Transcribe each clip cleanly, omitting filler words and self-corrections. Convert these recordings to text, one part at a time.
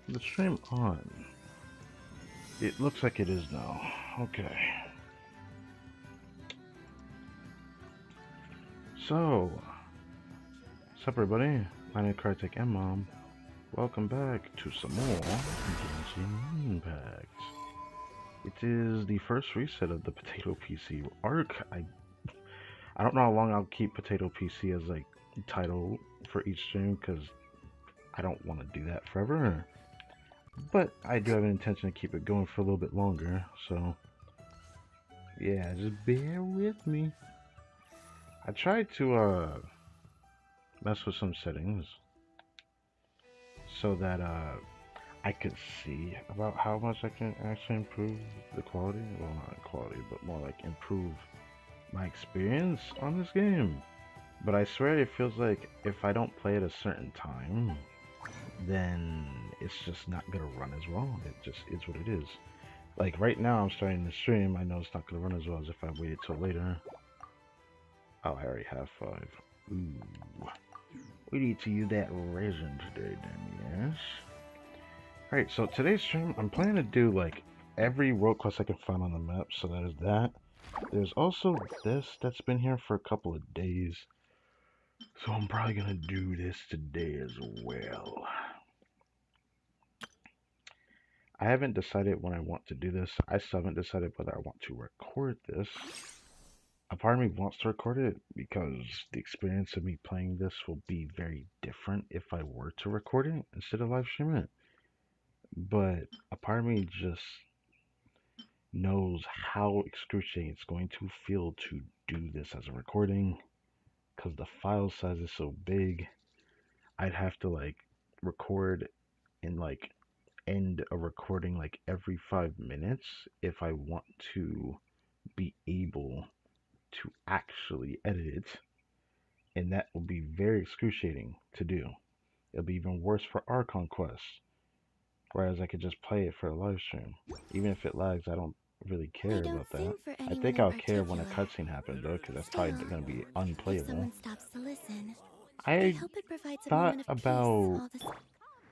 The stream on. It looks like it is now. Okay. So, what's up everybody? My name is Kartik and Mom. Welcome back to some more Genshin Impact. It is the first reset of the Potato PC arc. I don't know how long I'll keep Potato PC as like title for each stream because I don't want to do that forever. But I do have an intention to keep it going for a little bit longer, so yeah, just bear with me. I tried to mess with some settings so that I could see about how much I can actually improve the quality. Well, not quality, but more like improve my experience on this game. But I swear it feels like if I don't play at a certain time, then it's just not gonna run as well. It just is what it is. Like right now I'm starting the stream, I know it's not gonna run as well as if I waited till later. Oh, I already have 5. Ooh. We need to use that resin today then, yes? Alright, so today's stream, I'm planning to do like every world quest I can find on the map, so that is that. There's also this that's been here for a couple of days. So I'm probably gonna do this today as well. I haven't decided when I want to do this. I still haven't decided whether I want to record this. A part of me wants to record it because the experience of me playing this will be very different if I were to record it instead of live stream it. But a part of me just knows how excruciating it's going to feel to do this as a recording because the file size is so big. I'd have to like record and like end a recording like every 5 minutes if I want to be able to actually edit it, and that will be very excruciating to do. It'll be even worse for our conquest, whereas I could just play it for a live stream. Even if it lags, I don't really care about that. I think I'll care when a cutscene happens though, because that's probably going to be unplayable. I thought about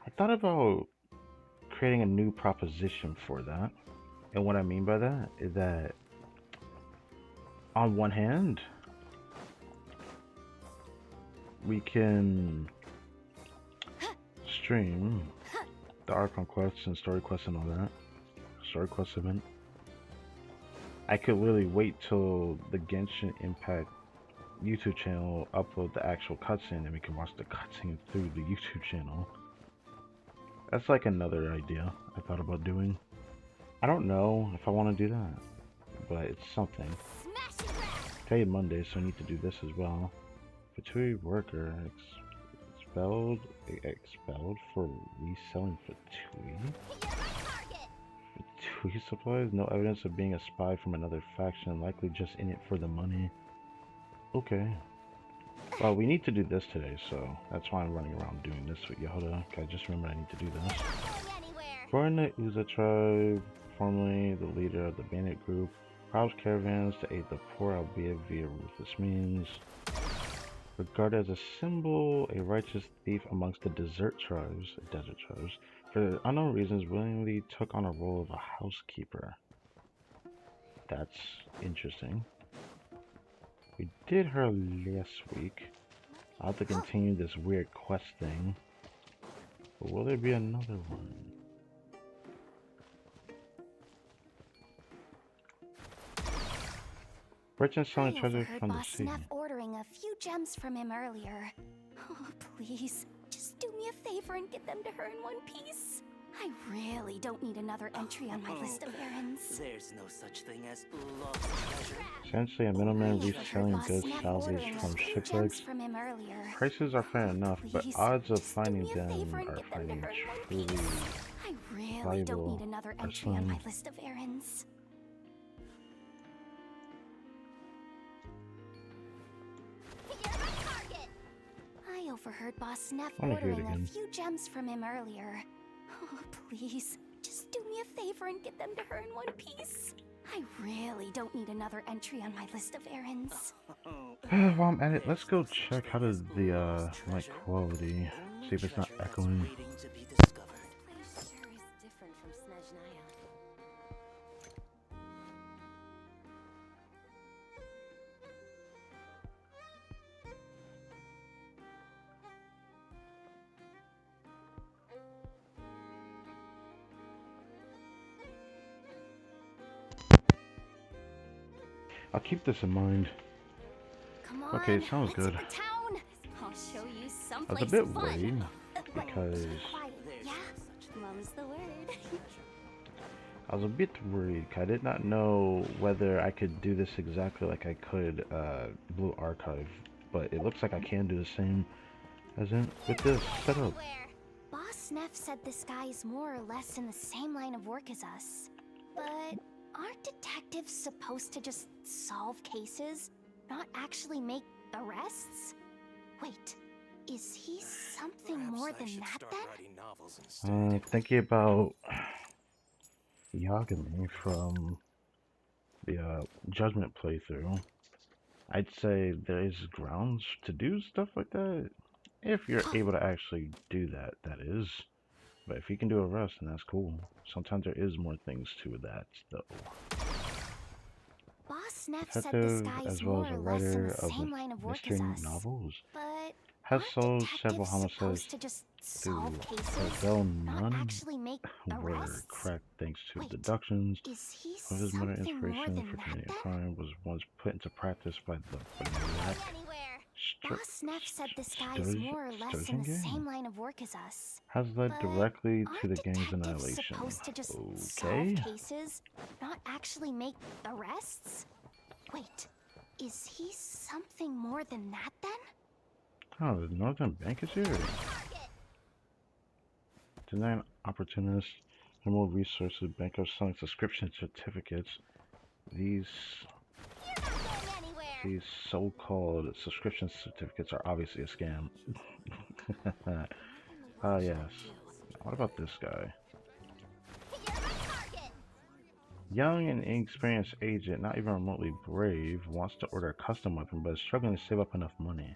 I thought about creating a new proposition for that. And what I mean by that is that on one hand, we can stream the Archon quests and story quests and all that. Story quest event. I could really wait till the Genshin Impact YouTube channel upload the actual cutscene and we can watch the cutscene through the YouTube channel. That's like another idea I thought about doing. I don't know if I want to do that, but it's something. Today Monday, so I need to do this as well. Fatui worker expelled for reselling Fatui. Fatui supplies, no evidence of being a spy from another faction, likely just in it for the money. Okay. Well, we need to do this today, so that's why I'm running around doing this with Yehuda. I just remembered I need to do this. Foreign the Uza tribe, formerly the leader of the bandit group, robs caravans to aid the poor, albeit via ruthless means. Regarded as a symbol, a righteous thief amongst the desert tribes, for unknown reasons willingly took on a role of a housekeeper. That's interesting. We did her last week. I'll have to continue this weird quest thing. But will there be another one? Merchant selling treasure from the sea. Ordering a few gems from him earlier. Oh, please, just do me a favor and get them to her in one piece. I really don't need another entry on my list of errands. There's no such thing as lost treasure. Essentially, a middleman reselling goods salvaged from shipwrecks. Prices are fair enough, but odds of finding them are finding truly I really don't need another entry on my list of errands. I overheard Boss Neff ordering a few gems from him earlier. Oh, please, just do me a favor and get them to her in one piece. I really don't need another entry on my list of errands. While I'm at it, let's go check how does the mic quality, see if it's not echoing. I'll keep this in mind. Come on, Okay, sounds let's hit good. the town. I'll show you I was a someplace bit fun. worried But because quiet, yeah? Mum's the word. I was a bit worried. I did not know whether I could do this exactly like I could Blue Archive, but it looks like I can do the same as in with this setup. Boss Neff said this guy is more or less in the same line of work as us. But aren't detectives supposed to just solve cases, not actually make arrests? Wait, is he something more than that then? Thinking about Yagami from the Judgment playthrough, I'd say there is grounds to do stuff like that. If you're able to actually do that, that is. But if you can do arrest, then that's cool. Sometimes there is more things to that, though. Boss Neff said this Detective, guy is as well more as a or less in writer the of same line of work mystery as us. novels, But has aren't solved several detectives homicides supposed to just solve through cases, though not none actually make were arrests? cracked thanks to Wait, deductions. is he Of his mother, something more inspiration than for that committing then? crime was once put into practice by the Black Boss Neff said this guy is more or less in the Gang. same line of work as us. Has led But directly to aren't the gang's detectives annihilation. supposed to just solve Okay. cases, not actually make arrests? Wait, is he something more than that then? Oh, the Northern Bank is here. Denying opportunists and more resources, bankers selling subscription certificates. These so-called subscription certificates are obviously a scam. Ah, yes. What about this guy? Young and inexperienced agent, not even remotely brave, wants to order a custom weapon but is struggling to save up enough money.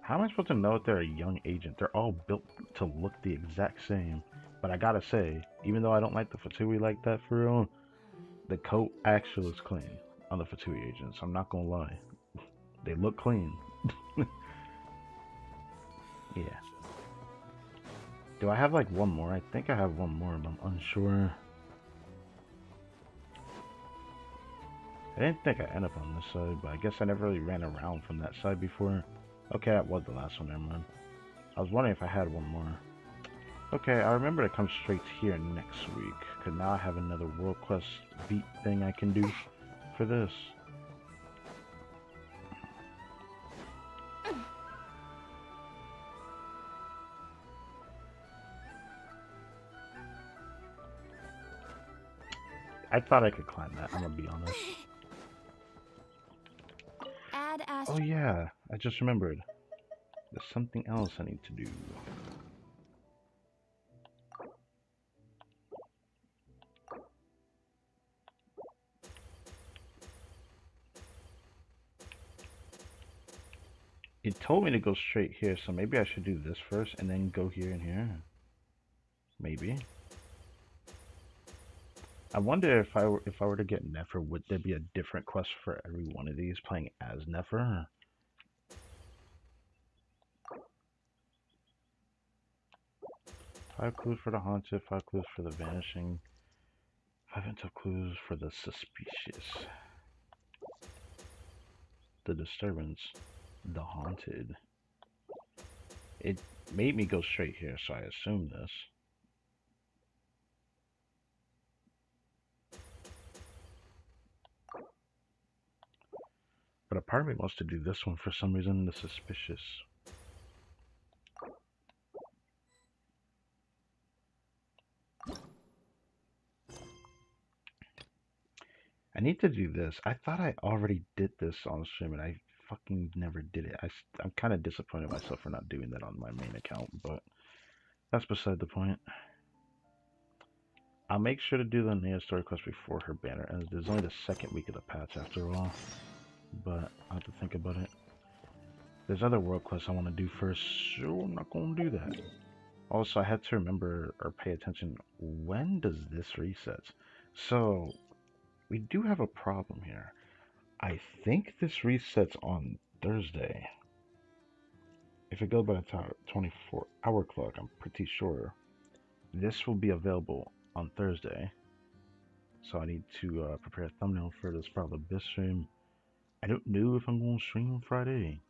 How am I supposed to know if they're a young agent? They're all built to look the exact same. But I gotta say, even though I don't like the Fatui like that for real, the coat actually looks clean on the Fatui agents. I'm not gonna lie. They look clean. Yeah. Do I have like one more? I think I have one more, but I'm unsure. I didn't think I ended up on this side, but I guess I never really ran around from that side before. Okay, that was the last one, never mind. I was wondering if I had one more. Okay, I remember to come straight here next week, because now I have another World Quest beat thing I can do for this. I thought I could climb that, I'm gonna be honest. Oh yeah, I just remembered. There's something else I need to do. It told me to go straight here, so maybe I should do this first and then go here and here. Maybe. I wonder if I were to get Nefer, would there be a different quest for every one of these playing as Nefer? 5 clues for the haunted, 5 clues for the vanishing, 5 intel clues for the suspicious, the disturbance, the haunted. It made me go straight here, so I assume this. But a part of me wants to do this one for some reason, the suspicious. I need to do this. I thought I already did this on stream and I fucking never did it. I'm kind of disappointed myself for not doing that on my main account, but that's beside the point. I'll make sure to do the Nea story quest before her banner ends. There's only the second week of the patch after all, but I'll have to think about it. There's other world quests I want to do first, so I'm not going to do that. Also, I had to remember or pay attention, when does this reset? So, we do have a problem here. I think this resets on Thursday. If it goes by the 24-hour clock, I'm pretty sure this will be available on Thursday. So I need to prepare a thumbnail for this probably this stream. I don't know if I'm going to stream Friday,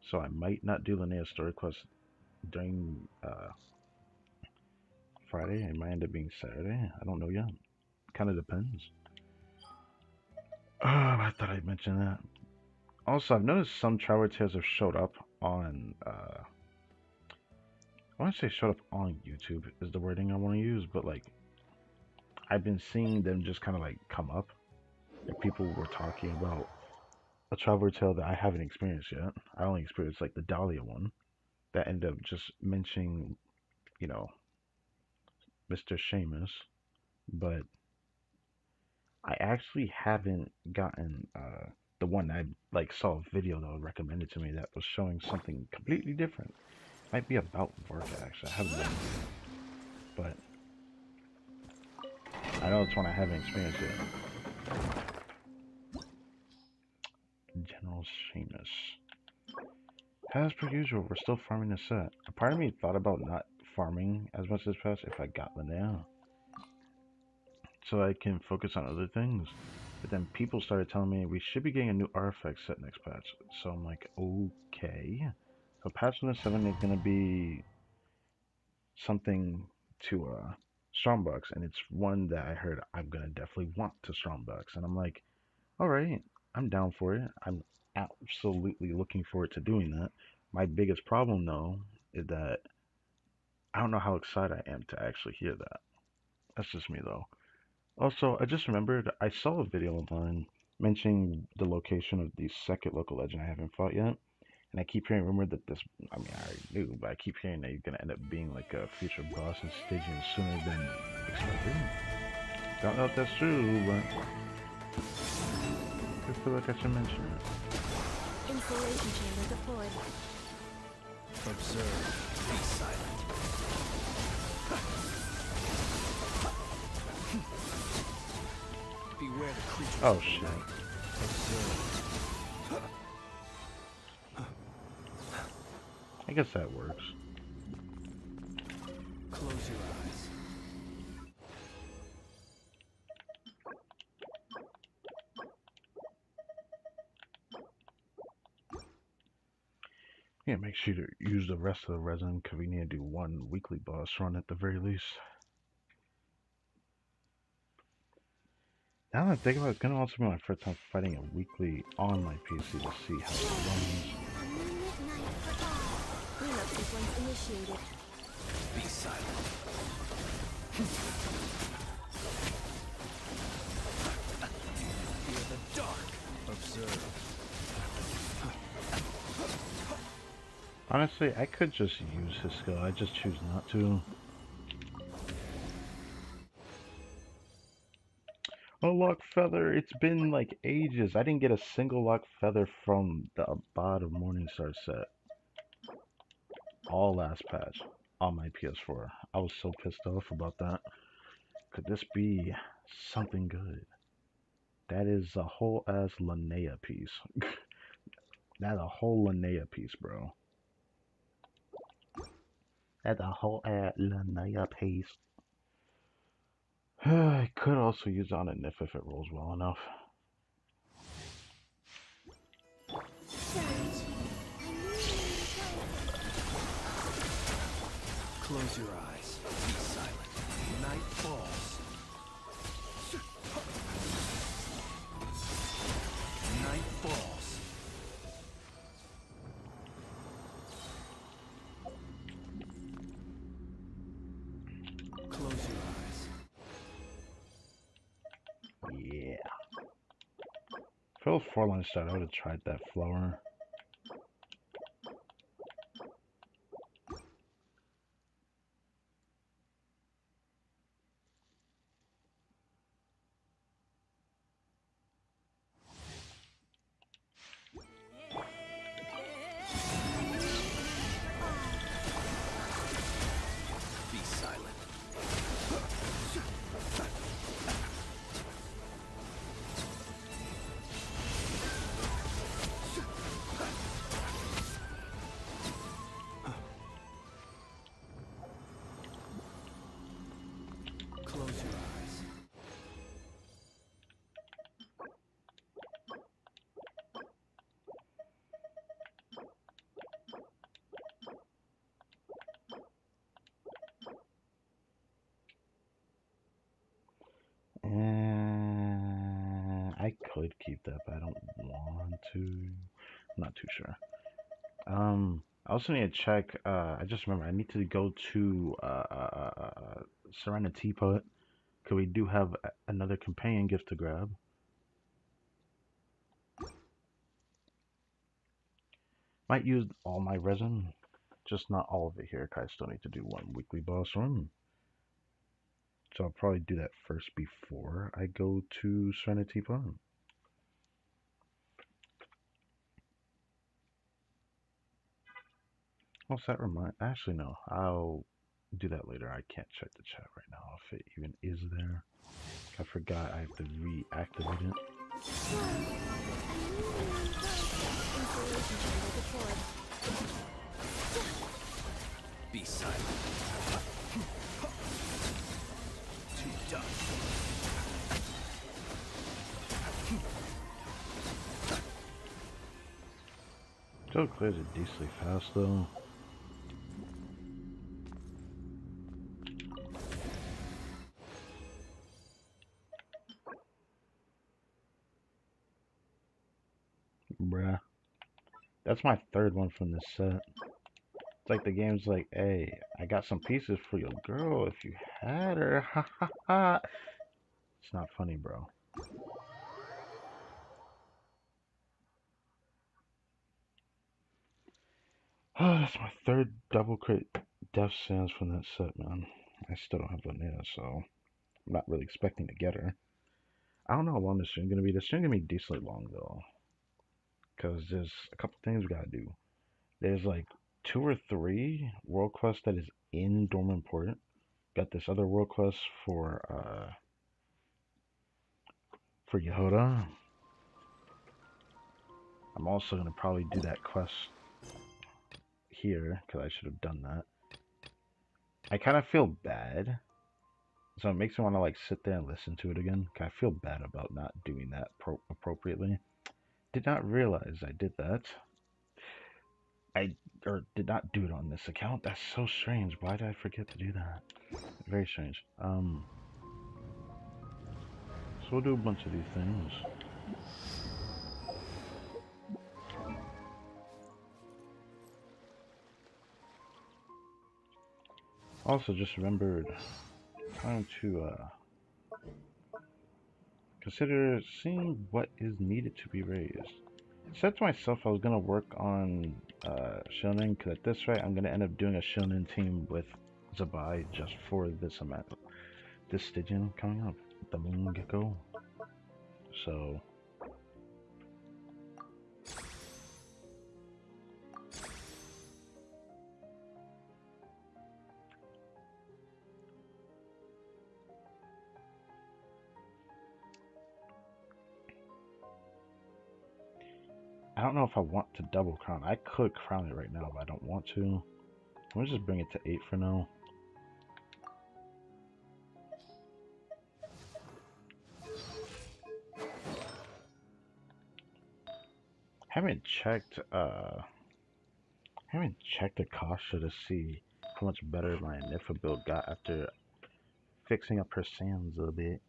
so I might not do Linnea story quest during Friday. It might end up being Saturday. I don't know yet. Kind of depends. Oh, I thought I'd mention that. Also, I've noticed some Traveler Tales have showed up on. I want to say showed up on YouTube is the wording I want to use, but like I've been seeing them just kind of like come up, and people were talking about a Traveler Tale that I haven't experienced yet. I only experienced like the Dahlia one that ended up just mentioning, you know, Mr. Seamus, but I actually haven't gotten the one I like saw a video that was recommended to me that was showing something completely different. Might be about Vorka actually. I haven't done it, but I know it's one I haven't experienced yet. General Seamus. As per usual, we're still farming the set. A part of me thought about not farming as much this patch if I got Linnea, so I can focus on other things. But then people started telling me we should be getting a new artifact set next patch. So I'm like, okay. So patch 7 is gonna be something to Strongbox, and it's one that I heard I'm gonna definitely want to Strongbox, and I'm like, all right, I'm down for it. I'm absolutely looking forward to doing that. My biggest problem though is that I don't know how excited I am to actually hear that. That's just me though. Also, I just remembered I saw a video online mentioning the location of the second local legend I haven't fought yet. And I keep hearing rumored that this, I mean, I already knew, but I keep hearing that he's going to end up being like a future boss and staging sooner than expected. Don't know if that's true, but I feel like I should mention it. Insulation chamber deployed. Observe. Be silent. Beware the creatures. Oh, shit. Observe. I guess that works. Close your eyes. Yeah, make sure to use the rest of the resin because we need to do one weekly boss run at the very least. Now that I think about it, it's going to also be my first time fighting a weekly on my PC to see how it runs. Cleanup sequence initiated. Be silent. Fear the dark. Observe. Honestly, I could just use his skill. I just choose not to. Oh, Lock Feather. It's been like ages. I didn't get a single Lock Feather from the Abad of Morningstar set. All last patch on my PS4. I was so pissed off about that. Could this be something good? That is a whole ass Linnea piece. That's a whole Linnea piece, bro. That's a whole ass Linnea piece. I could also use it on a Nif if it rolls well enough. Close your eyes. Be silent. Night falls. Night falls. Close your eyes. Yeah. If it was 4 line start, I would have tried that flower. Be silent. I could keep that, but I don't want to. I'm not too sure. I also need to check. I just remember I need to go to Serenity Teapot because we do have another companion gift to grab. Might use all my resin, just not all of it here. 'Cause I still need to do one weekly boss run. So I'll probably do that first before I go to Serenity Teapot. What's that remind? Actually, no. I'll do that later. I can't check the chat right now if it even is there. I forgot I have to reactivate it. Be silent. Too dumb. Still clears it decently fast though. Bruh. That's my third one from this set. It's like the game's like, hey, I got some pieces for your girl if you had her. Ha ha ha. It's not funny, bro. Oh, that's my third double crate Death Sands from that set, man. I still don't have Linnea, so I'm not really expecting to get her. I don't know how long this stream's gonna be. This stream's gonna be decently long though, because there's a couple things we gotta do. There's like 2 or 3 world quests that is in Dormant Port. Got this other world quest for Yehoda. I'm also gonna probably do that quest here because I should have done that. I kind of feel bad, so it makes me want to like sit there and listen to it again. Cause I feel bad about not doing that appropriately. Did not realize I did that. I did not do it on this account. That's so strange. Why did I forget to do that? Very strange. So we'll do a bunch of these things. Also, just remembered time to consider seeing what is needed to be raised. I said to myself I was gonna work on Shonen, because at this rate I'm gonna end up doing a Shonen team with Zabai just for this amount, this Stygian coming up, the Moon Gecko. So I don't know if I want to double crown. I could crown it right now, but I don't want to. Let's just bring it to 8 for now. Haven't checked Akasha to see how much better my Nifa build got after fixing up her sands a bit.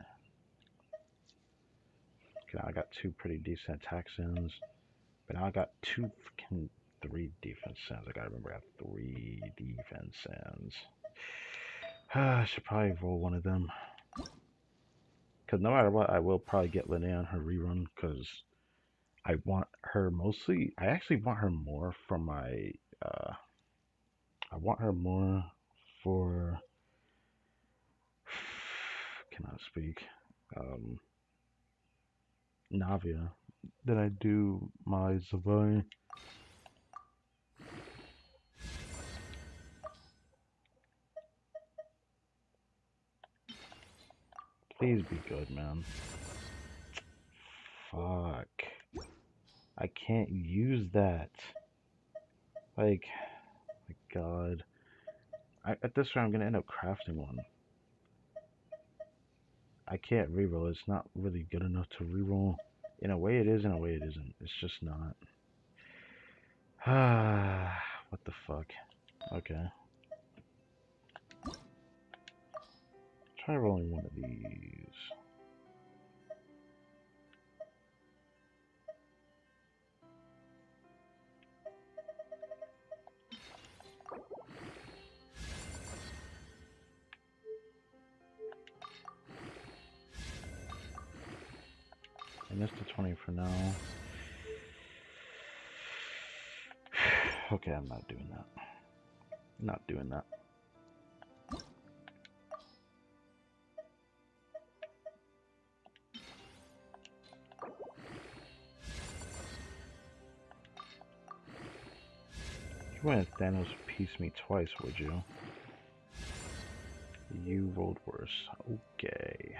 Okay, now I got 2 pretty decent attack sands, but now I got 3 defense sands. I gotta remember I have 3 defense sands. I should probably roll one of them. Because no matter what, I will probably get Linnea on her rerun, because I want her mostly. I actually want her more for my. I want her more for. Cannot speak. Navia than I do my Zabai. Please be good, man. Fuck. I can't use that. Like, my god. At this rate, I'm gonna end up crafting one. I can't reroll. It's not really good enough to reroll. In a way it is, in a way it isn't. It's just not. Ah, what the fuck? Okay. Try rolling one of these. missed the 20 for now. Okay, I'm not doing that. Not doing that. You wouldn't Thanos piece me twice, would you? You rolled worse. Okay.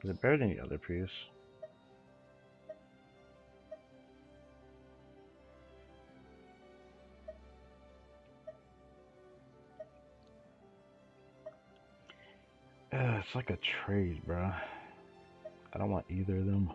Is it better than the other piece? It's like a trade, bruh. I don't want either of them.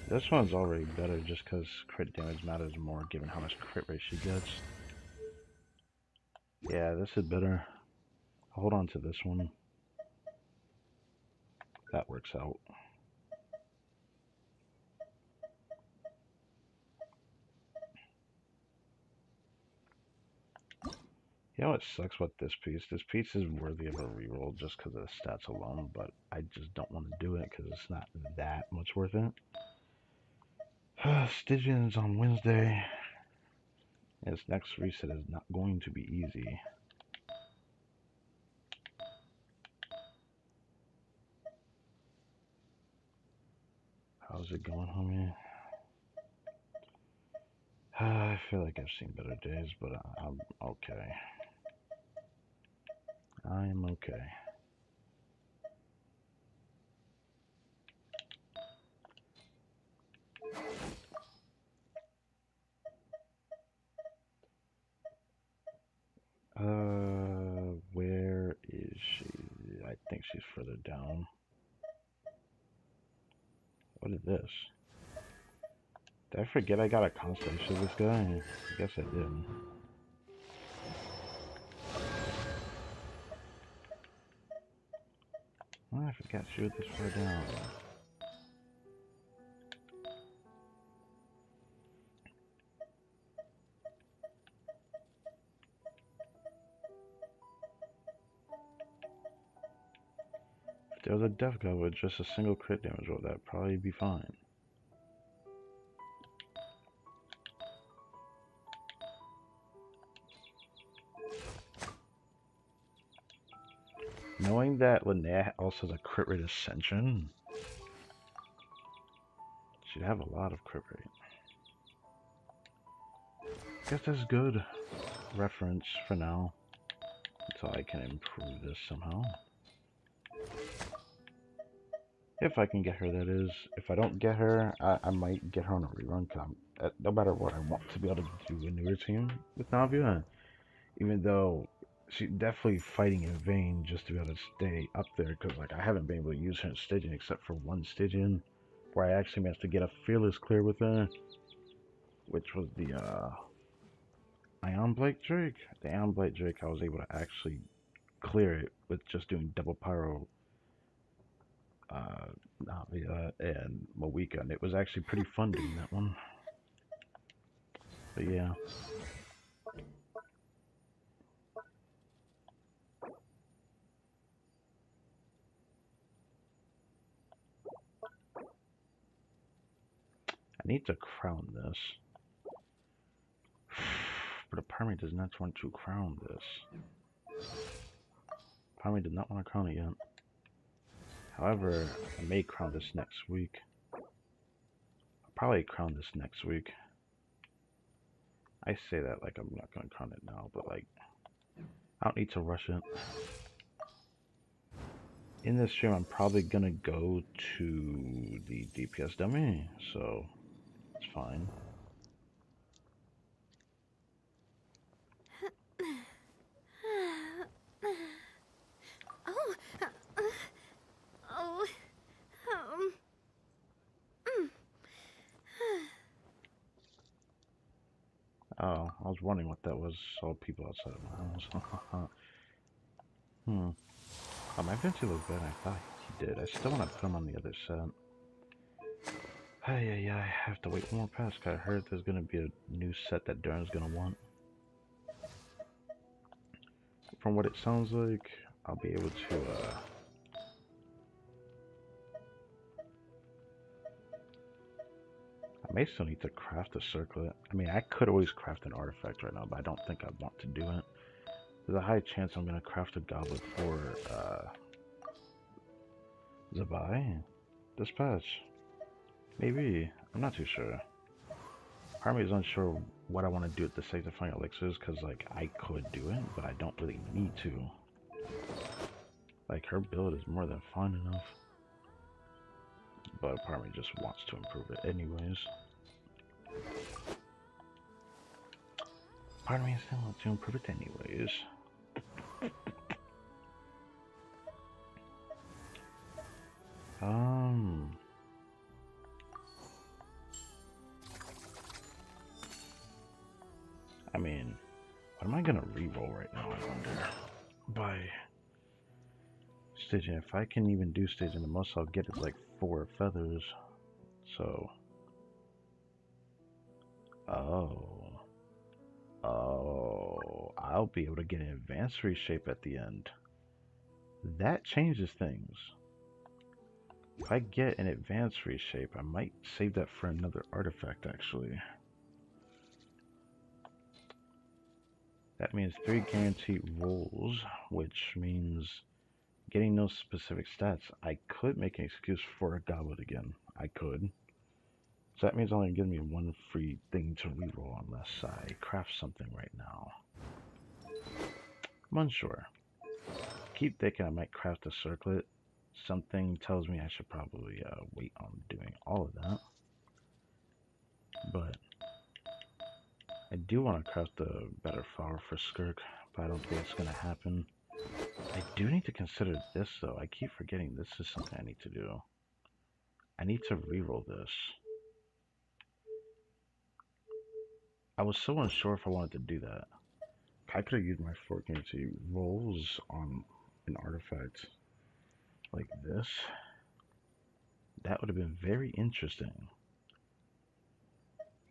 This one's already better just because crit damage matters more given how much crit rate she gets. Yeah, this is better. I'll hold on to this one. That works out. You know what sucks with this piece? This piece is worthy of a reroll just because of the stats alone, but I just don't want to do it because it's not that much worth it. Stygian's on Wednesday. His next reset is not going to be easy. How's it going, homie? I feel like I've seen better days, but I'm okay. I'm okay. Where is she? I think she's further down. What is this? Did I forget I got a constellation of this guy? I guess I did. Oh, I forgot she was this far down. If there was a death guy with just a single crit damage roll, that'd probably be fine. Knowing that Linnea also has a crit rate ascension, she'd have a lot of crit rate. Guess that's good reference for now, until I can improve this somehow. If I can get her, that is. If I don't get her, I might get her on a rerun, because no matter what, I want to be able to do a newer team with Navia. Even though she's definitely fighting in vain just to be able to stay up there, because like I haven't been able to use her in Stygian except for one Stygian, where I actually managed to get a fearless clear with her, which was the Ion Blade Drake. The Ion Blade Drake, I was able to actually clear it with just doing double pyro Navia and Moika, and it was actually pretty fun doing that one. But yeah. I need to crown this. But a part of me does not want to crown this. Part of me did not want to crown it yet. However, I may crown this next week. I'll probably crown this next week. I say that like I'm not going to crown it now, but like, I don't need to rush it. In this stream, I'm probably going to go to the DPS dummy, so it's fine. Oh, I was wondering what that was. Saw people outside of my house. Oh, my Vinci looked better than I thought he did. I still want to put him on the other set. Hey, I have to wait one more pass. Cause I heard there's gonna be a new set that Darren's gonna want. From what it sounds like, I'll be able to. I may still need to craft a circlet. I mean, I could always craft an artifact right now, but I don't think I want to do it. There's a high chance I'm gonna craft a goblet for Zabai this patch. Maybe. I'm not too sure. Part of me is unsure what I want to do with the sanctifying elixirs, because like I could do it, but I don't really need to. Like her build is more than fine enough, but part of me just wants to improve it anyways. Part of me still wants to improve it anyways. I mean, what am I gonna reroll right now, I wonder? By staging, if I can even do staging, the most I'll get is like 4 feathers. So, I'll be able to get an advanced reshape at the end. That changes things. If I get an advanced reshape, I might save that for another artifact actually. That means 3 guaranteed rolls, which means getting those specific stats. I could make an excuse for a goblet again. I could. So that means only giving me 1 free thing to reroll unless I craft something right now. I'm unsure. Keep thinking I might craft a circlet. Something tells me I should probably wait on doing all of that. But I do want to craft a better flower for Skirk, but I don't think it's going to happen. I do need to consider this though. I keep forgetting this is something I need to do. I need to reroll this. I was so unsure if I wanted to do that. I could have used my 4 guarantee rolls on an artifact like this. That would have been very interesting.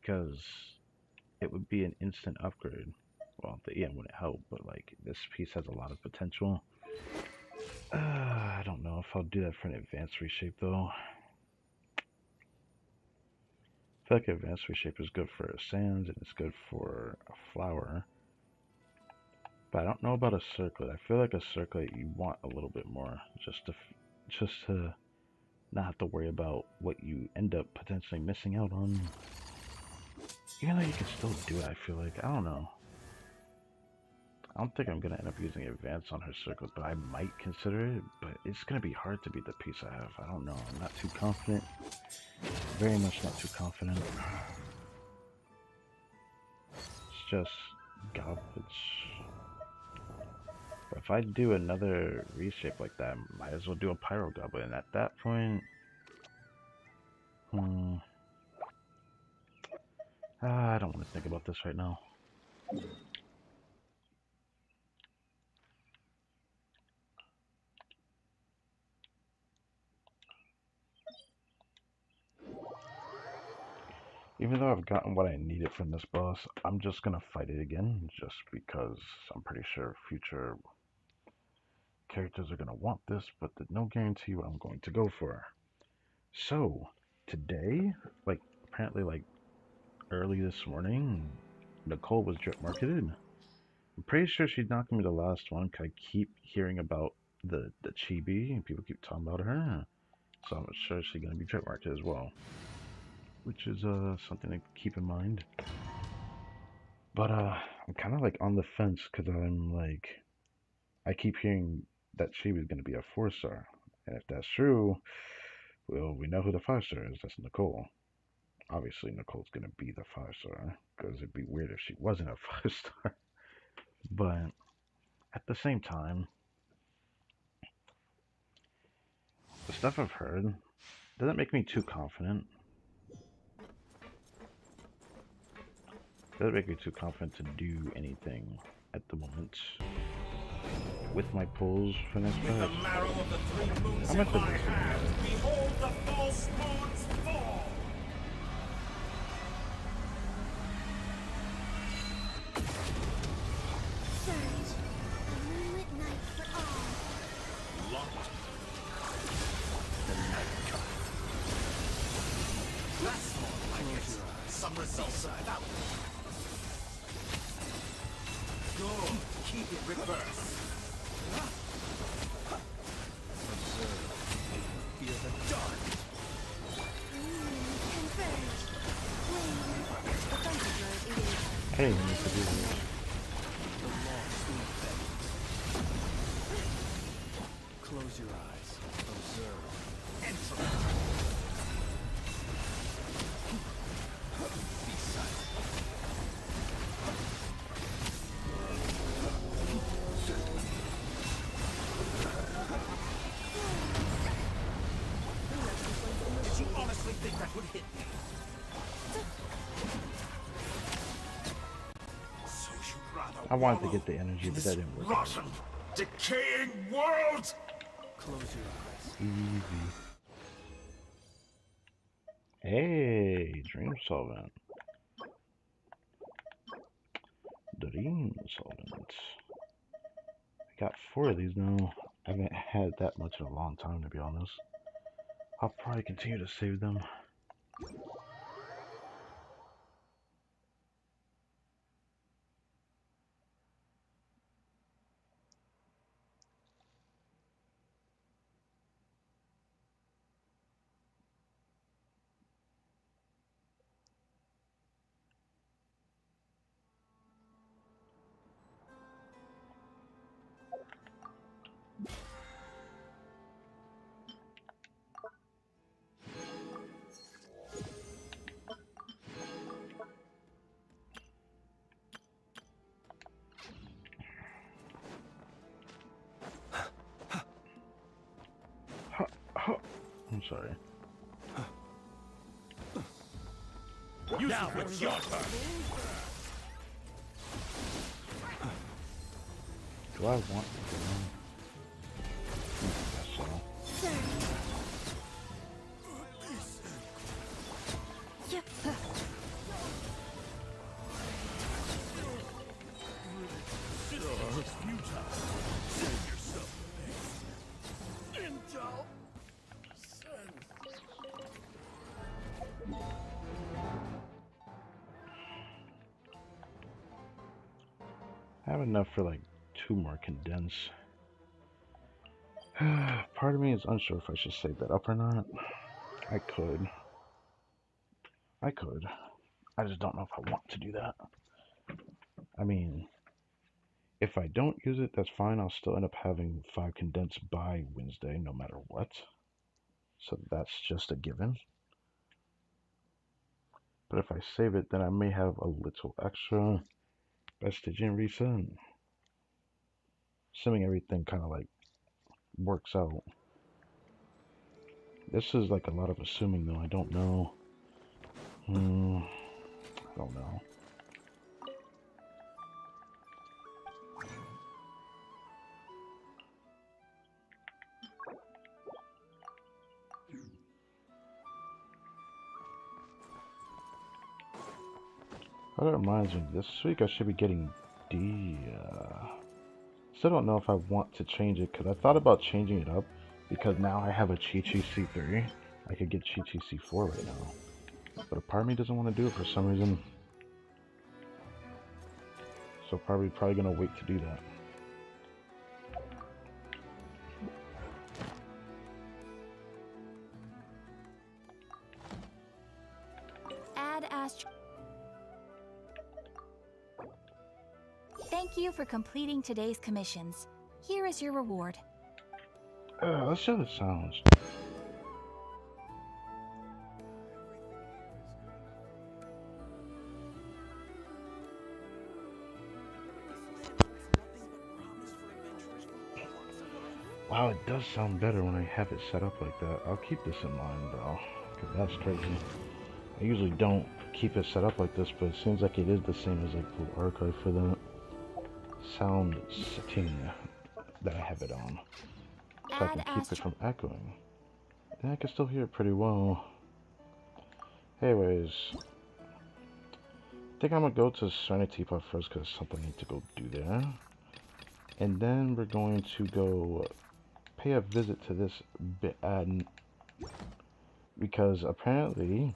Because it would be an instant upgrade. Well, the EM wouldn't help, but like this piece has a lot of potential. I don't know if I'll do that for an advanced reshape though. I feel like advanced reshape is good for sands and it's good for a flower. But I don't know about a circlet. I feel like a circlet you want a little bit more just to not have to worry about what you end up potentially missing out on. Even though you can still do it, I feel like. I don't know. I don't think I'm going to end up using advance on her circlet, but I might consider it. But it's going to be hard to beat the piece I have. I don't know. I'm not too confident. Very much not too confident. It's just goblets. But if I do another reshape like that, I might as well do a pyro goblet. And at that point... I don't want to think about this right now. Even though I've gotten what I needed from this boss, I'm just gonna fight it again, just because I'm pretty sure future characters are gonna want this, but there's no guarantee what I'm going to go for. So, today, like, apparently, like, early this morning, Nicole was drip marketed. I'm pretty sure she's not gonna be the last one, because I keep hearing about the chibi, and people keep talking about her. So I'm sure she's gonna be drip marketed as well. Which is something to keep in mind. But I'm kind of like on the fence because I'm like, I keep hearing that she was going to be a 4-star, and if that's true, well, we know who the 5-star is. That's Nicole. Obviously, Nicole's going to be the 5-star because it'd be weird if she wasn't a 5-star. But at the same time, the stuff I've heard doesn't make me too confident. Doesn't make me too confident to do anything at the moment with my pulls for next With the patch. marrow of the three moons I in meant to my listen hand, to behold the false moon's fall. Surge. A moonlit night for all. Locked. The night comes. That's more like it. Some results about it. Go. Keep it reverse. Observe. Fear the dark. Converge. Flame. Defensive mode engaged. I didn't even need to do this. The lost in bed. Close your eyes. Observe. Enter. Be silent. Did you honestly think that would hit me? So you'd rather I wanted to wallow get the energy, in but this that didn't work. rotten, decaying world? Close your eyes. Easy. Hey, dream solvent. Dream solvent. I got 4 of these now. I haven't had that much in a long time, to be honest. I'll probably continue to save them. I'm sorry. Now it's your turn. Do I want to go on? Guess so. Surge. Yep. It's futile. Save yourself. Intel. I have enough for like 2 more condense. Part of me is unsure if I should save that up or not. I could. I just don't know if I want to do that. I mean, if I don't use it, that's fine. I'll still end up having 5 condensed by Wednesday, no matter what. So that's just a given. But if I save it, then I may have a little extra vestige and reset. Assuming everything kind of like works out. This is like a lot of assuming though. I don't know. I don't know. Oh, that reminds me, this week I should be getting D. Still don't know if I want to change it, because I thought about changing it up, because now I have a Chi-Chi C3. I could get Chi-Chi C4 right now. But a part of me doesn't want to do it for some reason. So probably gonna wait to do that. Add Astro. Thank you for completing today's commissions. Here is your reward. Let's see how this sounds. Wow, it does sound better when I have it set up like that. I'll keep this in mind though, because that's crazy. I usually don't keep it set up like this, but it seems like it is the same as like Blue Archive for the sound setting. that I have it on, so I can Add keep it astro. from echoing. And I can still hear it pretty well. Anyways, I think I'm gonna go to Serenity Pot first because something I need to go do there. And then we're going to go pay a visit to this because apparently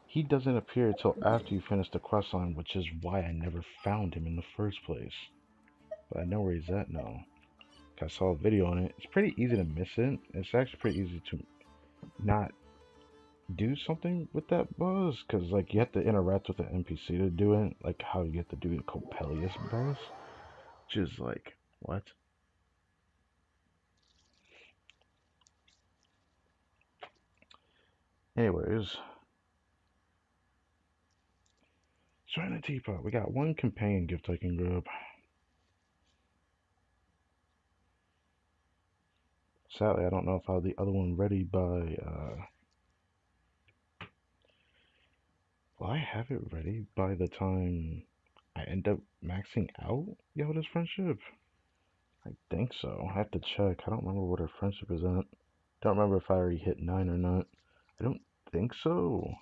he doesn't appear until after you finish the quest line, which is why I never found him in the first place. But I know where he's at now. I saw a video on it. It's pretty easy to miss it. It's actually pretty easy to not do something with that boss, because like you have to interact with the NPC to do it, like how you have to do the Coppelius boss, which is like, what? Anyways, join the teapot. We got one companion gift I can grab. Sadly, I don't know if I'll have the other one ready by, will I have it ready by the time I end up maxing out Yoda's friendship? I think so. I have to check. I don't remember what her friendship is at. Don't remember if I already hit 9 or not. I don't think so.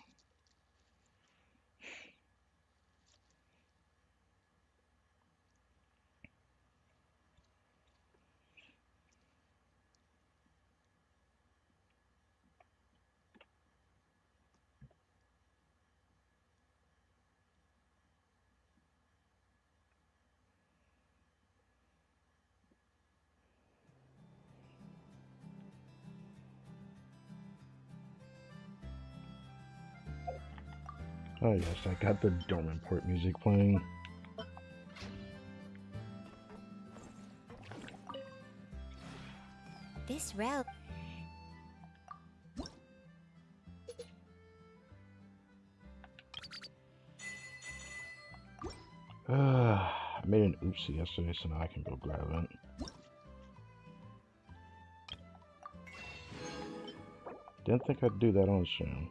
Oh yes, I got the dormant port music playing. This route. I made an oopsie yesterday, so now I can go grab it. Didn't think I'd do that on stream.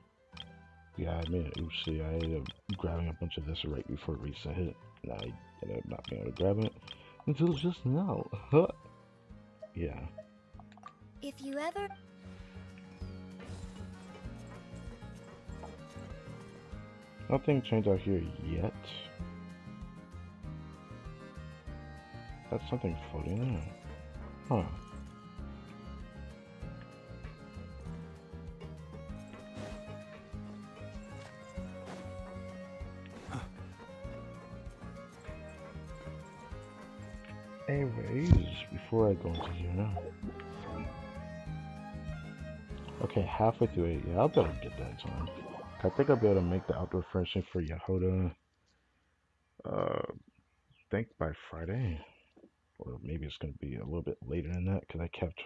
Yeah, I made an oopsie. I ended up grabbing a bunch of this right before reset hit, and I ended up not being able to grab it until just now. Yeah. If you ever. Nothing changed out here yet. That's something floating there. Huh. Anyways, before I go into here. Okay, halfway through it. Yeah, I'll be able to get that in time. I think I'll be able to make the outdoor furnishing for Yehoda, I think by Friday. Or maybe it's going to be a little bit later than that, because I kept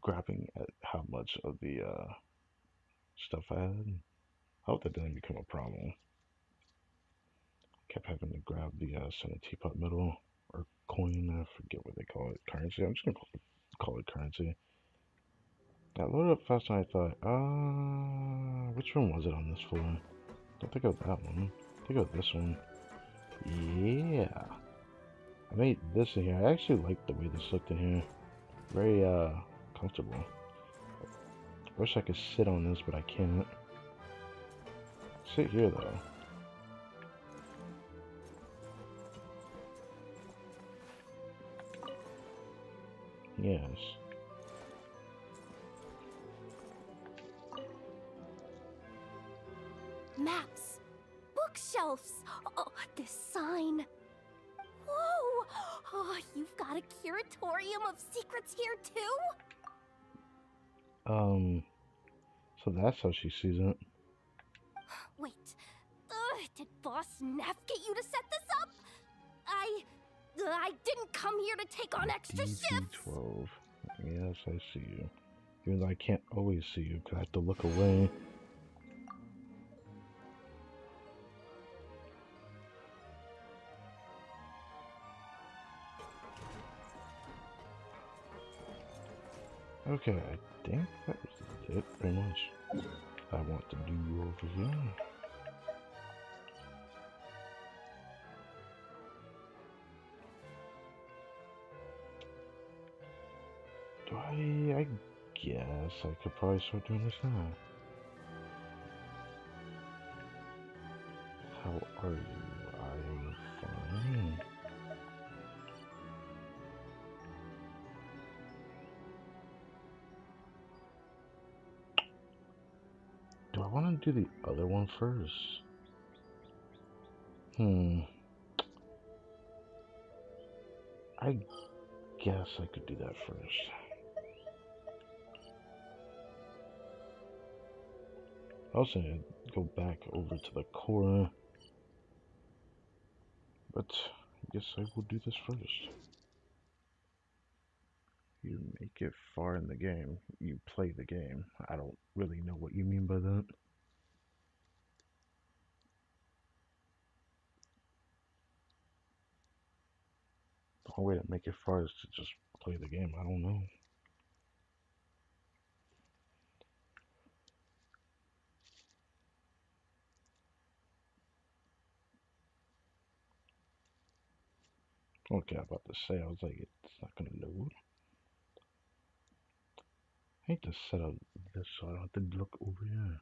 grabbing at how much of the stuff I had. I hope that didn't become a problem. Kept having to grab the center teapot metal or coin. I forget what they call it. Currency. I'm just gonna call it currency. That loaded up faster than I thought. Which one was it on this floor? Don't think it was that one. I think it was this one. Yeah. I made this in here. I actually like the way this looked in here. Very comfortable. Wish I could sit on this, but I can't. Sit here though. Yes. Maps. Bookshelves. Oh, this sign. Whoa! Oh, you've got a curatorium of secrets here too? So that's how she sees it. Wait. Did Boss Neff get you to set this up? I didn't come here to take on extra shifts. DC-12. Yes, I see you. Even though I can't always see you because I have to look away. Okay, I think that was it, pretty much. I want to do over here. I guess I could probably start doing this now. How are you? I'm fine. Do I want to do the other one first? I guess I could do that first. I was gonna go back over to the core, but I guess I will do this first. You make it far in the game, you play the game. I don't really know what you mean by that. The only way to make it far is to just play the game. I don't know. Okay, I'm about to say, I was like, it's not gonna load. I need to set up this so I don't have to look over here.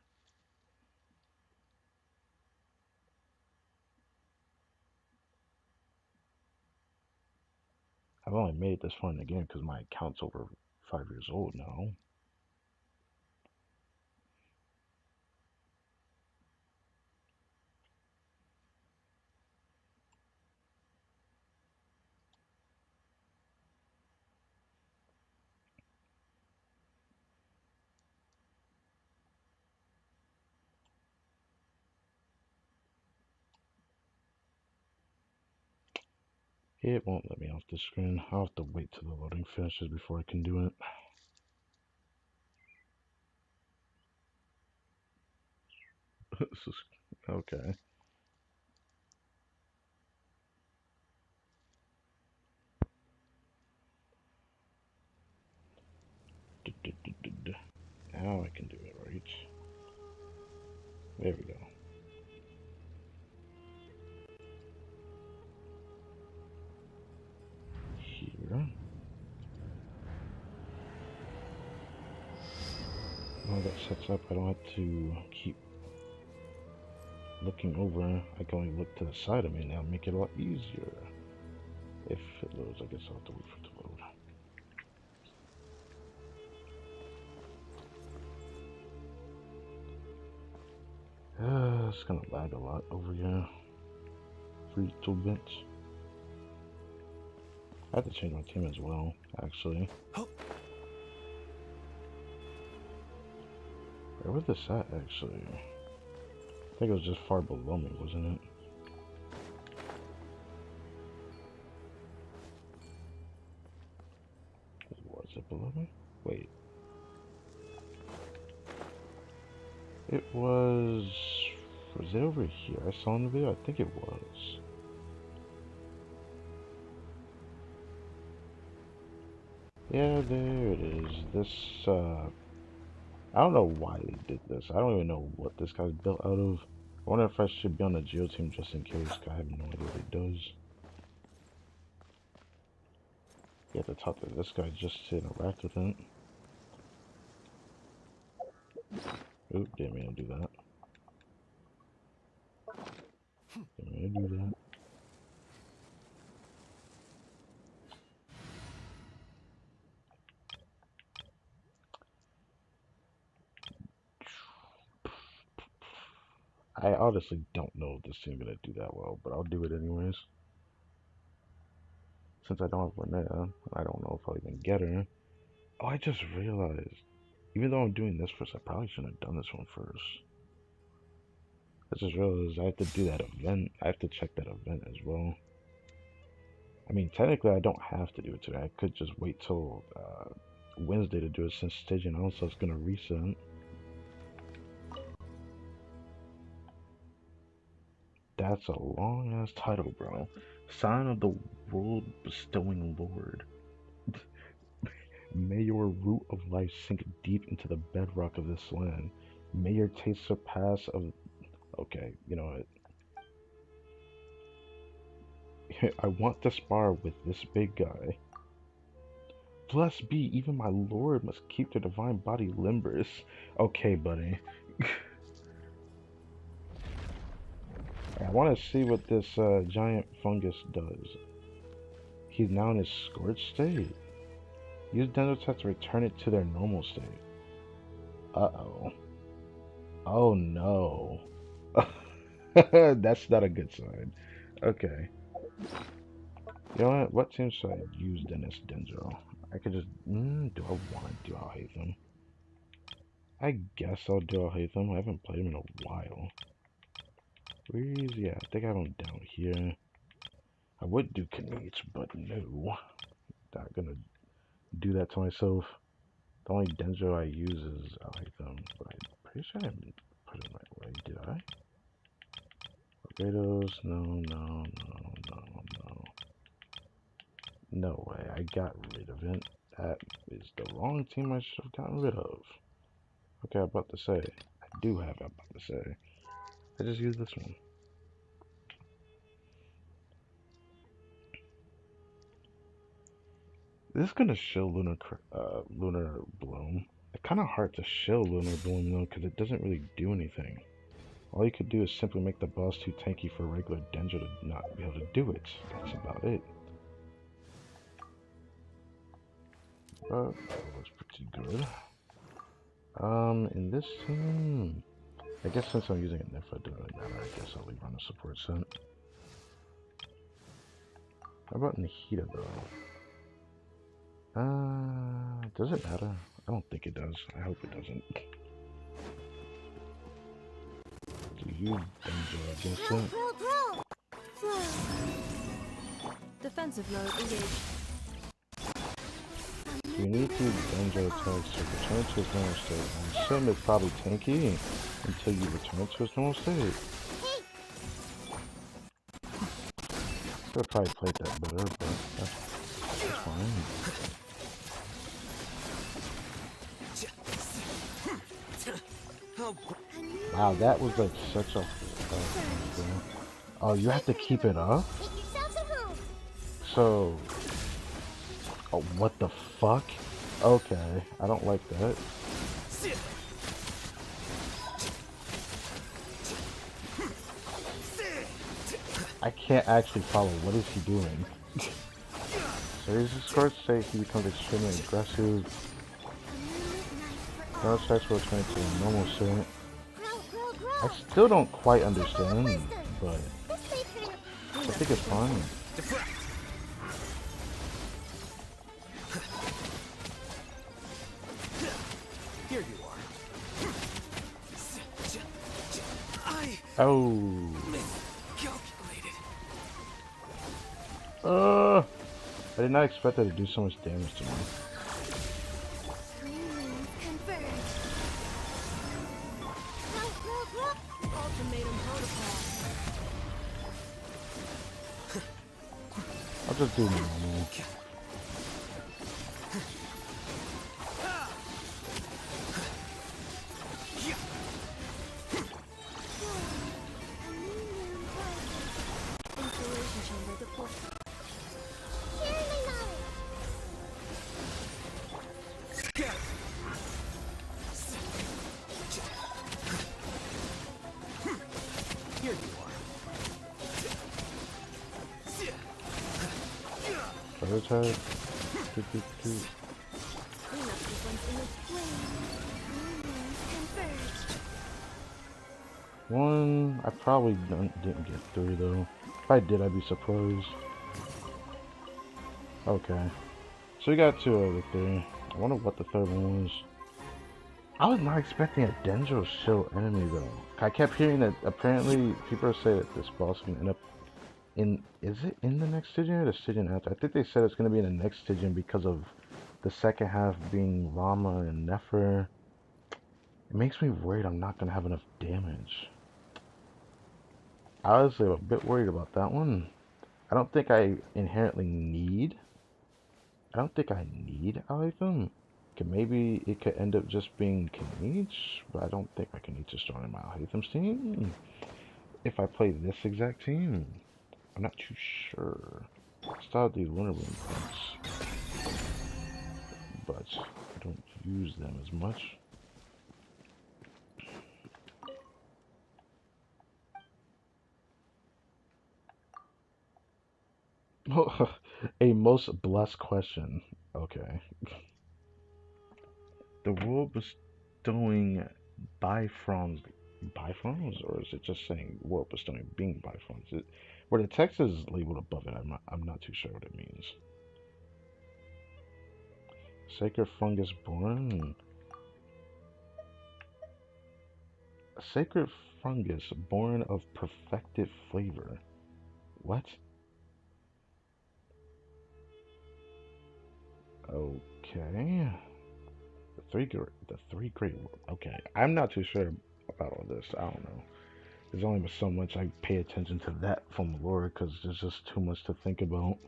I've only made it this far in the game because my account's over 5 years old now. It won't let me off the screen. I'll have to wait till the loading finishes before I can do it. This is okay. Now I can do it right. There we go. Here. Now that sets up, I don't have to keep looking over. I can only look to the side of me now, make it a lot easier. If it loads, I guess I'll have to wait for it to load. It's gonna lag a lot over here. 2 bits. I have to change my team as well, actually. Where was this at, actually? I think it was just far below me, wasn't it? Was it below me? Wait. It was... Was it over here? I saw in the video? I think it was. Yeah, there it is. This, I don't know why they did this. I don't even know what this guy's built out of. I wonder if I should be on the Geo team just in case. I have no idea what he does. You have to talk to this guy just to interact with him. Oop, didn't mean to do that. Didn't mean to do that. I honestly don't know if this team's gonna do that well, but I'll do it anyways. Since I don't have Renea, I don't know if I'll even get her. Oh, I just realized, even though I'm doing this first, I probably shouldn't have done this one first. I just realized I have to do that event. I have to check that event as well. I mean, technically, I don't have to do it today. I could just wait till Wednesday to do it since staging also is gonna reset. That's a long ass title, bro. Sign of the world bestowing lord. May your root of life sink deep into the bedrock of this land. May your taste surpass of... Okay, you know what? I want to spar with this big guy. Blessed be, even my lord must keep their divine body limberous. Okay, buddy. I want to see what this giant fungus does. He's now in his scorched state. Use Dendrotex to return it to their normal state. Uh-oh. Oh no. That's not a good sign. Okay. You know what? What team should I use in this Dendro? I could just... do I want to do Alhaitham? I guess I'll do Alhaitham. I haven't played him in a while. Where is he at? I think I have him down here. I would do Kanich, but no. Not gonna do that to myself. The only Dendro I use is Alhaitham, but I'm pretty sure I didn't put him right way. Did I? Barbados? No, no, no, no, no. No way, I got rid of it. That is the wrong team I should have gotten rid of. Okay, I'm about to say. I do have it, I'm about to say. I just used this one. This is gonna shill Lunar Bloom. It's kind of hard to shill Lunar Bloom though, because it doesn't really do anything. All you could do is simply make the boss too tanky for regular Dendro to not be able to do it. That's about it. But that looks pretty good. In this team, I guess since I'm using a Nifa, it doesn't really matter. I guess I'll leave on the support set. How about Nahida though? Does it matter? I don't think it does. I hope it doesn't. Do you Dendro against it? Defensive mode engaged. You need to Dendro attacks to return to its normal state. I assume it's probably tanky until you return to its normal state. Could have probably played that better, but that's fine. Wow, that was like such a... oh, you have to keep it up? So... oh, what the fuck? Okay, I don't like that. I can't actually follow. What is he doing? So his scores say he becomes extremely aggressive. Now starts will return to a normal state. I still don't quite understand, but I think it's fine. Here you are. Oh. I did not expect that to do so much damage to me. I'll just do normal. Prototype. One, I probably didn't get through though. If I did, I'd be surprised. Okay. So we got two over there. I wonder what the third one was. I was not expecting a Dendro show enemy though. I kept hearing that apparently people say that this boss can end up in, is it in the next Stygian or the Stygian after? I think they said it's going to be in the next Stygian because of the second half being Rama and Nefer. It makes me worried I'm not going to have enough damage. Honestly, I'm a bit worried about that one. I don't think I inherently need. I don't think I need Alhaitham. Maybe it could end up just being Kanich, but I don't think I can just join my Alhaitham's team. If I play this exact team, I'm not too sure. Start these Lunar Bloom things. but I don't use them as much. A most blessed question. Okay. The world bestowing Bifrons. Bifrons? Or is it just saying world bestowing being Bifrons? Where the text is labeled above it, I'm not too sure what it means. Sacred fungus born? A sacred fungus born of perfected flavor. What? Okay. The three great. Okay, I'm not too sure about all this. I don't know. There's only so much I pay attention to that from lore because there's just too much to think about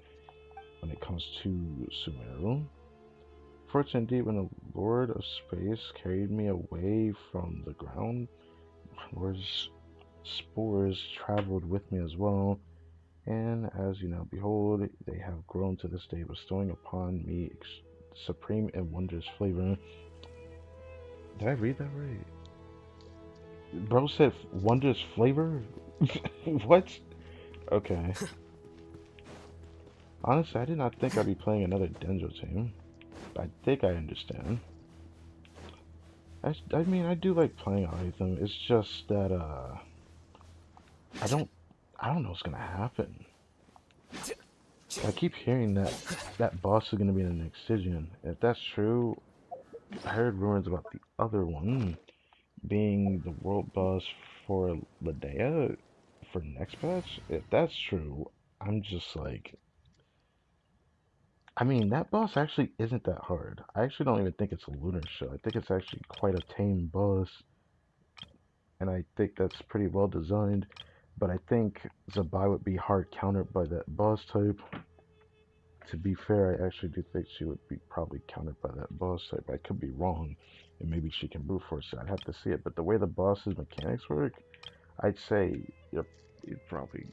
when it comes to Sumeru. Fortunate indeed, when the Lord of Space carried me away from the ground, Lord's spores traveled with me as well. And as you now behold, they have grown to this day, bestowing upon me supreme and wondrous flavor. Did I read that right? Bro said wondrous flavor? What? Okay. Honestly, I did not think I'd be playing another Denjo team. I think I understand. I mean, I do like playing Item. It's just that, I don't know what's gonna happen. I keep hearing that that boss is gonna be in the next Stygian. If that's true, I heard rumors about the other one being the world boss for Ladea for next patch. If that's true, I'm just like, I mean, that boss actually isn't that hard. I actually don't even think it's a lunar show. I think it's actually quite a tame boss, and I think that's pretty well designed. But I think Zabai would be hard countered by that boss type. To be fair, I actually do think she would be probably countered by that boss type. I could be wrong, and maybe she can brute force it. I'd have to see it. But the way the boss's mechanics work, I'd say you're probably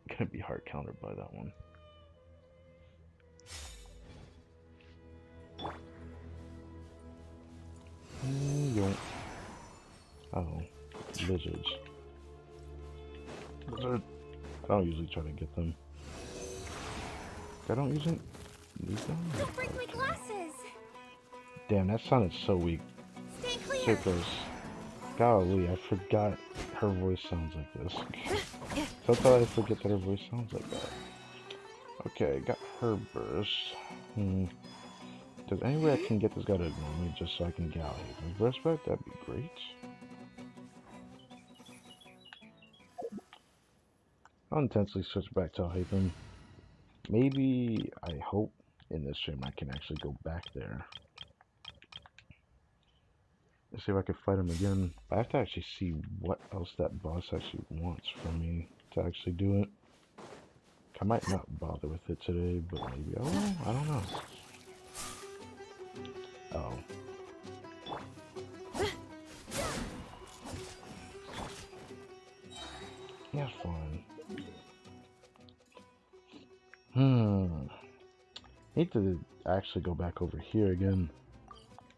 gonna be hard countered by that one. Oh, lizards. Lizard. I don't usually try to get them. I don't usually need them. Don't break my glasses! Damn, that sounded so weak. Stay clear! Circles. Golly, I forgot her voice sounds like this. Sometimes I forget that her voice sounds like that. Okay, got her burst. There's any way I can get this guy to ignore me just so I can get out of his burst back? That'd be great. I'll intensely switch back to Hyphen. Maybe, I hope, in this stream I can actually go back there. Let's see if I can fight him again. I have to actually see what else that boss actually wants from me to actually do it. I might not bother with it today, but maybe I will. I don't know. Oh. Yeah, fine. Need to actually go back over here again.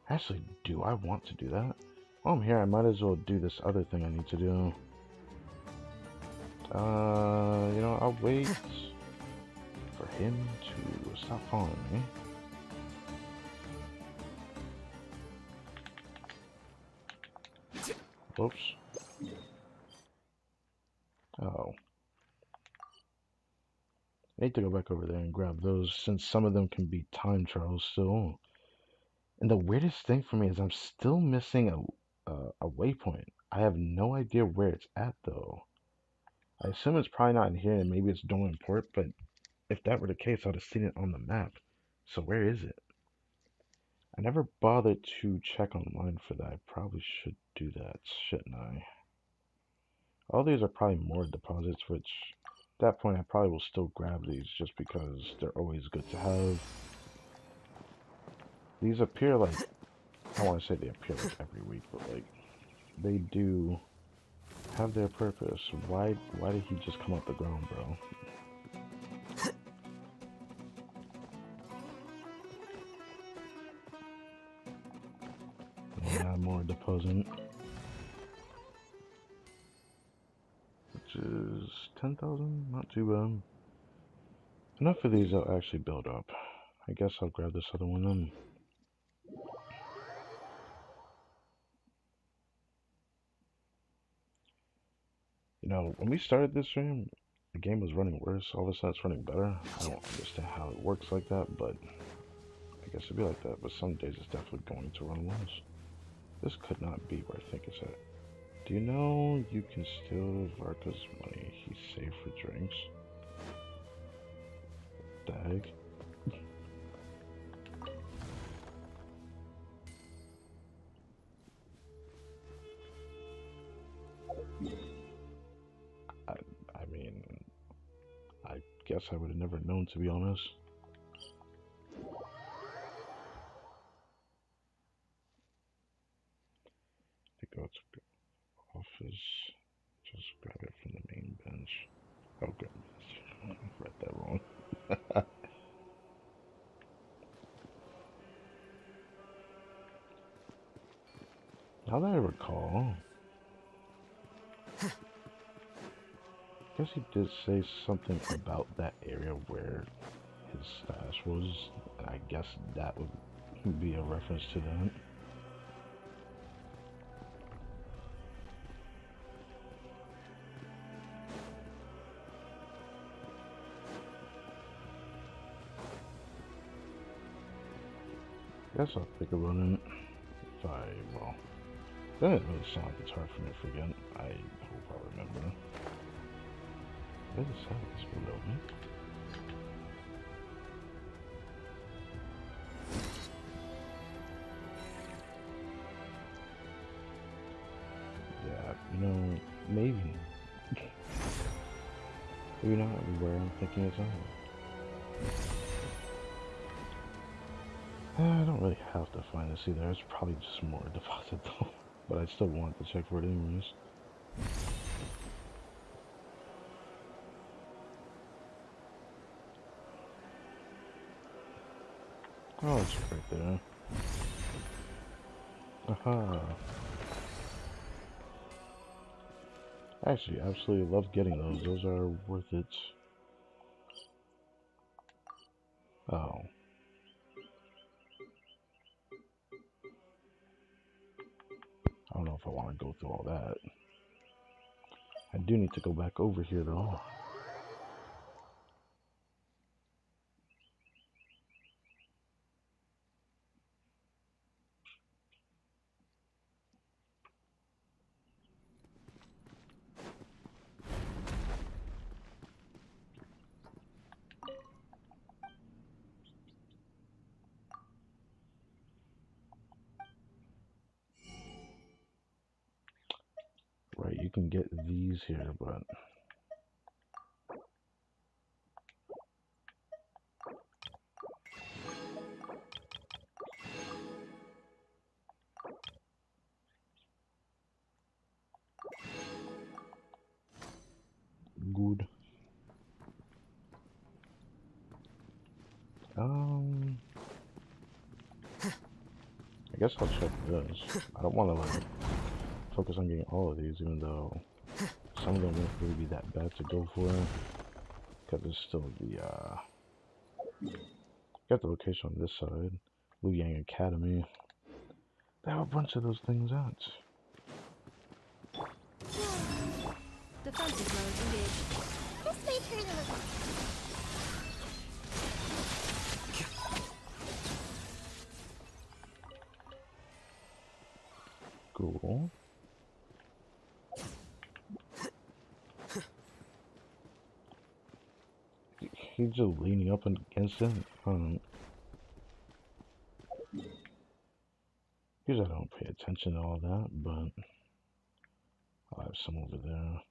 Actually, do I want to do that? While I'm here, I might as well do this other thing I need to do. You know, I'll wait for him to stop following me. Oops. Oh. I need to go back over there and grab those, since some of them can be time trials still. And the weirdest thing for me is I'm still missing a waypoint. I have no idea where it's at, though. I assume it's probably not in here, and maybe it's Dolan Port, but if that were the case, I'd have seen it on the map. So where is it? I never bothered to check online for that. I probably should do that, shouldn't I? All these are probably more deposits, which at that point I probably will still grab these just because they're always good to have. These appear like, I want to say they appear like every week, but like, they do have their purpose. Why did he just come off the ground, bro? pleasant. Which is 10,000, not too bad. Enough of these I'll actually build up. I guess I'll grab this other one then. You know, when we started this stream, the game was running worse. All of a sudden it's running better. I don't understand how it works like that, but I guess it'd be like that. But some days it's definitely going to run worse. This could not be where I think it's at. Do you know you can steal Varka's money? He's saved for drinks. What the heck? I mean, I guess I would have never known, to be honest. To go to the office, just grab it from the main bench. Oh goodness, I read that wrong. Now that I recall, I guess he did say something about that area where his stash was, and I guess that would be a reference to that. Guess I'll think about it if well, that doesn't really sound like it's hard for me to forget. I hope I remember. Where the hell is this below me? Yeah, you know, maybe. Maybe not everywhere I'm thinking it's at. I don't really have to find this either. It's probably just more deposit though. But I still want to check for it anyways. Oh, it's right there. Aha. I actually absolutely love getting those. Those are worth it. Oh. I don't know if I want to go through all that. I do need to go back over here though. Right, you can get these here, but good. I guess I'll check this. I don't want to like focus on getting all of these, even though some of them won't really be that bad to go for, because it's still the got the location on this side, Lu Yang Academy. They have a bunch of those things out. Defensive mode engaged. This may turn a little. Cool. He's just leaning up against it. Usually I don't pay attention to all that, but I'll have some over there.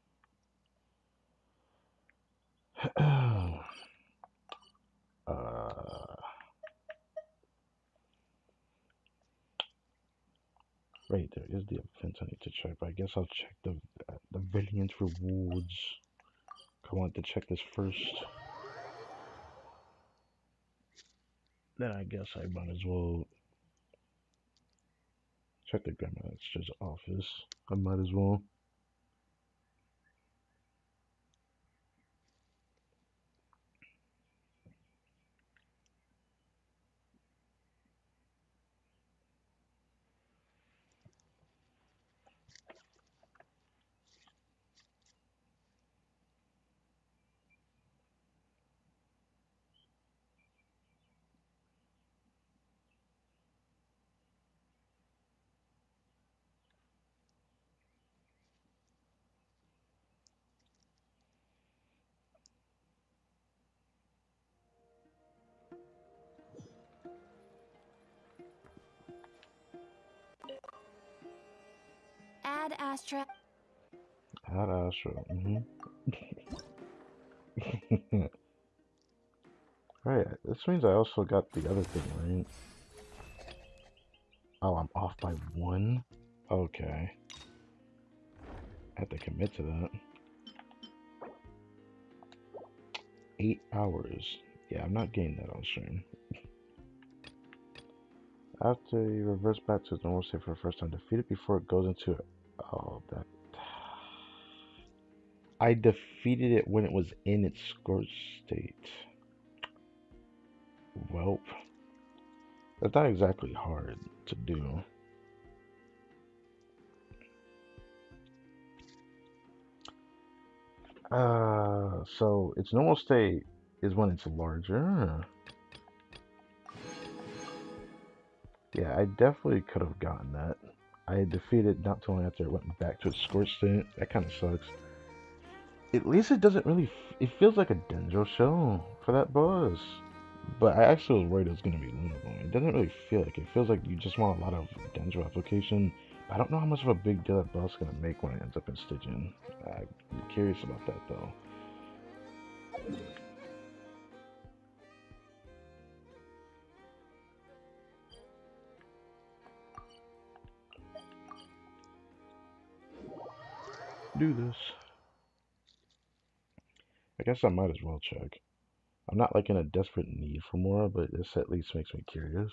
Right, there is the event I need to check, but I guess I'll check the Valiant rewards. I want to check this first. Then I guess I might as well check the Grandmaster's office. I might as well. Add Astra. Add Astro. Right, this means I also got the other thing, right? Oh, I'm off by 1? Okay. I have to commit to that. 8 hours. Yeah, I'm not getting that on stream. After you reverse back to the normal state for the first time, defeat it before it goes into it. Oh, that. I defeated it when it was in its scorched state. Welp. That's not exactly hard to do. So its normal state is when it's larger. Yeah, I definitely could have gotten that. I had defeated not too long after it went back to its scorched state. That kind of sucks. At least it doesn't really. It feels like a Dendro shell for that boss. But I actually was worried it was going to be Lunabone. It doesn't really feel like it. It feels like you just want a lot of Dendro application. I don't know how much of a big deal that boss is going to make when it ends up in Stygian. I'm curious about that though. Do this. I guess I might as well check. I'm not like in a desperate need for more, but this at least makes me curious.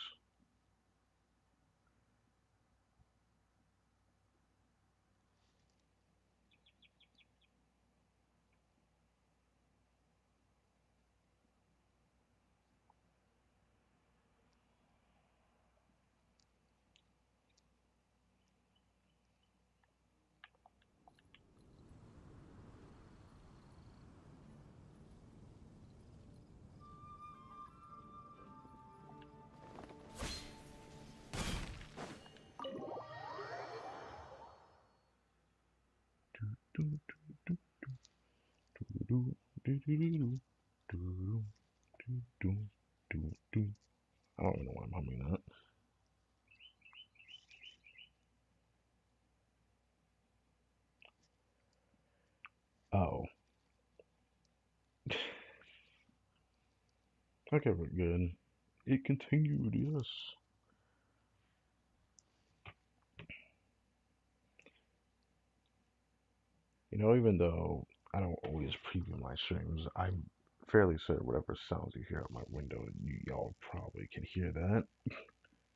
I don't even know why I'm humming that. Oh. Okay, we're good. It continued, yes. You know, even though I don't always preview my streams, I'm fairly certain whatever sounds you hear out my window, y'all probably can hear that.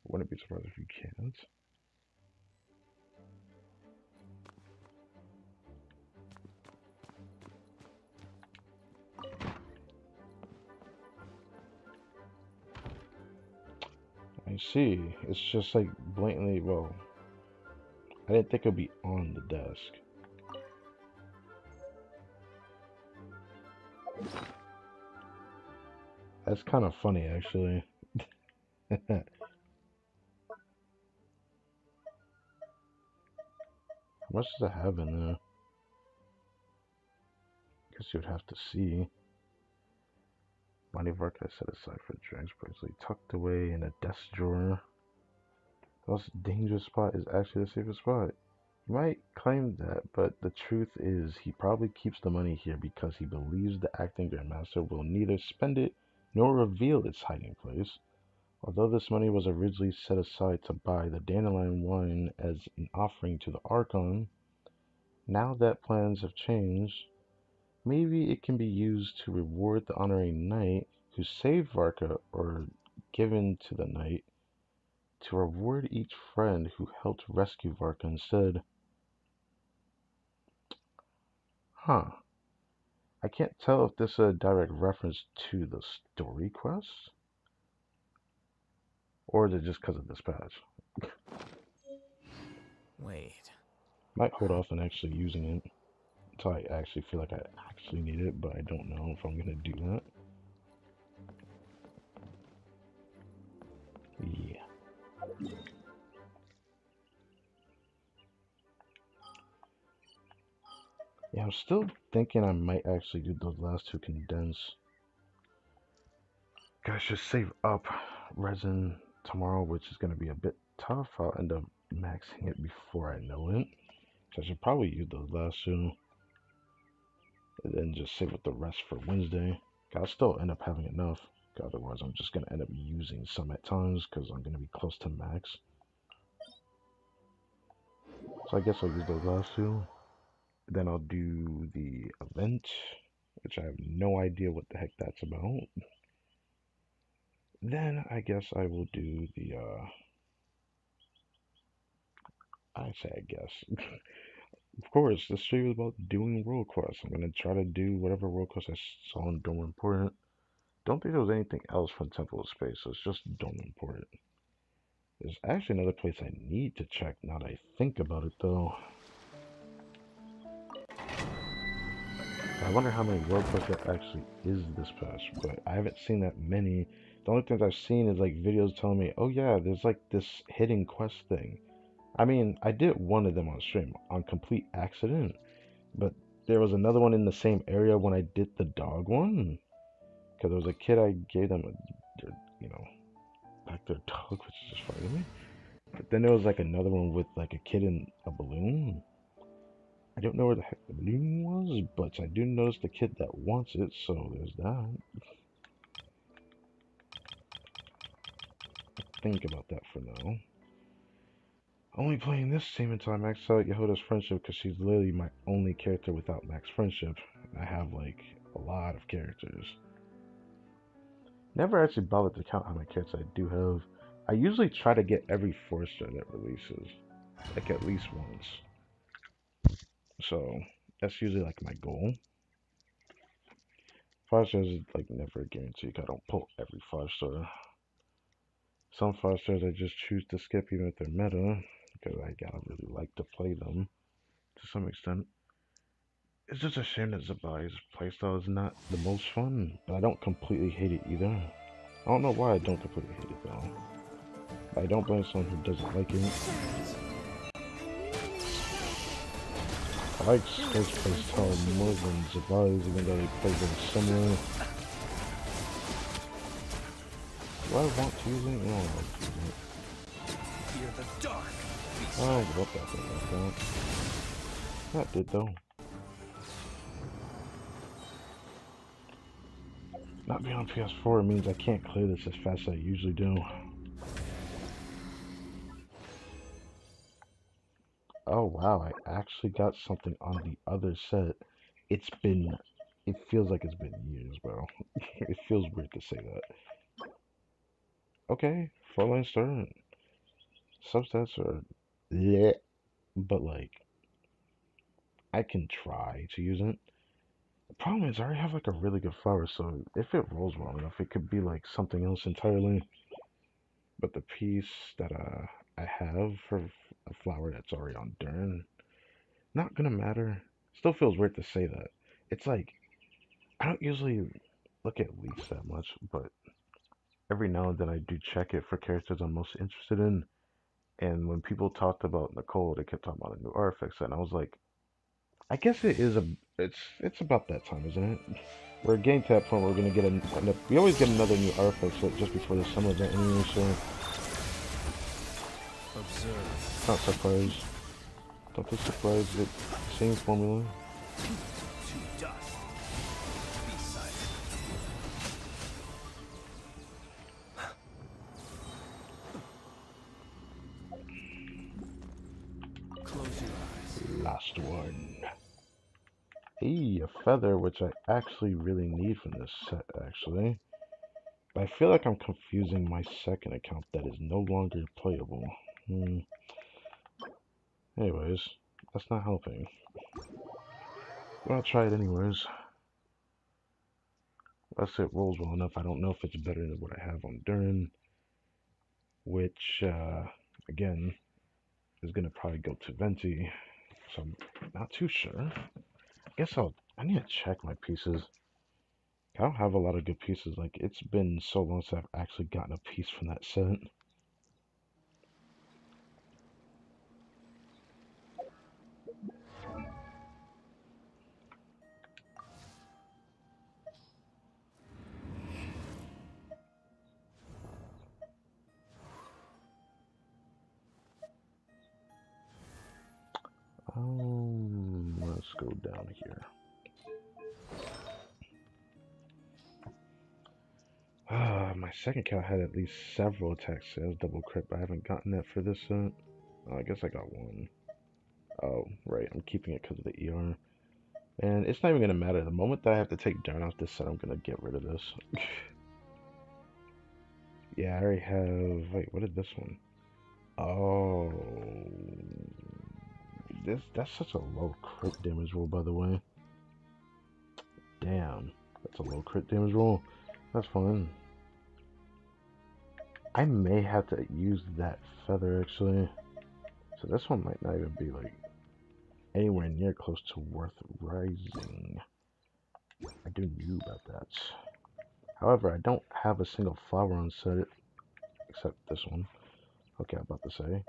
Wouldn't be surprised if you can't. I see. It's just like blatantly, well, I didn't think it'd be on the desk. That's kind of funny, actually. How much does it have in there? Guess you'd have to see. Money work I set aside for drinks, purposely tucked away in a desk drawer. The most dangerous spot is actually the safest spot. You might claim that, but the truth is he probably keeps the money here because he believes the acting Grandmaster will neither spend it nor reveal its hiding place. Although this money was originally set aside to buy the dandelion wine as an offering to the Archon, now that plans have changed, maybe it can be used to reward the honorary knight who saved Varka or given to the knight To reward each friend who helped rescue Varka instead. Huh. I can't tell if this is a direct reference to the story quest, or is it just because of this patch? Wait. Might hold off on actually using it until I actually feel like I actually need it, but I don't know if I'm gonna do that. Yeah. Yeah, I'm still thinking I might actually do those last two condense. Gotta just save up resin tomorrow, which is gonna be a bit tough. I'll end up maxing it before I know it. So I should probably use those last two. And then just save up the rest for Wednesday. I'll still end up having enough. Otherwise, I'm just gonna end up using some at times because I'm gonna be close to max. So I guess I'll use those last two. Then I'll do the event, which I have no idea what the heck that's about. Then I guess I will do the, I say I guess. Of course, this stream is about doing world quests. I'm gonna try to do whatever world quest I saw in Dome Important. Don't think there was anything else from Temple of Space, so it's just Dome Important. There's actually another place I need to check now that I think about it, though. I wonder how many world quests there actually is this patch, but I haven't seen that many. The only things I've seen is like videos telling me, oh yeah, there's like this hidden quest thing. I mean, I did one of them on stream on complete accident, but there was another one in the same area when I did the dog one. Because there was a kid, I gave them a, you know, back their dog, which is just fighting me. But then there was like another one with like a kid in a balloon. I don't know where the heck the balloon was, but I do notice the kid that wants it, so there's that. Think about that for now. Only playing this team until I max out Yehuda's friendship because she's literally my only character without max friendship. I have like a lot of characters. Never actually bothered to count how many characters I do have. I usually try to get every 4-star that releases, like at least once. So that's usually like my goal. 5 stars is like never a guarantee. I don't pull every 5-star. Some 5-stars I just choose to skip even if they're meta, because I gotta really like to play them to some extent. It's just a shame that Zabai's playstyle is not the most fun, but I don't completely hate it either. I don't know why I don't completely hate it though. I don't blame someone who doesn't like it. I like Scourge playstyle more than Zabai's, even though they play very similar. Do I want to use it? No, I don't want to use it. Fear the dark. I'll give up that thing like that. That did though. Not being on PS4 means I can't clear this as fast as I usually do. Oh wow, I actually got something on the other set. It feels like it's been years, bro. It feels weird to say that. Okay, 4-line start. Substats are, yeah, but like, I can try to use it. The problem is I already have like a really good flower, so if it rolls well enough, it could be like something else entirely. But the piece that I have for a flower that's already on Dern, not gonna matter. Still feels weird to say that. It's like I don't usually look at leaks that much, but every now and then I do check it for characters I'm most interested in. And when people talked about Nicole, they kept talking about a new artifact set, and I was like, I guess it is it's about that time, isn't it? We're getting to that point where we're gonna get we always get another new artifact set just before the summer event anyway, so Observe. not surprised. Don't be surprised with same formula. To dust. Be silent. Close your eyes. Last one. Hey, a feather, which I actually really need from this set, actually. But I feel like I'm confusing my second account that is no longer playable. Anyways, that's not helping. But I'll try it anyways. Unless it rolls well enough. I don't know if it's better than what I have on Durin, which, again, is going to probably go to Venti. So I'm not too sure. I need to check my pieces. I don't have a lot of good pieces. Like, it's been so long since I've actually gotten a piece from that set. Let's go down here. My second count had at least several attack sales, double crit, but I haven't gotten that for this set. Oh, I guess I got one. Oh, right, I'm keeping it because of the ER. And it's not even going to matter. The moment that I have to take Darn off this set, I'm going to get rid of this. Yeah, I already have... Wait, what is this one? Oh... That's such a low crit damage roll, by the way. Damn, that's a low crit damage roll. That's fine. I may have to use that feather, actually. So this one might not even be, like, anywhere near close to worth rising. I do knew about that. However, I don't have a single flower on set, except this one. Okay, I'm about to say.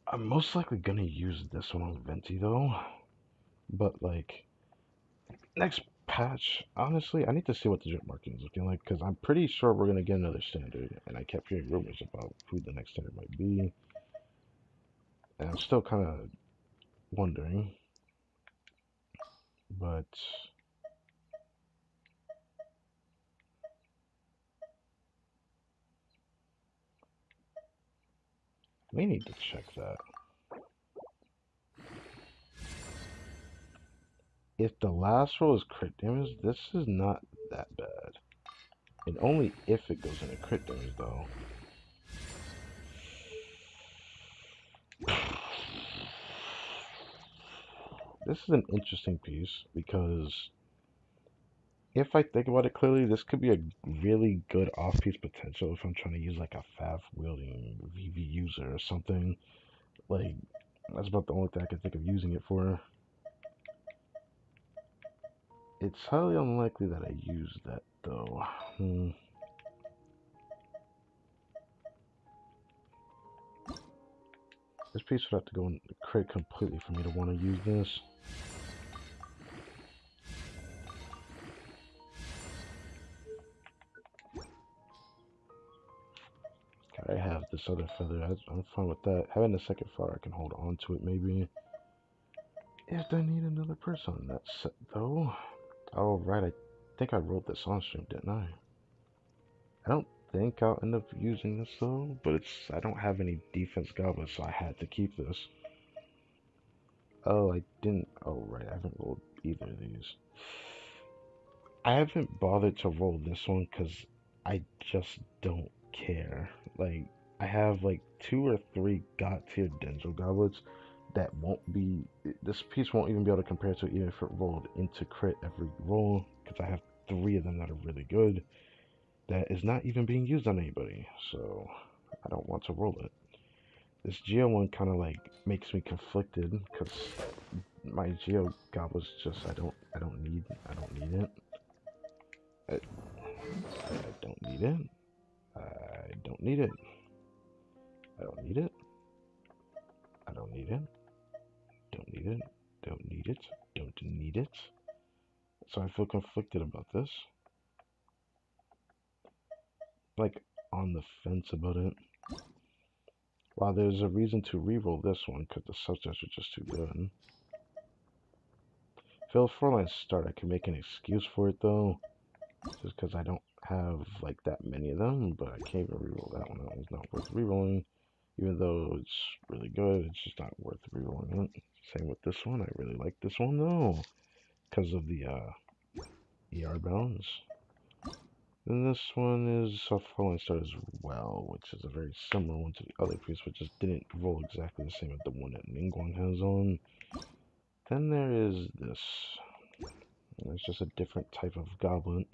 I'm most likely gonna use this one on Venti, though. But, like, next patch, honestly, I need to see what the drip marking is looking like, because I'm pretty sure we're gonna get another standard, and I kept hearing rumors about who the next standard might be. And I'm still kind of wondering, but we need to check that. If the last roll is crit damage, this is not that bad. And only if it goes into crit damage, though. This is an interesting piece, because if I think about it clearly, this could be a really good off-piece potential if I'm trying to use like a FAF-wielding VV user or something. Like, that's about the only thing I can think of using it for. It's highly unlikely that I use that, though. This piece would have to go in crit completely for me to want to use this. I have this other feather. I'm fine with that. Having the second flower, I can hold on to it maybe. If I need another person on that set, though. Oh, right. I think I wrote this on stream, didn't I? I don't think I'll end up using this, though. But I don't have any defense goblins, so I had to keep this. Oh, I didn't. Oh, right. I haven't rolled either of these. I haven't bothered to roll this one because I just don't care. Like, I have like 2 or 3 god tier Denso goblets that won't be. This piece won't even be able to compare to it even if it rolled into crit every roll, because I have 3 of them that are really good. That is not even being used on anybody, so I don't want to roll it. This Geo one kind of like makes me conflicted because my Geo goblets just I don't need it. I don't need it. I don't need it. I don't need it. I don't need it. I don't need it. Don't need it. Don't need it. Don't need it. So I feel conflicted about this. Like on the fence about it. While there's a reason to reroll this one because the subsets are just too good. Failed 4-line start, I can make an excuse for it though. Just because I don't have like that many of them, but I can't even reroll that one. That one's not worth rerolling. Even though it's really good, it's just not worth rerolling it. Same with this one. I really like this one though, because of the ER bounds. Then this one is a falling start as well, which is a very similar one to the other piece, but just didn't roll exactly the same as the one that Ningguang has on. Then there is this. It's just a different type of goblin.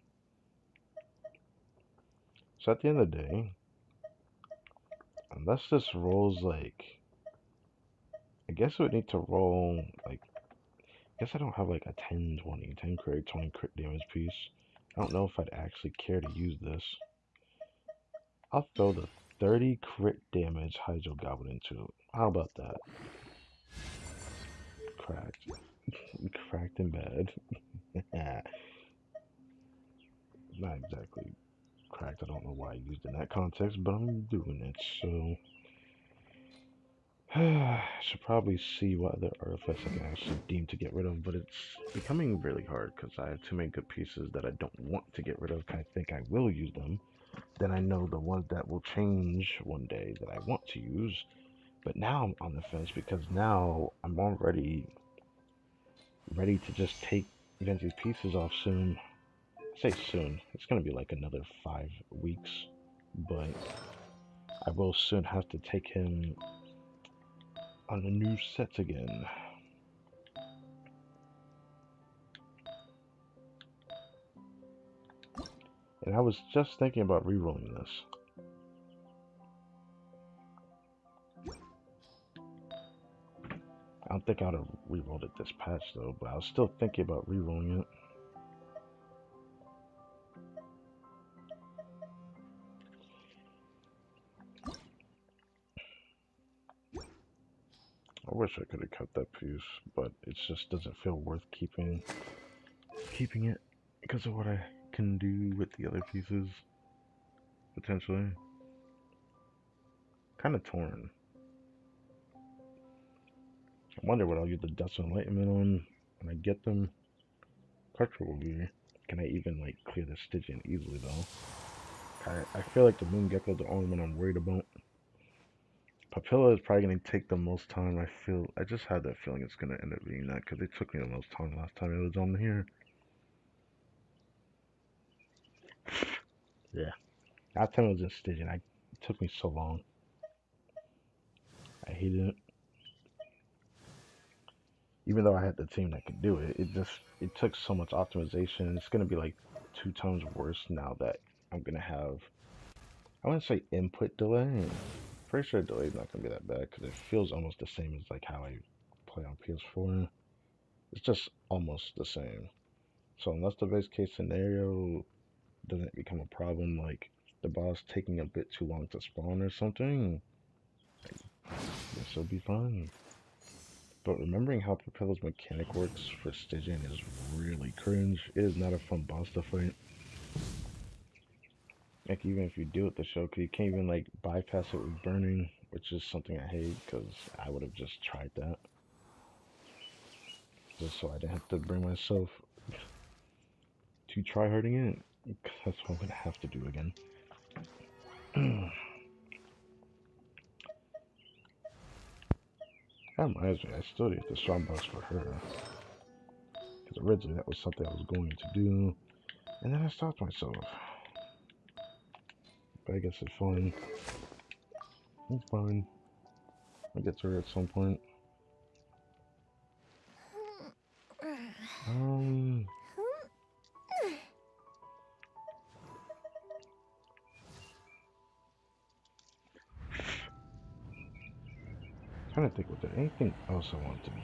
So at the end of the day, unless this rolls like, I guess it would need to roll like, I guess I don't have like a 10, 20, 10 crit, 20 crit damage piece. I don't know if I'd actually care to use this. I'll throw the 30 crit damage Hydro Goblin into it. How about that? Cracked. Cracked and bad. Not exactly cracked. I don't know why I used it in that context, but I'm doing it, so... I should probably see what other artifacts I can actually deem to get rid of, but it's becoming really hard because I have too many good pieces that I don't want to get rid of. I think I will use them. Then I know the ones that will change one day that I want to use. But now I'm on the fence because now I'm already ready to just take Venti's pieces off soon. I say soon. It's going to be like another 5 weeks. But I will soon have to take him on the new sets again. And I was just thinking about re-rolling this. I don't think I would have re-rolled it this patch though, but I was still thinking about re-rolling it. I wish I could have kept that piece, but it just doesn't feel worth keeping it because of what I can do with the other pieces, potentially. Kind of torn. I wonder what I'll use the Dust of Enlightenment on when I get them. Question will be, can I even like clear the Stygian easily though? I feel like the Moon Gecko is the only one I'm worried about. Papilla is probably going to take the most time. I just had that feeling it's going to end up being that because it took me the most time last time it was on here. Yeah. Last time it was in Stygian, it took me so long. I hated it. Even though I had the team that could do it, it took so much optimization. It's going to be like 2 times worse now that I'm going to have, I wouldn't say input delay. Pretty sure delay is not going to be that bad because it feels almost the same as like how I play on PS4. It's just almost the same. So unless the base case scenario doesn't become a problem, like the boss taking a bit too long to spawn or something, this will be fine. But remembering how Propella's mechanic works for Stygian is really cringe. It is not a fun boss to fight. Like even if you do it the show, cause you can't even like bypass it with burning, which is something I hate because I would have just tried that. Just so I didn't have to bring myself to try harding it. That's what I'm gonna have to do again. That reminds me, I still need the strong box for her. Because originally that was something I was going to do. And then I stopped myself. But I guess it's fine. It's fine. I'll get to her at some point. Trying to think, was there anything else I want to do?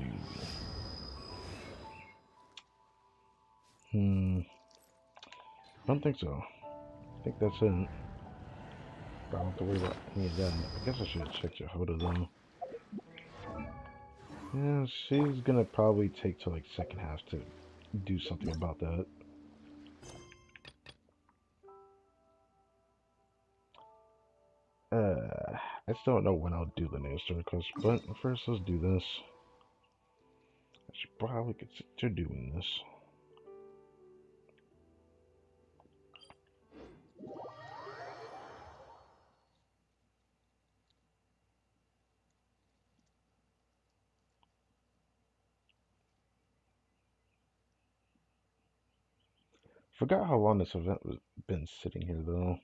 I don't think so. I think that's it. But I don't have to worry about any of that. I guess I should have checked your Hoda though. Yeah, she's gonna probably take till like second half to do something about that. I still don't know when I'll do the name story quest, but first let's do this. I should probably consider doing this. Forgot how long this event was been sitting here though.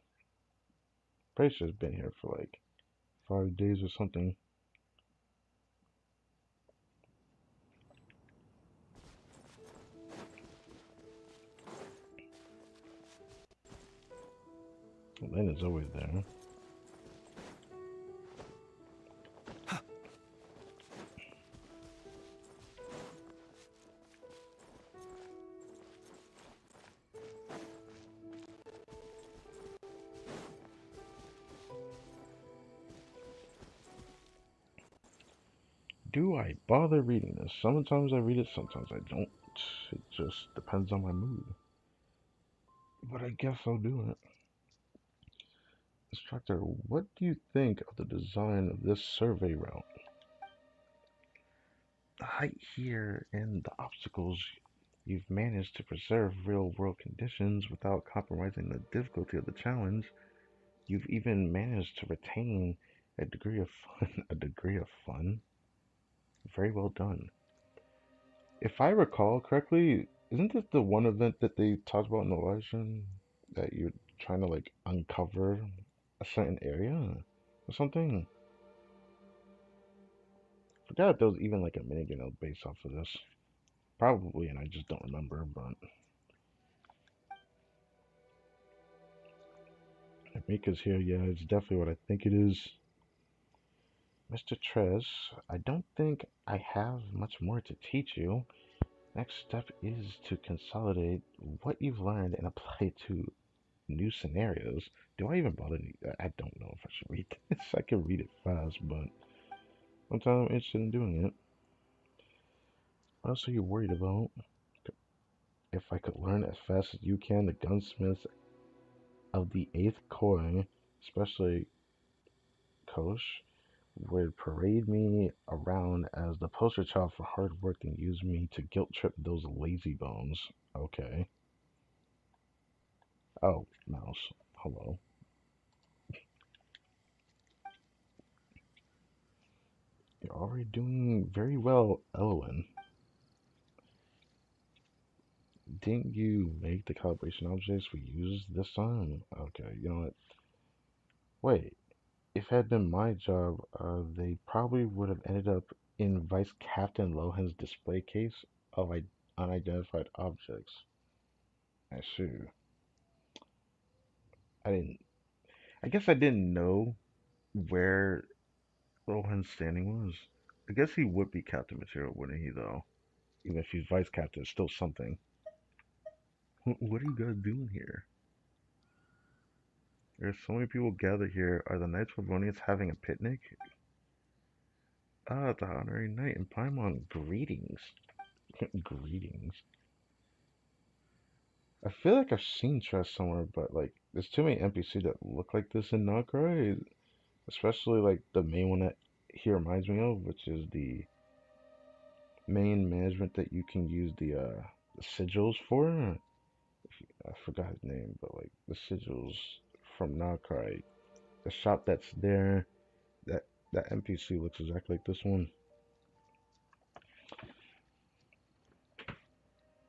Pretty sure it's been here for like 5 days or something. Lynn is always there. Do I bother reading this? Sometimes I read it, sometimes I don't. It just depends on my mood. But I guess I'll do it. Instructor, what do you think of the design of this survey route? The height here and the obstacles, you've managed to preserve real world conditions without compromising the difficulty of the challenge. You've even managed to retain a degree of fun. A degree of fun? Very well done. If I recall correctly, isn't this the one event that they talked about in the live stream? That you're trying to like uncover a certain area or something? Forgot if there was even like a minigame based off of this. Probably, and I just don't remember, but if Mika's here, yeah, it's definitely what I think it is. Mr. Trez, I don't think I have much more to teach you. Next step is to consolidate what you've learned and apply it to new scenarios. Do I even bother? I don't know if I should read this. I can read it fast, but sometimes I'm interested in doing it. What else are you worried about? If I could learn as fast as you can, the gunsmiths of the 8th Koi, especially Kosh, would parade me around as the poster child for hard work and use me to guilt trip those lazy bones. Okay. Oh, mouse. Hello. You're already doing very well, Elwyn. Didn't you make the calibration objects we used this time? Okay, you know what? Wait, if it had been my job, they probably would have ended up in Vice Captain Lohan's display case of unidentified objects. I see. I didn't. I guess I didn't know where Lohan's standing was. I guess he would be Captain Material, wouldn't he? Though, even if he's Vice Captain, it's still something. What are you guys doing here? There's so many people gathered here. Are the Knights Livonians having a picnic? Ah, the honorary knight in Paimon. Greetings. Greetings. I feel like I've seen Tress somewhere, but like, there's too many NPC that look like this in Nokrai. Especially like the main one that he reminds me of, which is the main management that you can use the sigils for. I forgot his name, but like the sigils from Nokrai. The shop that's there, that that NPC looks exactly like this one.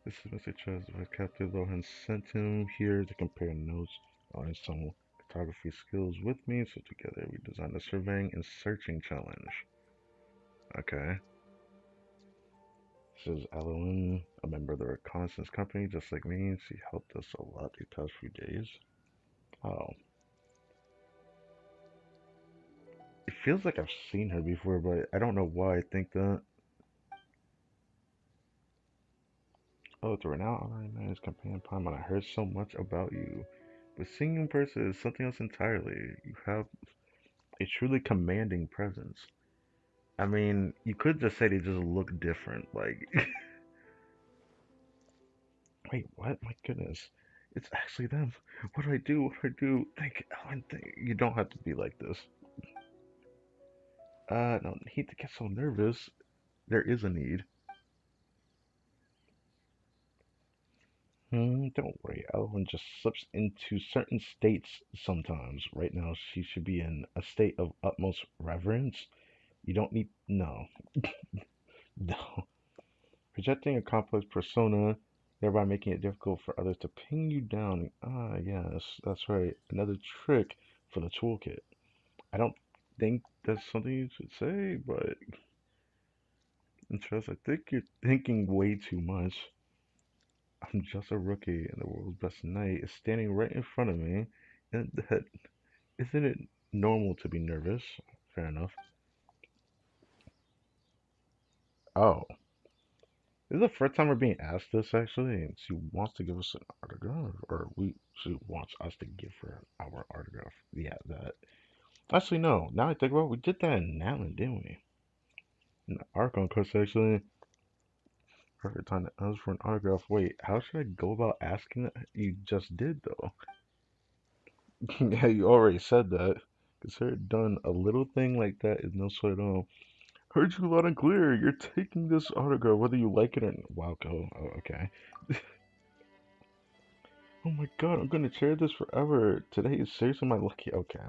This is Mr. Chaz. Captain Lohan sent him here to compare notes on some photography skills with me, so together we designed a surveying and searching challenge. Okay. This is Elowen, a member of the reconnaissance company, just like me. She helped us a lot these past few days. Oh. It feels like I've seen her before, but I don't know why I think that. Oh, it's a renowned online man's companion Paimon. I heard so much about you. But seeing you in person is something else entirely. You have a truly commanding presence. I mean, you could just say they just look different. Like, wait, what? My goodness. It's actually them. What do I do? What do I do? Think, Ellen, think. You don't have to be like this. No need to get so nervous. There is a need. Don't worry. Ellen just slips into certain states sometimes. Right now, she should be in a state of utmost reverence. You don't need. No. No. Projecting a complex persona thereby making it difficult for others to pin you down. Ah, yes, that's right. Another trick for the toolkit. I don't think that's something you should say, but Trust, I think you're thinking way too much. I'm just a rookie, and the world's best knight is standing right in front of me. And that isn't it normal to be nervous? Fair enough. Oh, this is the first time we're being asked this actually, and she wants to give us an autograph, or she wants us to give her our autograph. Yeah, that. Actually, no. Now I think about it, we did that in Natlan, didn't we? In the Archon quest, actually. Perfect time to ask for an autograph. Wait, how should I go about asking that? You just did, though. Yeah, you already said that. Consider done. A little thing like that is no sweat at all. Heard you loud and clear. You're taking this autograph, whether you like it or not. Wow, go. Oh, okay. Oh my god, I'm gonna cherish this forever. Today is seriously my lucky. Okay.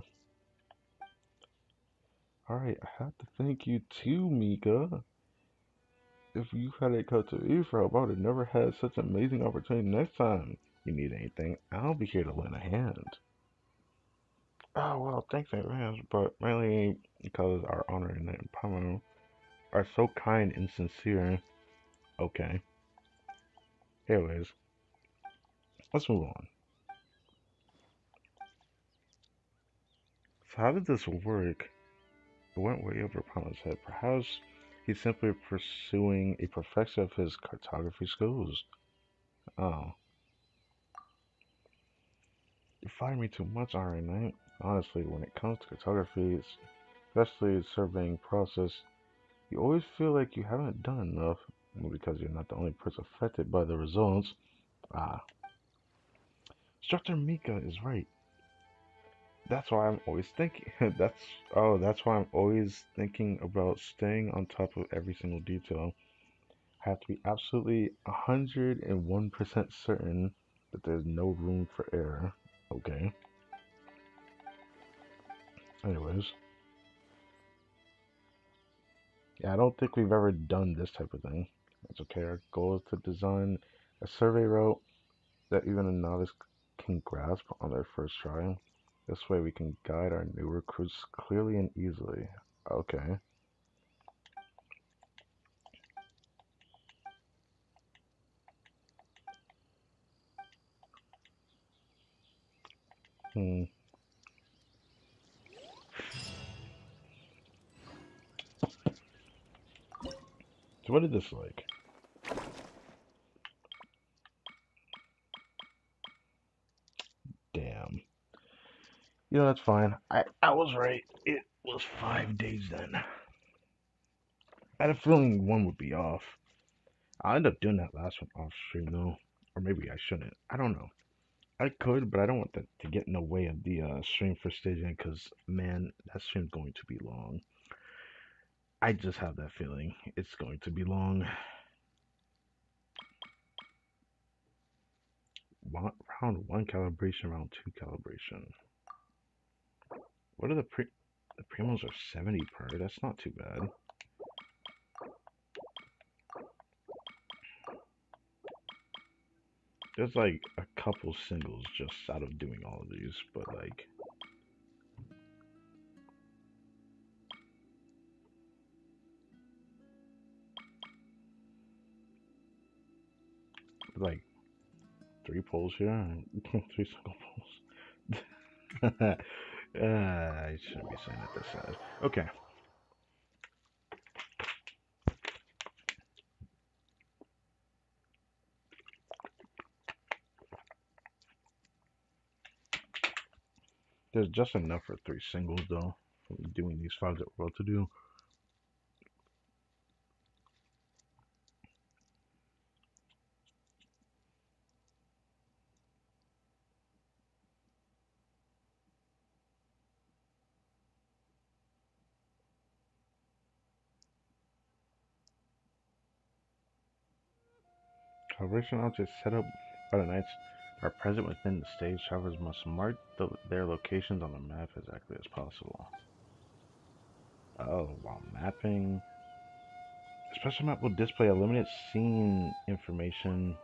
Alright, I have to thank you too, Mika. If you hadn't come to me for help, I would have never had such an amazing opportunity next time you need anything. I'll be here to lend a hand. Oh, well, thanks in advance, but mainly because our honor and empowerment are so kind and sincere. Okay. Anyways, let's move on. So how did this work? It went way over Pama's head. Perhaps he's simply pursuing a perfection of his cartography skills. Oh, you fire me too much, alright, Knight. Honestly, when it comes to cartography, especially the surveying process, you always feel like you haven't done enough. Well, because you're not the only person affected by the results. Ah, Instructor Mika is right. That's why I'm always thinking. That's why I'm always thinking about staying on top of every single detail. I have to be absolutely 101% certain that there's no room for error. Okay. Anyways, yeah, I don't think we've ever done this type of thing. It's okay. Our goal is to design a survey route that even a novice can grasp on their first try. This way we can guide our new recruits clearly and easily. Okay. Hmm. So what is this like? Damn. You know, that's fine. I was right. It was 5 days then. I had a feeling one would be off. I'll end up doing that last one off stream though. Or maybe I shouldn't. I don't know. I could, but I don't want that to get in the way of the stream for staging because, man, that stream's going to be long. I just have that feeling it's going to be long. Round 1 calibration, round 2 calibration. What are the primos are 70 per? That's not too bad. There's like a couple singles just out of doing all of these, but like 3 polls here, 3 single polls. I shouldn't be saying that this sad. Okay, there's just enough for 3 singles though. From doing these 5 that we're about to do. Calibration objects set up by the knights are present within the stage. Travelers must mark their locations on the map as accurately as possible. Oh, while mapping. A special map will display a limited scene information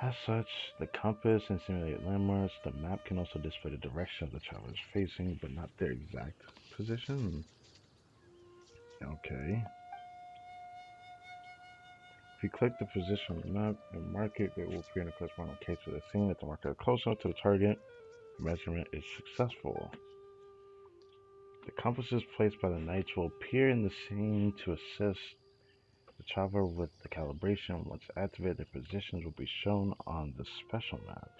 As such, the compass and simulated landmarks, the map can also display the direction of the traveler is facing, but not their exact position. Okay. If you click the position on the map and mark it, it will appear in the corresponding case of the scene. If the marker is close enough to the target, the measurement is successful. The compasses placed by the knights will appear in the scene to assist the traveler with the calibration. Once activated, their positions will be shown on the special map.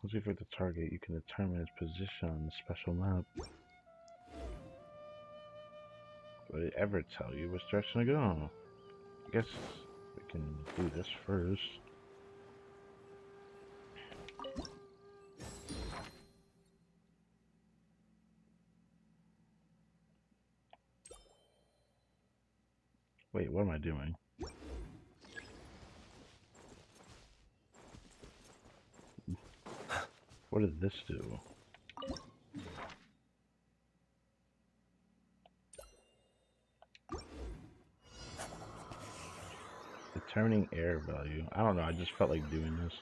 Once you hit the target, you can determine its position on the special map. Will it ever tell you which direction to go? I guess we can do this first. Wait, what am I doing? What does this do? Determining air value. I don't know, I just felt like doing this.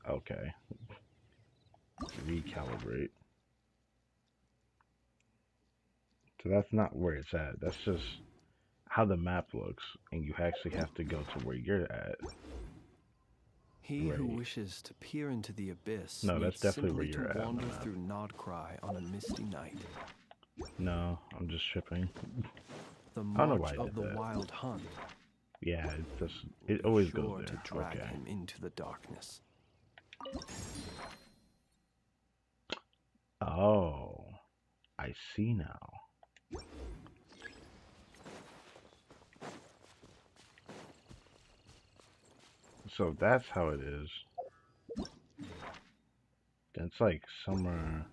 Okay. Recalibrate. So that's not where it's at. That's just how the map looks, and you actually have to go to where you're at. He who wishes to peer into the abyss No, that's needs definitely where simply you're to at on the wander map. through Nodcry on a misty night. No, I'm just shipping. The I don't know why march I of did the that. wild hunt. Yeah, it Be always sure goes to there. drag Okay. him into the darkness. Oh, I see now. So that's how it is. It's like somewhere.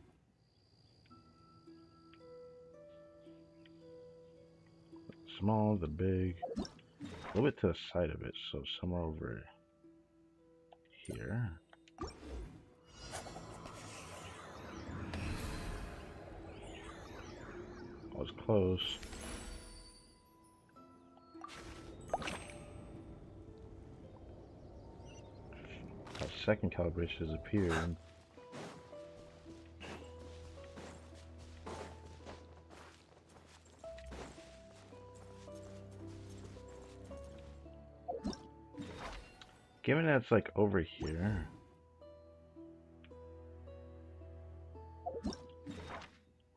Small, the big, a little bit to the side of it, so somewhere over here. I was close. A second calibration has appeared. Given that it's like over here.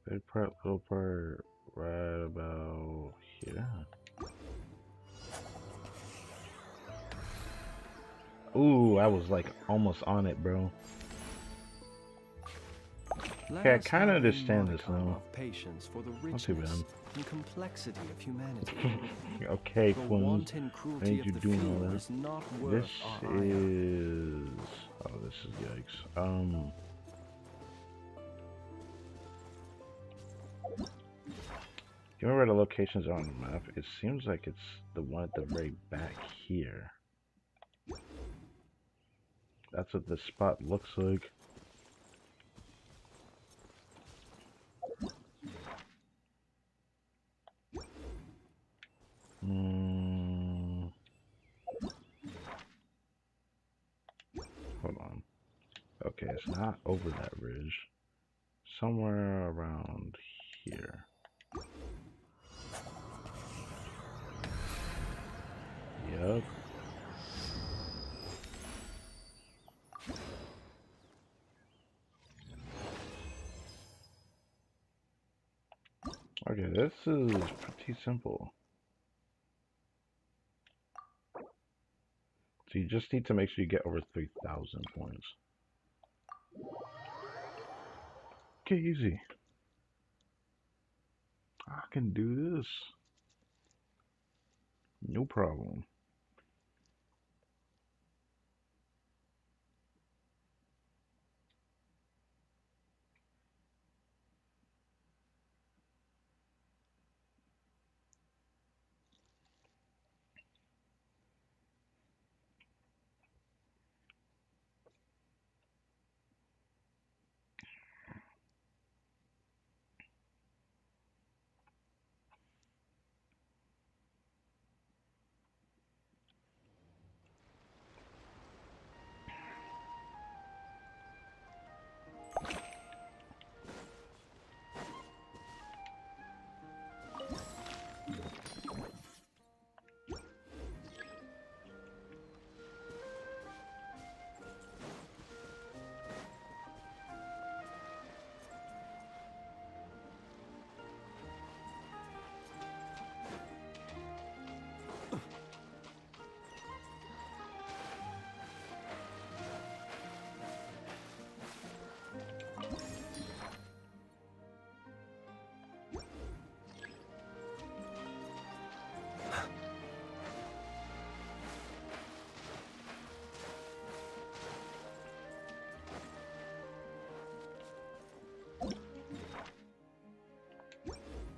Big part, little part, right about here. Ooh, I was like almost on it, bro. Okay, I kind of understand this now. Of patience for the Not too richness bad. and complexity of humanity. Okay, The Quinn. wanton I cruelty need of you the doing few all that. is not This worth our ire. is. Oh, this is yikes. You remember the locations on the map? It seems like it's the one at the very back here. That's what this spot looks like. Hold on. Okay, it's not over that ridge. Somewhere around here. Yep. Okay, this is pretty simple. So you just need to make sure you get over 3,000 points. Okay, easy. I can do this. No problem.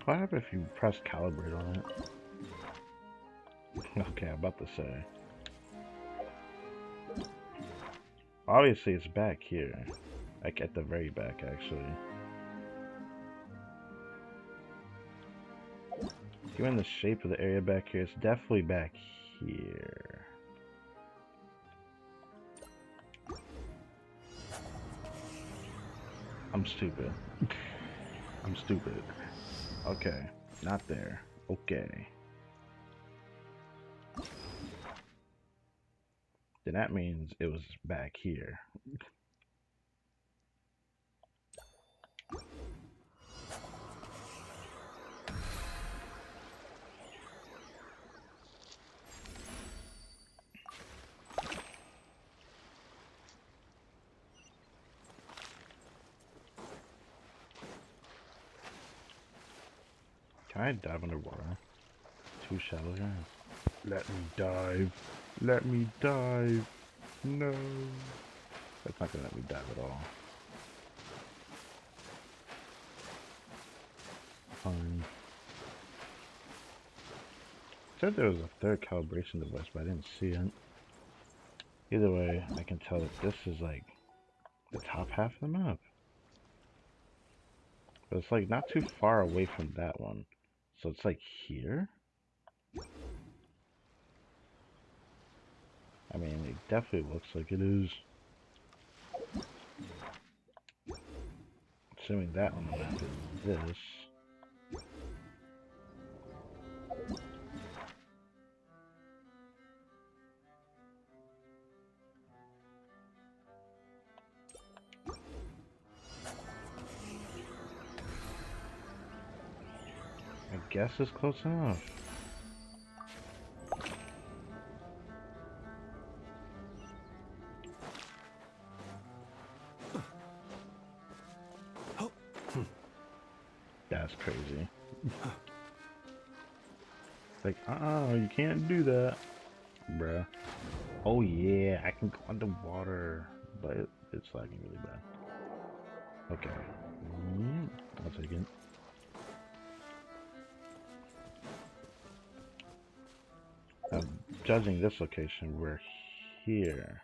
What happens if you press calibrate on it? Okay, I'm about to say. Obviously, it's back here. Like at the very back, actually. Given the shape of the area back here, it's definitely back here. I'm stupid. I'm stupid. Okay, not there. Okay. Then that means it was back here. Can I dive underwater? Too shallow here. Let me dive. Let me dive. No. That's not gonna let me dive at all. Fine. Said there was a third calibration device, but I didn't see it. Either way, I can tell that this is like the top half of the map. But it's like not too far away from that one. So it's like here? I mean, it definitely looks like it is. Assuming that on the map is this. I guess it's close enough. That's crazy. Like, you can't do that, bruh. Oh yeah, I can go underwater, but it's lagging really bad. Okay, I'll take it. Judging this location, we're here.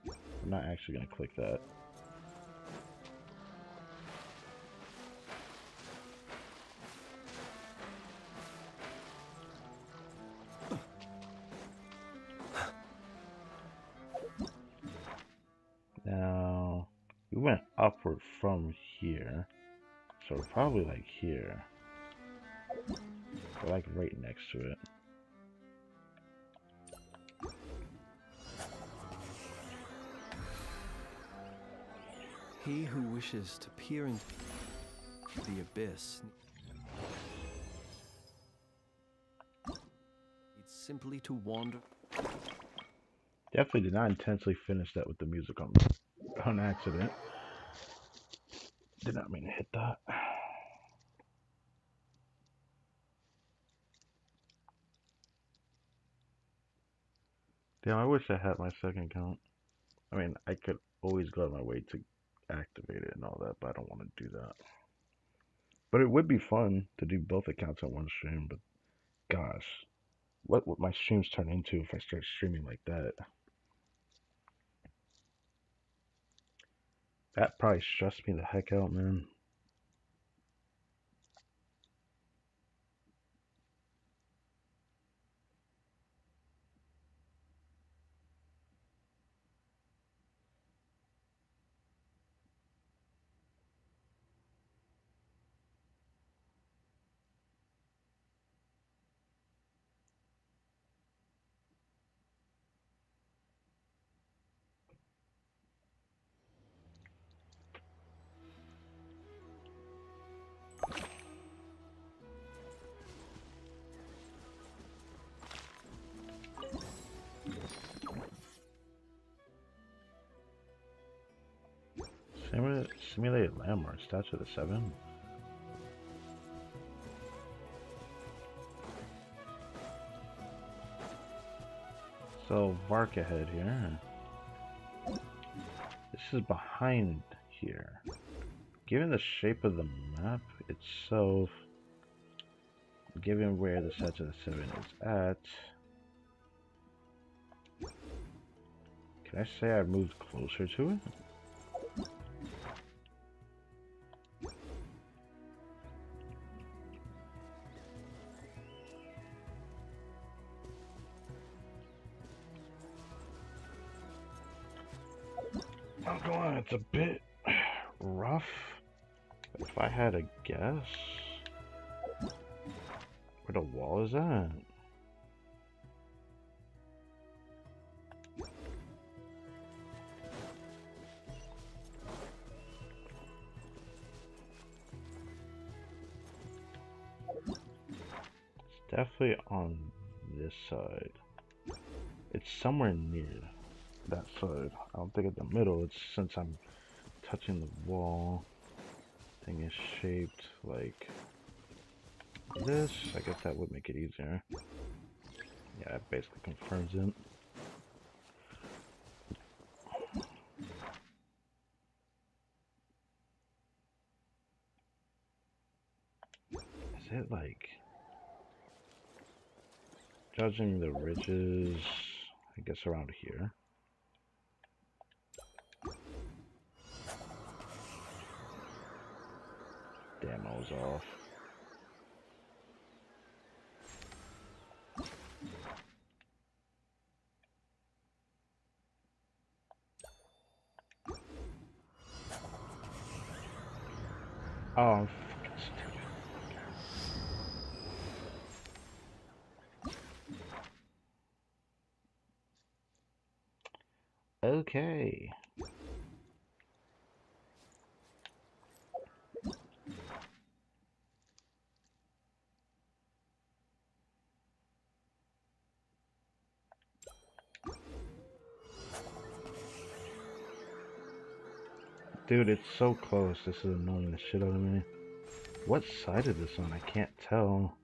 I'm not actually gonna click that. Now, we went upward from here, so we're probably like here. We're like right next to it. He who wishes to peer into the abyss needs simply to wander. Definitely did not intentionally finish that with the music on accident. Did not mean to hit that. Damn, I wish I had my second count. I mean, I could always go out of my way to activate it and all that, but I don't want to do that. But it would be fun to do both accounts on one stream, but gosh, what would my streams turn into if I start streaming like that? That probably stressed me the heck out, man. Simulated landmark, statue of the seven. So Vark ahead here. This is behind here. Given the shape of the map itself, Given where the set of the 7 is at, can I say I moved closer to it? Oh, go on, it's a bit rough. If I had a guess, where the wall is at? It's definitely on this side. It's somewhere near that side. I don't think at the middle. It's since I'm touching the wall. Thing is shaped like this. I guess that would make it easier. Yeah, it basically confirms it. Is it like, judging the ridges, I guess around here? Damn, I was off. Oh, I'm fucking stupid. Okay. Dude, it's so close. This is annoying the shit out of me. What side is this on? I can't tell.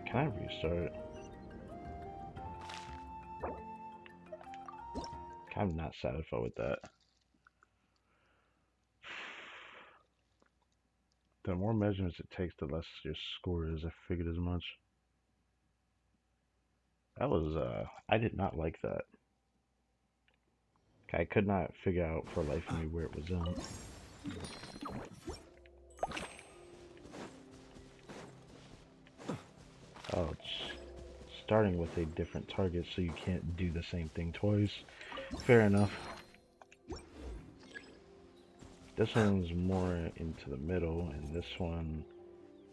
Can I restart? I'm not satisfied with that. The more measurements it takes, the less your score is. I figured as much. That was, I did not like that. I could not figure out for life of me where it was at. Oh, it's starting with a different target, so you can't do the same thing twice. Fair enough. This one's more into the middle, and this one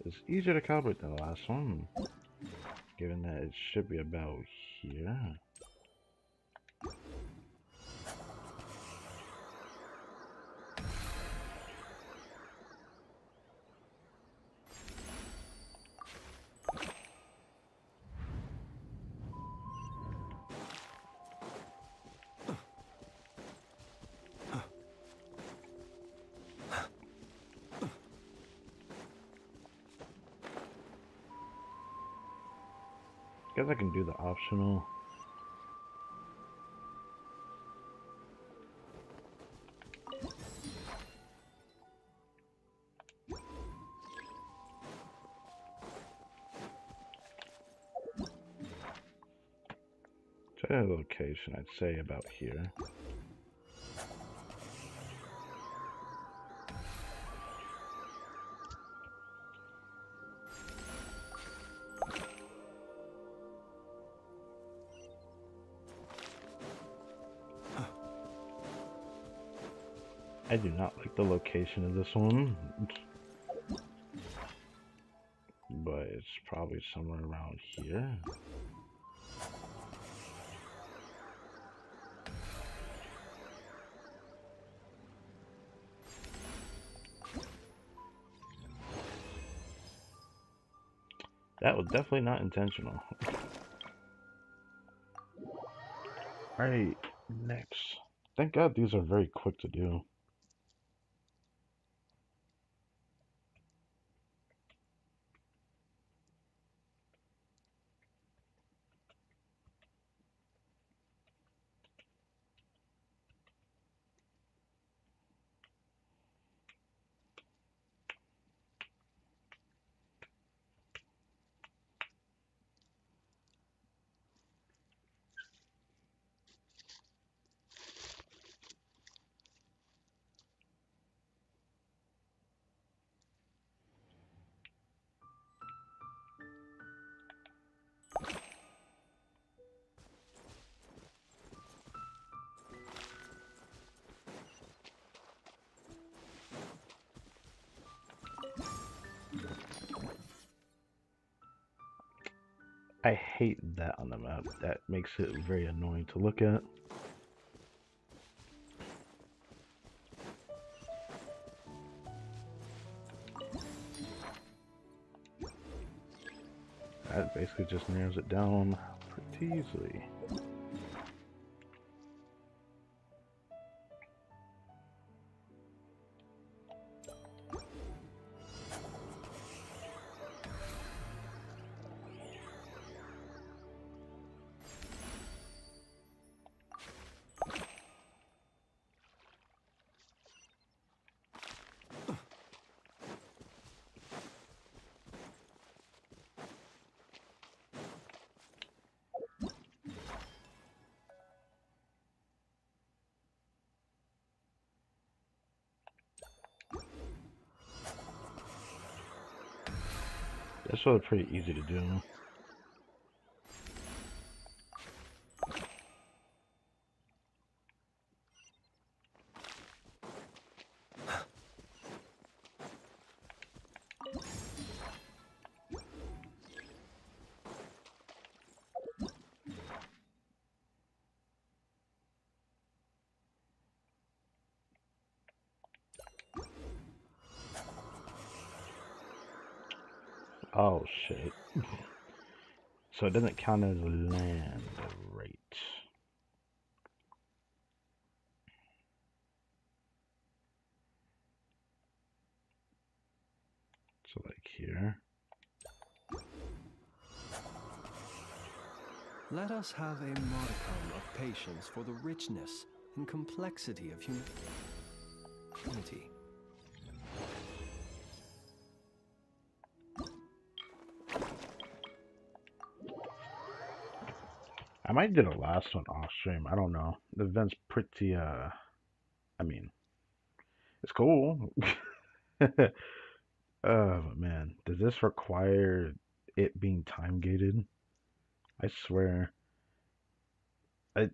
is easier to calibrate than the last one. Given that it should be about here. Guess I can do the optional. Try a location, I'd say about here. I do not like the location of this one, but it's probably somewhere around here. That was definitely not intentional. Alright, next. Thank God these are very quick to do. I hate that on the map. That makes it very annoying to look at. That basically just narrows it down pretty easily. This was pretty easy to do. Oh shit. So it doesn't count as land rate. So like here. Let us have a modicum of patience for the richness and complexity of humanity. I might do the last one off stream. I don't know. The event's pretty I mean, it's cool. But man, does this require it being time gated? I swear. I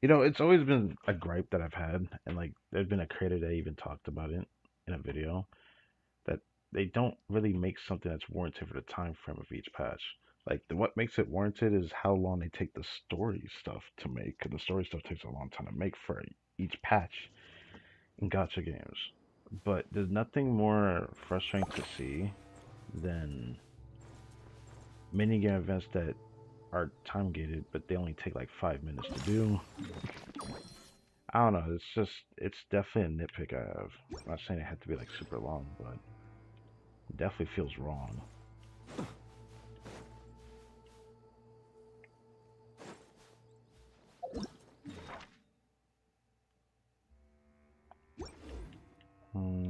it's always been a gripe that I've had, and like there's been a creator that even talked about it in a video, that they don't really make something that's warranted for the time frame of each patch. Like what makes it warranted is how long they take the story stuff to make, because the story stuff takes a long time to make for each patch in gacha games. But there's nothing more frustrating to see than minigame events that are time gated, but they only take like 5 minutes to do. I don't know. It's definitely a nitpick I have. I'm not saying it had to be like super long, but it definitely feels wrong.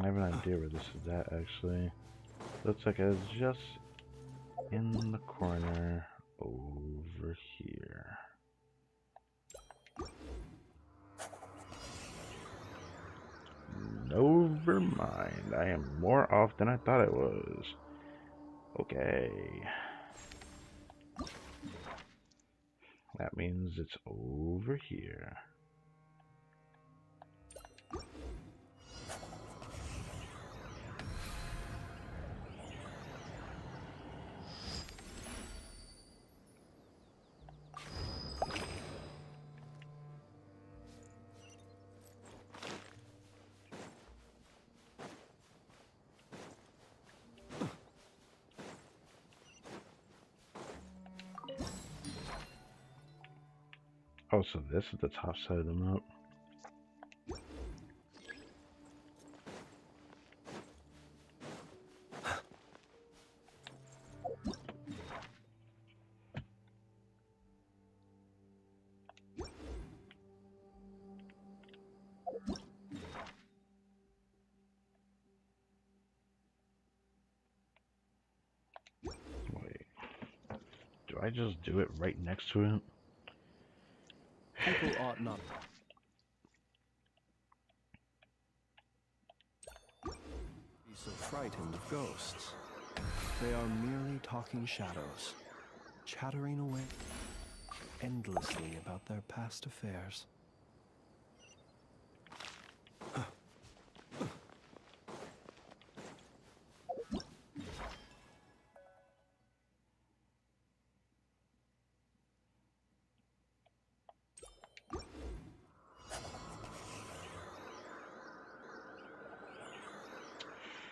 I have an idea where this is at actually. Looks like it's just in the corner over here. Never mind. I am more off than I thought I was. Okay. That means it's over here. Oh, so this is the top side of the map. Wait, do I just do it right next to it? People ought not be so frightened of ghosts. They are merely talking shadows, chattering away endlessly about their past affairs.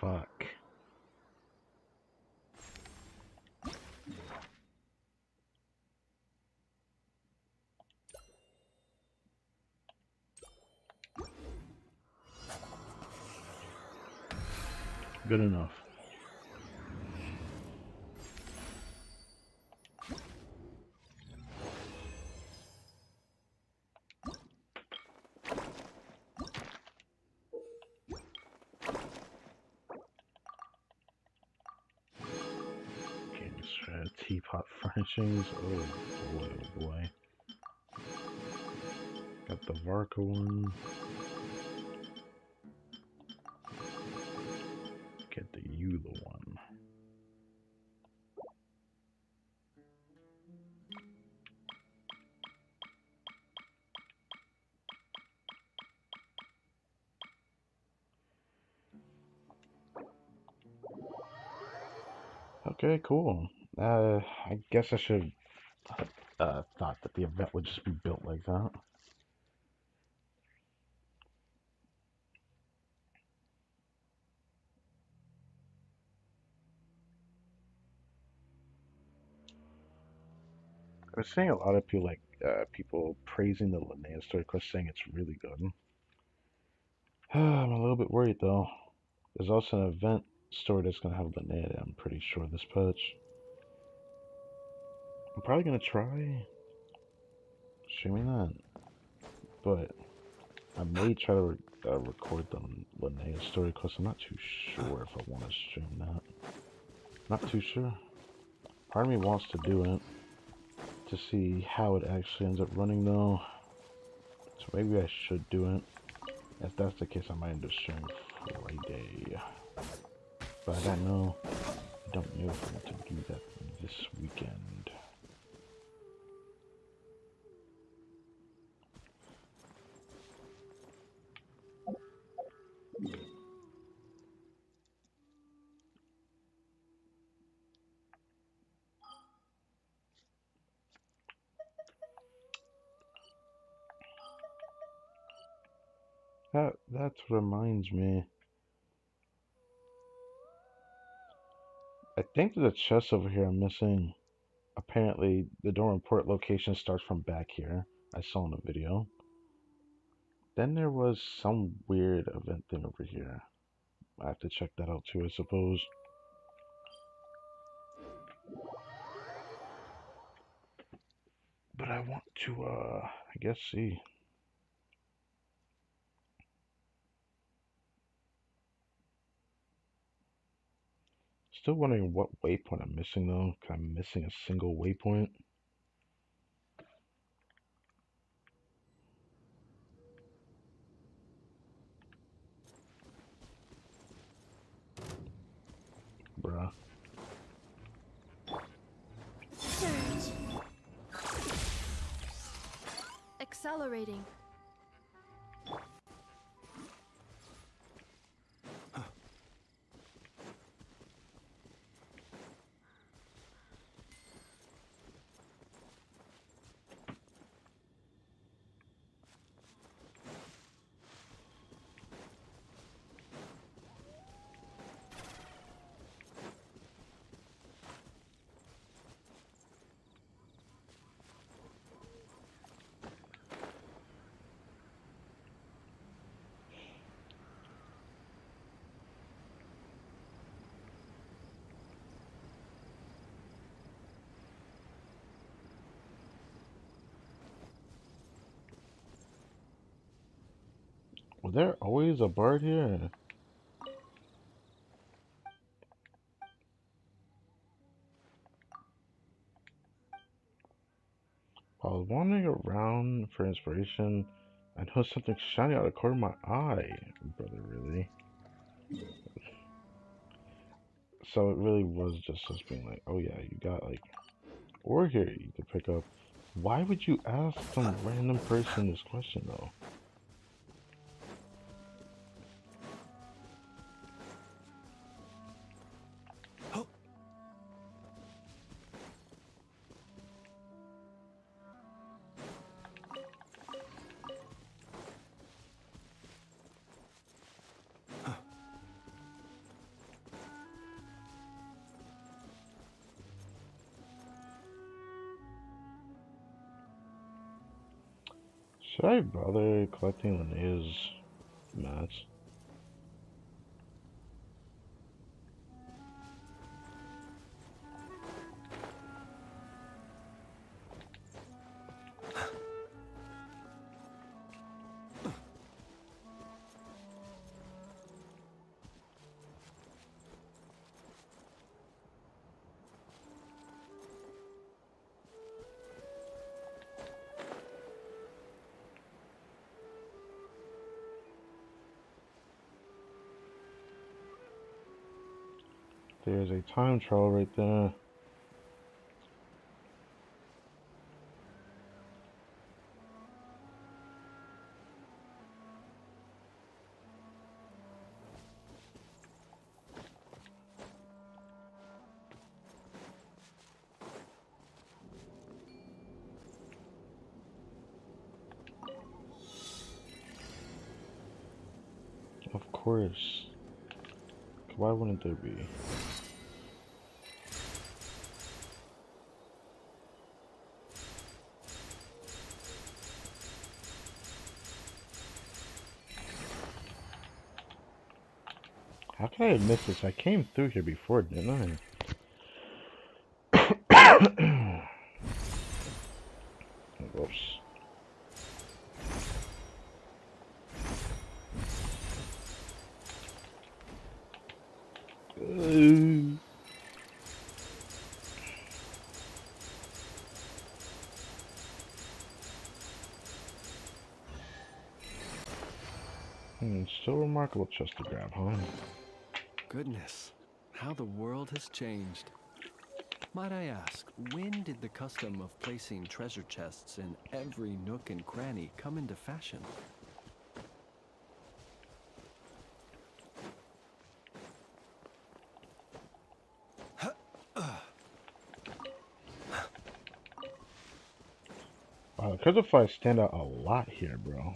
fuck? Good enough. Teapot furnishings. Oh boy, oh boy. Got the Varka one. Get the Eula one. Okay, cool. I guess I should thought that the event would just be built like that. I was seeing a lot of people praising the Linnea story quest, saying it's really good. I'm a little bit worried though. There's also an event story that's gonna have Linnea. I'm pretty sure this patch. I'm probably gonna try streaming that, but I may try to record the Linnea story quest. I'm not too sure if I want to stream that. Not too sure. Part of me wants to do it to see how it actually ends up running though. So maybe I should do it. If that's the case, I might end up streaming Friday. But I don't know. I don't know if I want to do that this weekend. That reminds me. I think there's a chest over here I'm missing. Apparently, the door and port location starts from back here. I saw in the video. Then there was some weird event thing over here. I have to check that out too, I suppose. But I want to, I guess see. Still wondering what waypoint I'm missing though. 'Cause I'm missing a single waypoint. Bruh. Surge. Accelerating. Was there always a bard here? I was wandering around for inspiration. I noticed something shining out of the corner of my eye. Brother, really? So it really was just us being like, oh yeah, you got like ore here you could pick up. Why would you ask some random person this question though? Should I bother collecting Linnea's mats? There's a time trial right there. Of course. Why wouldn't there be? How could I have missed this? I came through here before, didn't I? Whoops. Still remarkable chest to grab, huh? Goodness, how the world has changed. Might I ask, when did the custom of placing treasure chests in every nook and cranny come into fashion? Wow, the crucifix stand out a lot here, bro.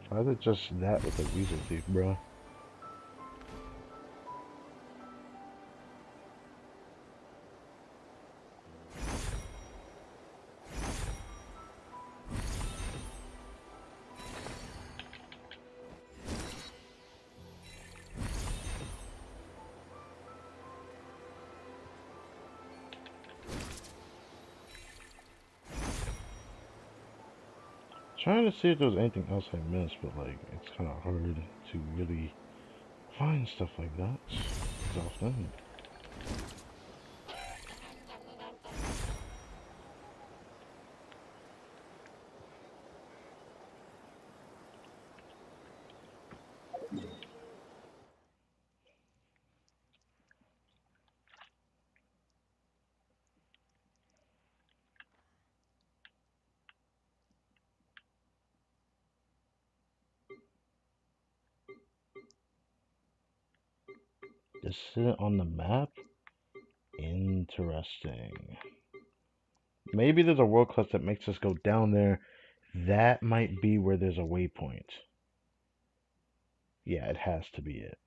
Why is it just that with a weasel thief, bro? Trying to see if there's anything else I missed, but like it's kind of hard to really find stuff like that as often. This isn't on the map? Interesting. Maybe there's a world class that makes us go down there. That might be where there's a waypoint. Yeah, it has to be it.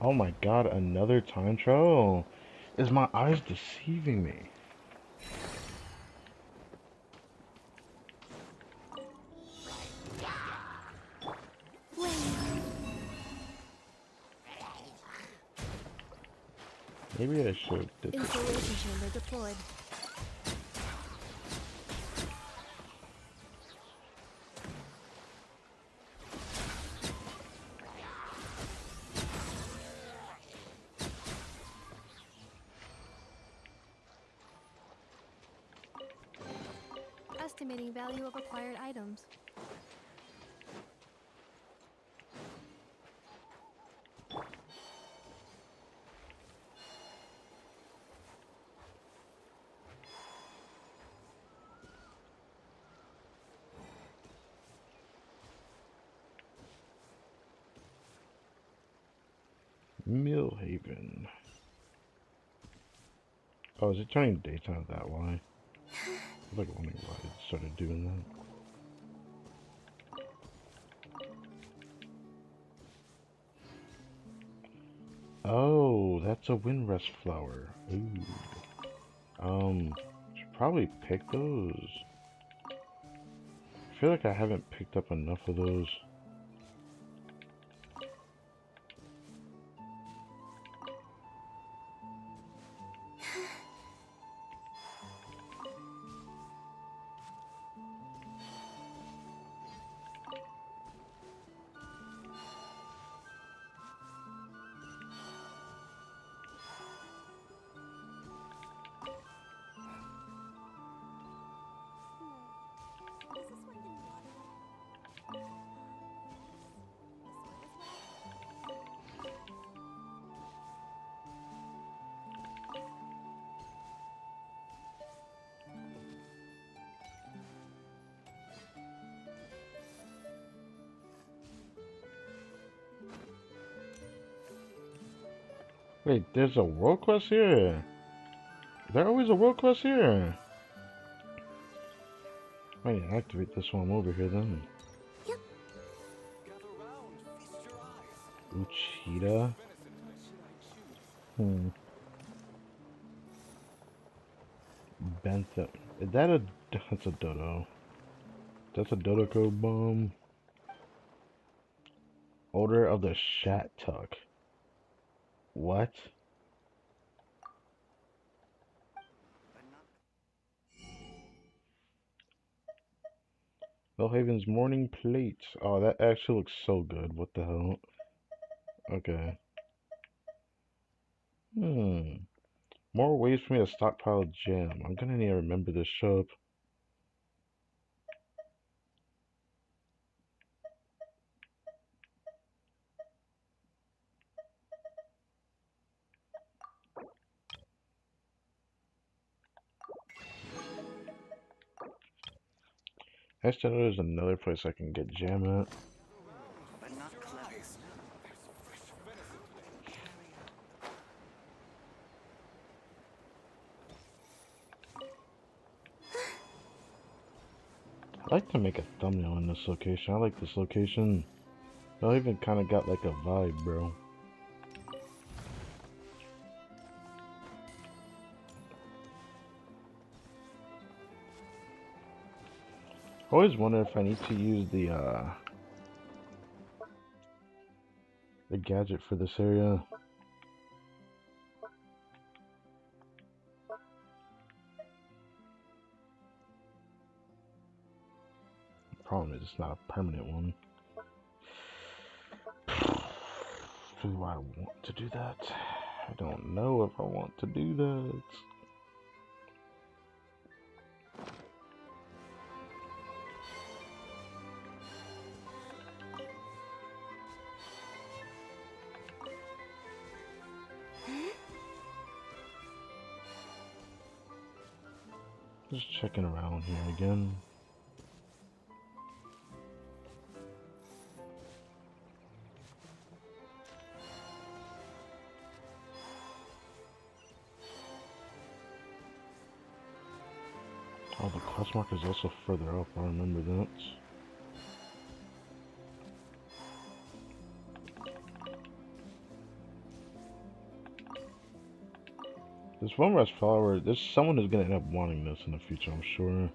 Oh my god, another time trial? Is my eyes deceiving me? Maybe I should did this. Insulation chamber deployed. Estimating value of acquired items. Millhaven. Oh, is it turning daytime that why? I was like wondering why it started doing that. Oh, that's a windrest flower. Ooh. Should probably pick those. I feel like I haven't picked up enough of those. Wait, there's a world quest here? Is there always a world quest here? I need to activate this one over here then. Yep. Uchida? Bentha. Is that a... That's a dodo. That's a Dodoko bomb. Odor of the Shat Tuck. What? Millhaven's morning plate. Oh, that actually looks so good. What the hell? Okay. More ways for me to stockpile jam. I'm gonna need to remember this shop. Actually, there's another place I can get jam at. I like to make a thumbnail in this location. I like this location. I even kind of got like a vibe, bro. I always wonder if I need to use the gadget for this area. The problem is it's not a permanent one. Do I want to do that? I don't know if I want to do that. Just checking around here again. Oh, the quest marker is also further up. I remember that. This one rest flower, there's someone who's gonna end up wanting this in the future, I'm sure.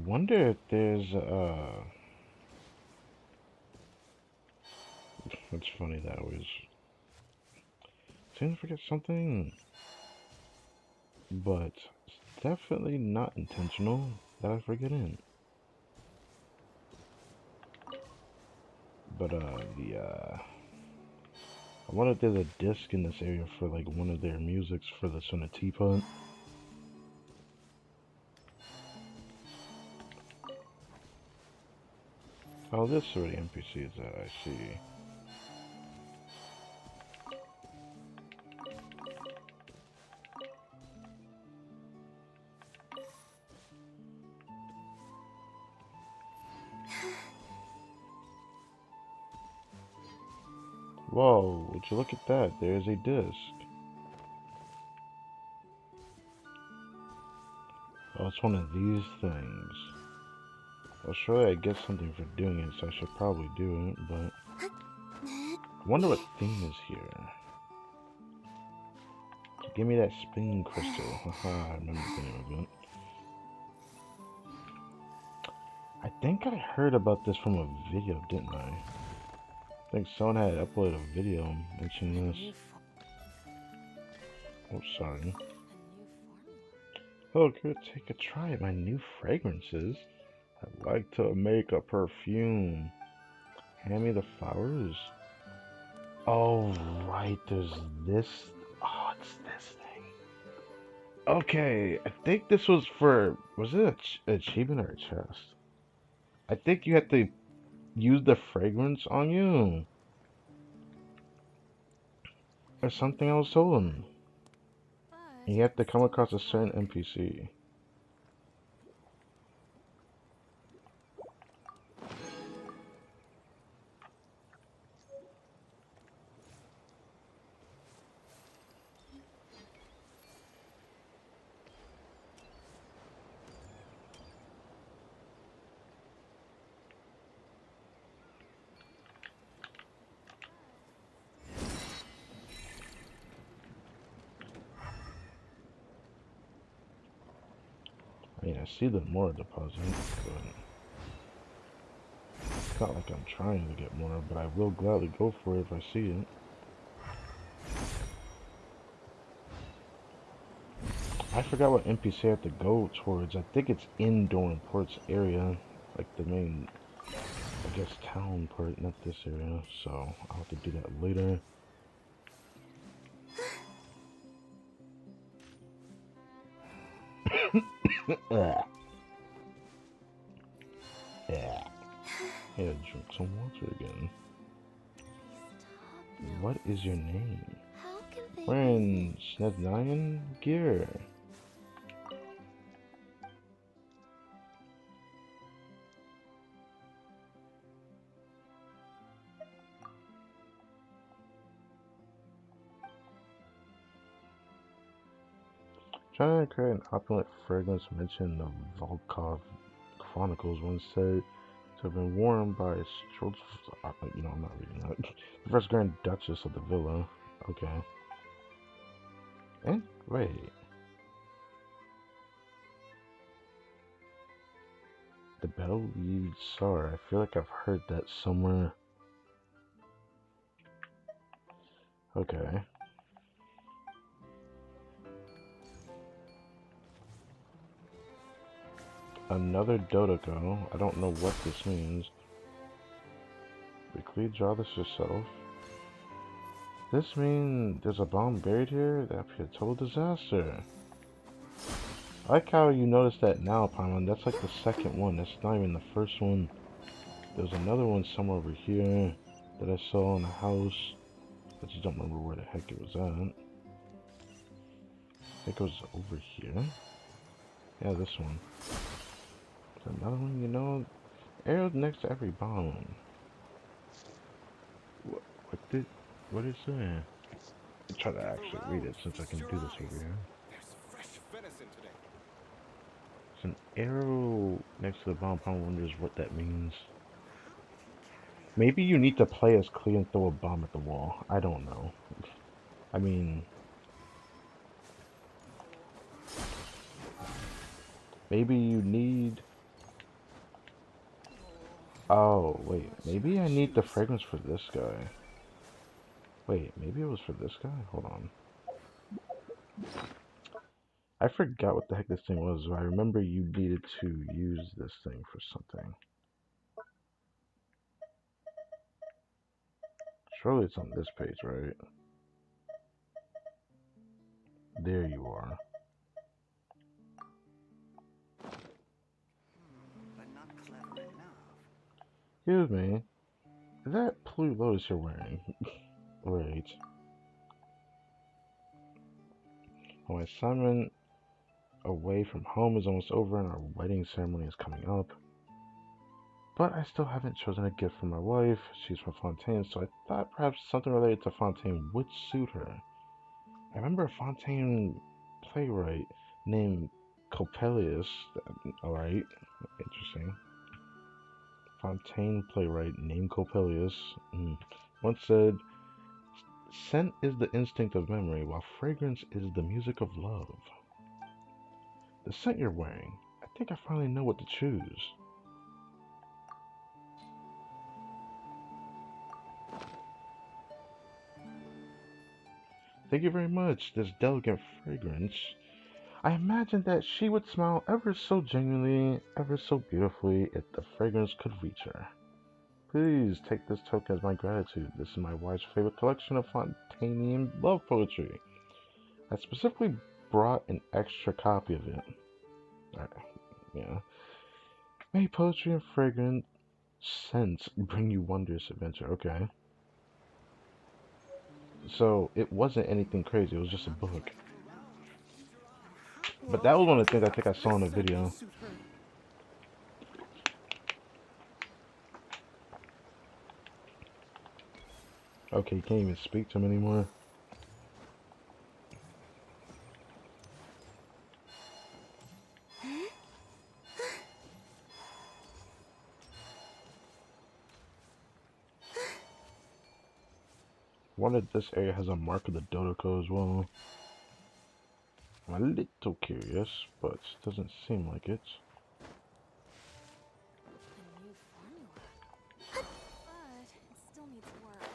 wonder if there's it's funny that I always seem to forget something, but it's definitely not intentional that I forget it. But I wonder if there's a disc in this area for like one of their musics for this on a teapot. Oh, this is where the NPC is at, I see. Whoa, would you look at that? There's a disc. Oh, it's one of these things. Well, surely I get something for doing it, so I should probably do it, but I wonder what theme is here. Give me that spin crystal. Haha, I remember the name of it. I think I heard about this from a video, didn't I? I think someone had uploaded a video mentioning this. Oh, sorry. Oh, good. Take a try at my new fragrances. I like to make a perfume. Hand me the flowers. Oh, right. There's this. Oh, it's this thing. Okay. I think this was for. Was it an achievement or a chest? I think you have to use the fragrance on you. Or something I was told. And you have to come across a certain NPC. I mean, I see the more deposit, but it's not like I'm trying to get more, but I will gladly go for it if I see it. I forgot what NPC I have to go towards. I think it's in Doranport's area, like the main, I guess, town part, not this area, so I'll have to do that later. Yeah. Yeah. Yeah, drink some water again. What is your name? We're in Snednian gear. Trying to create an opulent fragrance mentioned in the Volkov Chronicles once said to have been worn by Strolz. You know, I'm not reading that. The first Grand Duchess of the Villa. Okay. And wait. The Belle-Lived Tsar. I feel like I've heard that somewhere. Okay. Another Dodoko. I don't know what this means. Quickly draw this yourself. This means there's a bomb buried here? That'd be a total disaster. I like how you notice that now, Paimon. That's like the second one. That's not even the first one. There's another one somewhere over here that I saw in a house. I just don't remember where the heck it was at. I think it was over here. Yeah, this one. There's another one, you know. Arrows next to every bomb. What is that? I'll try to actually read it since I can do this over here. It's an arrow next to the bomb. I wonders what that means. Maybe you need to play as Clea and throw a bomb at the wall. I don't know. I mean, maybe you need Oh, wait. Maybe I need the fragrance for this guy. Wait, maybe it was for this guy? Hold on. I forgot what the heck this thing was. I remember you needed to use this thing for something. Surely it's on this page, right? There you are. But not clever enough. Excuse me. Is that blue lotus you're wearing? Wait. My assignment away from home is almost over and our wedding ceremony is coming up. But I still haven't chosen a gift for my wife. She's from Fontaine, so I thought perhaps something related to Fontaine would suit her. I remember a Fontaine playwright named Coppelius. Alright, interesting. Fontaine playwright named Coppelius once said, "Scent is the instinct of memory, while fragrance is the music of love." The scent you're wearing, I think I finally know what to choose. Thank you very much. This delicate fragrance. I imagined that she would smile ever so genuinely, ever so beautifully if the fragrance could reach her. Please take this token as my gratitude. This is my wife's favorite collection of Fontainian love poetry. I specifically brought an extra copy of it. Yeah. May poetry and fragrant scents bring you wondrous adventure. Okay. So it wasn't anything crazy. It was just a Not book. clever enough. But that was one of the things I Well, think I I saw in guess the that will video. suit her. Okay, you can't even speak to him anymore. One of this area has a mark of the Dodoko as well. I'm a little curious, but doesn't seem like it. A new formula. But it still needs work.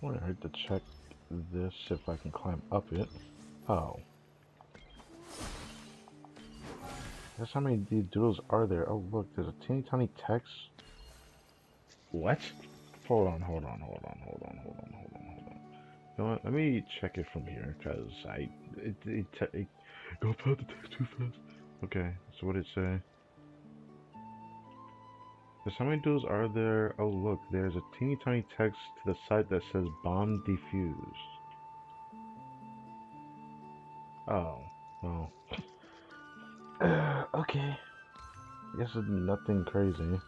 I have to check this if I can climb up it. Oh. Guess how many of these doodles are there? Oh look, there's a teeny tiny text. What? Hold on, hold on, hold on, hold on, hold on, hold on, hold on. You know what? Let me check it from here, cause it go past the text too fast. Okay, so what did it say? There's how many doodles are there? Oh look, there's a teeny tiny text to the side that says bomb defused. Oh, well. Okay. I guess it's nothing crazy.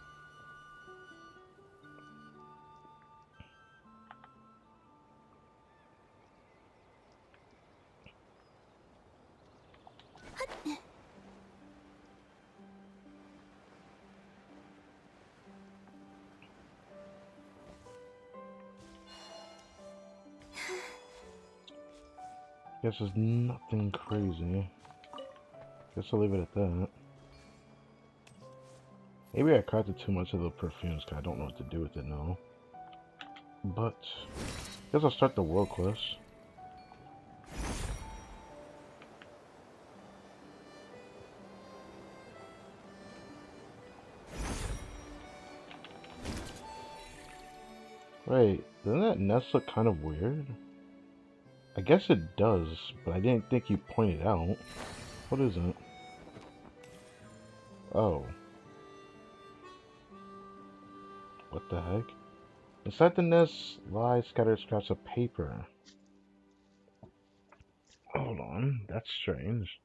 Guess it's nothing crazy. Guess I'll leave it at that. Maybe I crafted too much of the perfumes because I don't know what to do with it now. But, guess I'll start the world quest. Wait, doesn't that nest look kind of weird? I guess it does, but I didn't think you pointed out. What is it? Oh. What the heck? Inside the nest lie scattered scraps of paper. Hold on, that's strange.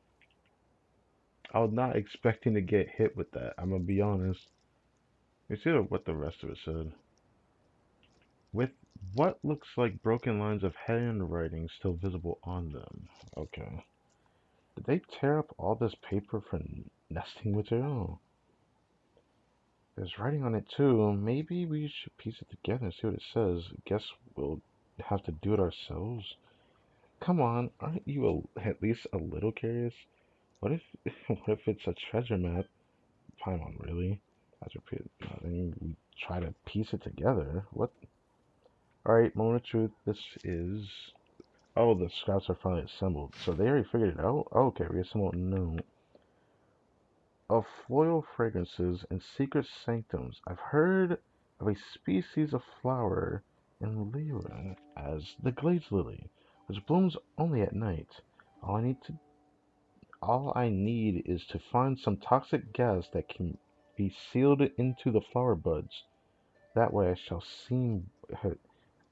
I was not expecting to get hit with that, I'm gonna be honest. Let's see what the rest of it said. With what looks like broken lines of handwriting still visible on them. Okay. Did they tear up all this paper for nesting material? There's writing on it too. Maybe we should piece it together and see what it says. Guess we'll have to do it ourselves. Come on, aren't you at least a little curious? What if, what if it's a treasure map? Paimon, really? That's repeated. Then we try to piece it together. What? Alright, moment of truth. This is. Oh, the scraps are finally assembled. So they already figured it out? Oh, okay, reassembled. No. Of floral fragrances and secret sanctums. I've heard of a species of flower in Lyra as the glades lily, which blooms only at night. All I need to all I need is to find some toxic gas that can be sealed into the flower buds. That way I shall seem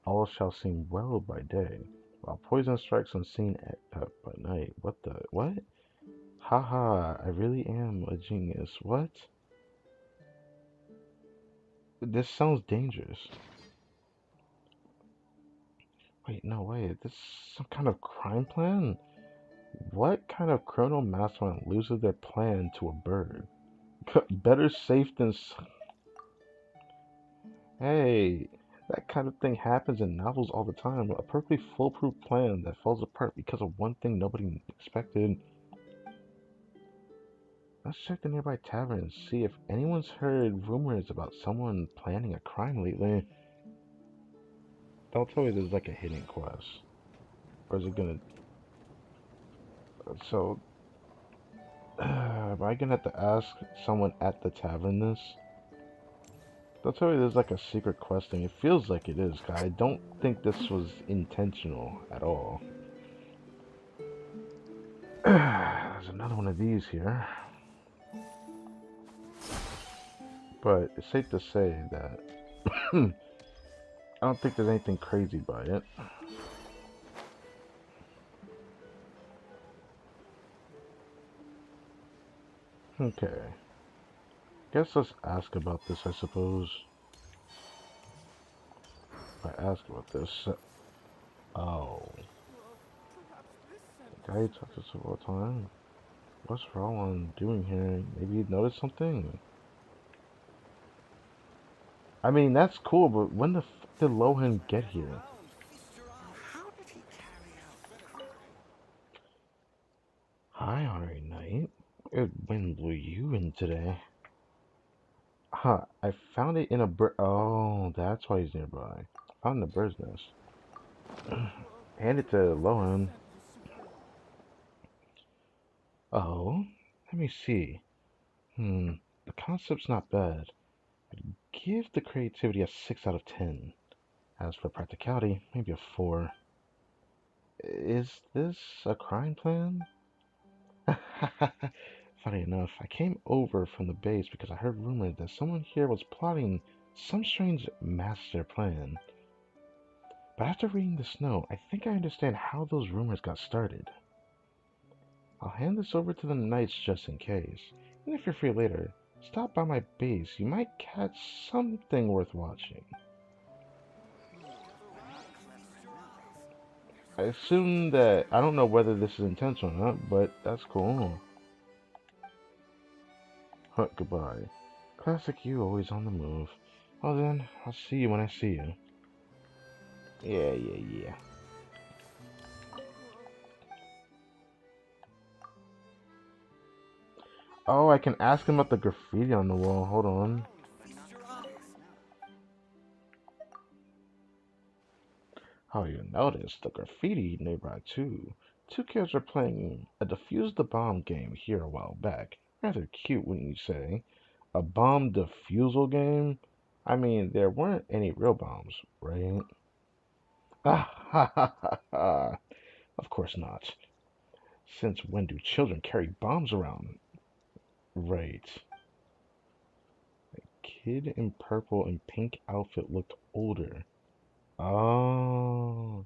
all shall seem well by day, while poison strikes unseen by night. What the what? Haha, I really am a genius. What? This sounds dangerous. Wait, no way. This is some kind of crime plan? What kind of criminal mastermind loses their plan to a bird? Better safe than. Hey, that kind of thing happens in novels all the time. A perfectly foolproof plan that falls apart because of one thing nobody expected. Let's check the nearby tavern and see if anyone's heard rumors about someone planning a crime lately. Don't tell me there's like a hidden quest. Or is it gonna... So, am I gonna have to ask someone at the tavern this? Don't tell me there's like a secret quest thing. It feels like it is, 'cause I don't think this was intentional at all. There's another one of these here. But it's safe to say that I don't think there's anything crazy by it. Okay. Guess let's ask about this, I suppose. If I ask about this. Oh. The guy who talks to us all the time. What's Rowan doing here? Maybe he noticed something? I mean, that's cool, but when the f did Lohan get here? How did he carry out the Hi, Honorary Knight. What wind blew you in today? Huh, I found it in a bird. Oh, that's why he's nearby. Found in a bird's nest. Hand it to Lohan. Oh, let me see. The concept's not bad. I'd give the creativity a 6 out of 10. As for practicality, maybe a 4. Is this a crime plan? Funny enough, I came over from the base because I heard rumors that someone here was plotting some strange master plan. But after reading this note, I think I understand how those rumors got started. I'll hand this over to the knights just in case. And if you're free later, stop by my base. You might catch something worth watching. I assume that I don't know whether this is intentional or not, but that's cool. Huh, goodbye. Classic you, always on the move. Well then, I'll see you when I see you. Yeah. Oh, I can ask him about the graffiti on the wall. Hold on. Oh, you noticed the graffiti nearby too. Two kids are playing a defuse the bomb game here a while back. Rather cute, wouldn't you say? A bomb defusal game? I mean, there weren't any real bombs, right? Ah, ha, ha, ha, ha. Of course not. Since when do children carry bombs around? Right. Kid in purple and pink outfit looked older. Oh.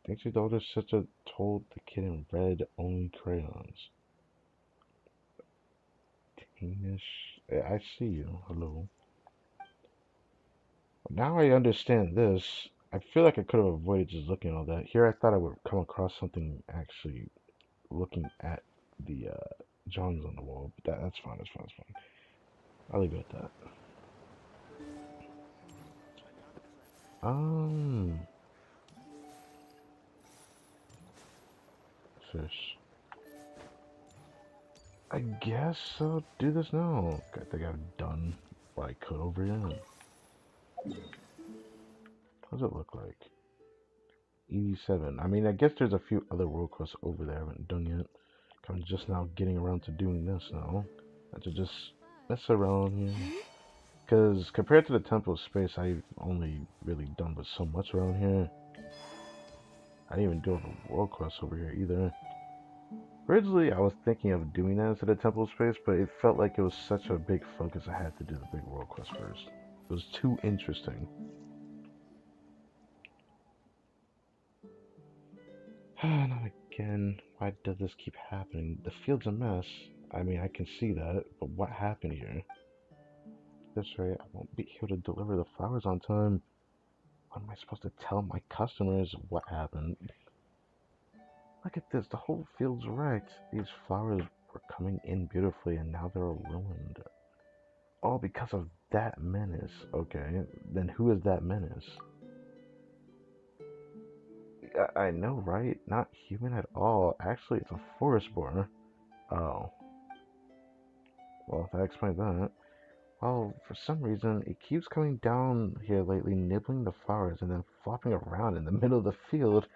Thanks your older sister told the kid in red only crayons. Danish. I see you. Hello. Now I understand this. I feel like I could have avoided just looking at all that. Here I thought I would come across something actually looking at the drawings on the wall. But that's fine, that's fine, that's fine. I'll leave it at that. Fish. I guess I'll do this now. I think I've done what I could over here. What does it look like? EV7. I mean, I guess there's a few other world quests over there I haven't done yet. I'm just now getting around to doing this now. I have to just mess around here. Because compared to the Temple of Space, I've only really done but so much around here. I didn't even do all the world quests over here either. Originally, I was thinking of doing that instead of Temple of Space, but it felt like it was such a big focus I had to do the big world quest first. It was too interesting. Not again. Why does this keep happening? The field's a mess. I mean, I can see that, but what happened here? This way, I won't be able to deliver the flowers on time. What am I supposed to tell my customers what happened? Look at this, the whole field's wrecked. These flowers were coming in beautifully and now they're ruined. All because of that menace. Okay, then who is that menace? I know, right? Not human at all. Actually, it's a forest boar. Oh. Well, that explains that. Well, for some reason, it keeps coming down here lately, nibbling the flowers and then flopping around in the middle of the field.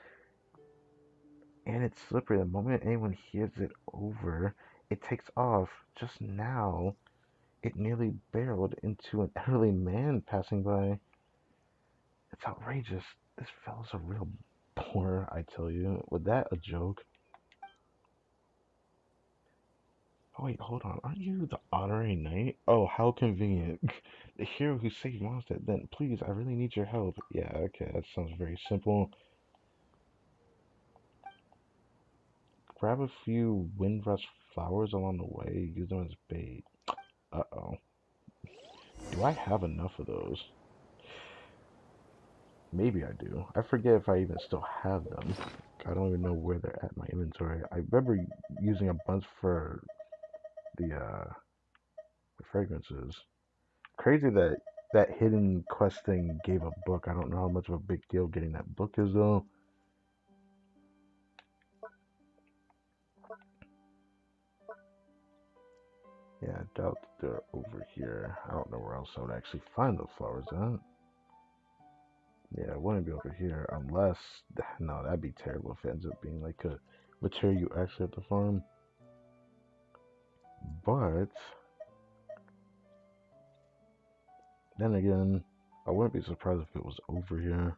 And it's slippery. The moment anyone hears it over, it takes off. Just now, it nearly barreled into an elderly man passing by. It's outrageous. This fellow's a real bore, I tell you. Was that a joke? Oh wait, hold on. Aren't you the honorary knight? Oh, how convenient. The hero who saved Mondstadt. Then, please, I really need your help. Yeah, okay, that sounds very simple. Grab a few windrush flowers along the way. Use them as bait. Uh-oh. Do I have enough of those? Maybe I do. I forget if I even still have them. I don't even know where they're at in my inventory. I remember using a bunch for the fragrances. Crazy that that hidden quest thing gave a book. I don't know how much of a big deal getting that book is though. Yeah, I doubt they're over here. I don't know where else I would actually find those flowers at. Yeah, it wouldn't be over here unless, no, that'd be terrible if it ends up being like a material you actually have to farm. But then again, I wouldn't be surprised if it was over here.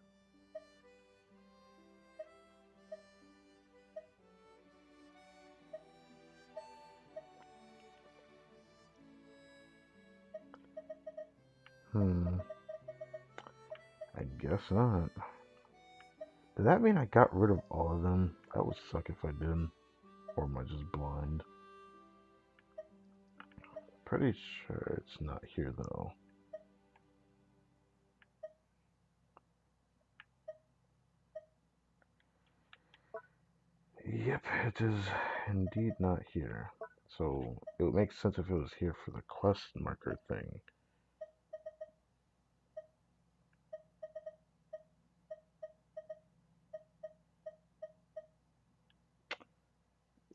I guess not. Does that mean I got rid of all of them? That would suck if I did. Or am I just blind? Pretty sure it's not here though. Yep, it is indeed not here. So it would make sense if it was here for the quest marker thing.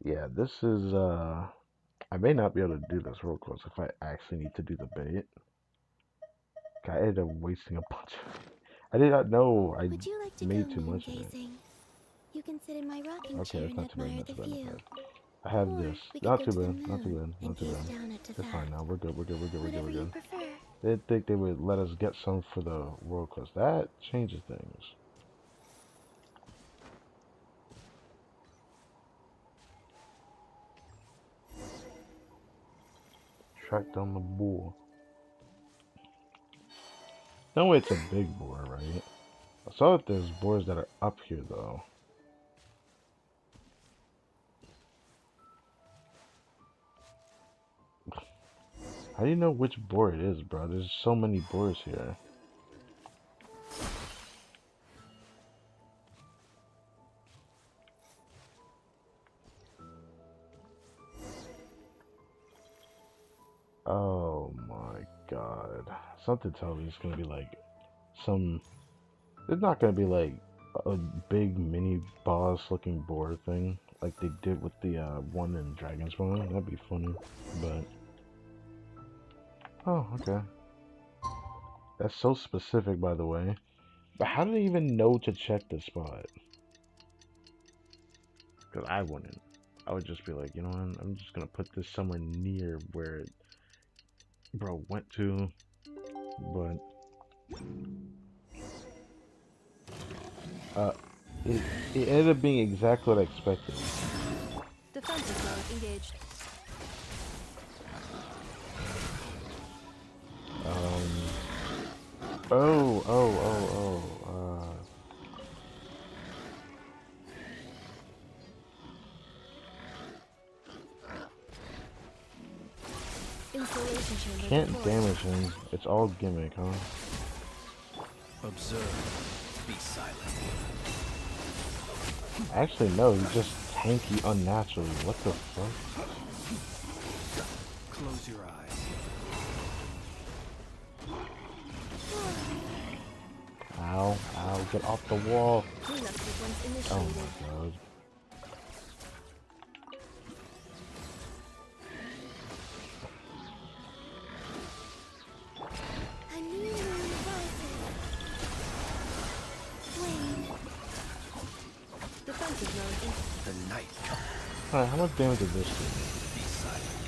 Yeah, this is I may not be able to do this real close if I actually need to do the bait. I ended up wasting a bunch of it. I did not know I Would you like to go made too moon much of it. gazing? You can sit in my rocking Okay, chair that's and not too bad, admire not the too bad, not view. bad. I have Or this. we could Not go too to the bad, not too moon bad, and not too gaze bad. down at It's that. fine now. We're good, we're good, we're good, we're good, Whatever we're you good. prefer. They didn't think they would let us get some for the world quest. That changes things. Track down the boar. No way it's a big boar, right? I saw that there's boars that are up here, though. How do you know which boar it is, bro? There's so many boars here. Oh my Something tells me it's gonna be like some. It's not gonna be like a big mini boss looking board thing like they did with the one in Dragon's Bone. That'd be funny. But oh, okay. That's so specific, by the way. But how do they even know to check the spot? Because I wouldn't. I would just be like, you know what? I'm just gonna put this somewhere near where bro went to. But uh, it it ended up being exactly what I expected. Defensive mode engaged. Oh, oh, oh, oh. Installation chamber Can't deployed. damage him. It's all gimmick, huh? Observe. Be silent. Actually, no. He's just tanky unnaturally. What the fuck? Close your eyes. Ow, ow, get off the wall. Cleanup sequence Oh initiated. my god. A new moon rises. Flame. Defensive mode in. The night comes. Alright, how much damage did this do? Be silent.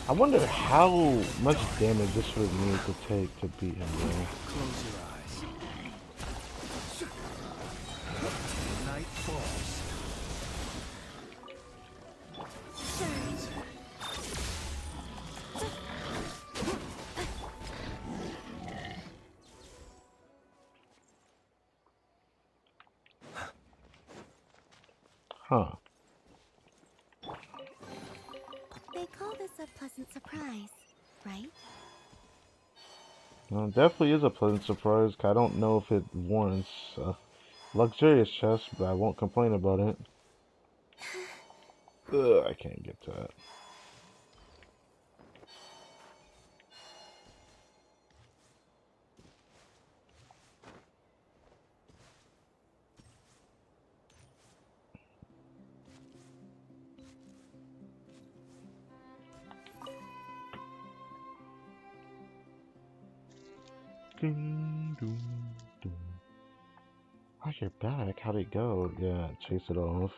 I wonder how much damage this would need to take to beat him, bro. Close your eyes. Night falls. Surge. Huh. They call this a pleasant surprise, right? Well, it definitely is a pleasant surprise. 'Cause I don't know if it warrants a luxurious chest, but I won't complain about it. Ugh, I can't get to that. Ding, dong, dong. Oh, you're back. How'd it go? Yeah, chase it off.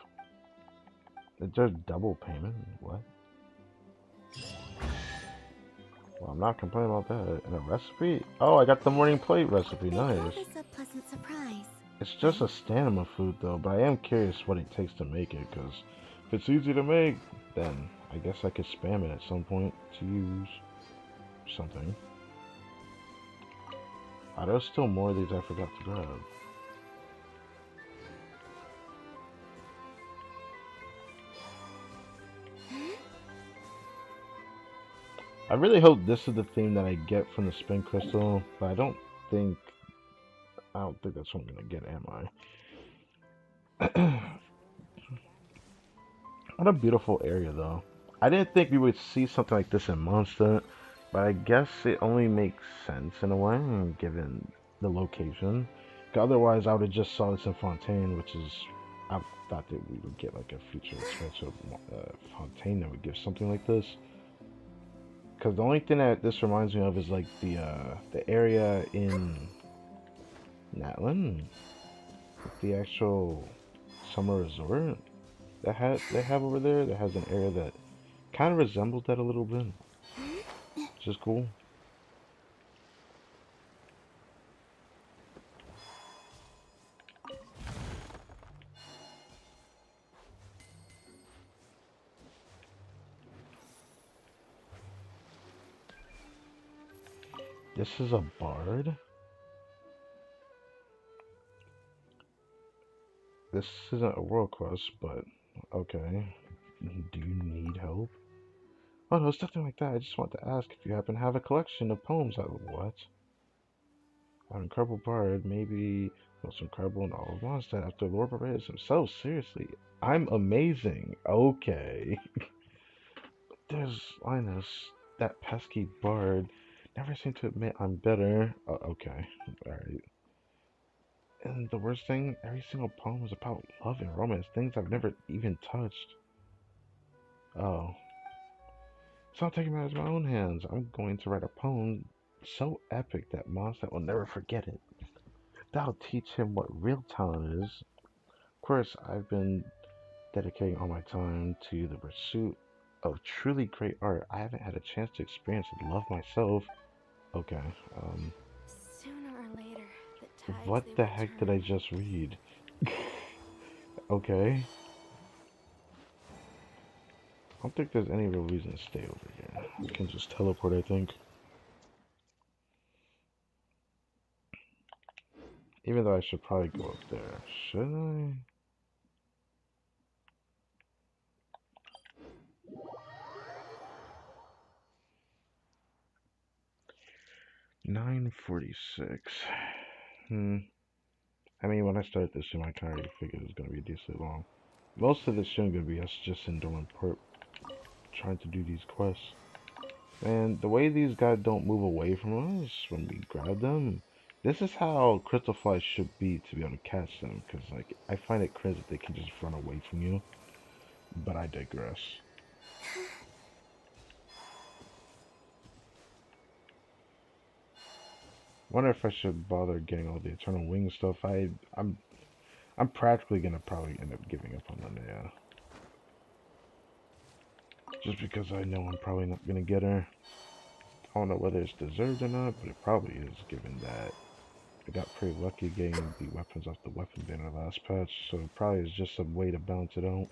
Is there double payment? What? Well, I'm not complaining about that. And a recipe? Oh, I got the morning plate recipe. They call Nice. this a pleasant surprise. It's just a stamina food, though, but I am curious what it takes to make it, because if it's easy to make, then I guess I could spam it at some point to use something. Oh, there's still more of these I forgot to grab. I really hope this is the theme that I get from the spin crystal, but I don't think that's what I'm gonna get, am I? What a beautiful area, though. I didn't think we would see something like this in Mondstadt, but I guess it only makes sense in a way, given the location. 'Cause otherwise, I would have just saw this in Fontaine, which is I thought that we would get like a future expansion of Fontaine that would give something like this. Because the only thing that this reminds me of is like the area in Natlin, the actual summer resort they have over there. That has an area that kind of resembles that a little bit, which is cool. This is a bard. This isn't a world quest, but okay. Do you need help? Oh no, it's nothing like that. I just want to ask if you happen to have a collection of poems. What? An incredible bard, maybe the most incredible in all of Mondstadt after Lord Barbatus himself. Seriously, I'm amazing. Okay. There's Linus, that pesky bard. Never seem to admit I'm better. Okay, alright. And the worst thing, every single poem is about love and romance, things I've never even touched. Oh. So I'm taking matters in my own hands. I'm going to write a poem so epic that Mondstadt will never forget it. That'll teach him what real talent is. Of course, I've been dedicating all my time to the pursuit of truly great art. I haven't had a chance to experience and love myself. Okay, Sooner or later, the tides what they the will heck did I turn. just read? Okay. I don't think there's any real reason to stay over here. We can just teleport, I think. Even though I should probably go up there. Should I? 9:46. I mean, when I started this stream, I kind of already figured it was going to be decently long. Most of this stream going to be us just in Dorman Port trying to do these quests. Man, the way these guys don't move away from us when we grab them, this is how crystal flies should be to be able to catch them. Because, like, I find it crazy that they can just run away from you. But I digress. Wonder if I should bother getting all the Eternal Wing stuff. I'm practically gonna probably end up giving up on Linnea. Just because I know I'm probably not gonna get her. I don't know whether it's deserved or not, but it probably is, given that I got pretty lucky getting the weapons off the weapon banner last patch, so it probably is just some way to balance it out.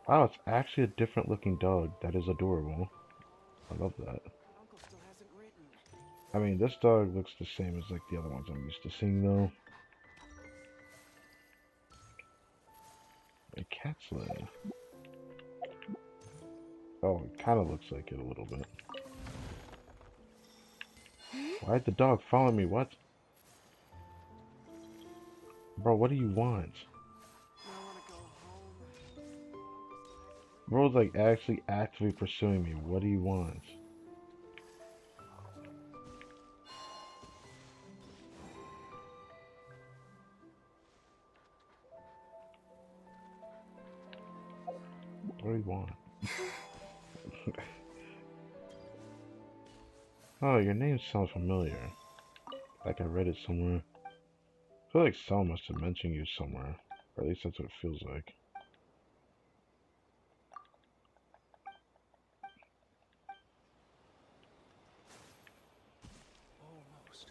Wow, it's actually a different looking dog. That is adorable. I love that. Uncle still hasn't written. I mean, this dog looks the same as like the other ones I'm used to seeing though. A Catslin. Oh, it kind of looks like it a little bit. Why'd the dog follow me? What? Bro, what do you want? I want to go home. Bro's like actually actively pursuing me. What do you want? What do you want? Oh, your name sounds familiar. Like I read it somewhere. I feel like someone must have mentioned you somewhere. Or at least that's what it feels like. Almost.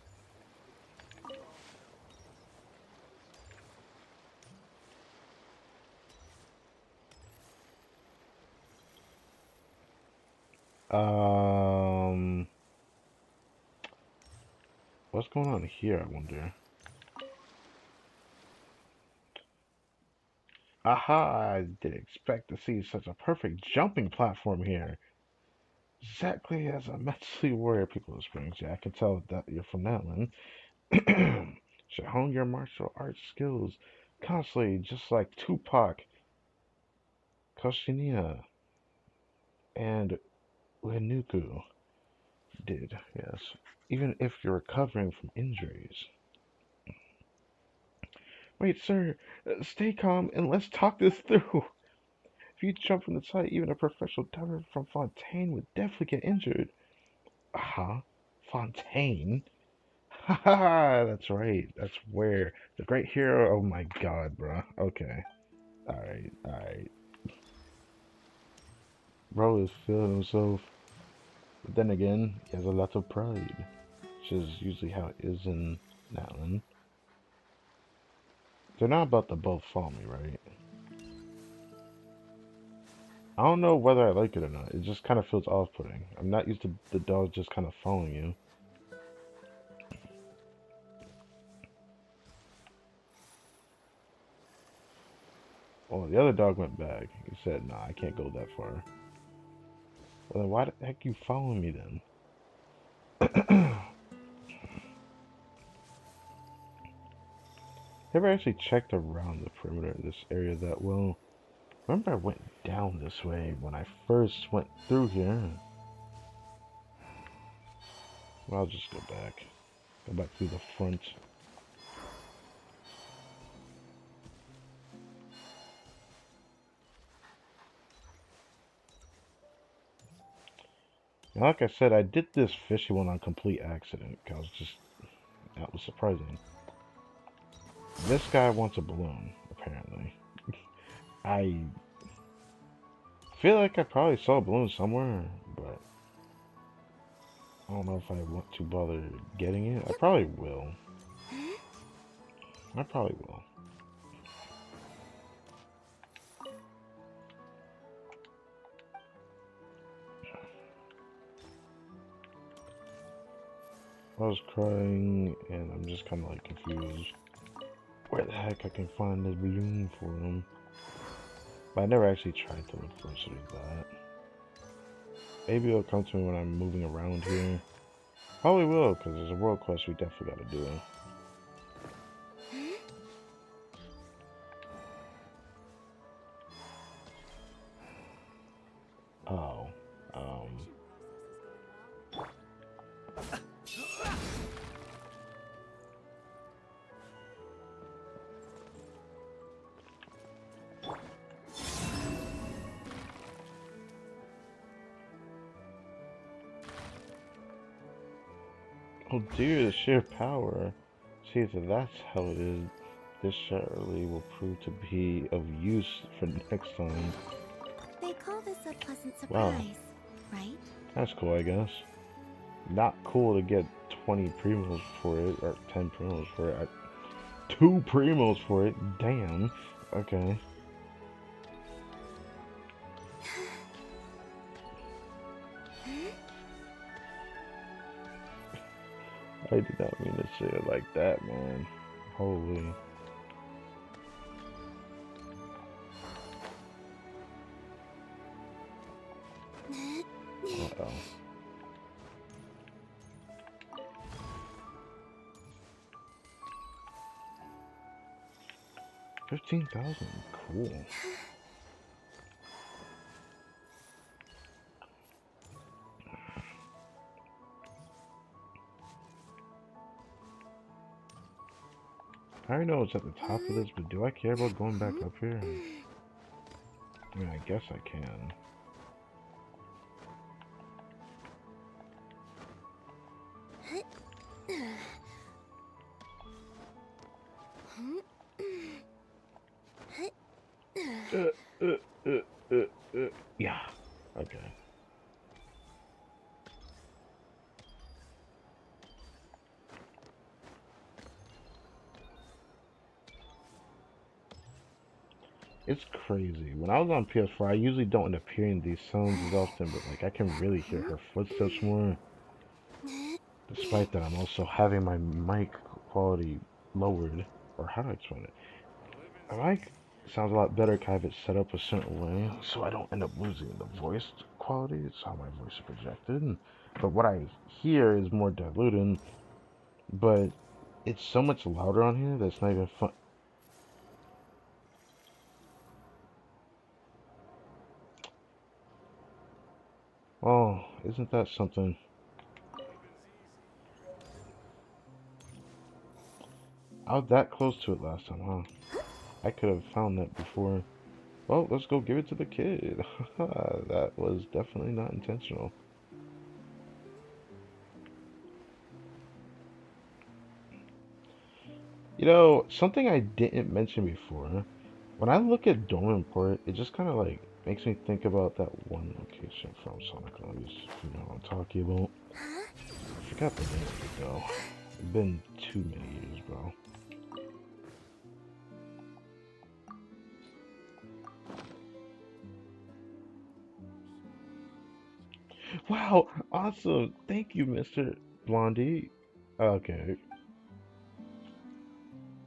Um, what's going on here, I wonder? Aha, I didn't expect to see such a perfect jumping platform here. Exactly as a mentally warrior people of Springs. Yeah, I can tell that you're from that one. Should hone your martial arts skills constantly, just like Tupac, Koshinia, and Lenuku did, yes. Even if you're recovering from injuries. Wait, sir, stay calm and let's talk this through. If you jump from the side, even a professional diver from Fontaine would definitely get injured. Aha, Fontaine? Haha, that's right. That's where the great hero. Oh my god, bruh. Okay. Alright, alright. Bro is feeling himself. But then again, he has a lot of pride. Which is usually how it is in Natlan. They're not about to both follow me, right? I don't know whether I like it or not. It just kind of feels off-putting. I'm not used to the dog just kind of following you. Well, the other dog went back. He said, nah, I can't go that far. Well, then why the heck you following me then? Never actually checked around the perimeter of this area that well. Remember I went down this way when I first went through here. Well, I'll just go back. Go back through the front. Now, like I said, I did this fishy one on complete accident. Cause that was surprising. This guy wants a balloon, apparently. I feel like I probably saw a balloon somewhere, but I don't know if I want to bother getting it. I probably will. I probably will. I was crying, and I'm just kind of like confused where the heck I can find this balloon for him. But I never actually tried to look for it like that. Maybe it'll come to me when I'm moving around here. Probably will, because there's a world quest we definitely gotta do. Oh, oh dear, the sheer power. See, so that's how it is. This surely will prove to be of use for next time. They call this a pleasant Wow. surprise, right? That's cool, I guess. Not cool to get 20 primos for it, or 10 primos for it. 2 primos for it, damn. Okay. I did not mean to say it like that, man. Holy. Uh-oh. 15,000, cool. I already know it's at the top of this, but do I care about going back up here? I mean, I guess I can. Yeah. Okay. It's crazy. When I was on PS4, I usually don't end up hearing these sounds as often, but like I can really hear her footsteps more. Despite that, I'm also having my mic quality lowered. Or how do I explain it? My mic sounds a lot better if I have it set up a certain way, so I don't end up losing the voice quality. It's how my voice is projected. But what I hear is more diluted, but it's so much louder on here that's not even fun. Oh, isn't that something? I was that close to it last time, huh? I could have found that before. Well, let's go give it to the kid. That was definitely not intentional. You know, something I didn't mention before. When I look at Dormanport, it just kind of like makes me think about that one location from Sonic Lines. If you know what I'm talking about. I forgot the name of it though. It's been too many years, bro. Wow, awesome. Thank you, Mr. Blondie. Okay.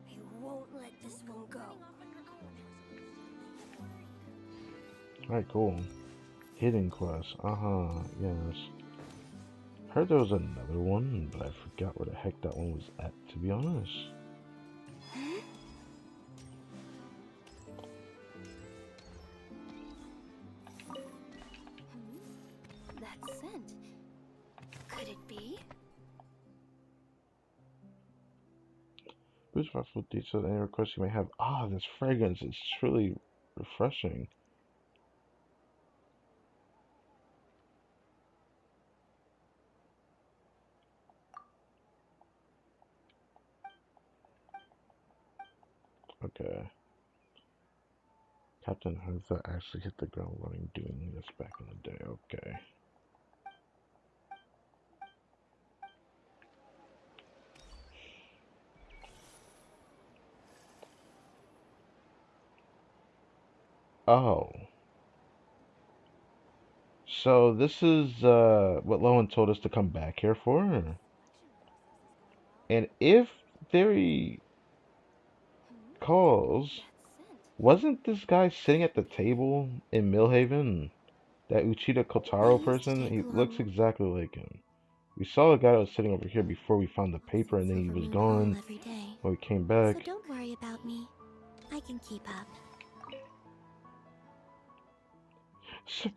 I won't let this one go. Alright, cool. Hidden quest. Uh-huh, yes. Heard there was another one, but I forgot where the heck that one was at, to be honest. scent. Could it be? Please provide full details any requests you may have. Ah, this fragrance is truly refreshing. Okay. Captain Hunter actually hit the ground running doing this back in the day. Okay. Oh. So this is what Lowen told us to come back here for. And if theory calls, wasn't this guy sitting at the table in Millhaven? That Uchida I Kotaro used to person? get He looks glum. exactly like him. We saw a guy that was sitting over here before we found the paper and then he was Silvermoon Hall gone every day. when we came So back. don't worry about me. I can keep up.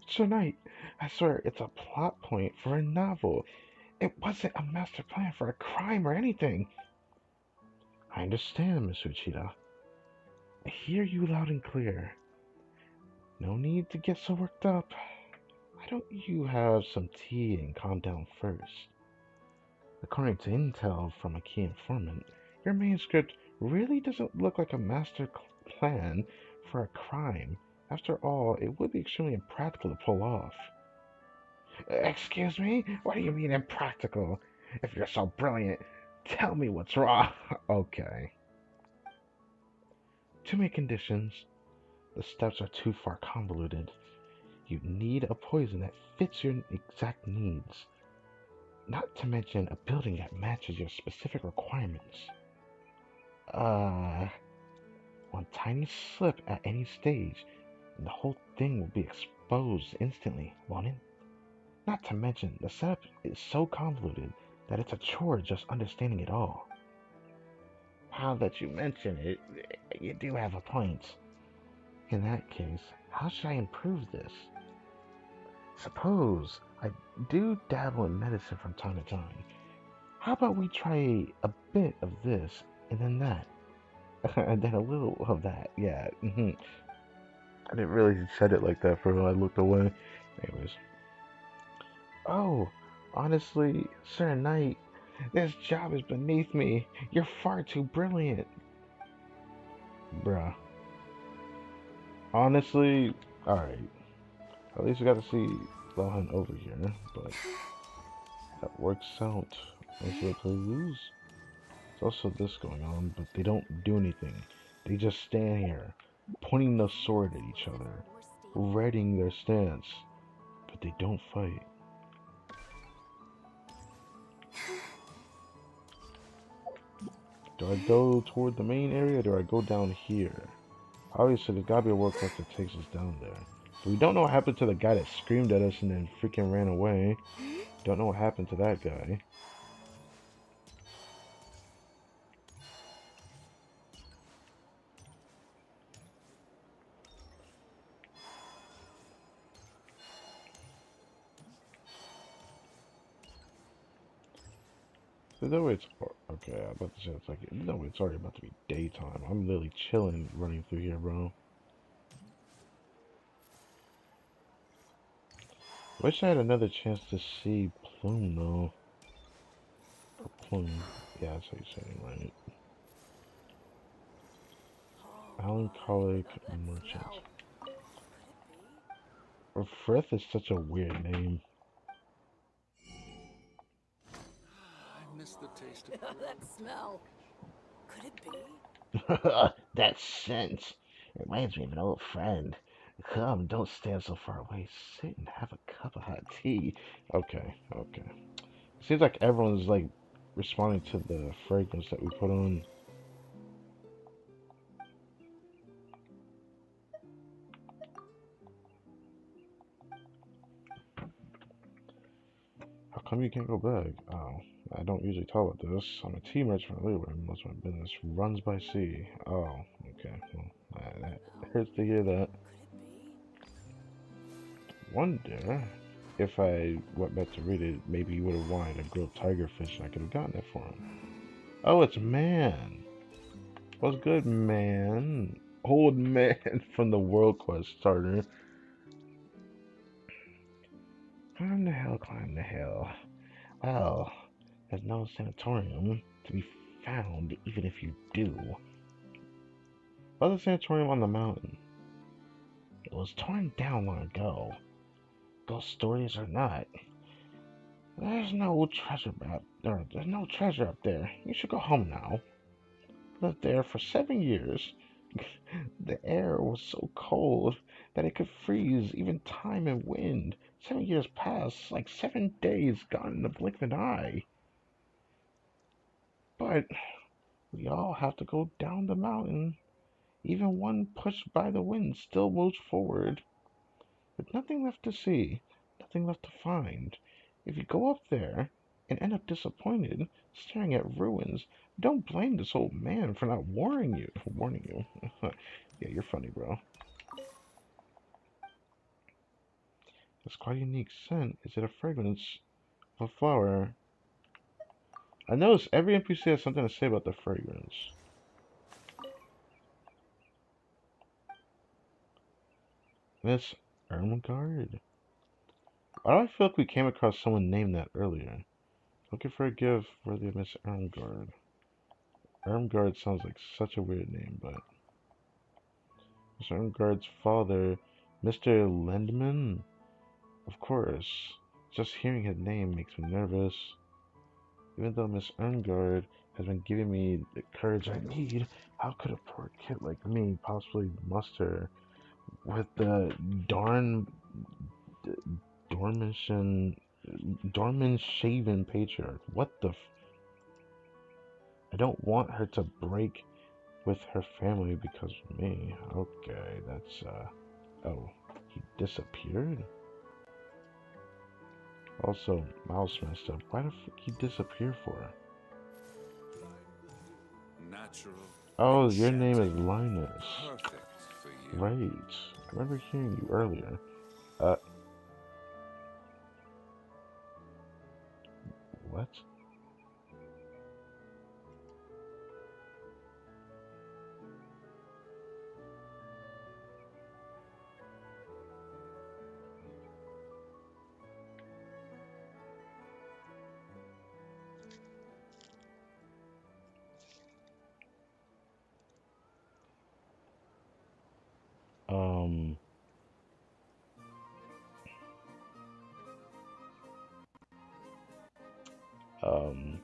Sir Knight, I swear it's a plot point for a novel. It wasn't a master plan for a crime or anything. I understand, Miss Uchida. I hear you loud and clear. No need to get so worked up. Why don't you have some tea and calm down first? According to intel from a key informant, your manuscript really doesn't look like a master plan for a crime. After all, it would be extremely impractical to pull off. Excuse me? What do you mean impractical? If you're so brilliant, tell me what's wrong. Okay. Too many conditions. The steps are too far convoluted. You need a poison that fits your exact needs. Not to mention a building that matches your specific requirements. Uh, One tiny slip at any stage, and the whole thing will be exposed instantly, won't it? Not to mention, the setup is so convoluted that it's a chore just understanding it all. Now that you mention it, you do have a point. In that case, how should I improve this? Suppose I do dabble in medicine from time to time. How about we try a bit of this and then that? And then a little of that, yeah. I didn't really said it like that for real. I looked away. Anyways. Oh, honestly, Sir Knight, this job is beneath me. You're far too brilliant. Bruh. Honestly, alright. At least we got to see Lohan over here, but that works out. Also, please. There's also this going on, but they don't do anything. They just stand here, pointing the sword at each other, readying their stance, but they don't fight. Do I go toward the main area or do I go down here? Obviously, there's gotta be a workforce that takes us down there. But we don't know what happened to the guy that screamed at us and then freaking ran away. Don't know what happened to that guy. No way it's okay. I'm about to say it's like no, it's already about to be daytime. I'm literally chilling, running through here, bro. Wish I had another chance to see Plume though. Or Plume. Yeah, that's how you say it, right? Melancholic Merchant. Or Frith is such a weird name. I miss the taste of That smell. Could it be? That scent reminds me of an old friend. Come, don't stand so far away. Sit and have a cup of hot tea. Okay, okay. Seems like everyone's like responding to the fragrance that we put on. How come you can't go back? Oh, I don't usually talk about this. I'm a tea merchant from Leeward. Most of my business runs by sea. Oh, okay. Well, that hurts to hear that. Could it be? Wonder. if I went back to read it, maybe he would have wanted a grilled tiger fish and I could have gotten it for him. Oh, it's Man. What's good, man? Old man from the World Quest starter. Climb the hill, climb the hill. Well, there's no sanatorium to be found, even if you do. What's a sanatorium on the mountain? It was torn down long ago. Ghost stories or not, there's no treasure map. There's no treasure up there. You should go home now. Lived there for 7 years. The air was so cold that it could freeze even time and wind. 7 years passed, like 7 days gone in the blink of an eye. But we all have to go down the mountain. Even one pushed by the wind still moves forward. With nothing left to see, nothing left to find. If you go up there and end up disappointed, staring at ruins, don't blame this old man for not warning you. Warning you. Yeah, you're funny, bro. It's quite a unique scent. Is it a fragrance of a flower? I noticed every NPC has something to say about the fragrance. Miss Ermengarde? Why do I feel like we came across someone named that earlier? Looking for a gift worthy of Miss Ermengarde. Ermengarde sounds like such a weird name, but Miss Ermengarde's father, Mr. Lendman? Of course. Just hearing his name makes me nervous. Even though Miss Ermengarde has been giving me the courage I need, how could a poor kid like me possibly muster with the Dormition shaven patriarch? What the I don't want her to break with her family because of me. Okay, that's oh, he disappeared? Also, Mouse messed up. Why the fuck he disappear for? Natural. Oh, your name is Linus. Perfect for you. Right. I remember hearing you earlier. What? Um, um,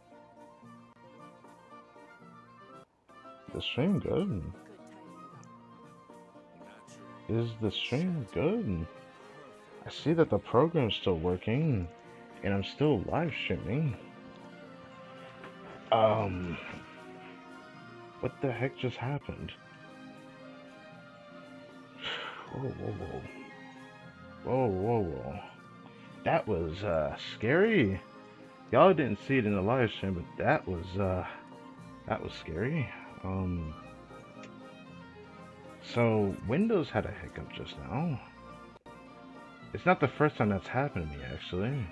the stream good? Is the stream good? I see that the program's still working, and I'm still live streaming. What the heck just happened? Whoa, whoa, whoa. Whoa, whoa, whoa. That was, scary. Y'all didn't see it in the live stream, but that was scary. So Windows had a hiccup just now. It's not the first time that's happened to me, actually.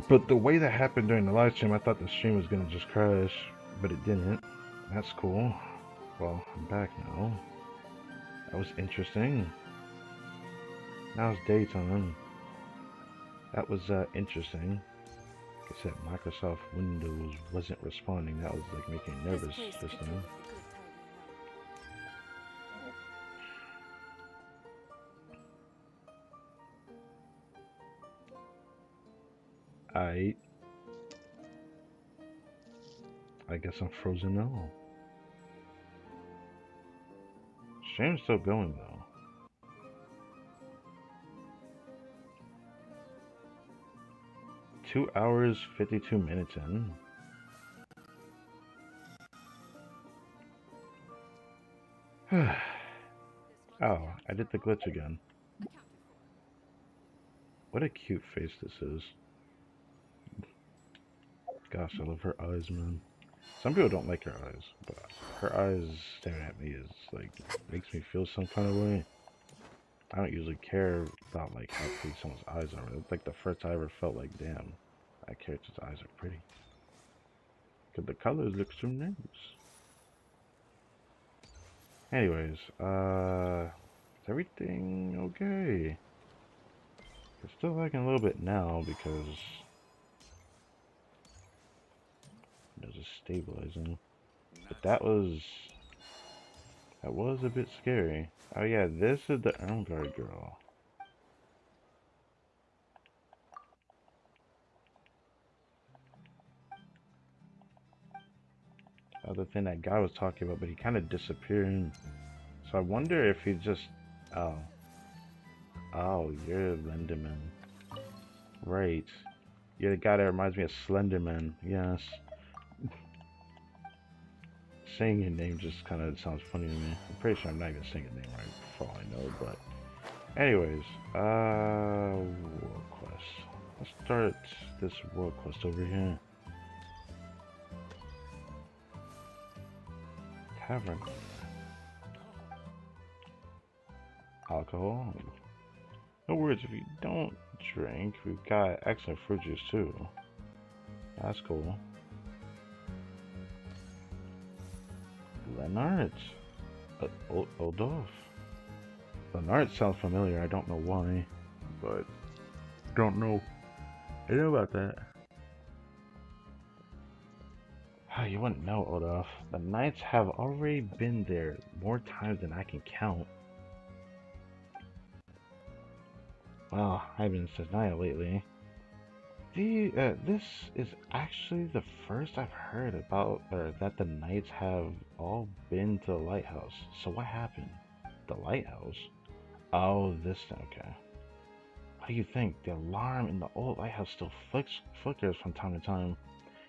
But the way that happened during the live stream, I thought the stream was gonna just crash, but it didn't. That's cool. Well, I'm back now. That was interesting. Now it's daytime. That was interesting. Like I said, Microsoft Windows wasn't responding. That was like making me nervous just now. I guess I'm frozen now. Stream's still going though. 2 hours 52 minutes in. Oh, I did the glitch again. What a cute face this is. Gosh, I love her eyes, man. Some people don't like her eyes, but her eyes staring at me is like makes me feel some kind of way. I don't usually care about like how pretty someone's eyes are. It's like the first time I ever felt like, damn, that character's eyes are pretty. Cause the colors look so nice. Anyways, is everything okay? It's still lagging a little bit now because there's a stabilizing. But that was a bit scary. Oh yeah, this is the Ermgard girl. Other thing that guy was talking about, but he kind of disappeared. So I wonder if he just, oh, oh, you're Lenderman, right? You're the guy that reminds me of Slenderman. Yes. Saying your name just kind of sounds funny to me. I'm pretty sure I'm not even saying your name right, for all I know. But, anyways, world quest. Let's start this world quest over here. Tavern. Alcohol. No worries if you don't drink. We've got excellent fruit juice too. That's cool. Leonard. Oldolf. Leonard sounds familiar. I don't know why, but don't know. I know about that. You wouldn't know, Oldolf. The knights have already been there more times than I can count. Well, I've been since night lately. This is actually the first I've heard about that the knights have all been to the lighthouse. So what happened? The lighthouse? Oh, this okay. What do you think? The alarm in the old lighthouse still flickers from time to time.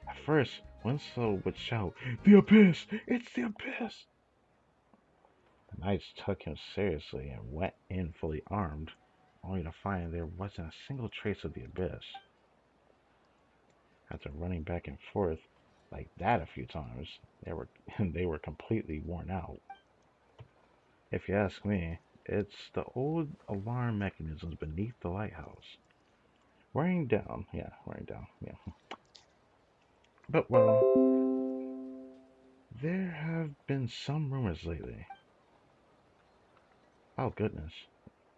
At first, Winslow would shout, "The abyss! It's the abyss!" The knights took him seriously and went in fully armed, only to find there wasn't a single trace of the abyss. After running back and forth like that a few times, they were completely worn out. If you ask me, it's the old alarm mechanisms beneath the lighthouse. Wearing down, yeah. But well, there have been some rumors lately. Oh goodness,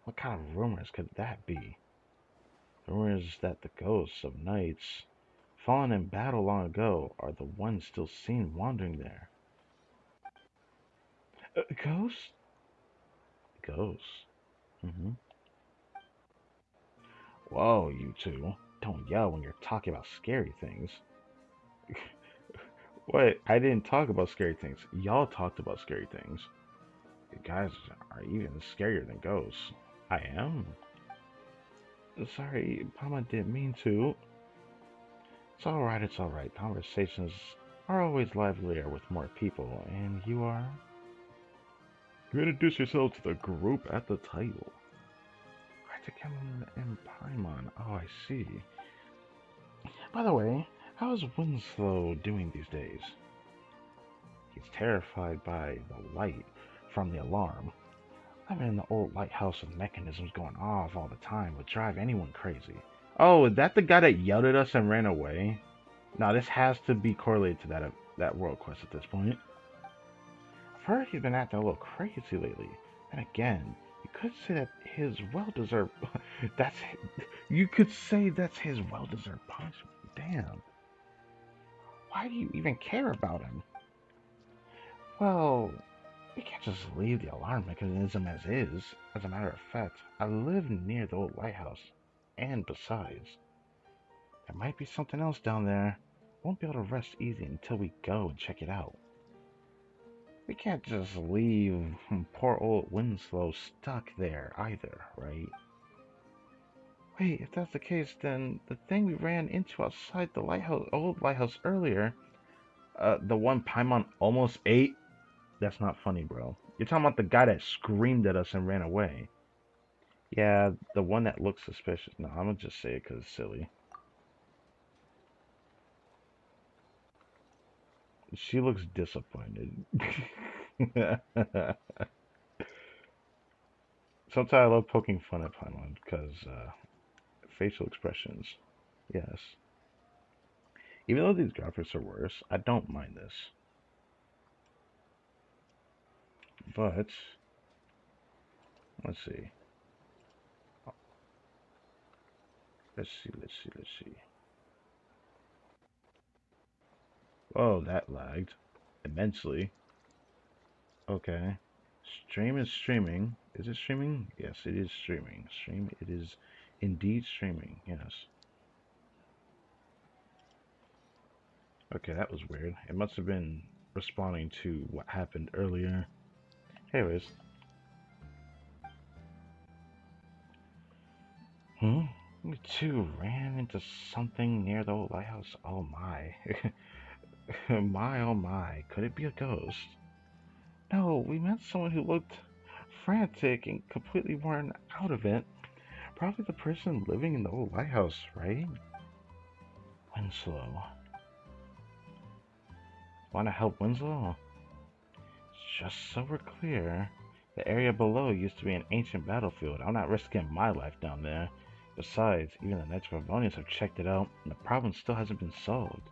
what kind of rumors could that be? Rumors that the ghosts of knights fallen in battle long ago are the ones still seen wandering there. Ghosts? Ghosts. Mm-hmm. Whoa, you two. Don't yell when you're talking about scary things. What? I didn't talk about scary things. Y'all talked about scary things. You guys are even scarier than ghosts. I am? Sorry, Mama didn't mean to. It's alright. Conversations are always livelier with more people, and you are? You introduce yourself to the group at the title. Practicum and Paimon. Oh, I see. By the way, how's Winslow doing these days? He's terrified by the light from the alarm. I'm in the old lighthouse with mechanisms going off all the time would drive anyone crazy. Oh, is that the guy that yelled at us and ran away? Now this has to be correlated to that world quest at this point. I've heard he's been acting a little crazy lately. And again, you could say that his well-deserved that's you could say that's his well-deserved punishment. Damn. Why do you even care about him? Well, we can't just leave the alarm mechanism as is. As a matter of fact, I live near the old lighthouse. And besides, there might be something else down there. Won't be able to rest easy until we go and check it out. We can't just leave poor old Winslow stuck there either, right? Wait, if that's the case, then the thing we ran into outside the old lighthouse earlier, the one Paimon almost ate, that's not funny, bro. You're talking about the guy that screamed at us and ran away. Yeah, the one that looks suspicious. No, I'm gonna just say it because it's silly. She looks disappointed. sometimes I love poking fun at Paimon because facial expressions. Yes. Even though these graphics are worse, I don't mind this. But let's see. Let's see. Oh, that lagged immensely. Okay. Stream is streaming. Is it streaming? Yes, it is streaming. Stream, it is indeed streaming. Yes. Okay, that was weird. It must have been responding to what happened earlier. Anyways. You two ran into something near the old lighthouse. Oh my. My oh my. Could it be a ghost? No, we met someone who looked frantic and completely worn out of it. Probably the person living in the old lighthouse, right? Winslow. Want to help Winslow? Just so we're clear, the area below used to be an ancient battlefield. I'm not risking my life down there. Besides, even the Knights of Ravonians have checked it out, and the problem still hasn't been solved.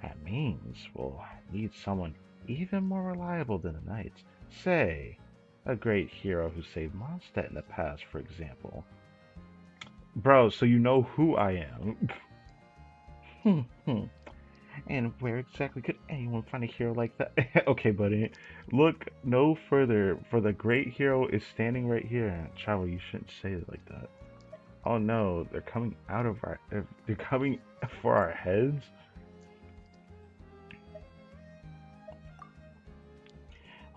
That means we'll need someone even more reliable than the Knights. Say, a great hero who saved Mondstadt in the past, for example. Bro, so you know who I am. And where exactly could anyone find a hero like that? Okay, buddy. Look no further, for the great hero is standing right here. Travel, you shouldn't say it like that. Oh no, they're coming out of our... They're coming for our heads?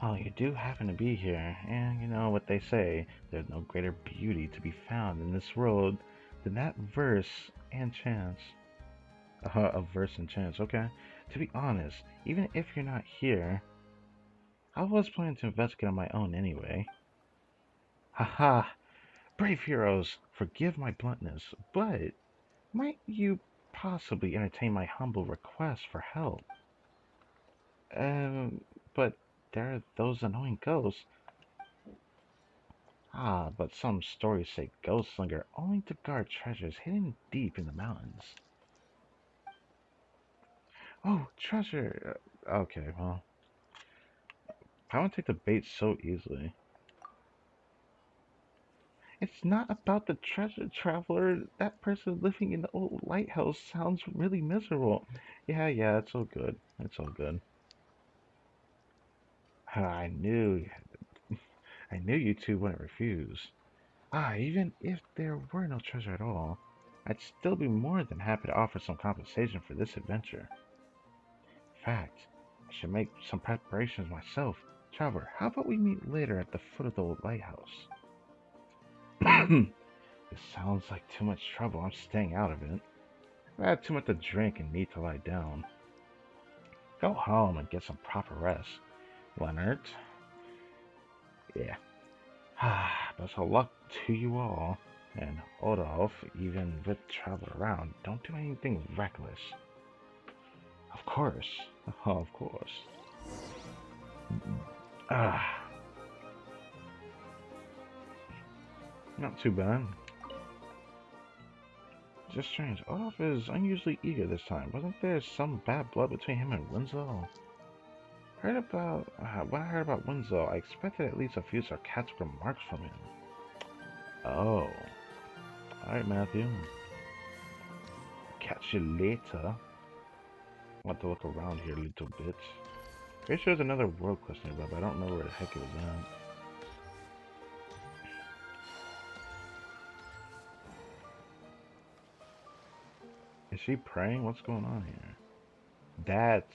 Well, you do happen to be here, and you know what they say. There's no greater beauty to be found in this world than that verse and chance. Of verse and chance, okay. To be honest, even if you're not here, I was planning to investigate on my own anyway. Haha, brave heroes, forgive my bluntness, but might you possibly entertain my humble request for help? But there are those annoying ghosts. Ah, but some stories say ghosts linger only to guard treasures hidden deep in the mountains. Oh, treasure! Okay, well, I won't take the bait so easily. It's not about the treasure traveler. That person living in the old lighthouse sounds really miserable. Yeah, it's all good. It's all good. I knew, I knew you two wouldn't refuse. Even if there were no treasure at all, I'd still be more than happy to offer some compensation for this adventure. In fact, I should make some preparations myself. Traveler, how about we meet later at the foot of the old lighthouse? This sounds like too much trouble. I'm staying out of it. I had too much to drink and need to lie down. Go home and get some proper rest. Leonard. Yeah. Best of luck to you all. And Odolf, even with travel around, don't do anything reckless. Of course. Of course. Ah. Not too bad. Just strange. Olaf is unusually eager this time. Wasn't there some bad blood between him and Winslow? When I heard about Winslow, I expected at least a few sarcastic remarks from him. Oh. Alright, Matthew. Catch you later. I want to look around here a little bit. Pretty sure there's another world quest nearby, but I don't remember where the heck it was at. Is she praying? What's going on here?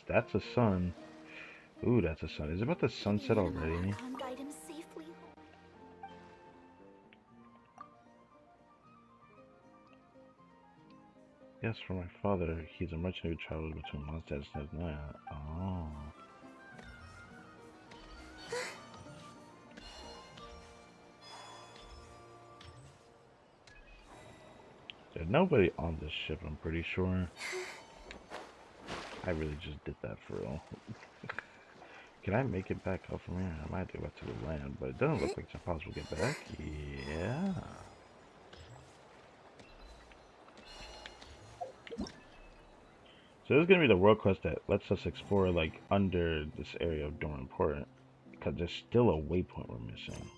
That's a sun. Ooh, that's a sun. Is it about the sunset already? Yes, for my father. He's a merchant who travels between Mondstadt and Snezna. Oh. There's nobody on this ship, I'm pretty sure. I really just did that for real. Can I make it back up from here? I might have to go back to the land, but it doesn't look like it's impossible to get back. Yeah. So this is gonna be the world quest that lets us explore like under this area of Dorman Port, because there's still a waypoint we're missing.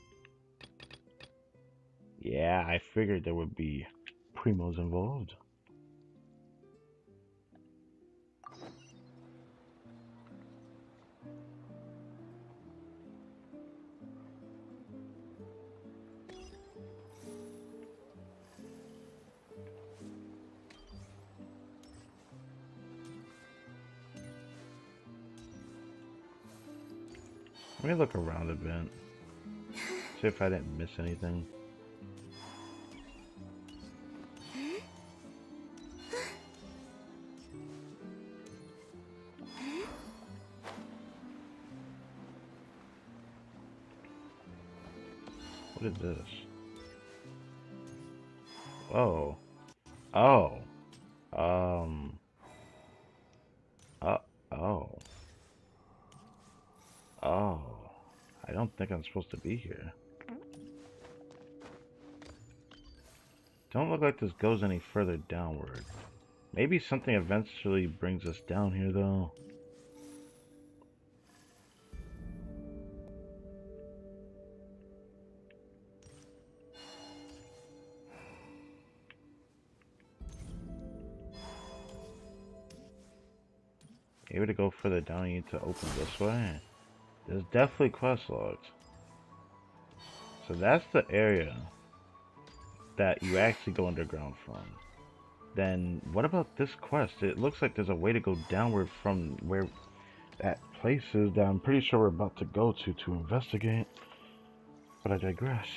Yeah, I figured there would be primos involved. Let me look around a bit. See if I didn't miss anything. What is this? Oh. Oh. Um. Uh. Oh. Oh. I don't think I'm supposed to be here. Don't look like this goes any further downward. Maybe something eventually brings us down here, though. Maybe to go further down, you need to open this way. There's definitely quest logs. So that's the area that you actually go underground from. Then what about this quest? It looks like there's a way to go downward from where that place is that I'm pretty sure we're about to go to investigate. But I digress.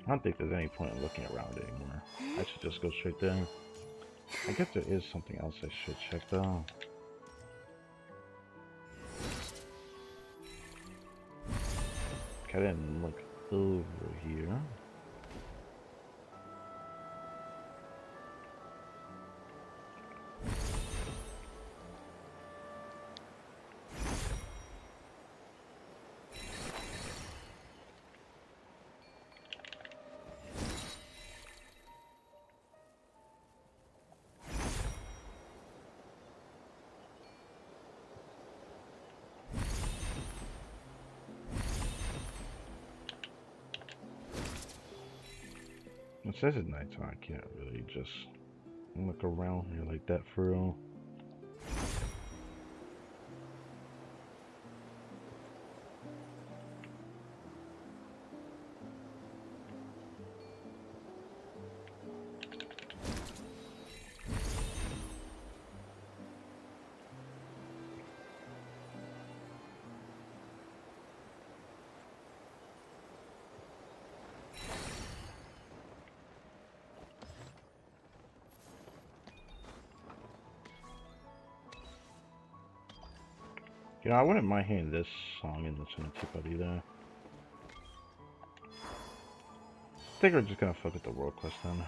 I don't think there's any point in looking around anymore. I should just go straight there. I guess there is something else I should check though. Okay, I didn't look over here. It says it's nighttime. I can't really just look around here like that for real. You know, I wouldn't mind hearing this song in the Cinematography either. I think we're just gonna fuck with the world quest then.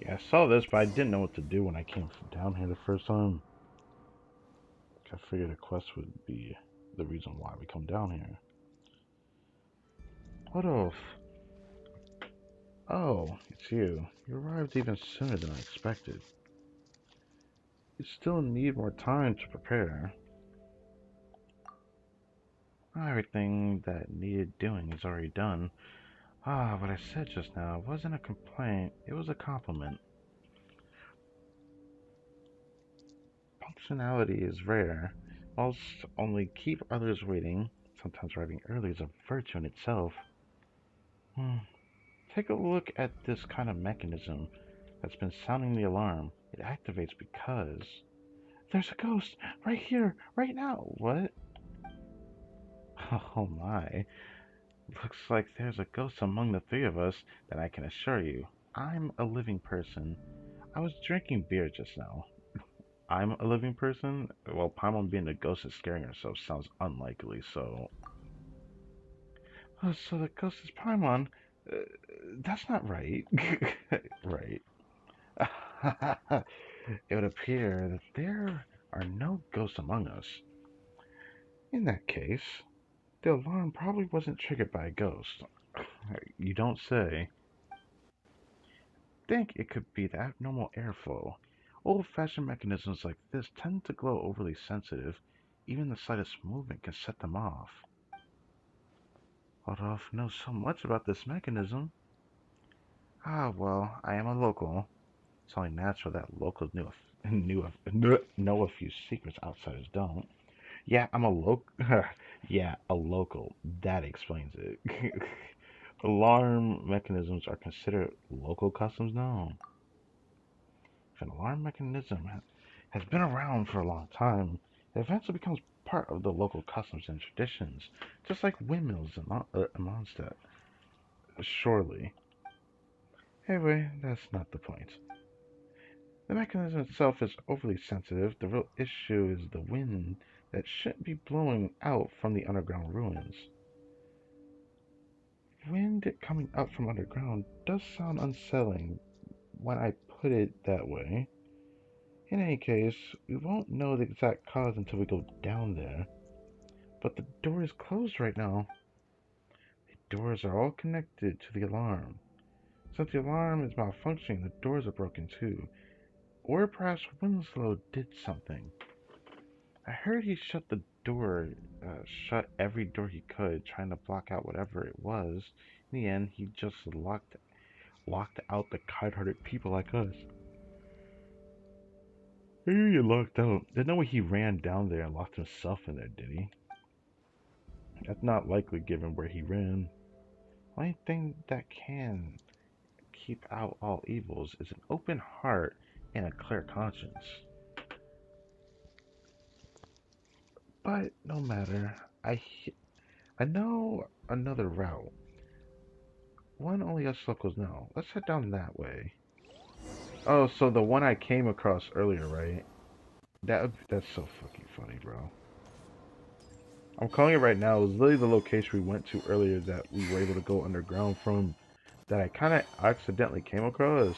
Yeah, I saw this, but I didn't know what to do when I came down here the first time. I figured a quest would be the reason why we come down here. What else? Oh, it's you. You arrived even sooner than I expected. You still need more time to prepare. Everything that needed doing is already done. Ah, what I said just now wasn't a complaint, it was a compliment. Punctuality is rare, whilst only keep others waiting. Sometimes arriving early is a virtue in itself. Take a look at this kind of mechanism that's been sounding the alarm. It activates because there's a ghost right here, right now. What? Oh my. Looks like there's a ghost among the three of us, then I can assure you, I'm a living person. I was drinking beer just now. I'm a living person? Well, Paimon being a ghost and scaring herself sounds unlikely, so. Oh, so the ghost is Paimon? Uh, that's not right. Right. It would appear that there are no ghosts among us. In that case, the alarm probably wasn't triggered by a ghost. You don't say. Think it could be the abnormal airflow. Old-fashioned mechanisms like this tend to glow overly sensitive. Even the slightest movement can set them off. Rodolphe knows so much about this mechanism. Ah, well, I am a local. It's only natural that locals know a few secrets outsiders don't. Yeah, I'm a local. Yeah, a local. That explains it. Alarm mechanisms are considered local customs now. If an alarm mechanism has been around for a long time, it eventually becomes part of the local customs and traditions, just like windmills in Mondstadt. Surely. Anyway, that's not the point. The mechanism itself is overly sensitive. The real issue is the wind that shouldn't be blowing out from the underground ruins. Wind coming up from underground does sound unsettling when I put it that way. In any case, we won't know the exact cause until we go down there. But the door is closed right now. The doors are all connected to the alarm. Since the alarm is malfunctioning, the doors are broken too. Or perhaps Winslow did something. I heard he shut the door, shut every door he could, trying to block out whatever it was. In the end, he just locked out the kind-hearted people like us. Maybe he locked out. There's no way he ran down there and locked himself in there, did he? That's not likely given where he ran. The only thing that can keep out all evils is an open heart and a clear conscience. But no matter, I know another route. One only us locals know. Let's head down that way. Oh, so the one I came across earlier, right? That's so fucking funny, bro. I'm calling it right now. It was literally the location we went to earlier that we were able to go underground from. That I kind of accidentally came across.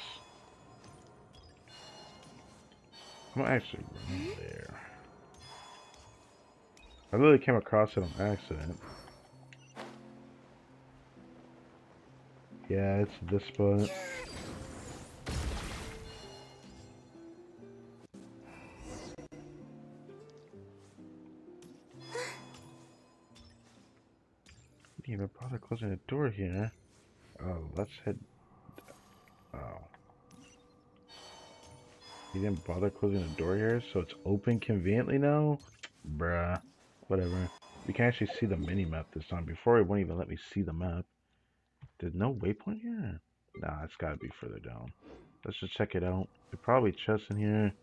I'm gonna actually run there. I literally came across it on accident. Yeah, it's this spot. Didn't even bother closing the door here. Oh, let's head. Oh. He didn't bother closing the door here, so it's open conveniently now? Bruh. Whatever. We can actually see the mini-map this time. Before it wouldn't even let me see the map. There's no waypoint here? Nah, it's gotta be further down. Let's just check it out. There's probably chests in here.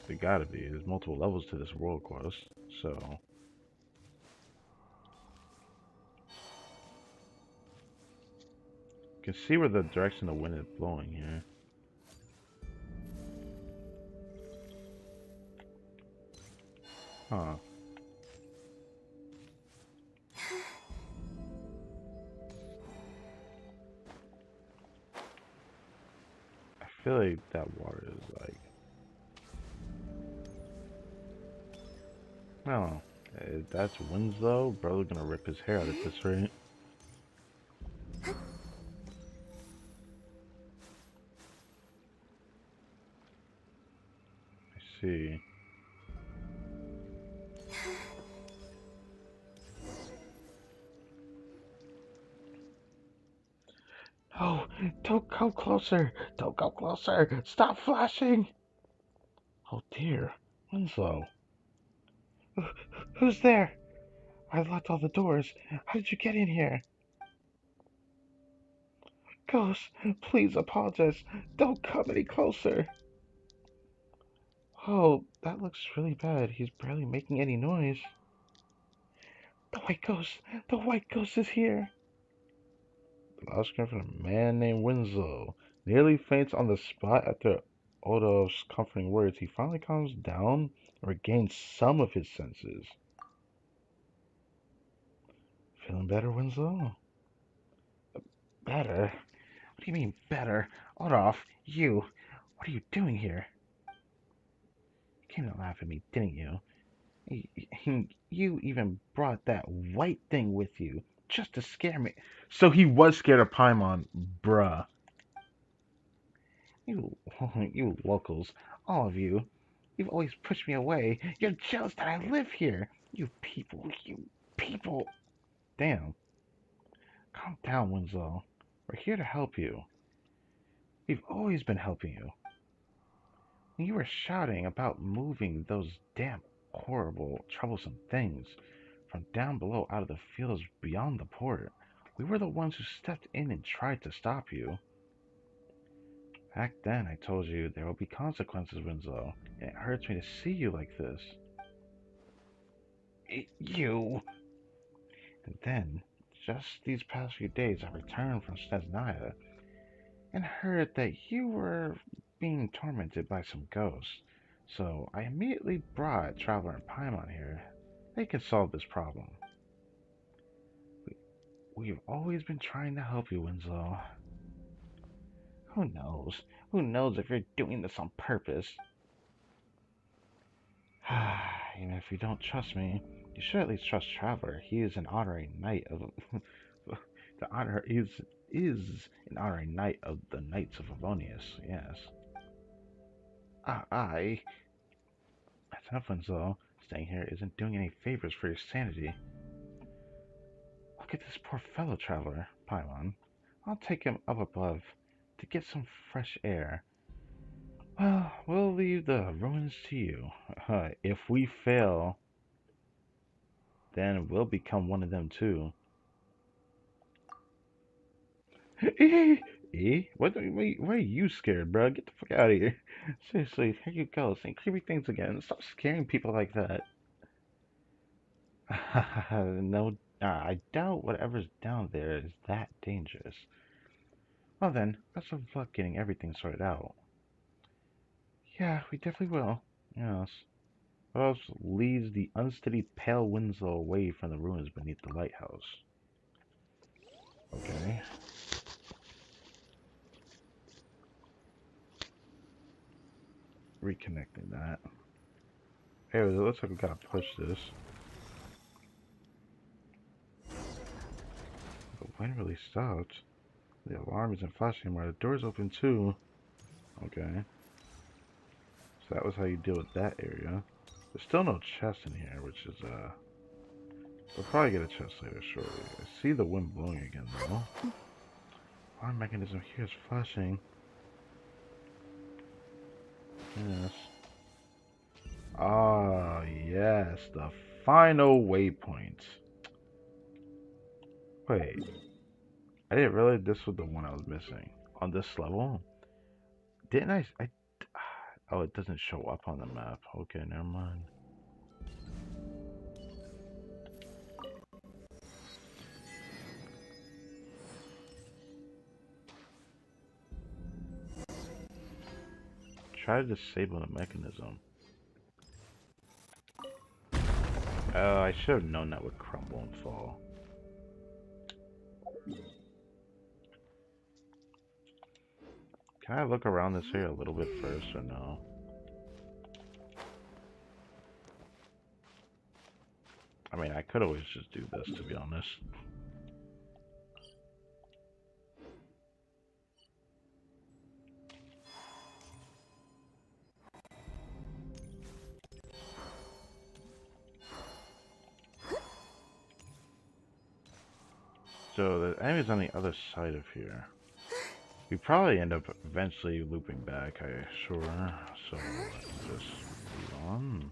There gotta be. There's multiple levels to this world quest. So... You can see where the direction the wind is blowing here. Huh. I feel like that water is like... I don't know. If that's Winslow, brother gonna rip his hair out at this rate. I see. Oh, don't go closer! Don't go closer! Stop flashing! Oh dear, Winslow. Who's there? I locked all the doors. How did you get in here? Ghost, please apologize. Don't come any closer. Oh, that looks really bad. He's barely making any noise. The white ghost! The white ghost is here! The loud scream from a man named Winslow nearly faints on the spot after Odov's comforting words. He finally calms down and regains some of his senses. Feeling better, Winslow? Better? What do you mean, better? Odov, you! What are you doing here? You came to laugh at me, didn't you? You even brought that white thing with you just to scare me. So he was scared of Paimon, bruh. You, you locals, all of you, you've always pushed me away. You're jealous that I live here. You people. Damn. Calm down, Winslow. We're here to help you. We've always been helping you. When you were shouting about moving those damn horrible, troublesome things from down below out of the fields beyond the port, we were the ones who stepped in and tried to stop you. Back then, I told you there will be consequences, Winslow, and it hurts me to see you like this. You! And then, just these past few days, I returned from Snezhnaya and heard that you were being tormented by some ghosts. So I immediately brought Traveler and Paimon here. They can solve this problem. We've always been trying to help you, Winslow. Who knows? Who knows if you're doing this on purpose? Even if you don't trust me, you should at least trust Traveler. He is an honorary knight of the honor is an honorary knight of the Knights of Avonius. Yes. I. That's enough, Winslow. Staying here isn't doing any favors for your sanity. Look at this poor fellow Traveler, Paimon. I'll take him up above to get some fresh air. Well, we'll leave the ruins to you. If we fail, then we'll become one of them too. What? Why are you scared, bro? Get the fuck out of here. Seriously, here you go, saying creepy things again. Stop scaring people like that. No, I doubt whatever's down there is that dangerous. Well then, best of luck getting everything sorted out. Yeah, we definitely will. Yes. What else leads the unsteady pale Winslow away from the ruins beneath the lighthouse? Okay. Reconnecting that. Hey, it looks like we gotta push this. The wind really stopped. The alarm isn't flashing anymore. The door's open too. Okay. So that was how you deal with that area. There's still no chest in here, which is, we'll probably get a chest later shortly. I see the wind blowing again, though. Alarm mechanism here is flashing. Yes. Ah, yes, the final waypoint. Wait, I didn't realize this was the one I was missing. On this level? Didn't I oh, it doesn't show up on the map. Okay, never mind. Try to disable the mechanism. Oh, I should have known that would crumble and fall. Can I look around this area a little bit first or no? I mean, I could always just do this, to be honest. So the enemy's on the other side of here. We probably end up eventually looping back, I'm sure. So let's just move on.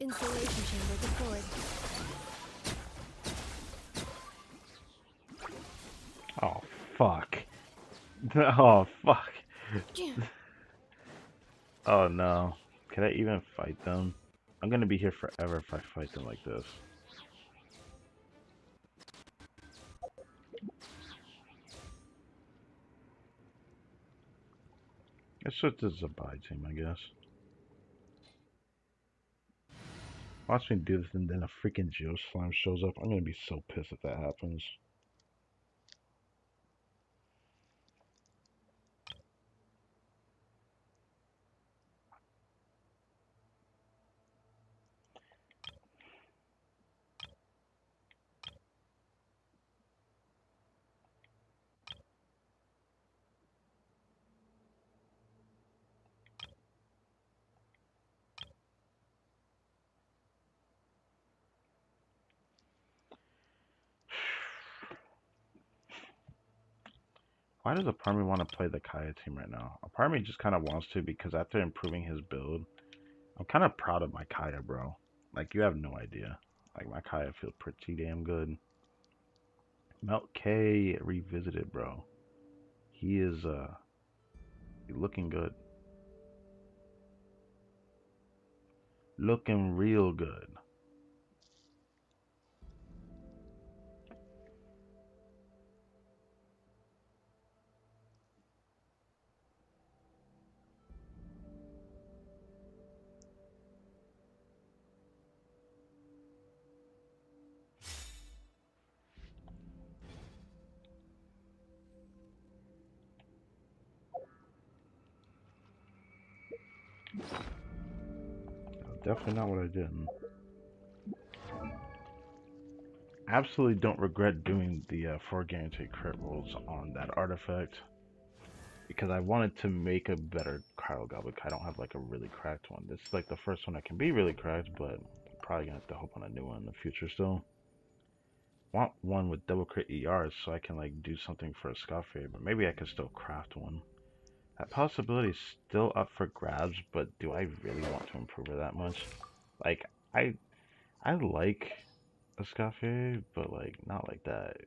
Installation chamber deployed. Oh, fuck. Oh, fuck. Oh, no. Can I even fight them? I'm gonna be here forever if I fight them like this. It's just a Zabai team, I guess. Watch me do this and then a freaking Geo Slime shows up. I'm gonna be so pissed if that happens. Why does a part of me want to play the Kaya team right now? A part of me just kind of wants to because after improving his build, I'm kind of proud of my Kaya, bro. Like, you have no idea. Like, my Kaya feels pretty damn good. Melt K revisited, bro. He is, looking good. Looking real good. Definitely not what I did. Absolutely don't regret doing the 4 guaranteed crit rolls on that artifact. Because I wanted to make a better Cryo Goblin. I don't have like a really cracked one. This is like the first one that can be really cracked, but I'm probably gonna have to hope on a new one in the future still. Want one with double crit ERs so I can like do something for a Scoffy, but maybe I could still craft one. That possibility is still up for grabs, but do I really want to improve it that much? Like I like a Scoffy, but like not like that.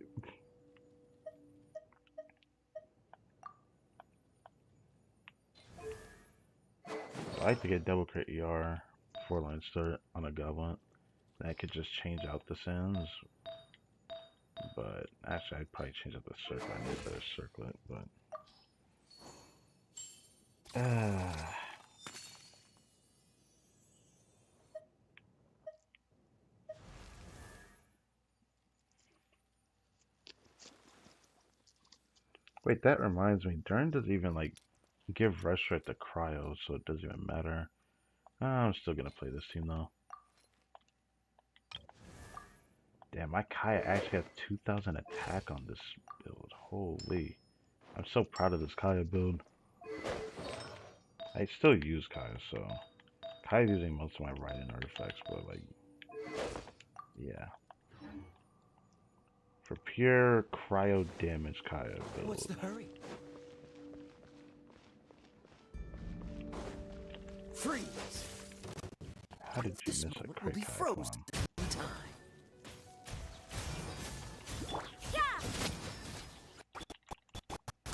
I like to get double crit ER 4-line start on a Goblin. Then I could just change out the sins. But actually, I'd probably change up the circle. I need a better circlet, but. Wait, that reminds me. Durn doesn't even like give rush rate to cryo, so it doesn't even matter. I'm still gonna play this team though. Damn, my Kaya actually has 2,000 attack on this build. Holy. I'm so proud of this Kaya build. I still use Kaya, so. Kaya's using most of my writing artifacts, but like. Yeah. For pure cryo damage Kaya build. What's the hurry? Freeze! How did you This miss a moment will crit be Kaya? frozen in time.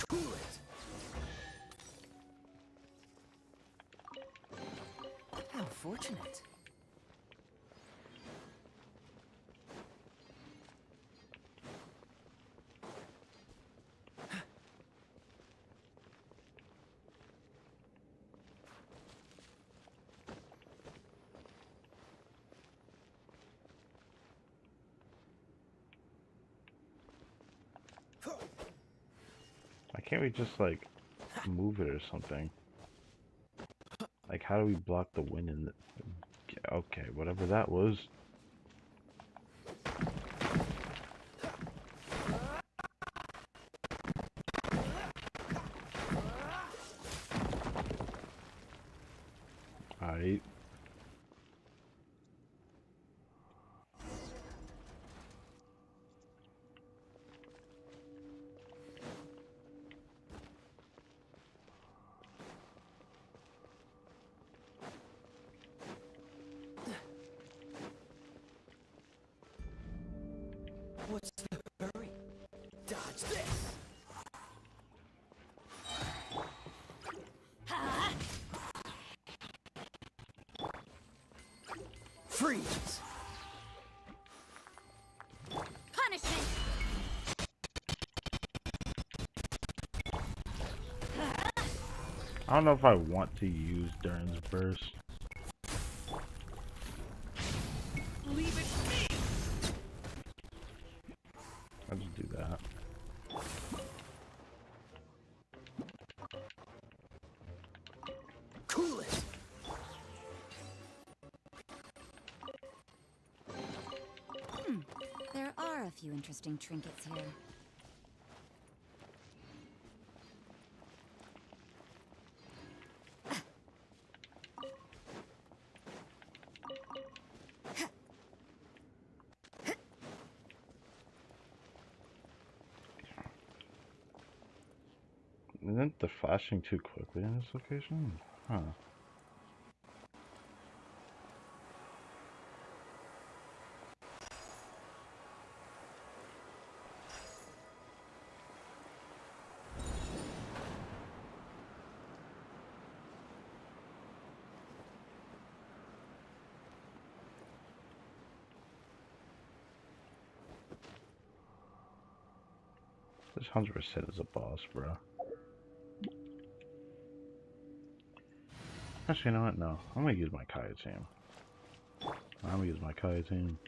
Cool it. How fortunate. Why can't we just like move it or something? Like how do we block the wind in the... Okay, whatever that was. Alright. What's the hurry? Dodge this! Freeze! Punishment! I don't know if I want to use Durin's burst. Leave it to me! I'll just do that. Cool it! There are a few interesting trinkets here. Isn't the flashing too quickly in this location? Huh. This 100% is a boss, bro. Actually, you know what? No. I'm gonna use my Kaya team. I'm gonna use my Kaya team.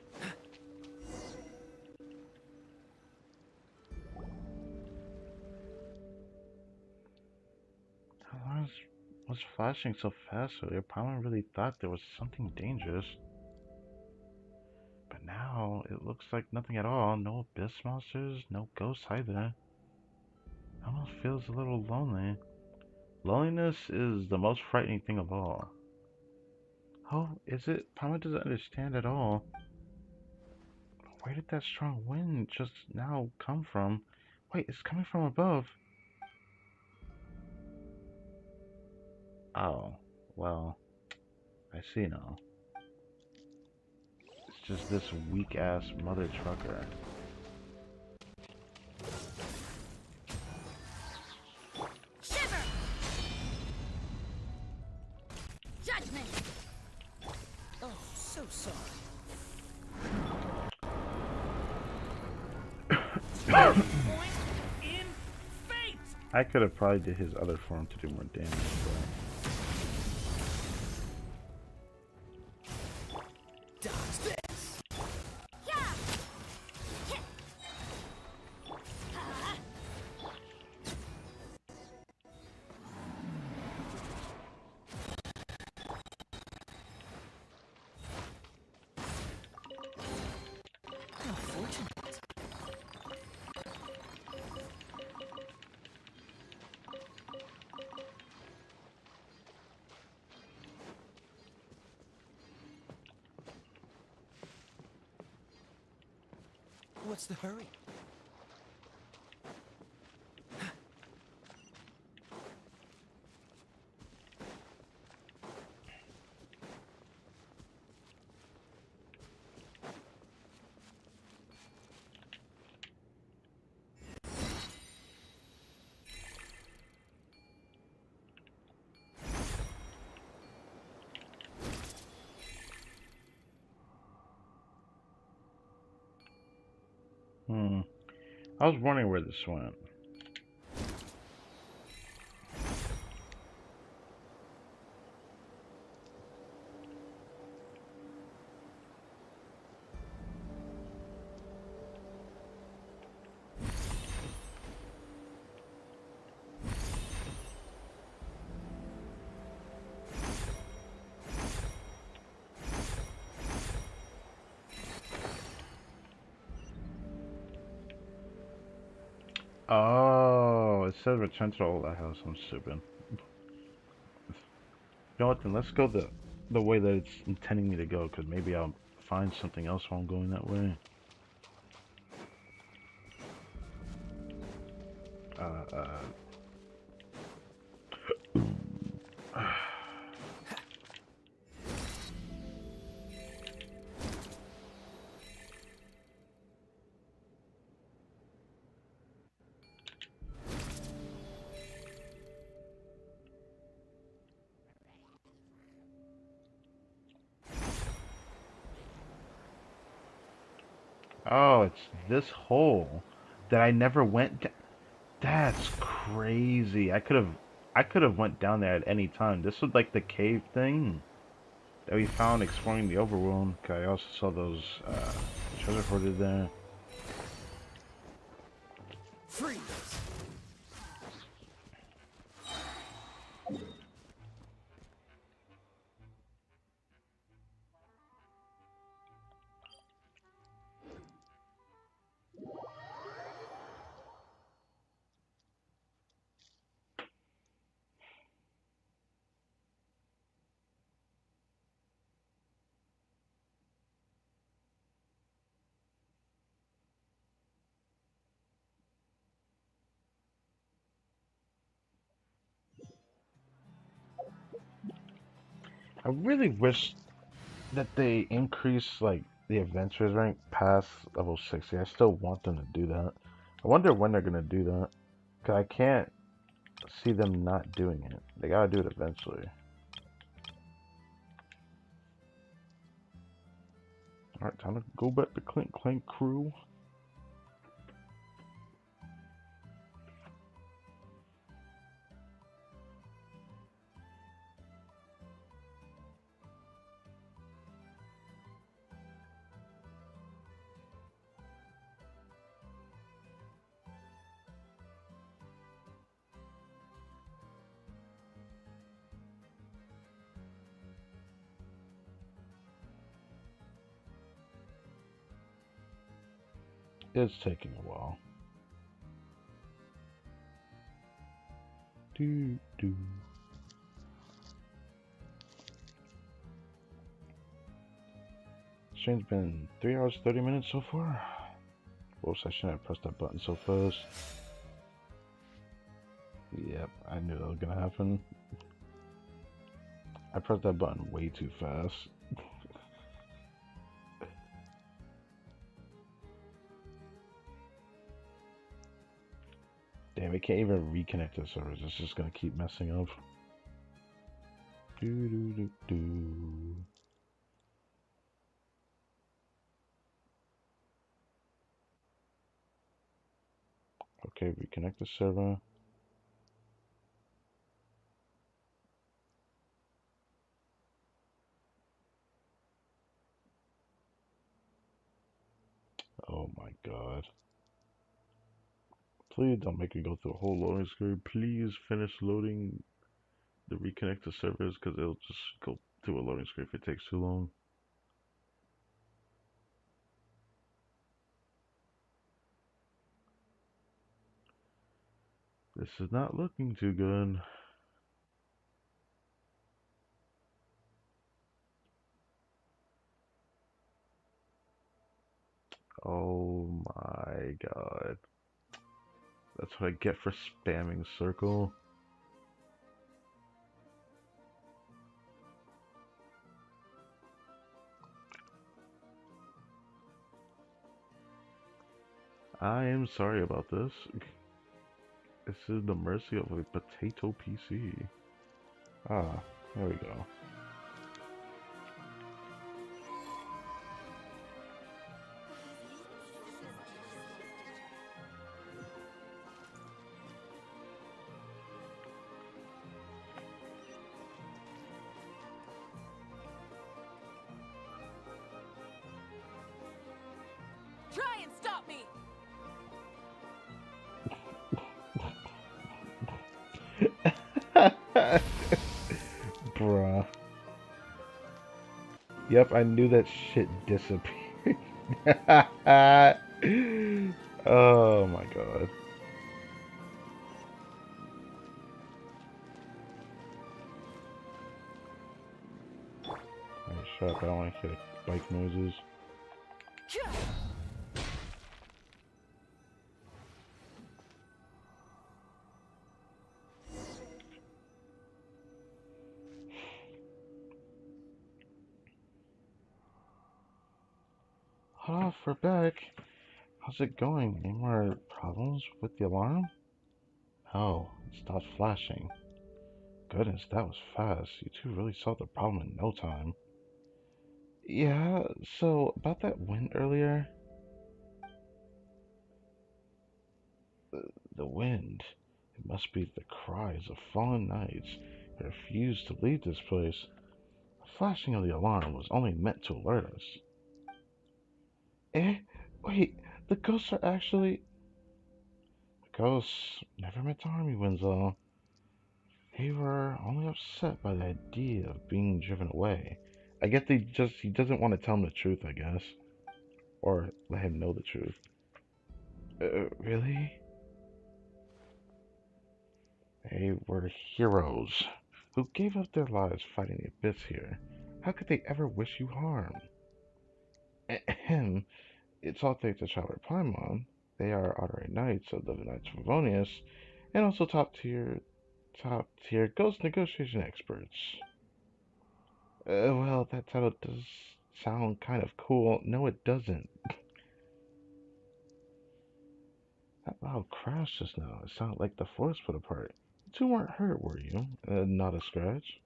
How was flashing so fast? So they probably really thought there was something dangerous. But now it looks like nothing at all. No abyss monsters, no ghosts either. Almost feels a little lonely. Loneliness is the most frightening thing of all. Oh, is it? Palma doesn't understand at all. Where did that strong wind just now come from? Wait, it's coming from above. Oh, well, I see now. It's just this weak-ass mother trucker. Shiver! Judgment! Oh, so sorry. Point in fate! I could have probably did his other form to do more damage, but... Dodge this! Yeah! How fortunate. What's the hurry? I was wondering where this went. Oh, it says return to the old house. I'm stupid. You know what? Then let's go the way that it's intending me to go, because maybe I'll find something else while I'm going that way. Oh, it's this hole that I never went. That's crazy. I could have went down there at any time. This was like the cave thing that we found exploring the overworld. 'Cause I also saw those treasure hoarded there. Freeze! I really wish that they increase like the adventurers rank past level 60. I still want them to do that. I wonder when they're gonna do that. 'Cause I can't see them not doing it. They gotta do it eventually. Alright, time to go back to Clink Clank crew. It's taking a while. Do do. Stream's been 3 hours 30 minutes so far. Whoops, I shouldn't have pressed that button so fast. Yep, I knew that was gonna happen. I pressed that button way too fast. Damn, it can't even reconnect to the servers. It's just gonna keep messing up. Do do do do. Okay, reconnect the server. Oh my god. Please don't make me go through a whole loading screen. Please finish loading the reconnect the servers because it'll just go through a loading screen if it takes too long. This is not looking too good. Oh my god. That's what I get for spamming circle. I am sorry about this. This is the mercy of a potato PC. Ah, there we go. Try and stop me! Bruh. Yep, I knew that shit disappeared. Oh my god. Alright, shut up, I don't want to hear the bike noises. Hello, we're back. How's it going? Any more problems with the alarm? Oh, it stopped flashing. Goodness, that was fast. You two really solved the problem in no time. Yeah, so about that wind earlier. The wind. It must be the cries of fallen knights who refuse to leave this place. The flashing of the alarm was only meant to alert us. Eh? Wait, the ghosts are actually... The ghosts never meant to harm you, Winslow. They were only upset by the idea of being driven away. I guess he doesn't want to tell him the truth, I guess. Or let him know the truth. Really? They were heroes who gave up their lives fighting the abyss here. How could they ever wish you harm? Ahem. It's all thanks to Traveler Paimon. They are honorary knights of the Knights of Favonius, and also top tier ghost negotiation experts. Well, that title does sound kind of cool. No, it doesn't. That loud crash just now, it sounded like the forest split apart. You two weren't hurt, were you? Not a scratch?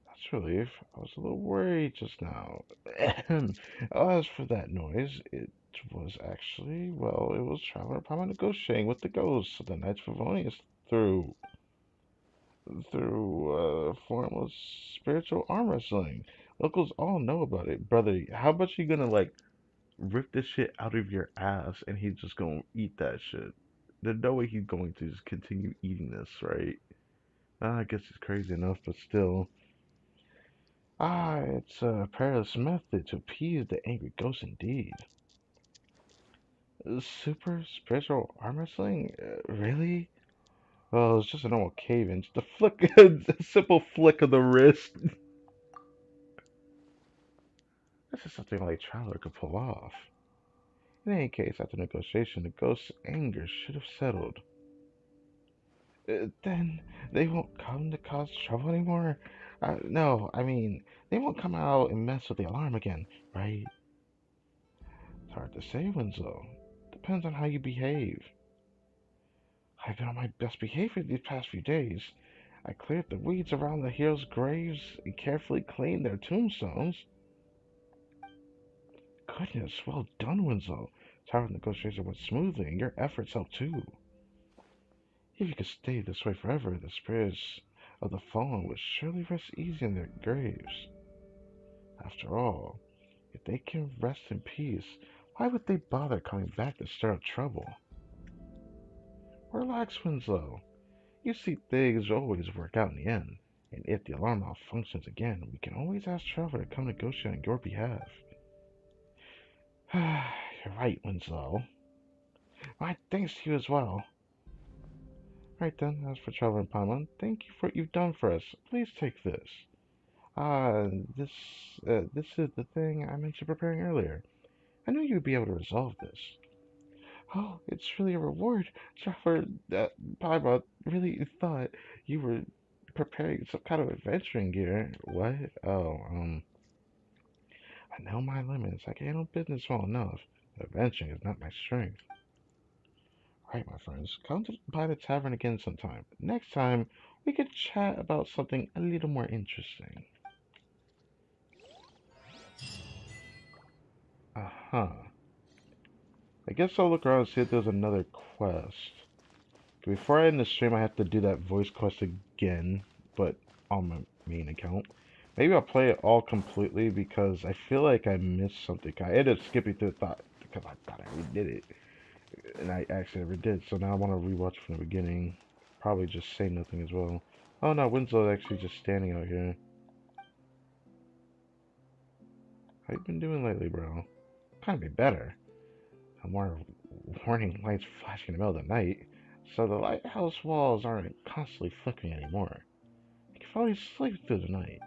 That's relief. I was a little worried just now. As for that noise, it was actually, well, it was Traveler Paimon negotiating with the ghosts of the Knights of Favonius through formless spiritual arm wrestling. Locals all know about it. Brother, how much you gonna, like, rip this shit out of your ass and he's just gonna eat that shit? There's no way he's going to just continue eating this, right? I guess it's crazy enough, but still. It's a perilous method to appease the angry ghost indeed. Super spiritual arm wrestling? Really? Oh, it's just a normal cave-in. Just a flick, a simple flick of the wrist. This is something only a traveler could pull off. In any case, after negotiation, the ghost's anger should have settled. Then they won't come to cause trouble anymore? No, I mean, they won't come out and mess with the alarm again, right? It's hard to say, Winslow. Depends on how you behave. I've been on my best behavior these past few days. I cleared the weeds around the heroes' graves and carefully cleaned their tombstones. Goodness, well done, Winslow. Tower negotiation went smoothly, and your efforts helped too. If you could stay this way forever, the spirits of the fallen would surely rest easy in their graves. After all, if they can rest in peace, why would they bother coming back to stir up trouble? Relax, Winslow. You see, things always work out in the end, and if the alarm malfunctions again, we can always ask Trevor to come negotiate on your behalf. You're right, Winslow. My thanks to you as well. Right then, as for Trevor and Paimon, thank you for what you've done for us. Please take this. Ah, this is the thing I mentioned preparing earlier. I knew you'd be able to resolve this. Oh, it's really a reward. Trevor, Paimon really thought you were preparing some kind of adventuring gear. What? Oh, I know my limits. I can handle business well enough. Adventuring is not my strength. Right, my friends, come by the tavern again sometime. Next time, we could chat about something a little more interesting. Uh-huh. I guess I'll look around and see if there's another quest. Before I end the stream, I have to do that voice quest again, but on my main account. Maybe I'll play it all completely because I feel like I missed something. I ended up skipping through the thought because I thought I already did it. And I actually never did, so now I want to rewatch from the beginning. Probably just say nothing as well. Oh no, Winslow's actually just standing out here. How you been doing lately, bro? Kind of be better. No more warning lights flashing in the middle of the night, so the lighthouse walls aren't constantly flickering anymore. You can probably sleep through the night.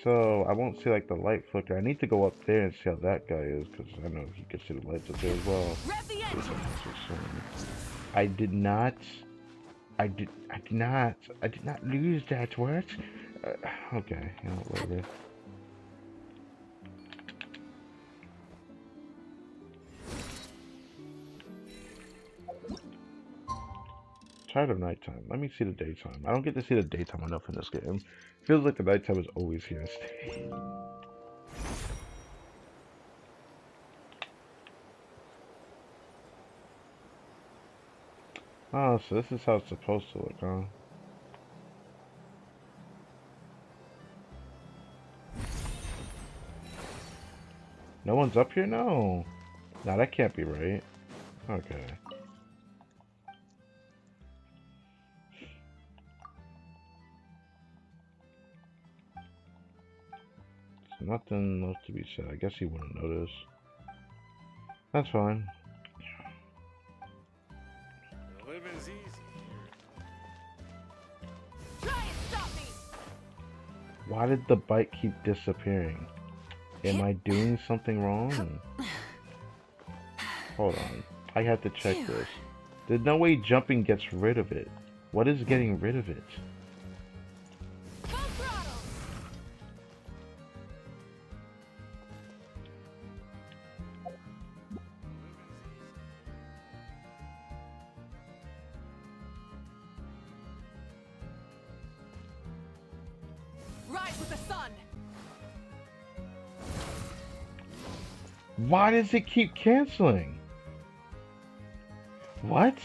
So I won't see like the light flicker. I need to go up there and see how that guy is, because I know he can see the lights up there as well. I did not lose that what? Okay, you know, whatever. Tired of nighttime. Let me see the daytime. I don't get to see the daytime enough in this game. Feels like the nighttime is always here to stay. Oh, so this is how it's supposed to look, huh? No one's up here? No. Nah, that can't be right. Okay. So nothing left to be said. I guess he wouldn't notice. That's fine. The living's easy here. Try and stop me! Why did the bike keep disappearing? Am I doing something wrong? Hold on. I have to check this. There's no way jumping gets rid of it. What is getting rid of it? Full throttle! Rise with the sun! Why does it keep canceling? What?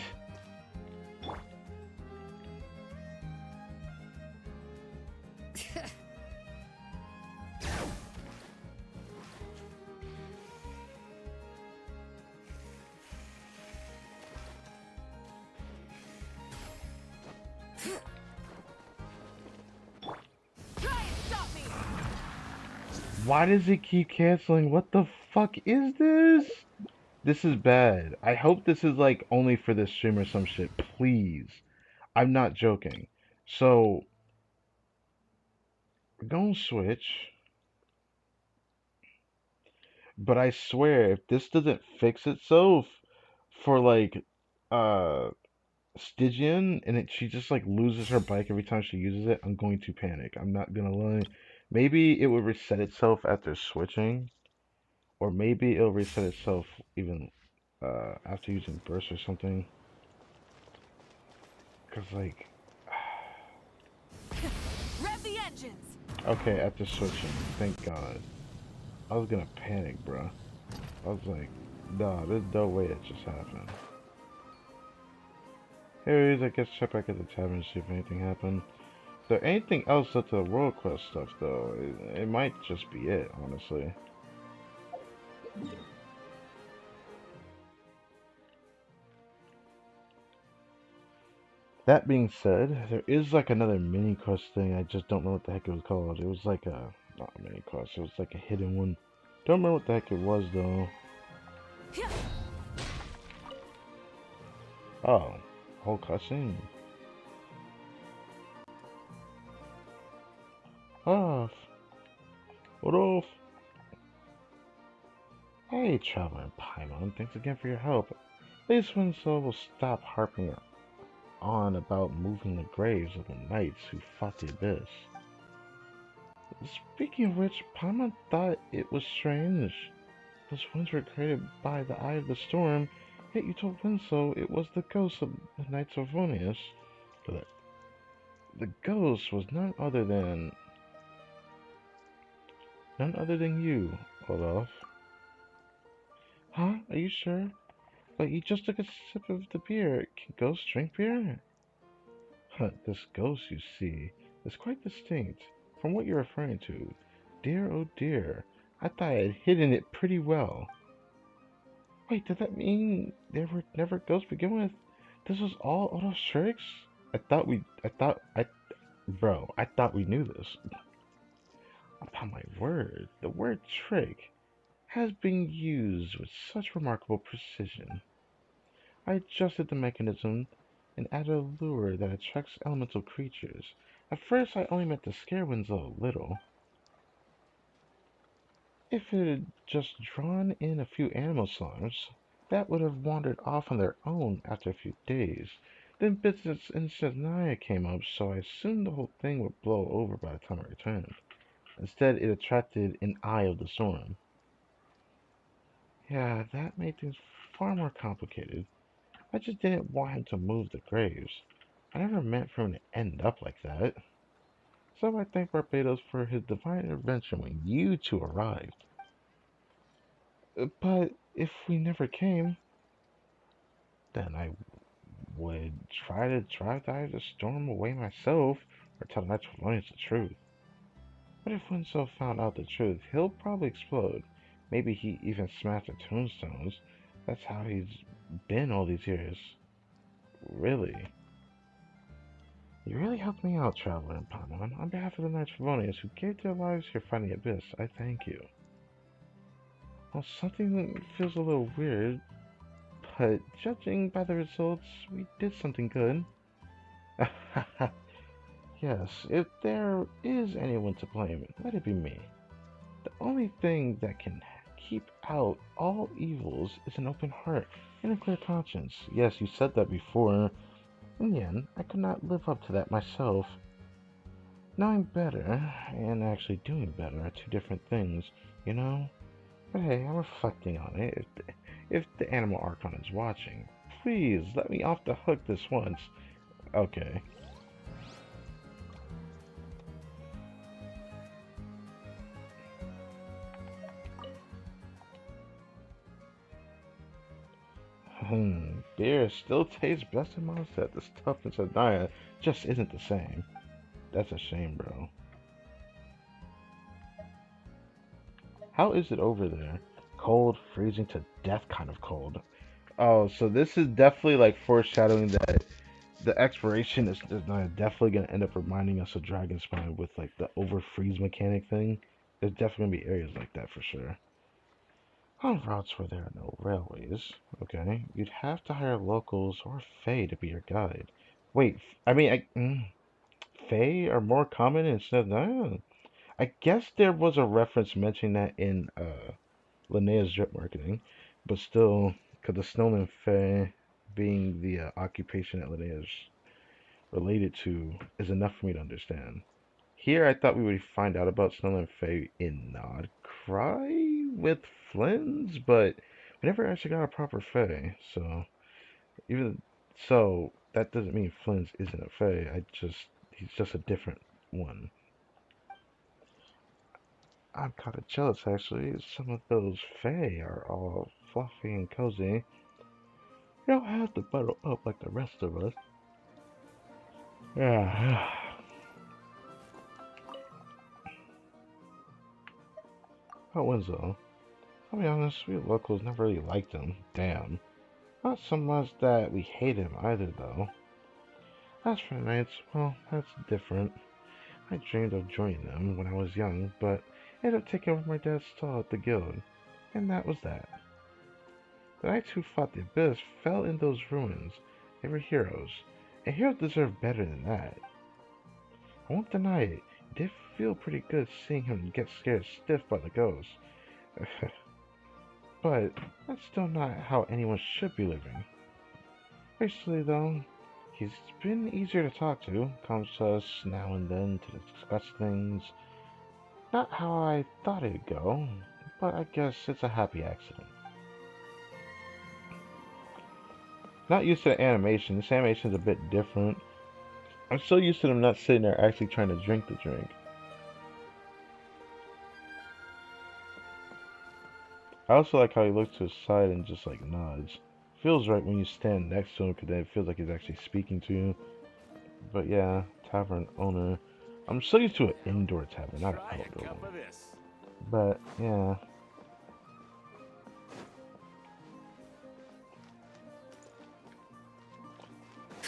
Try and stop me! Why does it keep canceling? What the fuck is this? This is bad. I hope this is like only for this stream or some shit. Please. I'm not joking. So, we're gonna switch. But I swear, if this doesn't fix itself for like uh Stygian and she just like loses her bike every time she uses it, I'm going to panic. I'm not gonna lie. Maybe it will reset itself after switching, or maybe it'll reset itself even after using burst or something. Cause like, Rev the engines! okay, after switching, thank God. I was gonna panic, bruh. I was like, nah, there's no way it just happened. Anyways, I guess check back at the tavern and see if anything happened. Is there anything else at the World Quest stuff, though? It might just be it, honestly. That being said, there is like another mini quest thing. I just don't know what the heck it was called. It was like a, not a mini quest, it was like a hidden one. Don't remember what the heck it was, though. Oh, whole cutscene. Off. What off? Hey, Traveler Paimon, thanks again for your help. At least Winslow will stop harping on about moving the graves of the knights who fought the Abyss. Speaking of which, Paimon thought it was strange. Those winds were created by the Eye of the Storm, yet you told Winslow it was the ghost of the Knights of Vonius. The ghost was none other than you, Olaf. Huh? Are you sure? But you just took a sip of the beer. Can ghosts drink beer? Huh, this ghost, you see, is quite distinct from what you're referring to. Dear, oh dear, I thought I had hidden it pretty well. Wait, does that mean there were never ghosts to begin with? This was all Odo's tricks? I thought we knew this. Upon my word, the word trick has been used with such remarkable precision. I adjusted the mechanism and added a lure that attracts elemental creatures. At first, I only meant to scare Winslow a little. If it had just drawn in a few animal slimes, that would have wandered off on their own after a few days. Then business in Shania came up, so I assumed the whole thing would blow over by the time I returned. Instead, it attracted an eye of the storm. Yeah, that made things far more complicated. I just didn't want him to move the graves. I never meant for him to end up like that. So I thank Barbados for his divine intervention when you two arrived. But if we never came, then I would try to drive the storm away myself or tell the Knights of Valonians the truth. But if Winslow found out the truth, he'll probably explode. Maybe he even smashed the tombstones. That's how he's been all these years. Really? You really helped me out, Traveler and Paimon. On behalf of the Knights of Valonians who gave their lives here fighting the Abyss, I thank you. Well, something feels a little weird, but judging by the results, we did something good. Yes, if there is anyone to blame, let it be me. The only thing that can keep out all evils is an open heart and a clear conscience. Yes, you said that before. In the end, I could not live up to that myself. Knowing better and actually doing better are two different things, you know? But hey, I'm reflecting on it. If the Animal Archon is watching, please let me off the hook this once. Okay. Beer still tastes best in Mondstadt. The toughness of Naya just isn't the same. That's a shame, bro. How is it over there? Cold, freezing to death kind of cold. Oh, so this is definitely like foreshadowing that the exploration is definitely going to end up reminding us of Dragon Spine with like the over freeze mechanic thing. There's definitely going to be areas like that for sure. On routes where there are no railways, okay, you'd have to hire locals or Fae to be your guide. Wait, Fae are more common instead of... I guess there was a reference mentioning that in Linnea's drip marketing, but still, because the Snowman Fae being the occupation that Linnea's related to is enough for me to understand. Here, I thought we would find out about Snowman Fae in Nod Cry with Flynn's, but we never actually got a proper Fae, so even so, that doesn't mean Flynn's isn't a Fae. He's just a different one. I'm kind of jealous actually. Some of those Fae are all fluffy and cozy. You don't have to bundle up like the rest of us. Yeah. Oh, Winslow. I'll be honest, we locals never really liked him. Damn. Not so much that we hate him either, though. As for knights, well, that's different. I dreamed of joining them when I was young, but ended up taking over my dad's stall at the guild, and that was that. The knights who fought the Abyss fell in those ruins. They were heroes, and heroes deserve better than that. I won't deny it, it did feel pretty good seeing him get scared stiff by the ghost. But that's still not how anyone should be living. Recently, though, he's been easier to talk to, comes to us now and then to discuss things. Not how I thought it'd go, but I guess it's a happy accident. Not used to the animation. This animation's a bit different. I'm so used to them not sitting there actually trying to drink the drink. I also like how he looks to his side and just like nods. Feels right when you stand next to him because then it feels like he's actually speaking to you. But yeah, tavern owner. I'm so used to an indoor tavern, not an outdoor one. But yeah.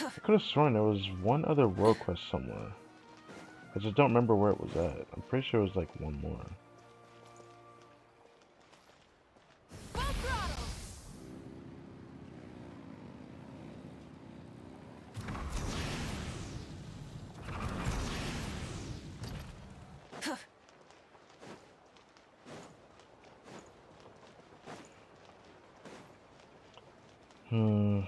I could have sworn there was one other world quest somewhere. I just don't remember where it was at. I'm pretty sure it was like one more. Hmm.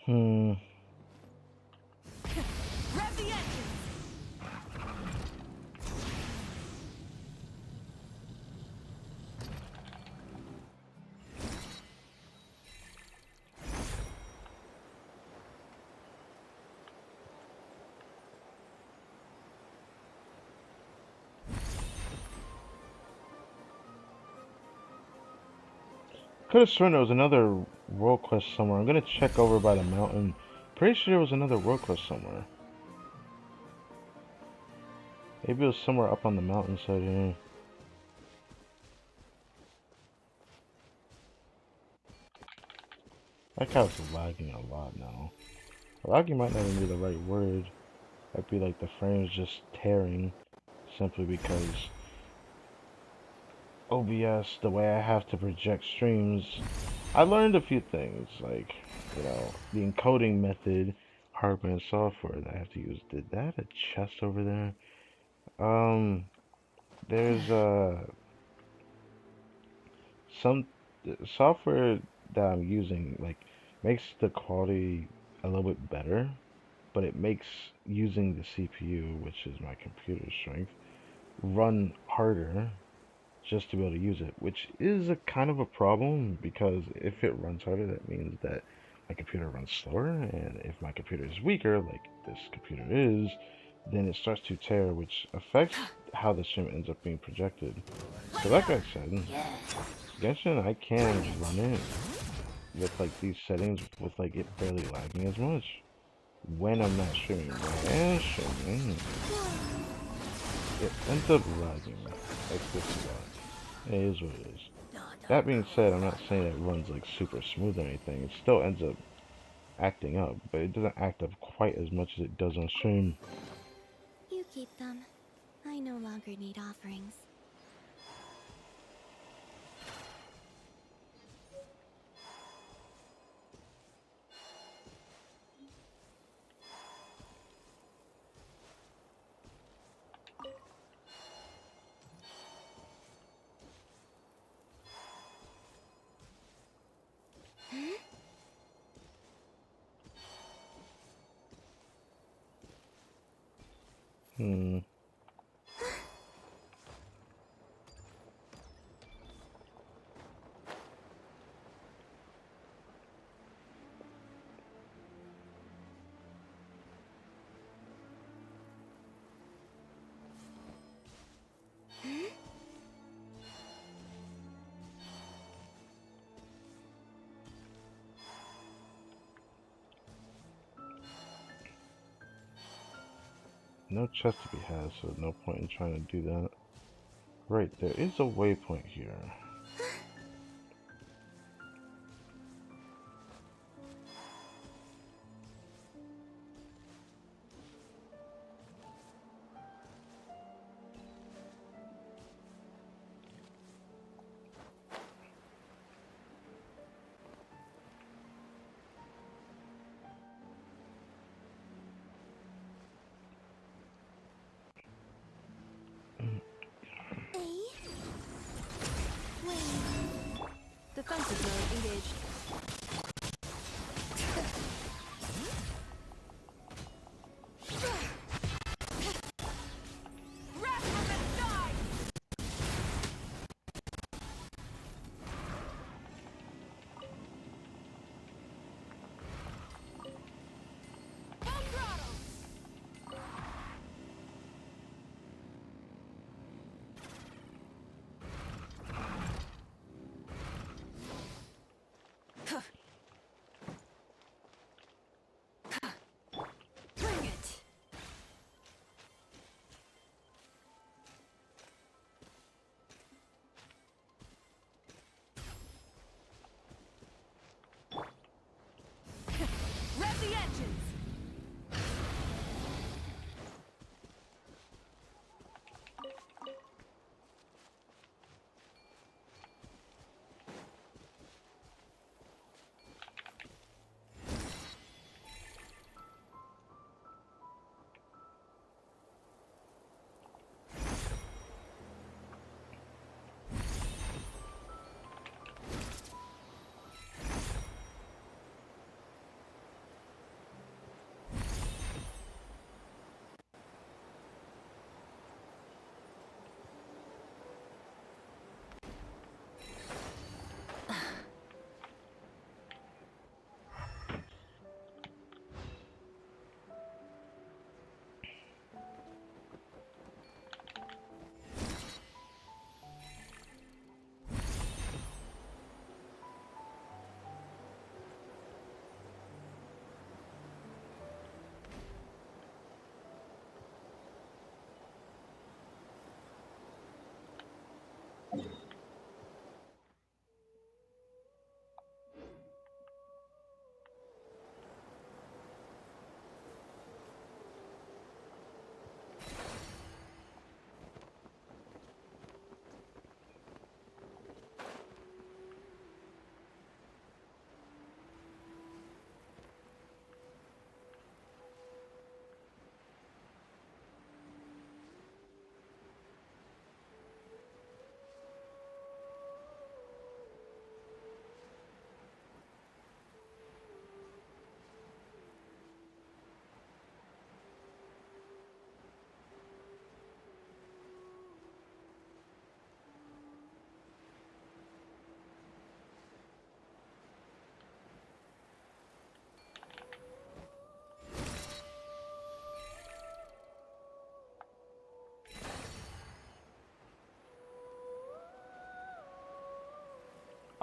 Hmm. Rev the engines! Could have sworn there was another world quest somewhere. I'm gonna check over by the mountain. Pretty sure there was another world quest somewhere. Maybe it was somewhere up on the mountainside here. That cow's lagging a lot now. Lagging might not even be the right word. Might be like the frame's just tearing. Simply because OBS, the way I have to project streams, I learned a few things. Like, you know, the encoding method, hardware and software that I have to use. Did that a chest over there? There's some software that I'm using like makes the quality a little bit better, but it makes using the CPU, which is my computer strength, run harder just to be able to use it, which is a kind of a problem because if it runs harder, that means that my computer runs slower, and if my computer is weaker, like this computer is, then it starts to tear, which affects how the stream ends up being projected. So like I said, Genshin, I can run it with like these settings with like it barely lagging as much when I'm not streaming. When I am streaming, it ends up lagging like this a lot. It is what it is. That being said, I'm not saying it runs like super smooth or anything. It still ends up acting up, but it doesn't act up quite as much as it does on stream. You keep them. I no longer need offerings. Hmm. No chest to be had, so no point in trying to do that. Right, there is a waypoint here. Eh?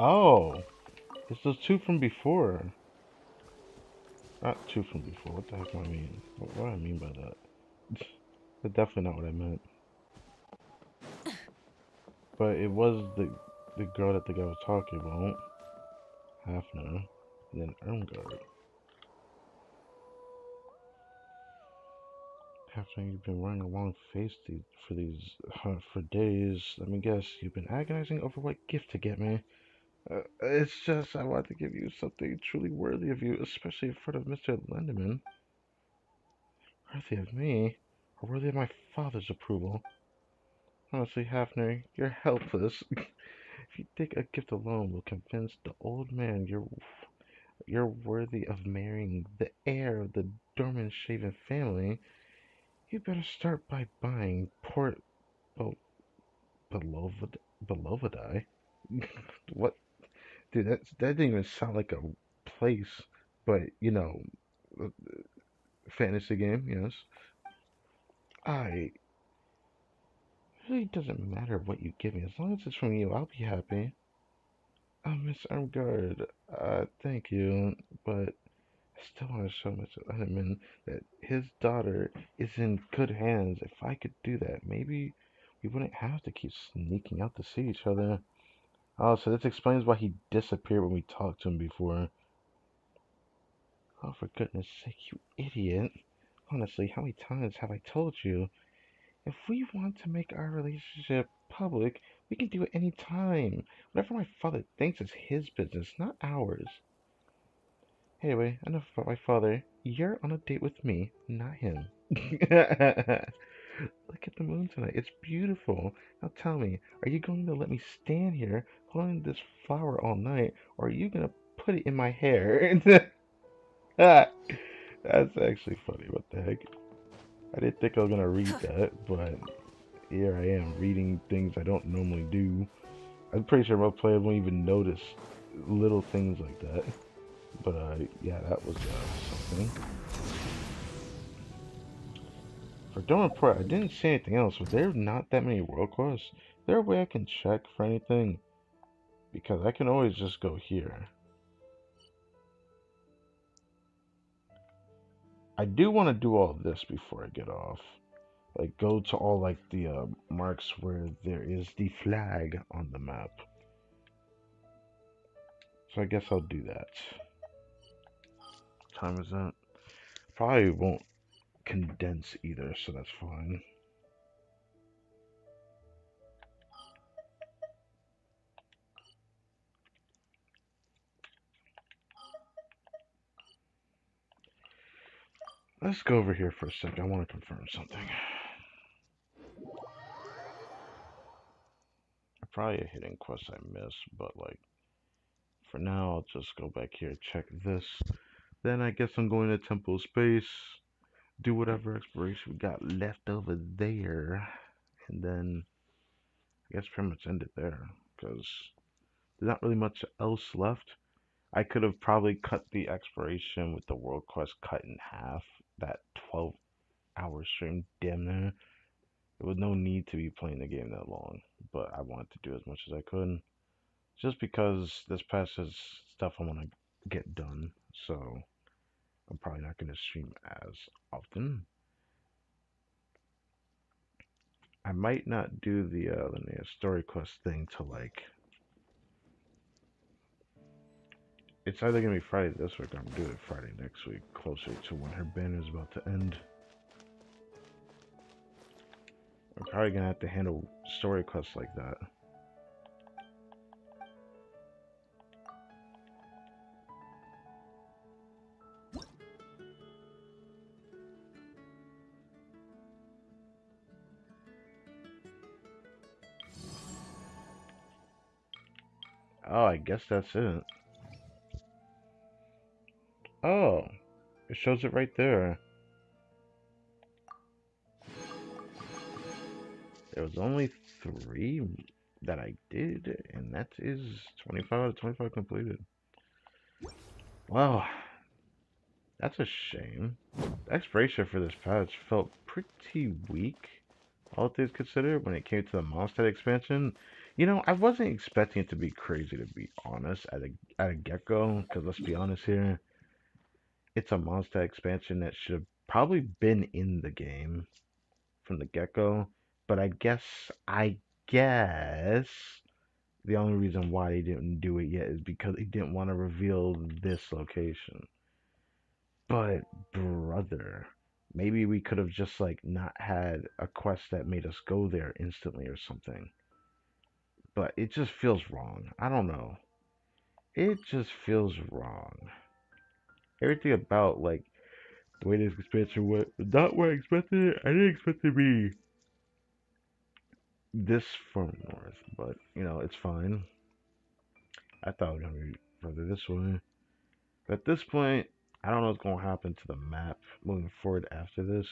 Oh, it's those two from before. Not two from before. What the heck do I mean? What do I mean by that? That's definitely not what I meant. But it was the girl that the guy was talking about, Hafner, and then Ermgard. Hafner, you've been wearing a long face for days. Let me guess, you've been agonizing over what gift to get me. It's just I want to give you something truly worthy of you, especially in front of Mr. Lendeman. Worthy of me, or worthy of my father's approval. Honestly, Hafner, you're helpless. If you think a gift alone will convince the old man you're worthy of marrying the heir of the Dorman Shaven family, you better start by buying Port Bel- Belovedi. What? Dude, that didn't even sound like a place, but a fantasy game, yes. I It really doesn't matter what you give me, as long as it's from you, I'll be happy. Oh, Miss Armgard, thank you, but I still want to show Mr. Letterman that his daughter is in good hands. If I could do that, maybe we wouldn't have to keep sneaking out to see each other. Oh, so this explains why he disappeared when we talked to him before. Oh, for goodness sake, you idiot. Honestly, how many times have I told you? If we want to make our relationship public, we can do it any time. Whatever my father thinks is his business, not ours. Anyway, enough about my father. You're on a date with me, not him. Look at the moon tonight. It's beautiful. Now tell me, are you going to let me stand here holding this flower all night, or are you going to put it in my hair? That's actually funny. What the heck? I didn't think I was going to read that, but here I am reading things I don't normally do. I'm pretty sure most players won't even notice little things like that. But yeah, that was something. For Dormant Port, I didn't see anything else, but there's not that many world quests. Is there a way I can check for anything? Because I can always just go here. I do want to do all this before I get off. Like, go to all, like, the marks where there is the flag on the map. So I guess I'll do that. What time is that? Probably won't condense either, so that's fine. Let's go over here for a second. I want to confirm something. Probably a hidden quest I missed, but like for now, I'll just go back here, check this. Then I guess I'm going to Temple Space, do whatever exploration we got left over there, and then I guess pretty much end it there because there's not really much else left. I could have probably cut the exploration with the world quest cut in half, that 12-hour stream damn near. There was no need to be playing the game that long, but I wanted to do as much as I could. Just because this patch has stuff I want to get done, so I'm probably not going to stream as often. I might not do the linear story quest thing till like it's either gonna be Friday this week or I'm gonna do it Friday next week, closer to when her banner is about to end. I'm probably gonna have to handle story quests like that. Oh, I guess that's it. Oh, it shows it right there. There was only 3 that I did, and that is 25 out of 25 completed. Wow, that's a shame. The exploration for this patch felt pretty weak, all things considered, when it came to the Mondstadt expansion. I wasn't expecting it to be crazy to be honest at a get-go, because let's be honest here, it's a monster expansion that should have probably been in the game from the get-go. But I guess the only reason why they didn't do it yet is because they didn't want to reveal this location. But brother, maybe we could have just like not had a quest that made us go there instantly or something. But it just feels wrong. I don't know. It just feels wrong. Everything about like the way this expansion went, not what I expected. I didn't expect it to be this far north, but it's fine. I thought it was gonna be further this way. At this point, I don't know what's gonna happen to the map moving forward after this.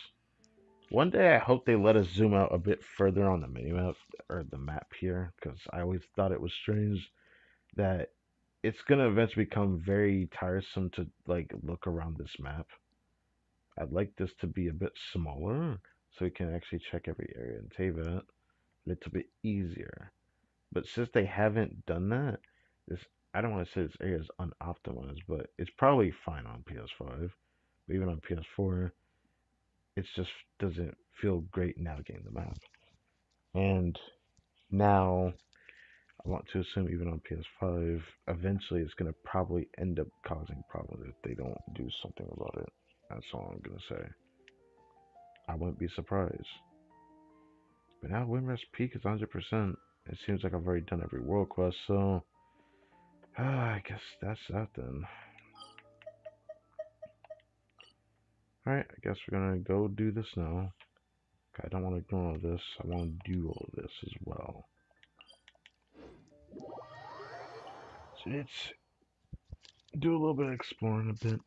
One day, I hope they let us zoom out a bit further on the minimap or the map here, because I always thought it was strange that it's gonna eventually become very tiresome to like look around this map. I'd like this to be a bit smaller so we can actually check every area and save it a little bit easier. But since they haven't done that, this I don't want to say this area is unoptimized, but it's probably fine on PS5. But even on PS4, it just doesn't feel great navigating the map. And now I want to assume even on PS5, eventually it's gonna probably end up causing problems if they don't do something about it. That's all I'm gonna say. I wouldn't be surprised. But now Windrush Peak is 100%. It seems like I've already done every world quest, so I guess that's that then. Alright, I guess we're gonna go do this now. I don't want to ignore all this. I want to do all of this as well. So let's do a little bit of exploring a bit.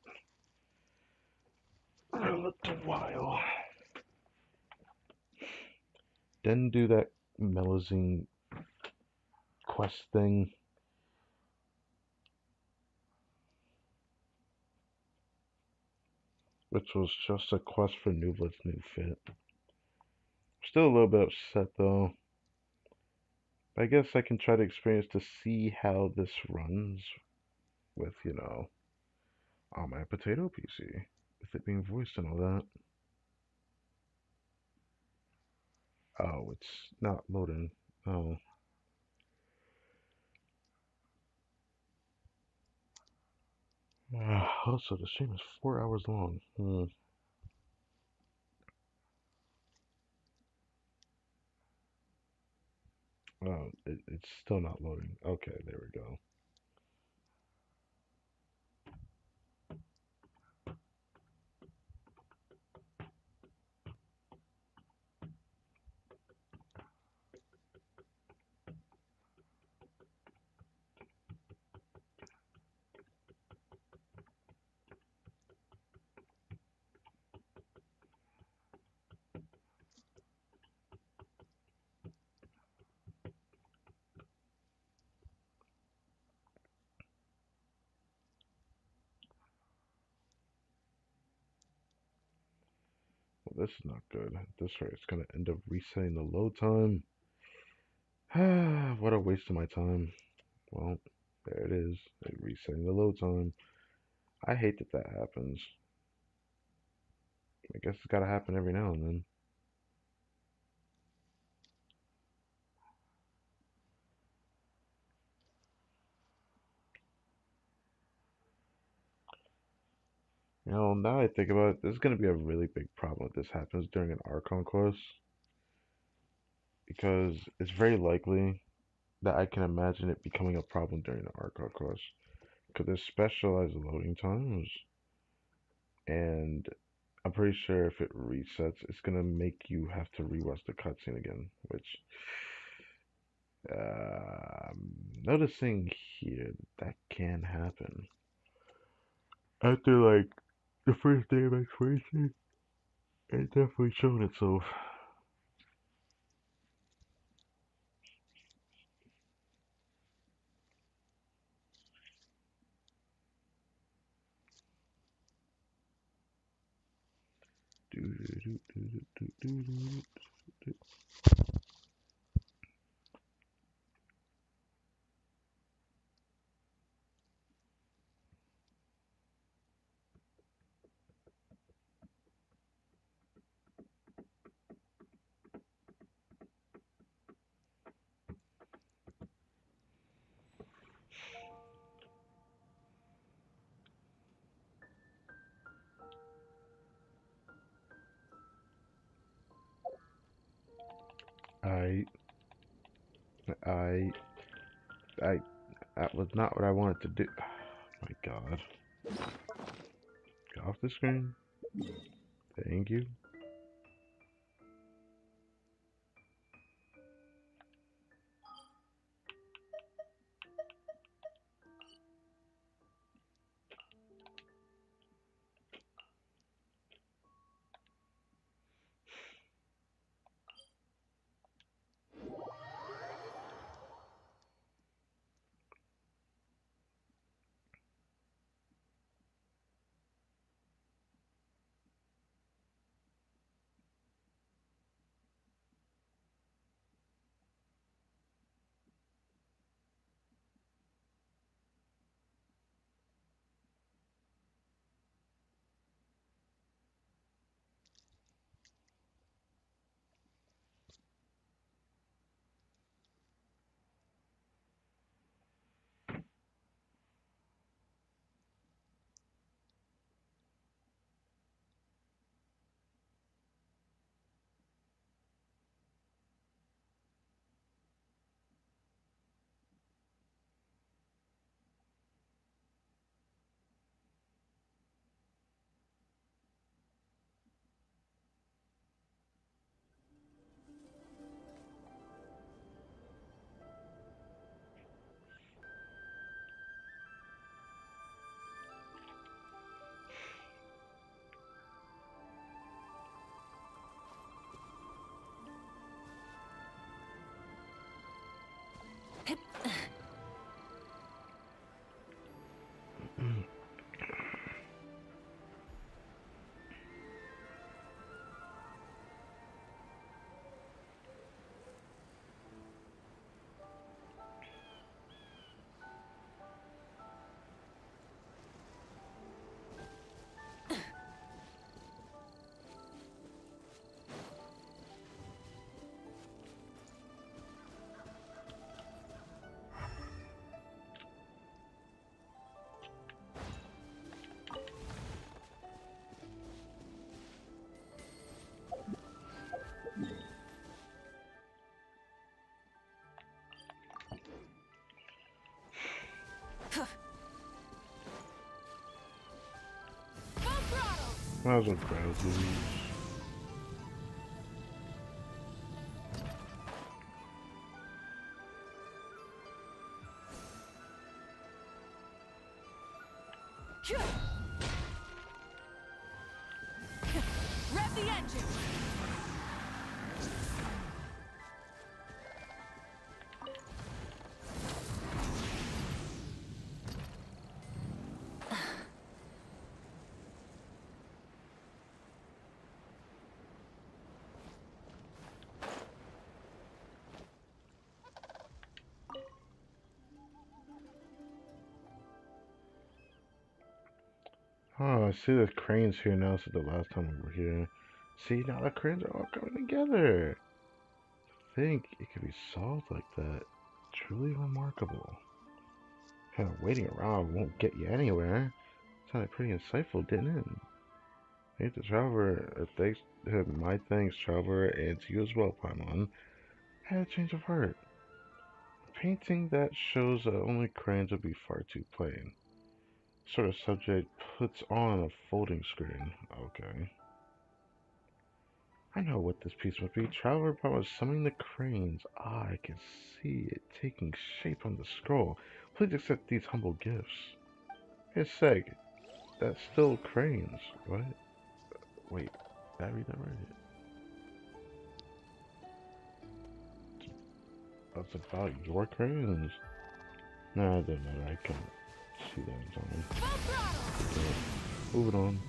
For a little while. Then do that Melazine quest thing. Which was just a quest for Nubla's new fit. Still a little bit upset though. But I guess I can try to experience to see how this runs with, on my potato PC. With it being voiced and all that. Oh, it's not loading. Oh. Also, the stream is 4 hours long. Oh, it's still not loading. Okay, there we go. Well, this is not good. At this rate, it's gonna end up resetting the load time. What a waste of my time. Well, there it is. Resetting the load time. I hate that that happens. I guess it's gotta happen every now and then. Now I think about it, there's gonna be a really big problem if this happens during an Archon quest. Because it's very likely that I can imagine it becoming a problem during the Archon quest. Because there's specialized loading times. And I'm pretty sure if it resets, it's gonna make you have to rewatch the cutscene again, which I'm noticing here that can happen. After like the first day of exploration, it definitely showed itself. I, I, that was not what I wanted to do. Oh my God. Get off the screen. Thank you. Might as well grab these. Rev the engine! Oh, I see the cranes here now since the last time we were here. See, now the cranes are all coming together. I think it could be solved like that. Truly remarkable. Kind of waiting around won't get you anywhere. Sounded pretty insightful, didn't it? Thanks to Traveler, thanks to my thanks, Traveler, and to you as well, Paimon. I had a change of heart. A painting that shows that only cranes would be far too plain. Sort of subject puts on a folding screen. Okay. I know what this piece must be. Traveler Paimon summoning the cranes. Ah, I can see it taking shape on the scroll. Please accept these humble gifts. Hey, Seg, that's still cranes. What? Wait, did I read that right? That's about your cranes? Nah, it doesn't matter. I can't see that in something. Okay, moving on.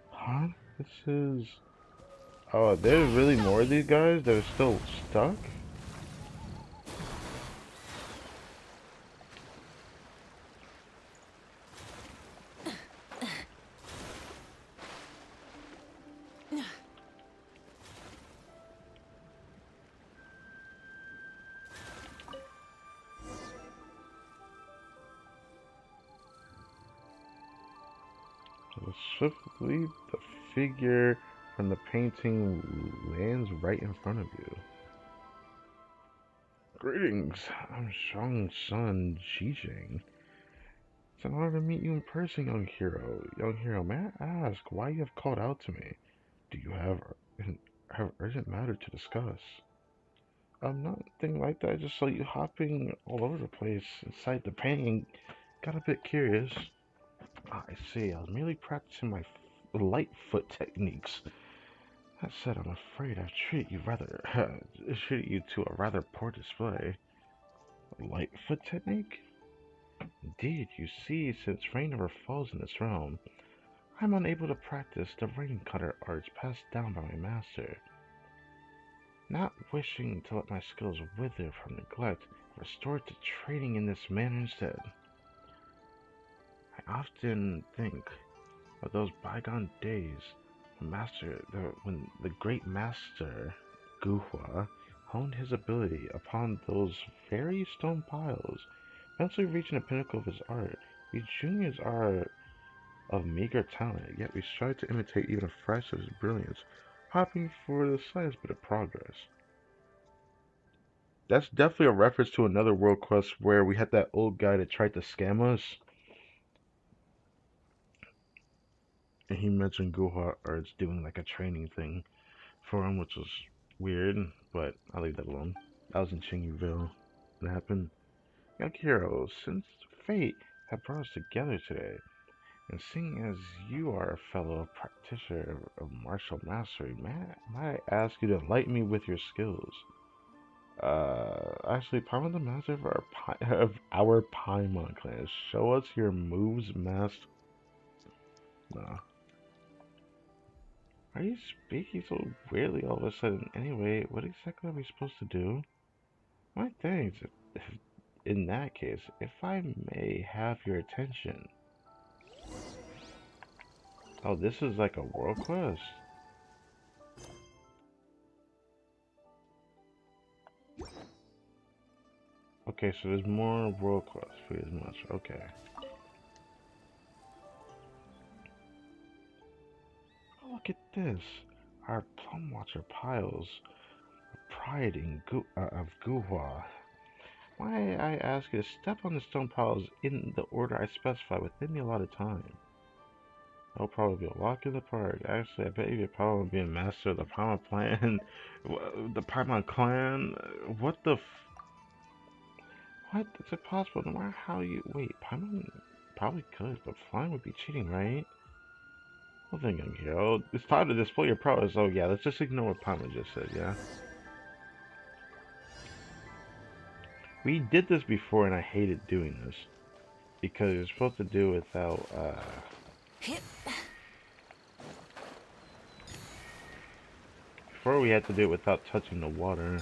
Huh? This is... Oh, there's really more of these guys that are still stuck? So swiftly, the figure from the painting lands right in front of you. Greetings, I'm Shang's son, Xijing. It's an honor to meet you in person, young hero. Young hero, may I ask why you have called out to me? Do you have urgent matter to discuss? Nothing like that. I just saw you hopping all over the place inside the painting. Got a bit curious. Ah, I see. I was merely practicing my light foot techniques. That said, I'm afraid I've treated you treated you to a rather poor display. Light foot technique? Indeed, you see, since rain never falls in this realm, I'm unable to practice the rain cutter arts passed down by my master. Not wishing to let my skills wither from neglect, I restored to training in this manner instead. I often think of those bygone days when the great master Guhua honed his ability upon those very stone piles, eventually reaching the pinnacle of his art. We juniors are of meager talent, yet we strive to imitate even a fraction of his brilliance, hoping for the slightest bit of progress. That's definitely a reference to another world quest where we had that old guy that tried to scam us, and he mentioned Guhua Arts doing like a training thing for him, which was weird, but I'll leave that alone. That was in Chingyville. It happened. Young hero, since fate had brought us together today, and seeing as you are a fellow practitioner of martial mastery, might I ask you to enlighten me with your skills? Actually, Paimon the master of our Paimon clan. Show us your moves, master. Nah. Why are you speaking so weirdly all of a sudden? Anyway, what exactly are we supposed to do? My thanks. In that case, if I may have your attention. Oh, this is like a world quest. Okay, so there's more world quests for as much. Okay. Oh, look at this. Our Plum Watcher piles pride of Guhua. Why I ask you to step on the stone piles in the order I specify within the allotted time. That'll probably be a walk in the park. Actually, I bet you're probably being master of the Paimon clan. The Paimon clan? What the What? Is it possible? No matter how you... Wait, Paimon probably could, but flying would be cheating, right? Well then, young hero, it's time to display your prowess. Oh yeah, let's just ignore what Paimon just said, yeah? We did this before and I hated doing this. Because you're supposed to do without, Before we had to do it without touching the water.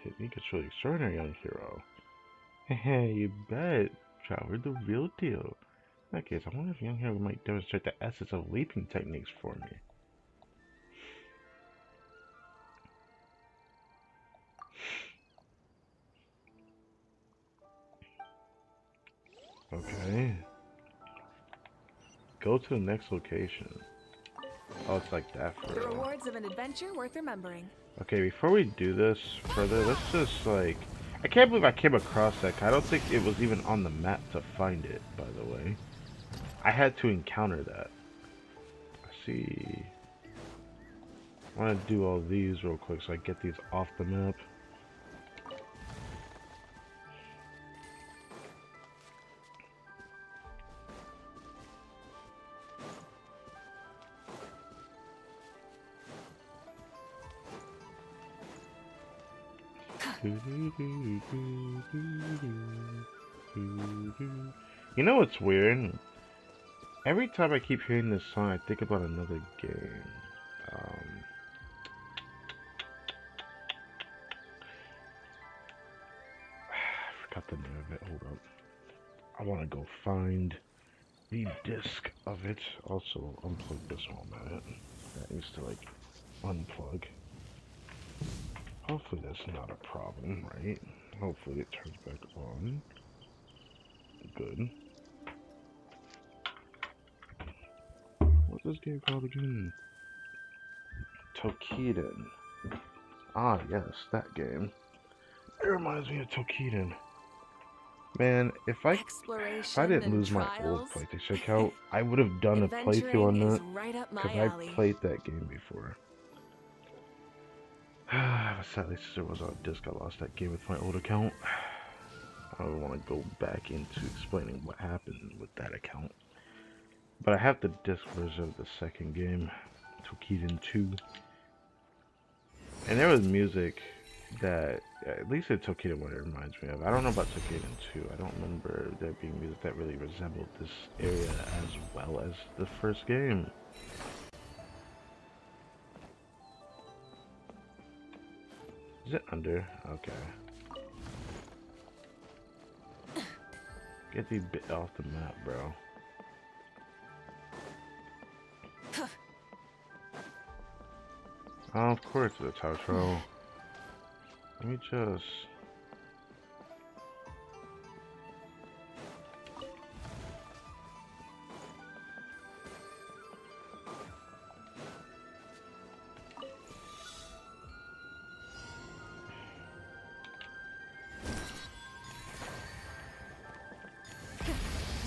Technique is truly extraordinary, young hero. Hey, you bet. Trower the real deal. In that case, I wonder if young hero might demonstrate the essence of leaping techniques for me. Okay. Go to the next location. Oh, it's like that for The rewards of an adventure worth remembering. Okay, before we do this further, let's just like... I can't believe I came across that. I don't think it was even on the map to find it, by the way. I had to encounter that. I see... I want to do all these real quick so I get these off the map. You know what's weird? Every time I keep hearing this song, I think about another game. Um, I forgot the name of it. Hold up. I want to go find the disc of it. Also, unplug this one a minute. That needs to like unplug. Hopefully that's not a problem, right? Hopefully it turns back on. Good. What's this game called again? Tokiden. Ah, yes, that game. It reminds me of Tokiden. Man, if I Exploration didn't and lose my old trials. PlayStation account, I would have done a playthrough Adventuring on is that right up my because I alley. played that game before. Sadly, since there was a disc, I lost that game with my old account. I don't want to go back into explaining what happened with that account. But I have the disc version of the second game, Tokiden 2. And there was music that, at least in Tokiden 1, it reminds me of. I don't know about Tokiden 2. I don't remember there being music that really resembled this area as well as the first game. Is it under? Okay. Get the bit off the map, bro. Oh, of course it's a outro. Let me just...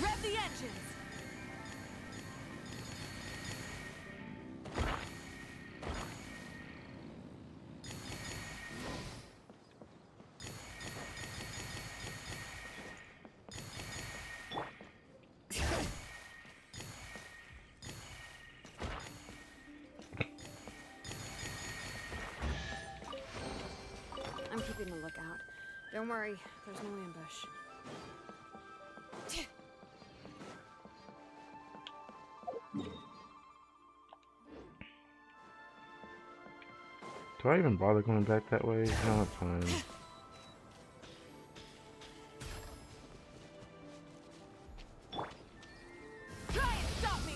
Rev the engines! I'm keeping a lookout. Don't worry, there's no ambush. Do I even bother going back that way? No, it's fine. Try and stop me!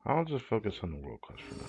I'll just focus on the world quest for now.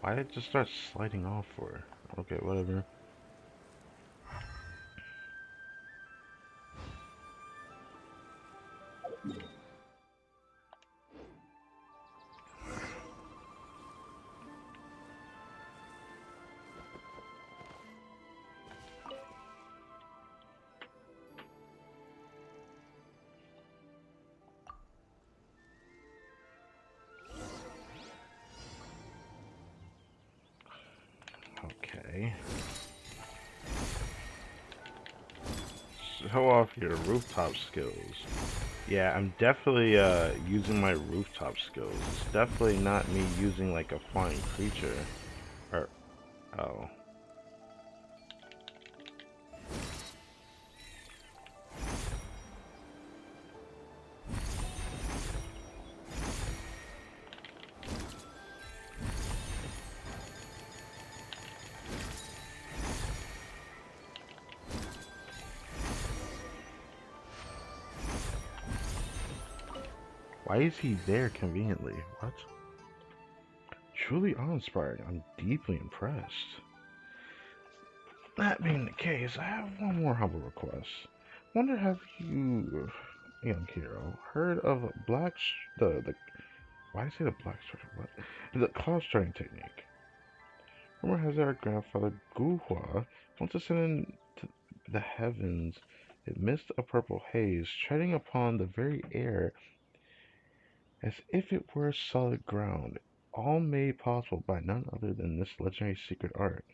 Why did it just start sliding off for? Okay, whatever. Okay. Show off your rooftop skills. Yeah, I'm definitely using my rooftop skills. It's definitely not me using like a flying creature. Or oh. Why is he there conveniently? What? Truly awe-inspiring. I'm deeply impressed. That being the case, I have one more humble request. Wonder have you, young hero, heard of the why did I say the black structure? What? The cloud starting technique. Rumor has it our grandfather Guhua wants to send into the heavens a mist of purple haze, treading upon the very air as if it were solid ground, all made possible by none other than this legendary secret art.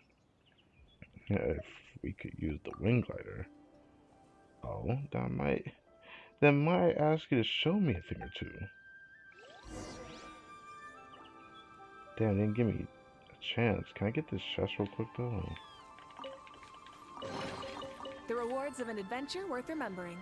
If we could use the wing glider. Oh, then might I ask you to show me a thing or two. Damn, didn't give me a chance. Can I get this chest real quick though? The rewards of an adventure worth remembering.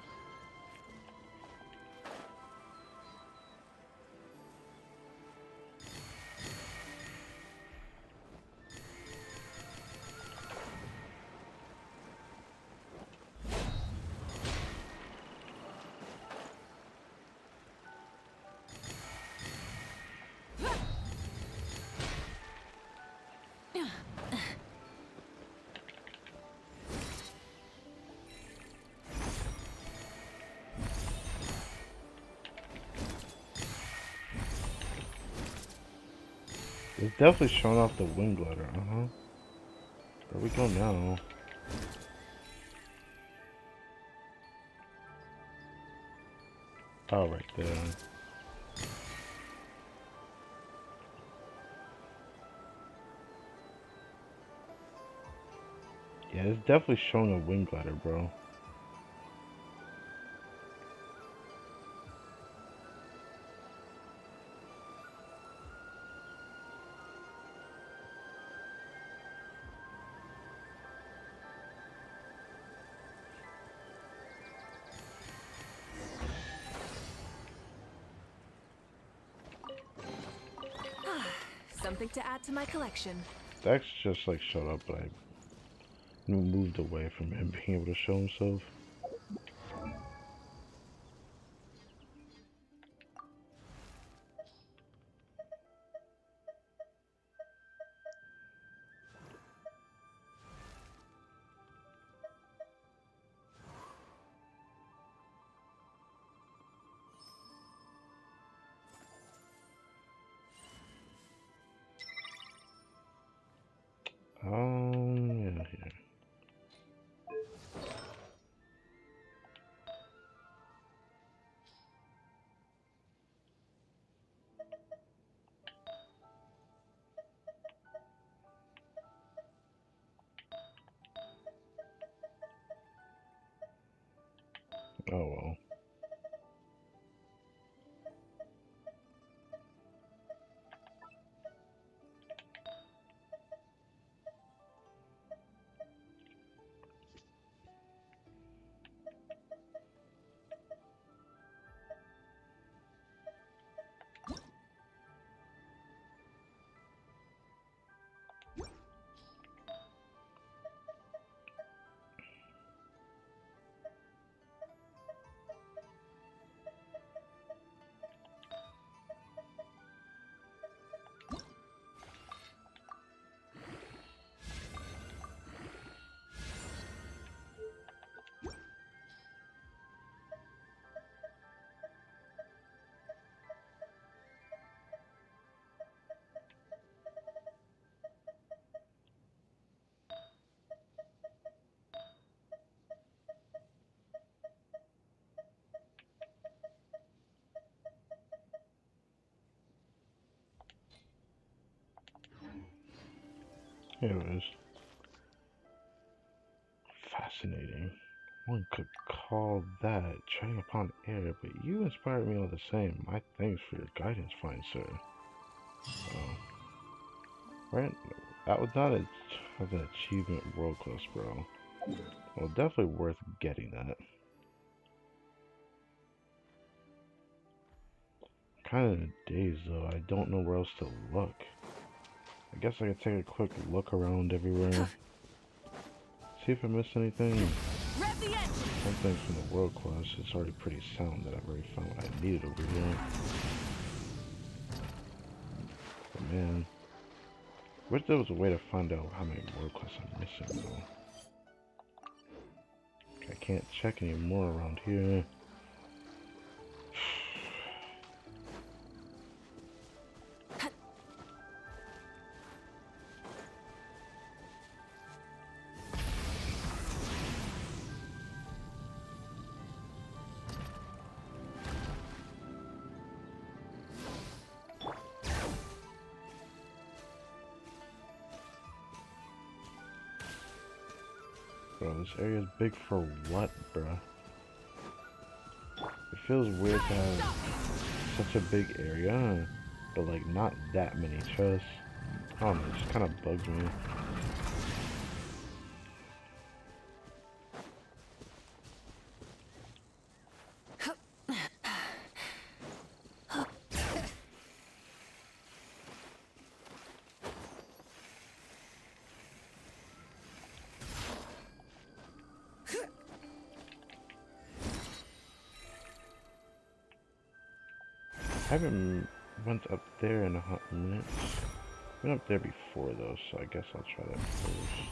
It's definitely showing off the wing glider, Where we go now? Oh, right there. Yeah, it's definitely showing a wing glider, bro. Something to add to my collection. Dex just like showed up, but I moved away from him being able to show himself. Yeah, here. Oh well. Anyways, fascinating. One could call that treading upon air, but you inspired me all the same. My thanks for your guidance, fine sir. Oh, right? That was not an achievement world class, bro. Well, definitely worth getting that. Kind of in a daze though. I don't know where else to look. I guess I could take a quick look around everywhere. See if I missed anything. Some things from the world class, it's already pretty sound that I've already found what I needed over here. But man, wish there was a way to find out how many world class I'm missing though. I can't check anymore around here. Bro, this area is big for what, bruh? It feels weird to have such a big area, but like not that many chests. I don't know, it just kind of bugs me. I haven't went up there in a hot minute. Been up there before though, so I guess I'll try that first.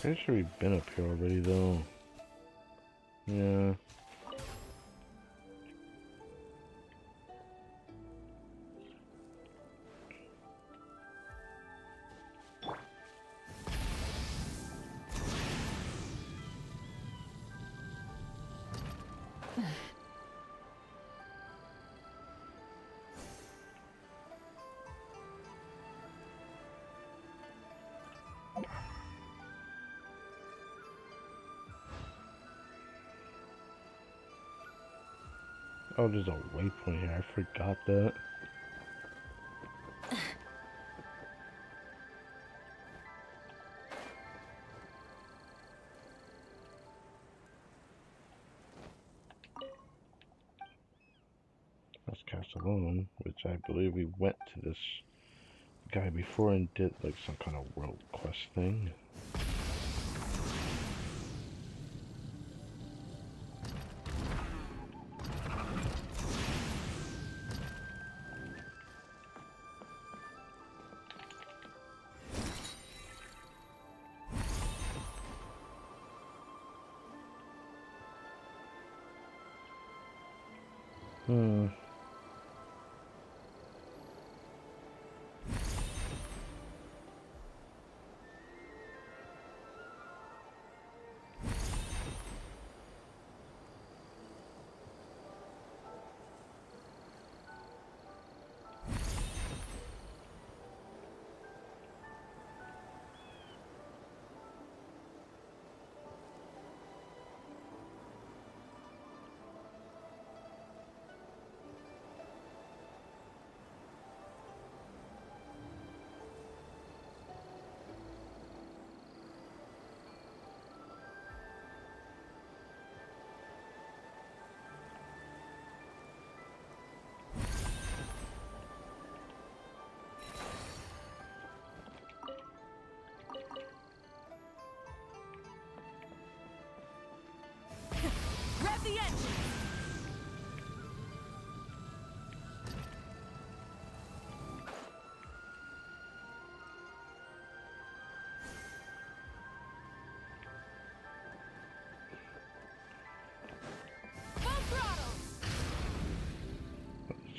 Pretty sure we've been up here already though. Yeah. Oh, there's a waypoint here. I forgot that. That's Castellone, which I believe we went to this guy before and did like some kind of world quest thing. Hmm.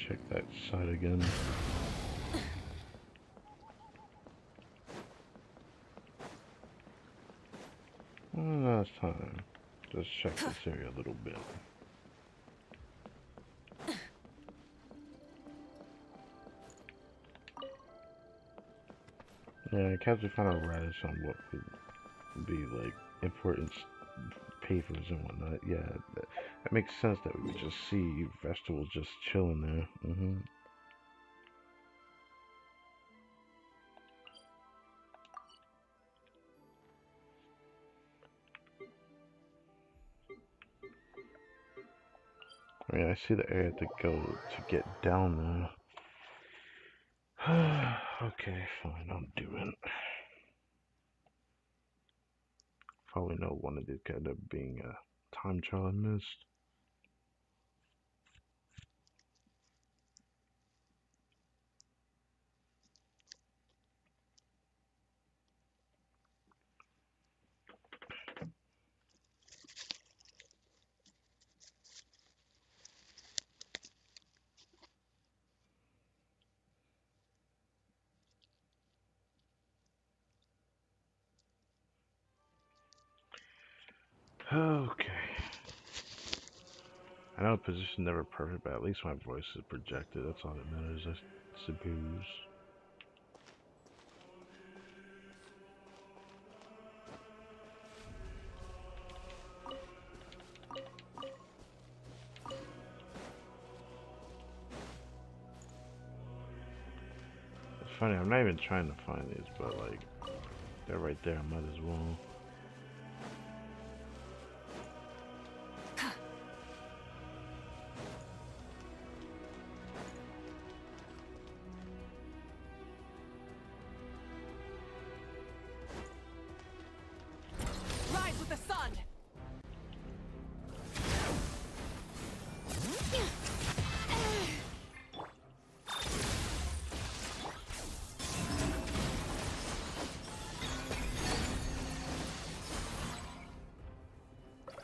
check that side again. One last time. Just check this area a little bit. Yeah, Captain found a radish on what would be like important papers and whatnot. Yeah, that makes sense that we would just see vegetables just chilling there. I mean, I see the area to go to get down there. Okay, fine, I'll do it. Probably no one of these could end up being a time trial I missed. Okay. I know position never perfect, but at least my voice is projected. That's all that matters, I suppose. It's funny, I'm not even trying to find these, but like, they're right there, I might as well. Rise with the sun.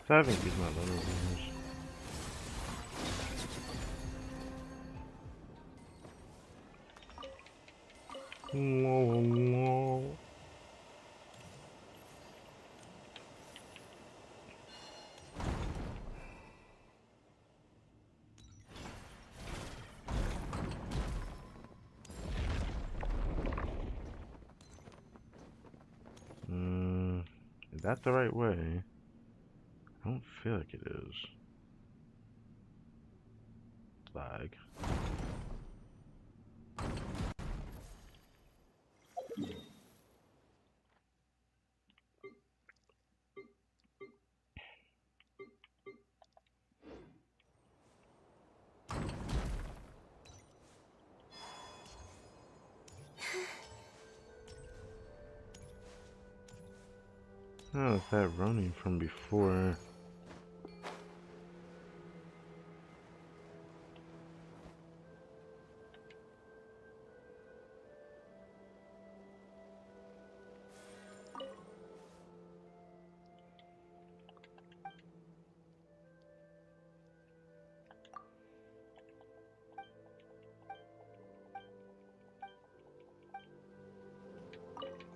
So I haven't used my loader rumors. No. Is that the right way? I don't feel like it is. Lag. Oh, it's that running from before.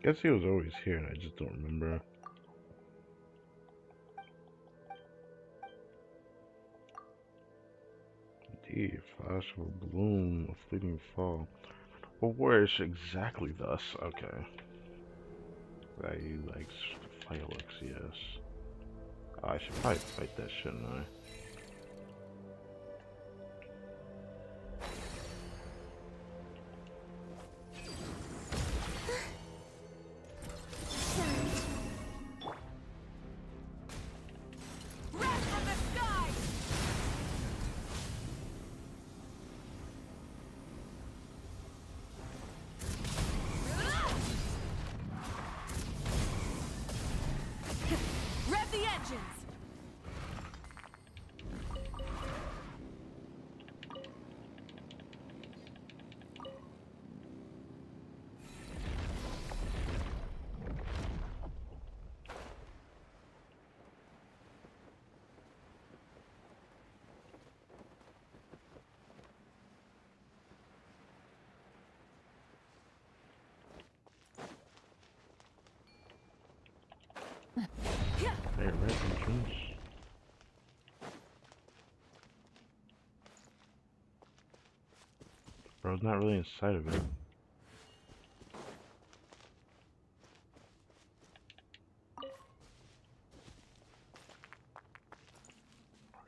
Guess he was always here and I just don't remember. Indeed, flash of a bloom, a fleeting fall. Well, where is exactly thus? Okay. That he likes fireworks, yes. I should probably fight that, shouldn't I? Rest from the sky. Rev the engines. Hey, red entrance. Bro's not really inside of it.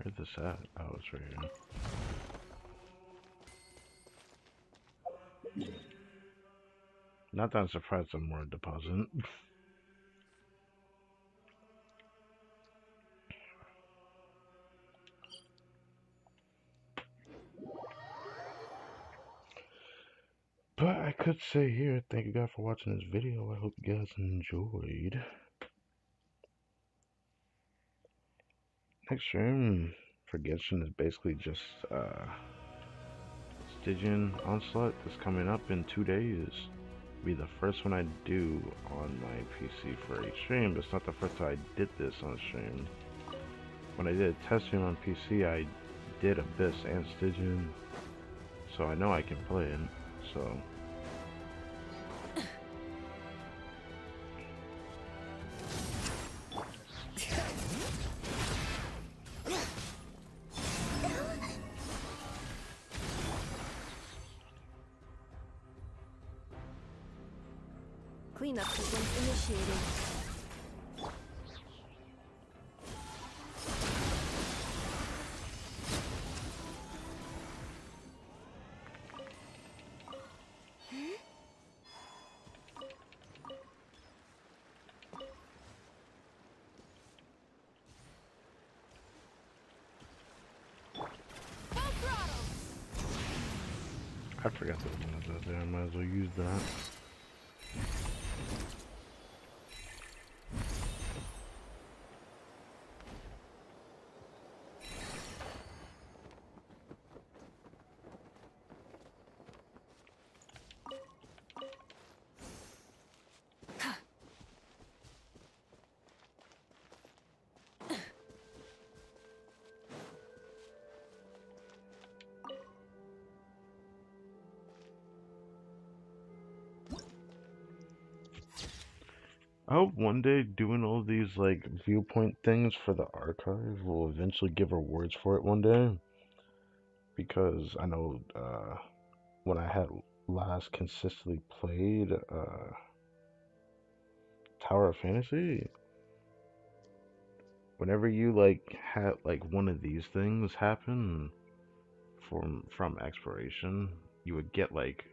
Where's this at? Oh, it's right here. Not that I'm surprised I'm more deposit. But I could say here, thank you guys for watching this video. I hope you guys enjoyed. Next stream for Genshin is basically just Stygian Onslaught that's coming up in 2 days. Be the first one I do on my PC for a stream, but it's not the first time I did this on stream. When I did a test stream on PC, I did Abyss and Stygian, so I know I can play it. So Cleanup sequence initiated. I forgot that one was out there. I might as well use that. I hope one day doing all these like viewpoint things for the archive will eventually give rewards for it one day. Because I know when I had last consistently played Tower of Fantasy, whenever you like had like one of these things happen from exploration, you would get like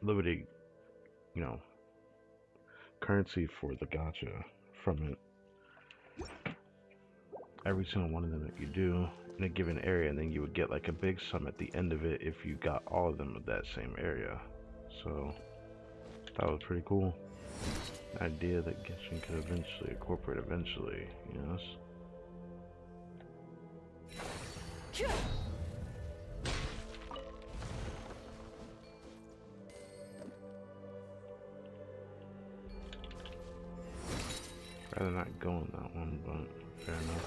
limited, you know, currency for the gacha from it. Every single one of them that you do in a given area, and then you would get like a big sum at the end of it if you got all of them of that same area. So that was pretty cool. The idea that Genshin could eventually incorporate eventually, you know. Rather not go on that one, but fair enough.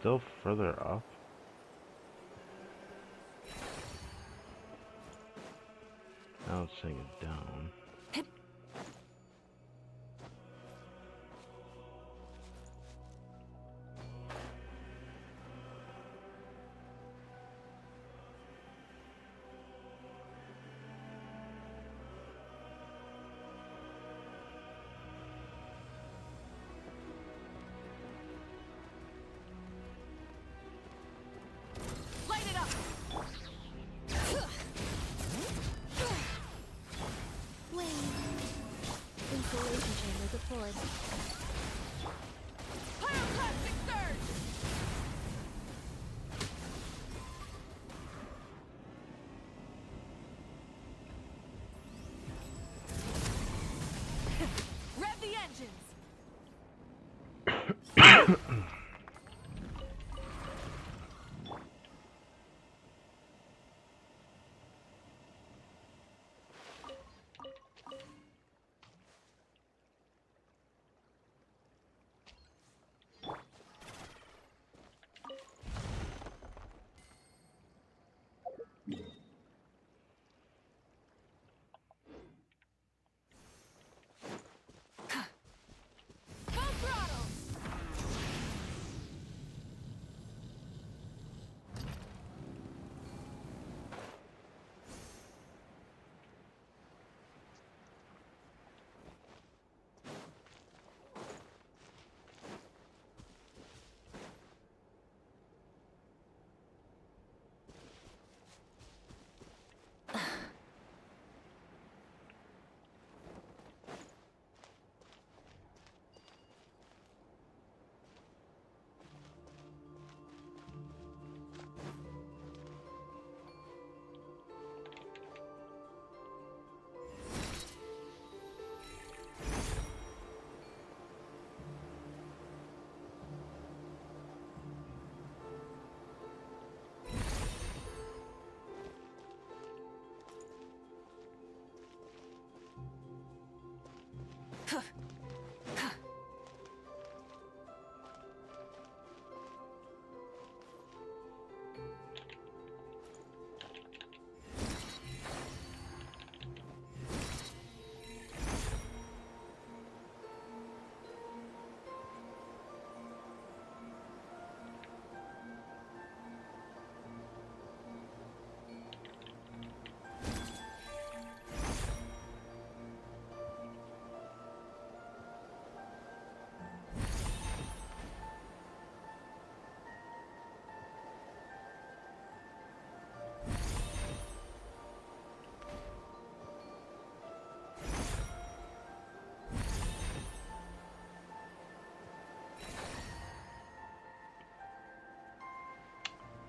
Still further up. Now it's saying it down.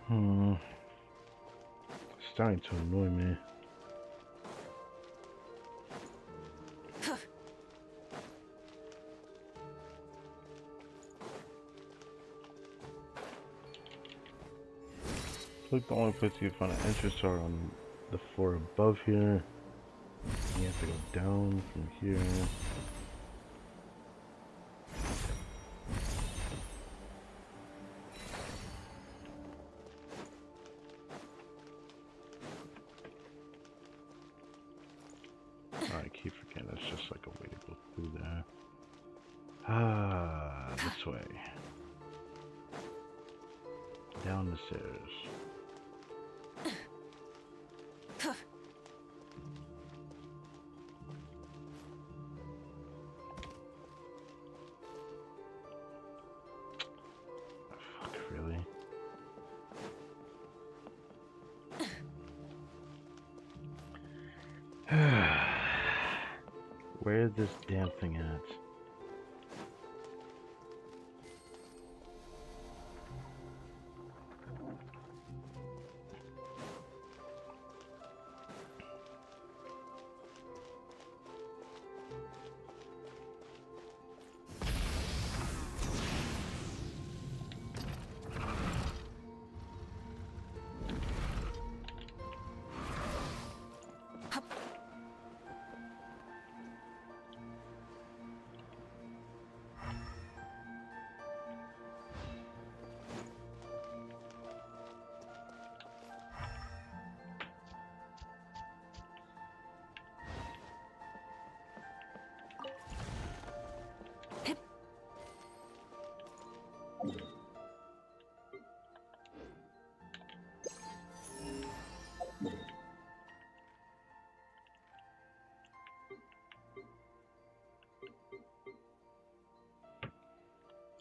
It's starting to annoy me. Look, the only place you can find an entrance are on the floor above here. You have to go down from here. I keep forgetting that's just like a way to go through there. Ah, this way. Down the stairs. Fuck, really? Where is this damn thing at?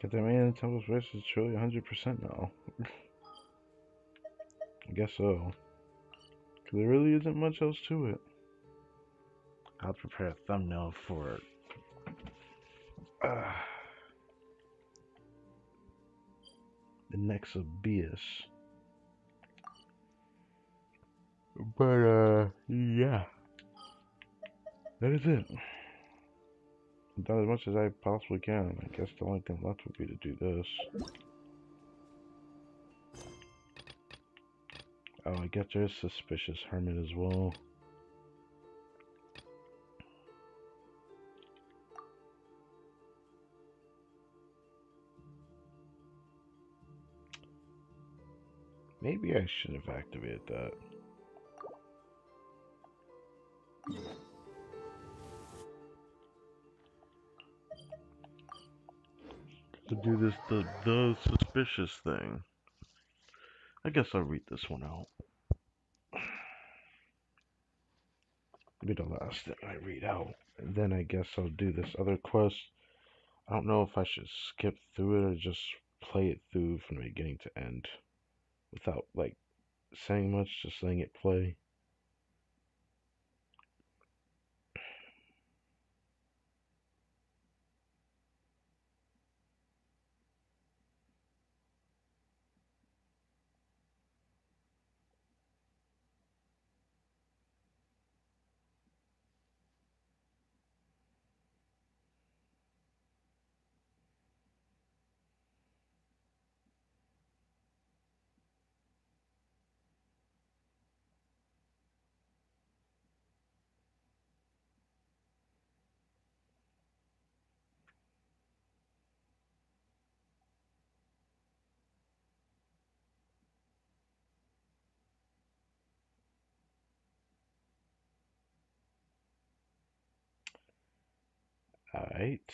Cause I mean, Temple's Race is truly 100% now. I guess so. Cause there really isn't much else to it. I'll prepare a thumbnail for the next abyss. But yeah. That is it. I've done as much as I possibly can. I guess the only thing left would be to do this. Oh, I guess there's Suspicious Hermit as well. Maybe I shouldn't have activated that. To do this, the suspicious thing. I guess I'll read this one out. It'll be the last thing I read out. And then I guess I'll do this other quest. I don't know if I should skip through it or just play it through from the beginning to end. Without, like, saying much, just letting it play. Alright.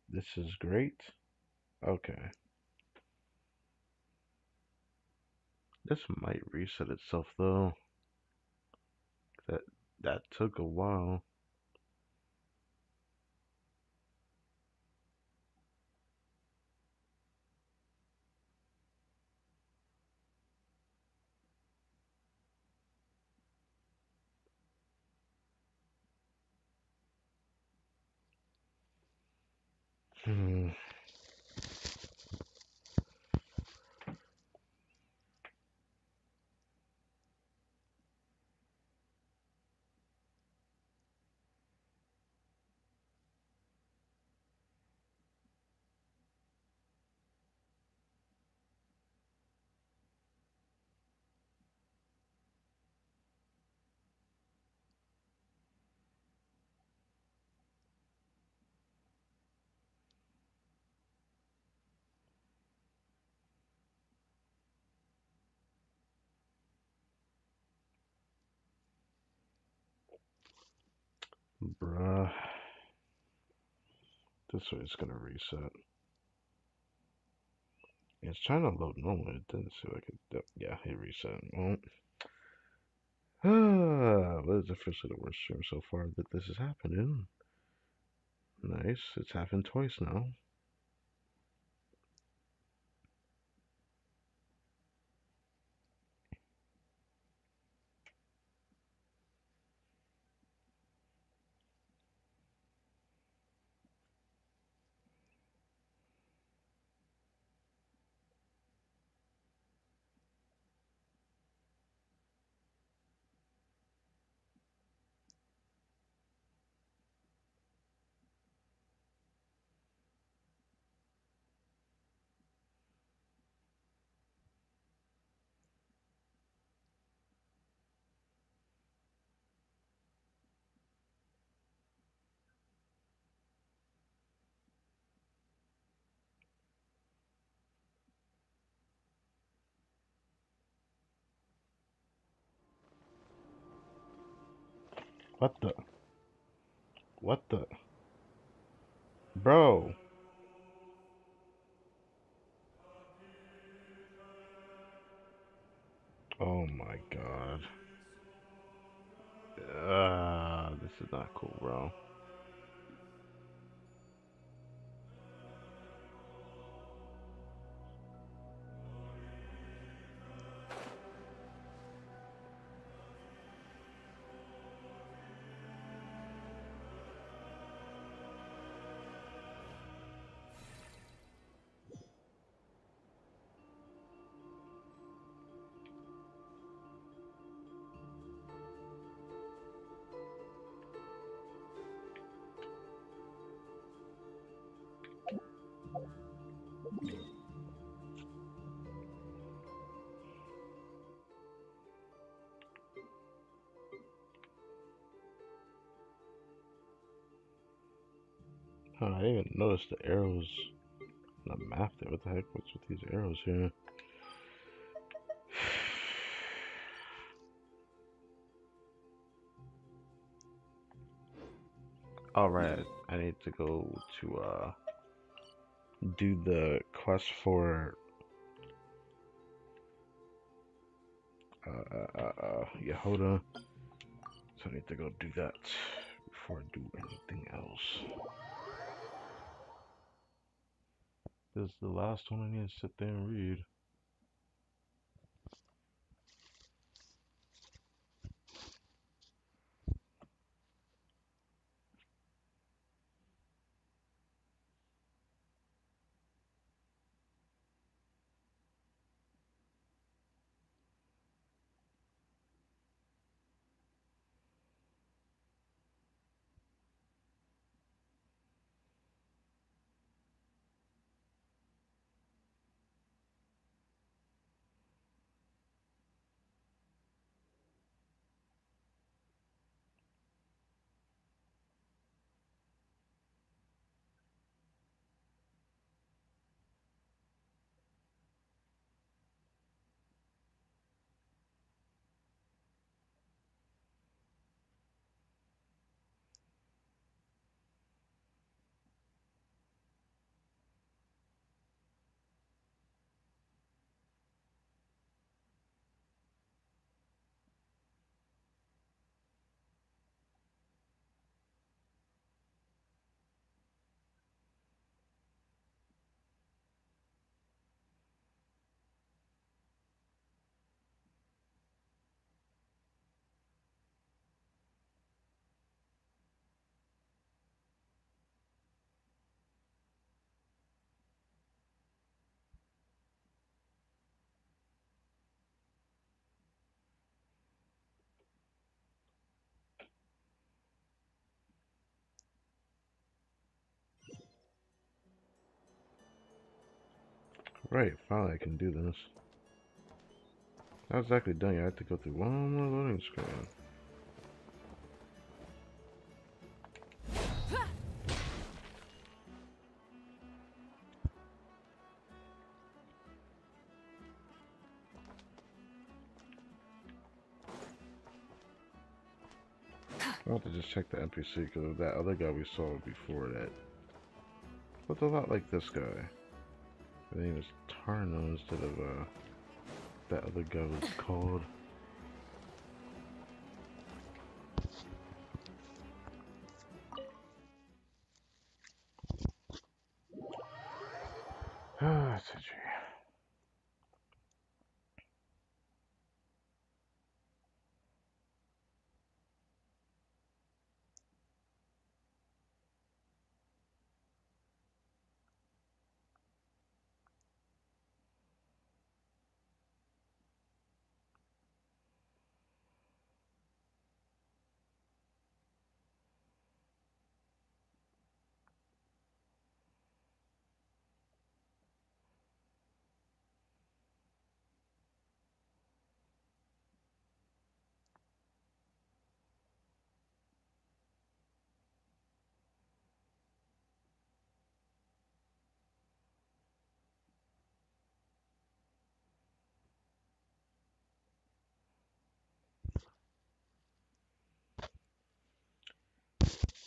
This is great. Okay. This might reset itself though. That that took a while. Hmm. Bruh. This way it's gonna reset. It's trying to load normally. It didn't seem like it. Yeah, it reset. Well, but it's officially the worst stream so far that this is happening. Nice. It's happened twice now. What the? What the? Bro. Oh my god. This is not cool, bro. Huh, I didn't even notice the arrows on the map there. What the heck? What's with these arrows here? Alright, I need to go to do the quest for Yehoda. So I need to go do that before I do anything else. This is the last one I need to sit there and read. Right, finally I can do this. Not exactly done yet. I have to go through one more loading screen. I want to just check the NPC because that other guy we saw before that looked a lot like this guy. His name is Tarno instead of that other guy was called. Ah, it's itchy.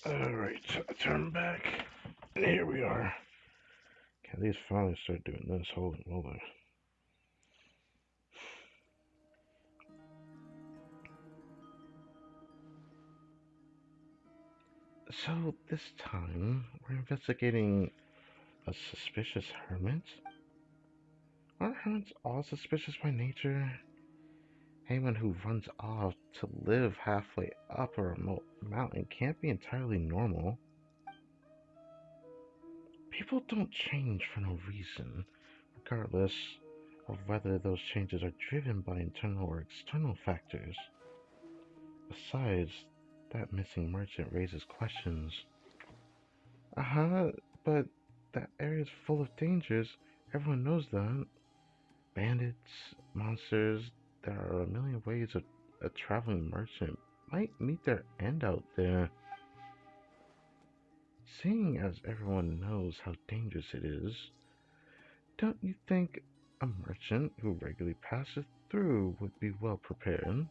Alright, so I turn back. And here we are. Can these finally start doing this? Holy moly. So this time, we're investigating a suspicious hermit? Aren't hermits all suspicious by nature? Anyone who runs off to live halfway up a remote mountain can't be entirely normal. People don't change for no reason, regardless of whether those changes are driven by internal or external factors. Besides, that missing merchant raises questions. Uh-huh, but that area's full of dangers. Everyone knows that. Bandits, monsters, there are a million ways a traveling merchant might meet their end out there. Seeing as everyone knows how dangerous it is, don't you think a merchant who regularly passes through would be well prepared?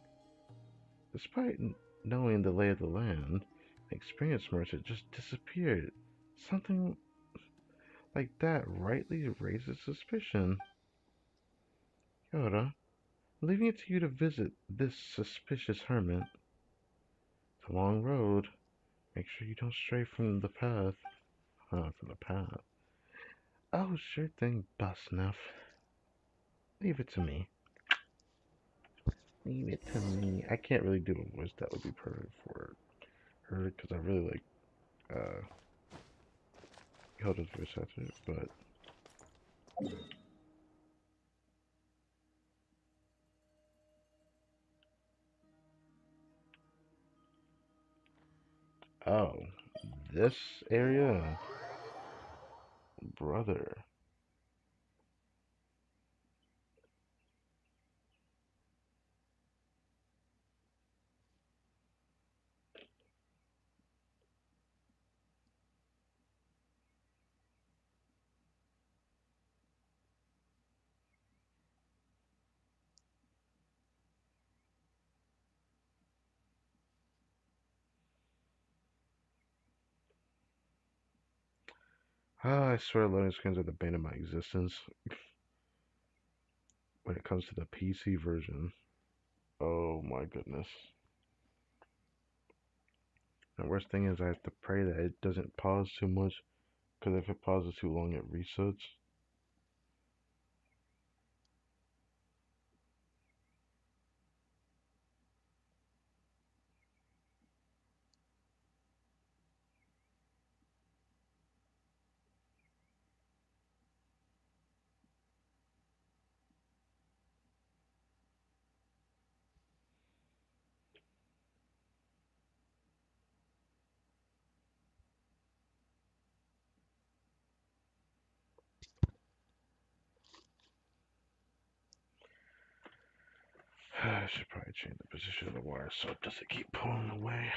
Despite knowing the lay of the land, an experienced merchant just disappeared. Something like that rightly raises suspicion. Yoda, leaving it to you to visit this suspicious hermit. It's a long road. Make sure you don't stray from the path. From the path. Oh, sure thing, Boss Nuff. Leave it to me. Leave it to me. I can't really do a voice that would be perfect for her because I really like Yoda's voice actor, but oh, this area, brother. Ah, I swear loading screens are the bane of my existence when it comes to the PC version. Oh my goodness. The worst thing is I have to pray that it doesn't pause too much, because if it pauses too long, it resets. I should probably change the position of the wire so it doesn't keep pulling away.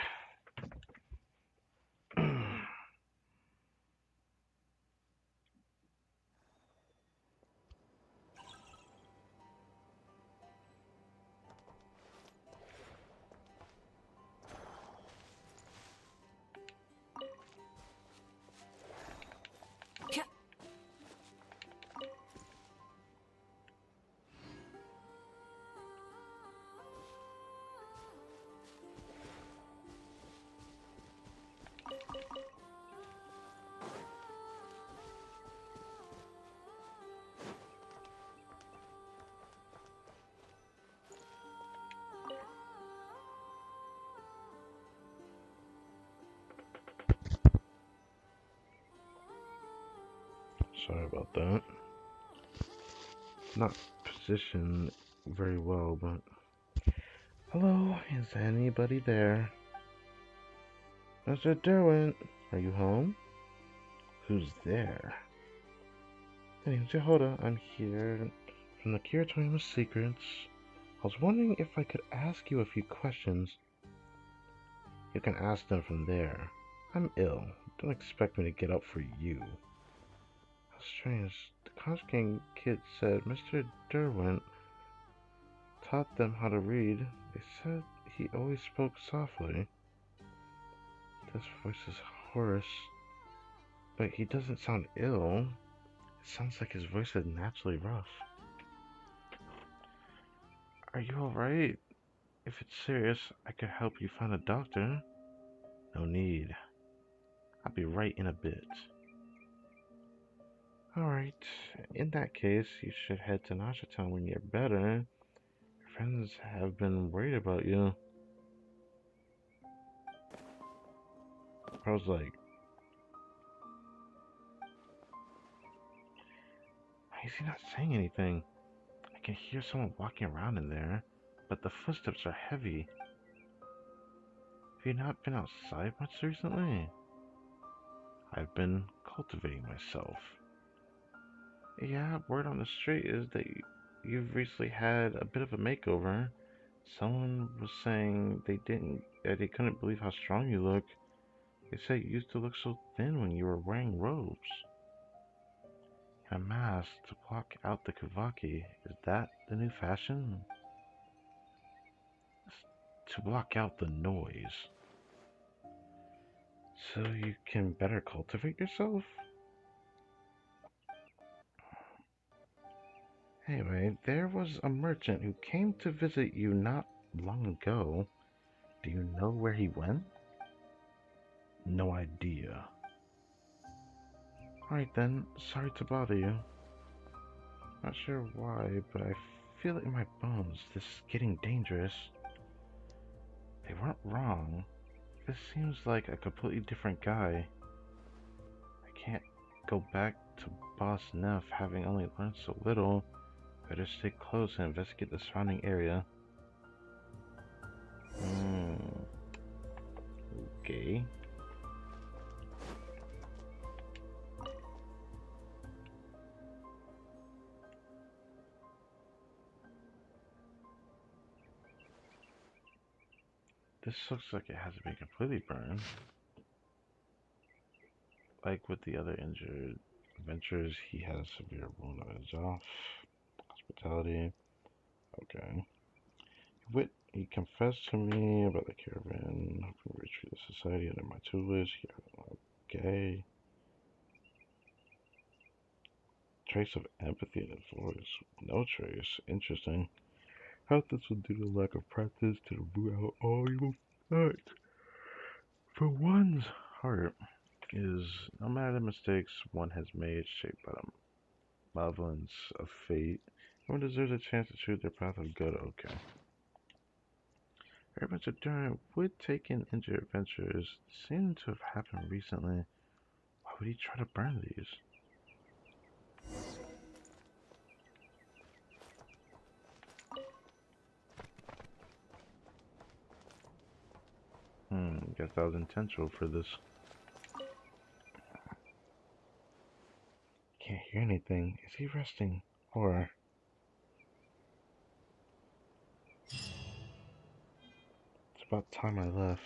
Sorry about that. Not positioned very well, but... Hello, is anybody there? Mr. Derwent, are you home? Who's there? My name's Yehoda. I'm here from the Curatorium of Secrets. I was wondering if I could ask you a few questions. You can ask them from there. I'm ill. Don't expect me to get up for you. How strange. The Conjuring kid said Mr. Derwent taught them how to read. They said he always spoke softly. This voice is hoarse, but he doesn't sound ill. It sounds like his voice is naturally rough. Are you alright? If it's serious, I could help you find a doctor. No need. I'll be right in a bit. Alright, in that case, you should head to Town when you're better. Your friends have been worried about you. I was like, why is he not saying anything? I can hear someone walking around in there, but the footsteps are heavy. Have you not been outside much recently? I've been cultivating myself. Yeah, word on the street is that you've recently had a bit of a makeover. Someone was saying they couldn't believe how strong you look. They said you used to look so thin when you were wearing robes. And a mask to block out the Kavaki. Is that the new fashion? To block out the noise. So you can better cultivate yourself? Anyway, there was a merchant who came to visit you not long ago. Do you know where he went? No idea. Alright then, sorry to bother you. Not sure why, but I feel it in my bones. This is getting dangerous. They weren't wrong. This seems like a completely different guy. I can't go back to Boss Neff having only learned so little. Better stay close and investigate the surrounding area. Okay. This looks like it hasn't been completely burned. Like with the other injured adventurers, he has a severe wound on his jaw. Hospitality. Okay. He confessed to me about the caravan, hoping to retrieve the society under my tutelage. Okay. Trace of empathy in his voice. No trace. Interesting. How this would due to lack of practice to root out all evil thoughts. For one's heart is, no matter the mistakes one has made, shaped by the malevolence of fate, one deserves a chance to choose their path of good. Okay. Very much during would take in injured adventurers seem to have happened recently. Why would he try to burn these? Guess that was intentional for this. Can't hear anything. Is he resting? Or... about time I left.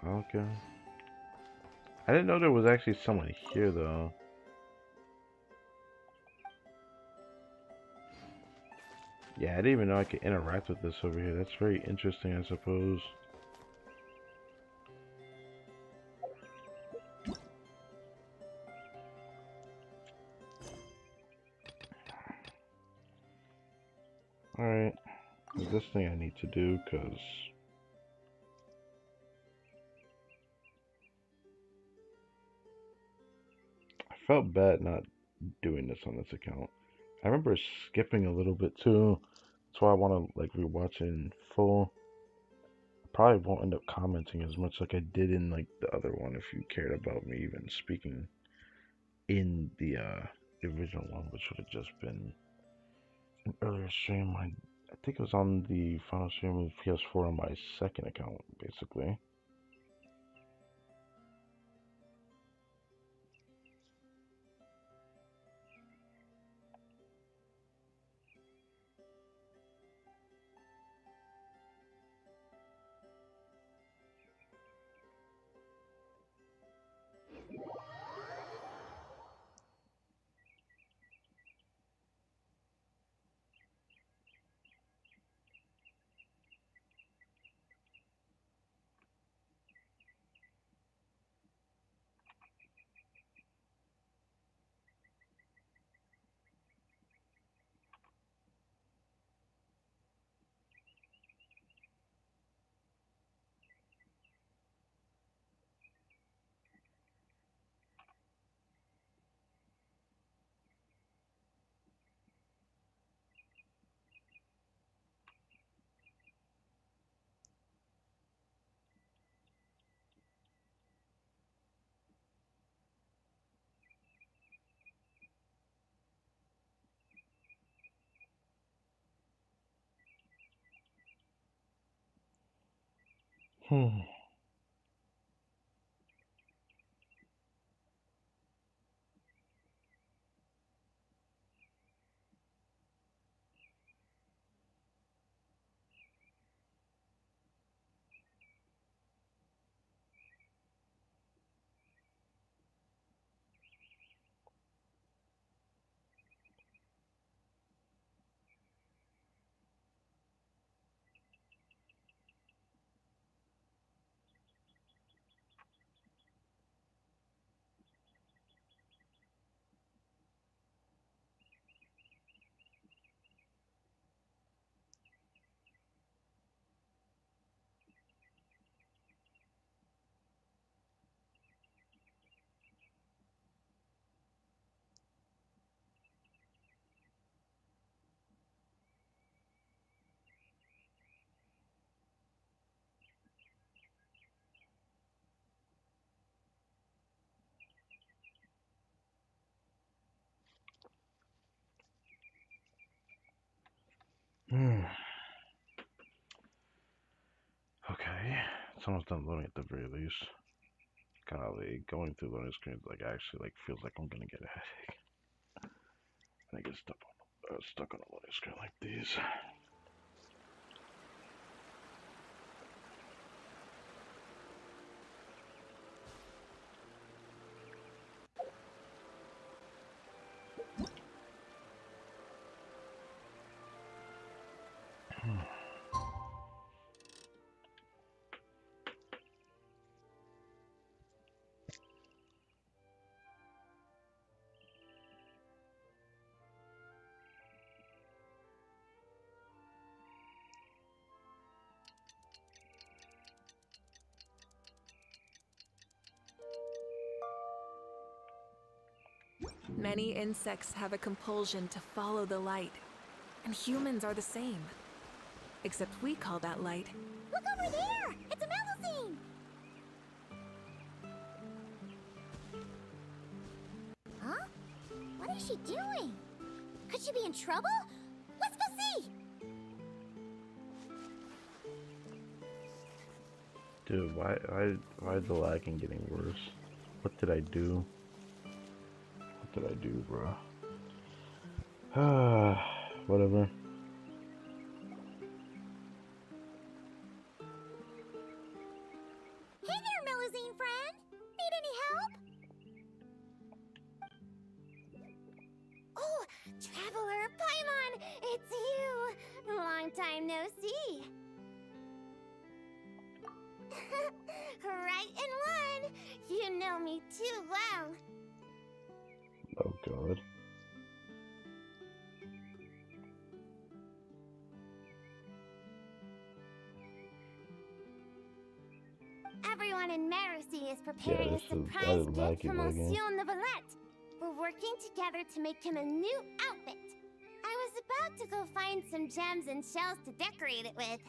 Okay. I didn't know there was actually someone here though. Yeah, I didn't even know I could interact with this over here. That's very interesting, I suppose. Alright. There's this thing I need to do, because I felt bad not doing this on this account. I remember skipping a little bit too. That's why I want to like rewatch it in full. I probably won't end up commenting as much like I did in like the other one if you cared about me even speaking in the original one, which would have just been an earlier stream. I think it was on the final stream of PS4 on my second account, basically. Hmm. Hmm. Okay. It's almost done loading at the very least. Golly, going through loading screens like actually like feels like I'm gonna get a headache. And I get stuck on a loading screen like these. Many insects have a compulsion to follow the light, and humans are the same. Except we call that light. Look over there! It's a Melusine! Huh? What is she doing? Could she be in trouble? Let's go see! Dude, why is the lagging getting worse? What did I do? What did I do, bro? Whatever. Mercy. Right in one. You know me too well. Oh god. Everyone in Mercy is preparing a Yes, surprise gift for laggy. Monsieur Neuvillette. We're working together to make him a new outfit. I was about to go find some gems and shells to decorate it with.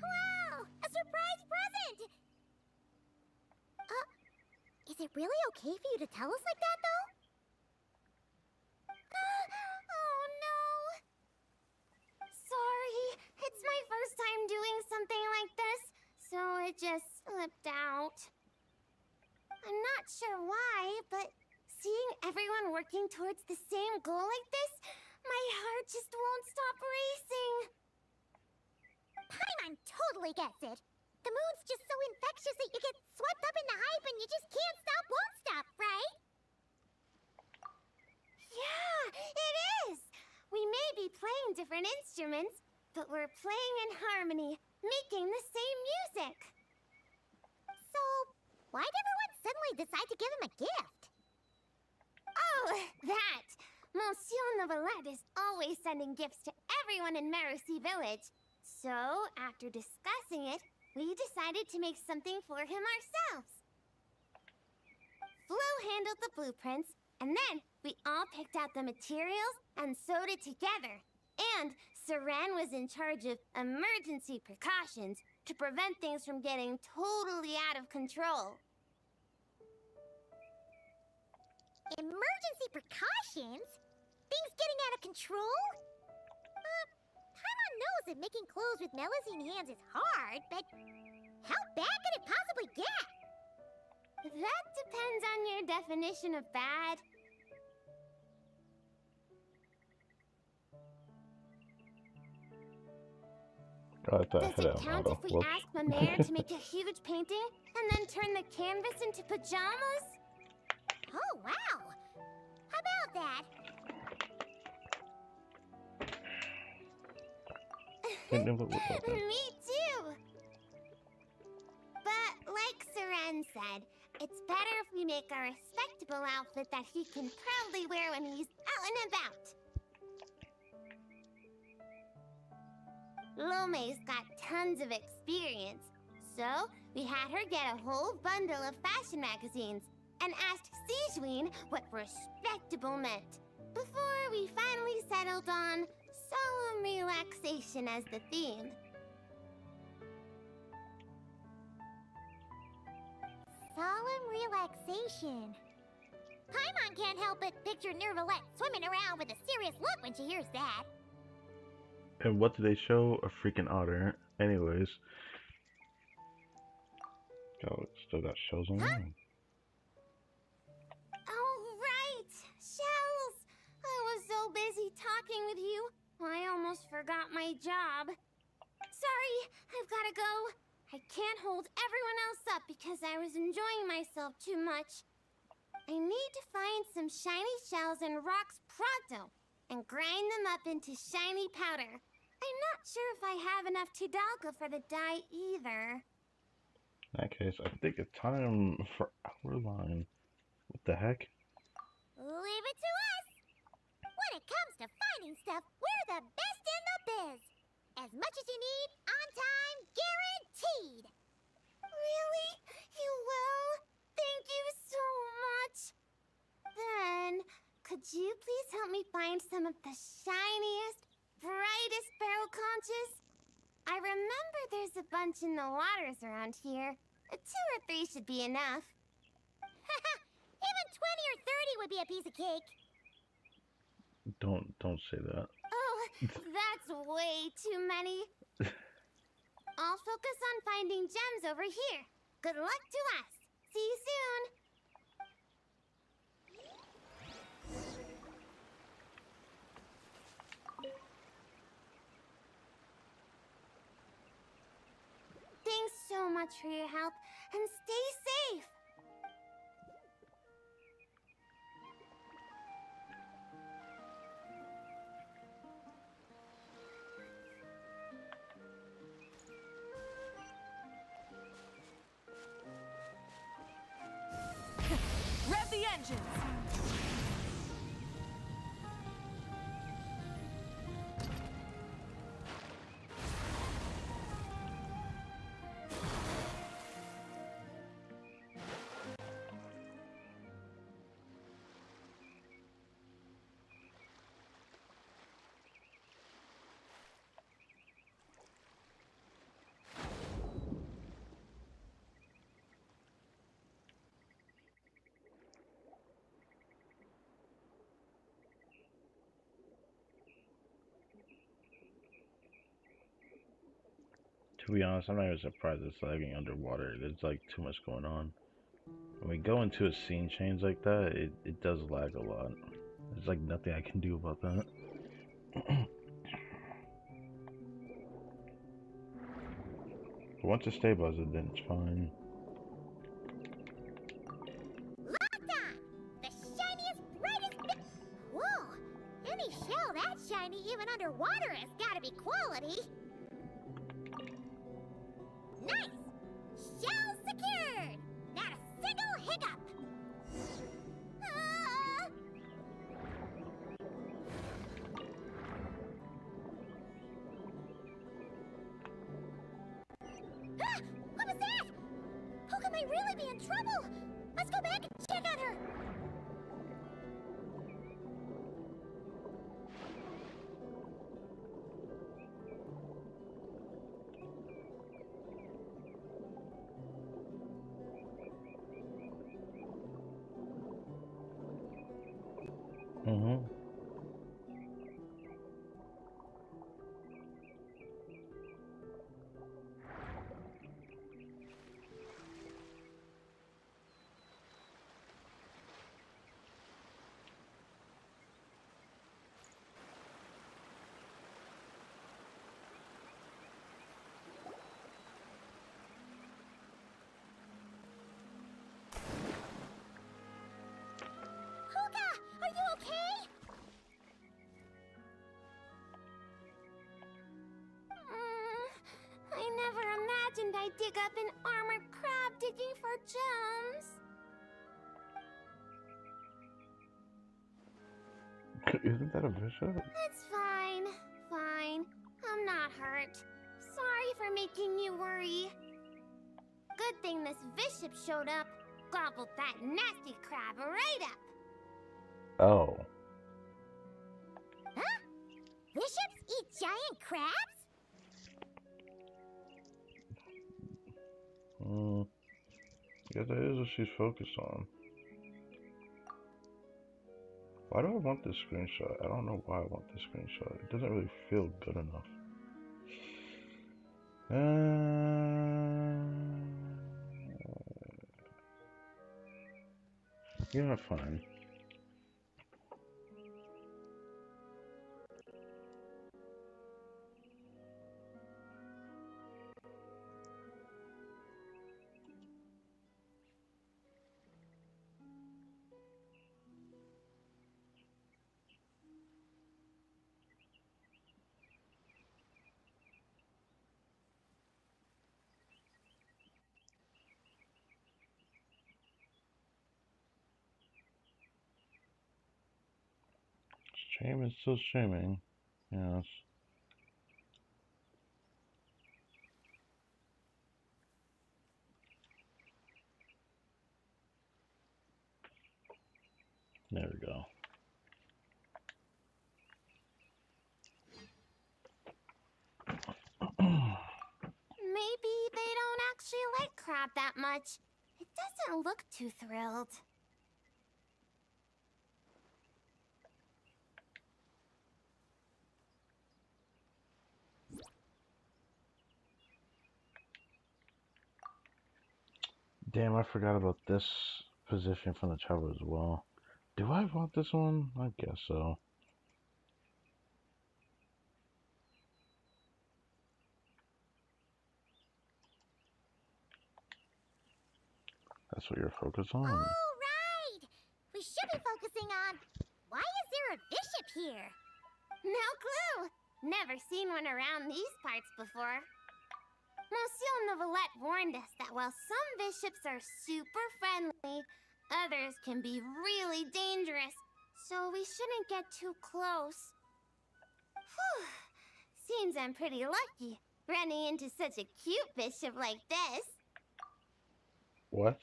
Wow! A surprise present! Is it really okay for you to tell us like that, though? Oh no! Sorry, it's my first time doing something like this, so it just slipped out. I'm not sure why, but seeing everyone working towards the same goal like this, my heart just won't stop racing. Paimon totally gets it. The moon's just so infectious that you get swept up in the hype and you just can't stop, won't stop, right? Yeah, it is! We may be playing different instruments, but we're playing in harmony, making the same music. So, why'd everyone suddenly decide to give him a gift? Oh, that! Monsieur Neuvillette is always sending gifts to everyone in Mercy Village. So, after discussing it, we decided to make something for him ourselves. Flo handled the blueprints, and then we all picked out the materials and sewed it together. And Saran was in charge of emergency precautions to prevent things from getting totally out of control. Emergency precautions? Things getting out of control? Paimon knows that making clothes with Melusine hands is hard, but how bad could it possibly get? That depends on your definition of bad. God, that Does hit it out count auto. if we ask Mamere to make a huge painting and then turn the canvas into pajamas? Oh, wow! How about that? Me too! But like Saran said, it's better if we make a respectable outfit that he can proudly wear when he's out and about. Lome's got tons of experience, so we had her get a whole bundle of fashion magazines and asked Sijuin what respectable meant, before we finally settled on solemn relaxation as the theme. Solemn relaxation. Paimon can't help but picture Neuvillette swimming around with a serious look when she hears that. And what did they show? A freaking otter. Anyways. Oh, still got shells online. Oh, right! Shells! I was so busy talking with you, I almost forgot my job. Sorry, I've gotta go. I can't hold everyone else up because I was enjoying myself too much. I need to find some shiny shells and rocks pronto and grind them up into shiny powder. I'm not sure if I have enough Tidalga for the dye either. In that case, I think it's time for our line. What the heck? Leave it to us! When it comes to finding stuff, we're the best in the biz! As much as you need, on time, guaranteed! Really? You will? Thank you so much! Then, could you please help me find some of the shiniest, brightest barrel conches? I remember there's a bunch in the waters around here. 2 or 3 should be enough. Even 20 or 30 would be a piece of cake. Don't say that. Oh, that's way too many. I'll focus on finding gems over here. Good luck to us. See you soon. Thanks so much for your help, and stay safe. vengeance. To be honest, I'm not even surprised it's lagging underwater. There's like too much going on. When we go into a scene change like that, it does lag a lot. There's like nothing I can do about that. But once it stabilizes, then it's fine. Locked on! The shiniest, brightest Whoa! Any shell that shiny, even underwater, has gotta be quality! Nice! Shell secured! Not a single hiccup! Ah! Ah! What was that? Hoka might really be in trouble! Let's go back and check on her! Mm-hmm. Hoka! Are you okay? I never imagined I'd dig up an armored crab digging for gems. Isn't that a bishop? It's fine. Fine. I'm not hurt. Sorry for making you worry. Good thing this bishop showed up. Gobbled that nasty crab right up. Oh. Huh? Bishops eat giant crabs? I guess that is what she's focused on. Why do I want this screenshot? I don't know why I want this screenshot. It doesn't really feel good enough. Yeah, fine. Streaming, still streaming. Yes. There we go. Maybe they don't actually like crab that much. It doesn't look too thrilled. Damn, I forgot about this position from the travel as well. Do I want this one? I guess so. That's what you're focused on. Oh, right! We should be focusing on... Why is there a bishop here? No clue! Never seen one around these parts before. Monsieur Novelette warned us that while some bishops are super friendly, Others can be really dangerous, so we shouldn't get too close. Whew. Seems I'm pretty lucky, running into such a cute bishop like this. What?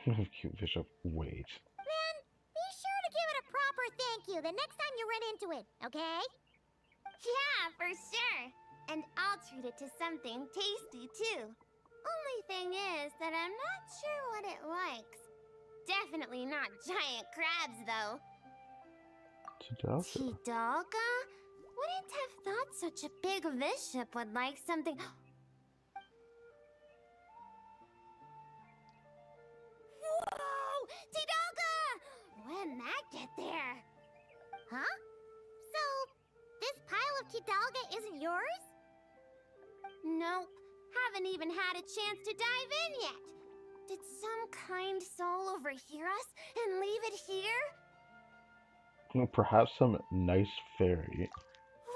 Cute bishop. Wait. Then, be sure to give it a proper thank you the next time you run into it, okay? Yeah, for sure. And I'll treat it to something tasty, too. Only thing is that I'm not sure what it likes. Definitely not giant crabs, though. Tidalga. Tidalga? Wouldn't have thought such a big bishop would like something... Whoa! Tidalga! When'd that get there? Huh? So, this pile of Tidalga isn't yours? Nope. Haven't even had a chance to dive in yet. Did some kind soul overhear us and leave it here? Perhaps some nice fairy.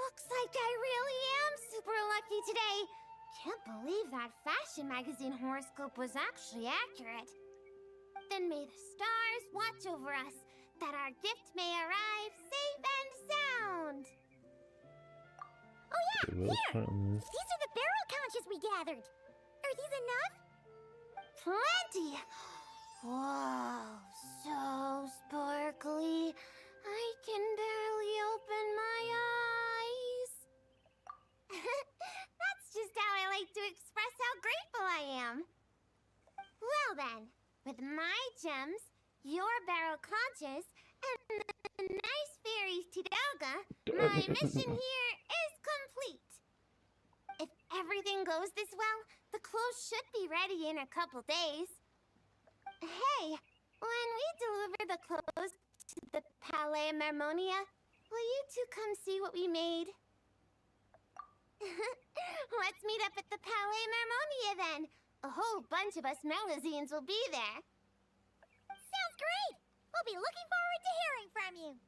Looks like I really am super lucky today. Can't believe that fashion magazine horoscope was actually accurate. Then may the stars watch over us, that our gift may arrive safe and sound. Oh yeah, here! These are the barrel conches we gathered. Are these enough? Plenty! Whoa, so sparkly. I can barely open my eyes. That's just how I like to express how grateful I am. Well then, with my gems, your barrel conches, and the nice fairy's Tidalga, my mission here is complete. If everything goes this well, the clothes should be ready in a couple days. Hey, when we deliver the clothes to the Palais Marmonia, will you two come see what we made? Let's meet up at the Palais Marmonia then. A whole bunch of us Melazines will be there. Sounds great! We'll be looking forward to hearing from you.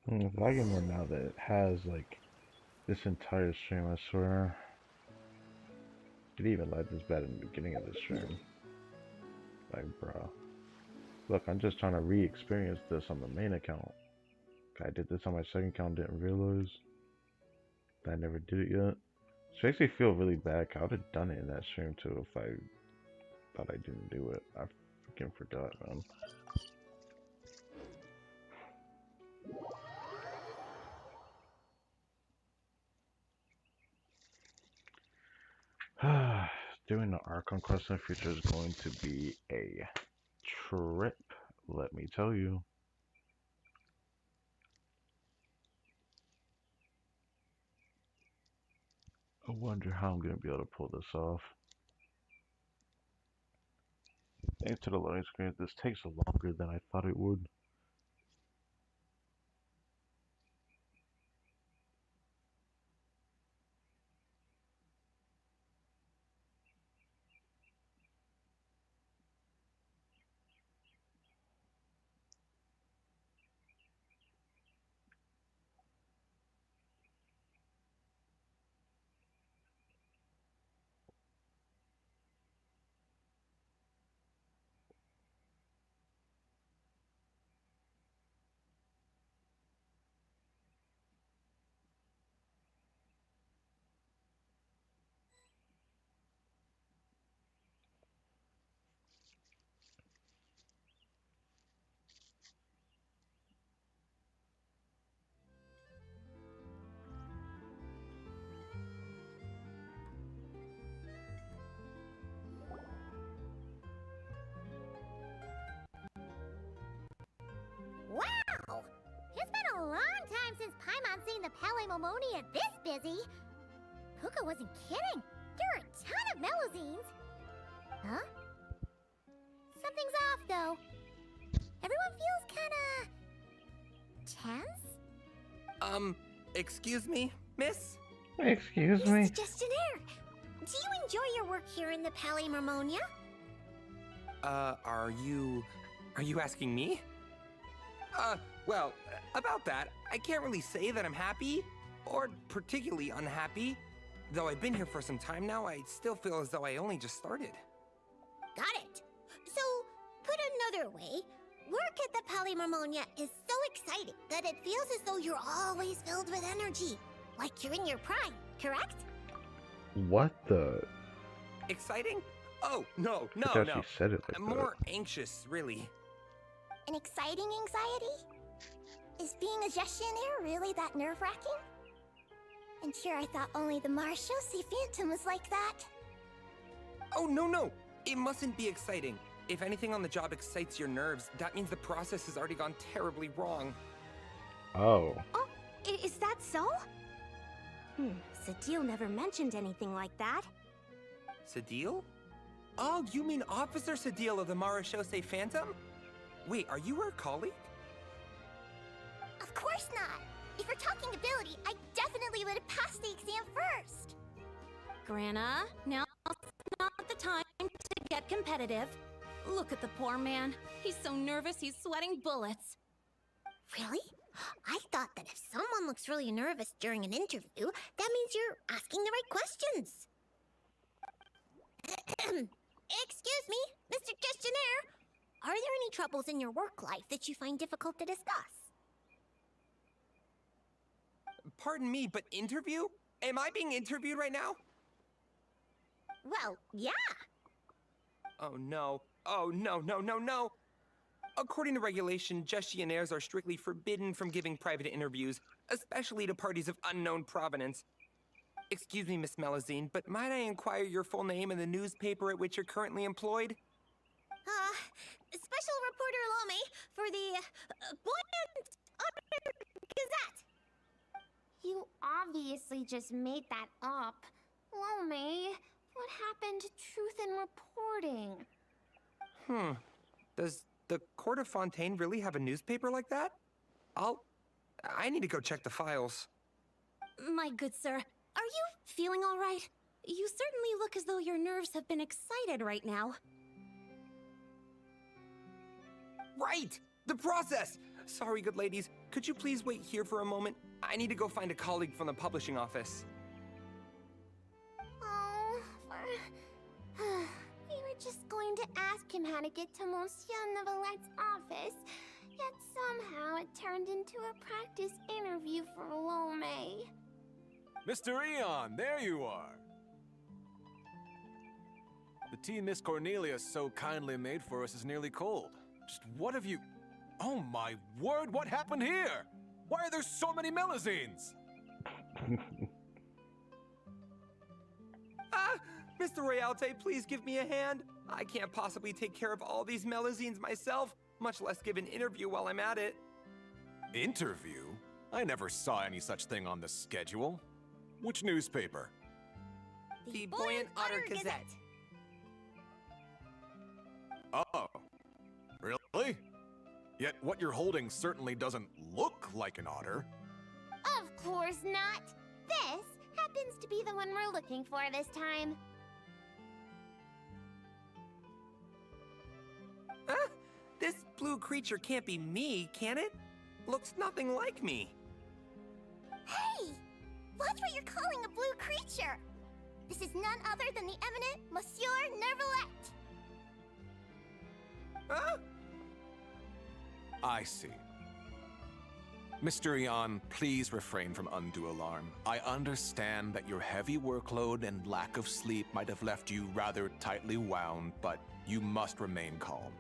If I get more now that it has like this entire stream, I swear. It even like this bad in the beginning of the stream. Like, bro. Look, I'm just trying to re-experience this on the main account. I did this on my second account, didn't realize that I never did it yet. It makes me feel really bad. I would have done it in that stream too if I thought I didn't do it. I freaking forgot, man. Doing the Archon quest in the future is going to be a trip, let me tell you. I wonder how I'm going to be able to pull this off. Thanks to the loading screen, this takes longer than I thought it would. Wow! It's been a long time since Paimon's seen the Palais Marmonia this busy. Puka wasn't kidding. There are a ton of Melazines. Huh? Something's off, though. Everyone feels kinda tense? Excuse me, miss? Excuse me? Suggestionnaire, do you enjoy your work here in the Palais Marmonia? Are you asking me? Well, about that, I can't really say that I'm happy, or particularly unhappy. Though I've been here for some time now, I still feel as though I only just started. Got it. So, put another way, work at the Palais Marmonia is so exciting that it feels as though you're always filled with energy. Like you're in your prime, correct? What the? Exciting? Oh, no. Forgot she said it like I'm that. more anxious, really. An exciting anxiety? Is being a gestionnaire really that nerve-wracking? And sure, I thought only the Marechaussee Phantom was like that. Oh, no. It mustn't be exciting. If anything on the job excites your nerves, that means the process has already gone terribly wrong. Oh. Oh, is that so? Sadil never mentioned anything like that. Sadil? Oh, you mean Officer Sadil of the Marechaussee Phantom? Wait, are you her colleague? Of course not. If we're talking ability, I definitely would have passed the exam first. Grana, now's not the time to get competitive. Look at the poor man. He's so nervous he's sweating bullets. Really? I thought that if someone looks really nervous during an interview, that means you're asking the right questions. Excuse me, Mr. Questionnaire. Are there any troubles in your work life that you find difficult to discuss? Pardon me, but interview? Am I being interviewed right now? Well, yeah. Oh, no. No. According to regulation, gestionnaires are strictly forbidden from giving private interviews, especially to parties of unknown provenance. Excuse me, Miss Melazine, but might I inquire your full name and the newspaper at which you're currently employed? Special Reporter Lome for the Buoyant Otter Gazette. You obviously just made that up. Lome, what happened to truth in reporting? Does the Court of Fontaine really have a newspaper like that? I need to go check the files. My good sir, are you feeling all right? You certainly look as though your nerves have been excited right now. Right! The process! Sorry, good ladies. Could you please wait here for a moment? I need to go find a colleague from the publishing office. Oh, we were just going to ask him how to get to Monsieur Nevelette's office, yet somehow it turned into a practice interview for Lome. Mr. Eon, there you are. The tea Miss Cornelia so kindly made for us is nearly cold. Just what have you... Oh my word, what happened here? Why are there so many Melazines? Mr. Royalte, please give me a hand. I can't possibly take care of all these Melazines myself, much less give an interview while I'm at it. Interview? I never saw any such thing on the schedule. Which newspaper? The Buoyant Otter Gazette. Oh, really? Yet what you're holding certainly doesn't look like an otter. Of course not. This happens to be the one we're looking for this time. This blue creature can't be me, can it? Looks nothing like me. Hey! Watch what you're calling a blue creature! This is none other than the eminent Monsieur Nevelet! Huh? I see. Mr. Eon, please refrain from undue alarm. I understand that your heavy workload and lack of sleep might have left you rather tightly wound, but you must remain calm.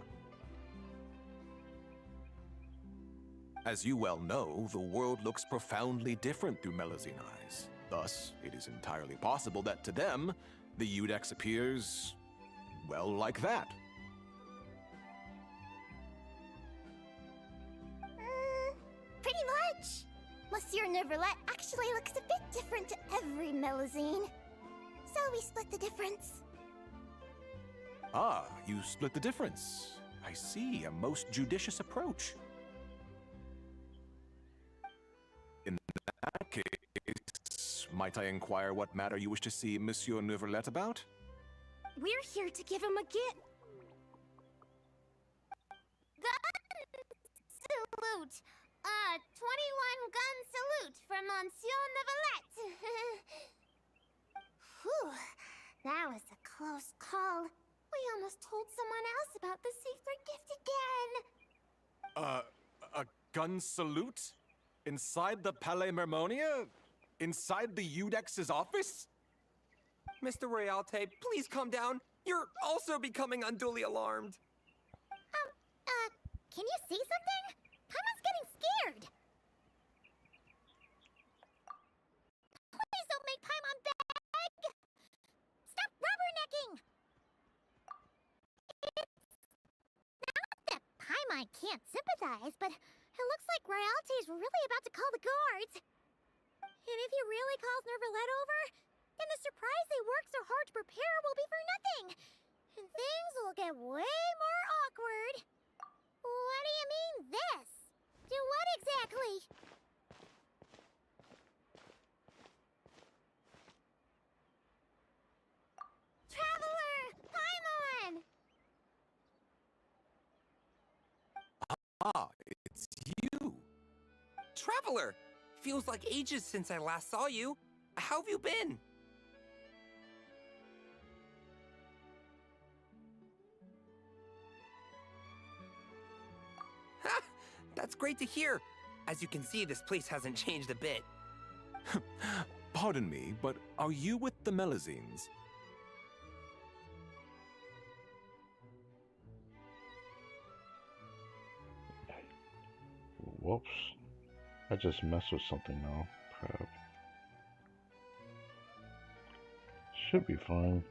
As you well know, the world looks profoundly different through Melazine eyes. Thus, it is entirely possible that to them, the Eudex appears, well, like that. Pretty much. Monsieur Nevelet actually looks a bit different to every Melazine. So we split the difference. Ah, you split the difference. I see, a most judicious approach. In that case, might I inquire what matter you wish to see Monsieur Neuvillette about? We're here to give him a gift. Salute! 21 gun salute from Monsieur Neuvillette. Whew, that was a close call. We almost told someone else about the secret gift again. A gun salute? Inside the Palais Mermonia? Inside the Eudex's office? Mr. Royalty, please calm down. You're also becoming unduly alarmed. Can you see something? Paimon's getting scared. Please don't make Paimon beg. Stop rubbernecking. It's not that Paimon can't sympathize, but it looks like Royalty's really about to call the guards. And if he really calls Neuvillette over, then the surprise they worked so hard to prepare will be for nothing. And things will get way more awkward. What do you mean, this? Do what exactly? Traveler! Paimon! Ah, it's you. Traveler! Feels like ages since I last saw you. How have you been? Ha! That's great to hear. As you can see, this place hasn't changed a bit. Pardon me, but are you with the Melazines? Whoops. I just messed with something now. Crap. Should be fine.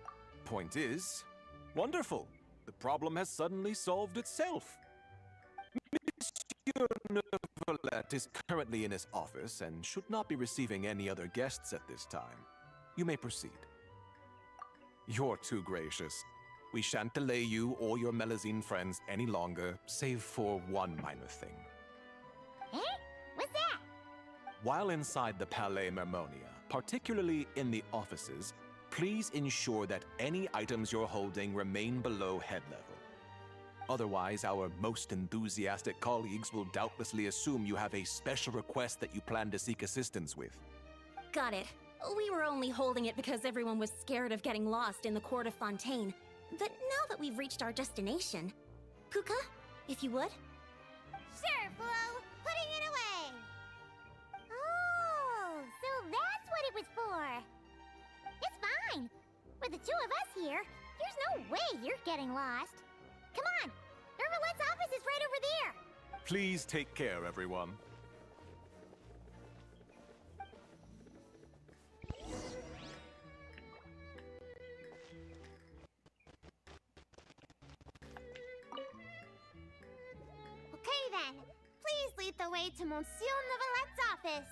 Point is, wonderful. The problem has suddenly solved itself. Monsieur Neuvillette is currently in his office and should not be receiving any other guests at this time. You may proceed. You're too gracious. We shan't delay you or your Melazine friends any longer, save for one minor thing. Eh? What's that? While inside the Palais Mermonia, particularly in the offices, please ensure that any items you're holding remain below head level. Otherwise, our most enthusiastic colleagues will doubtlessly assume you have a special request that you plan to seek assistance with. Got it. We were only holding it because everyone was scared of getting lost in the court of Fontaine. But now that we've reached our destination, Puka, if you would? Sure, Flo. Putting it away. Oh, so that's what it was for. It's fine. With the two of us here, there's no way you're getting lost. Come on. Neuvillette's office is right over there. Please take care, everyone. Okay then. Please lead the way to Monsieur Neuvillette's office.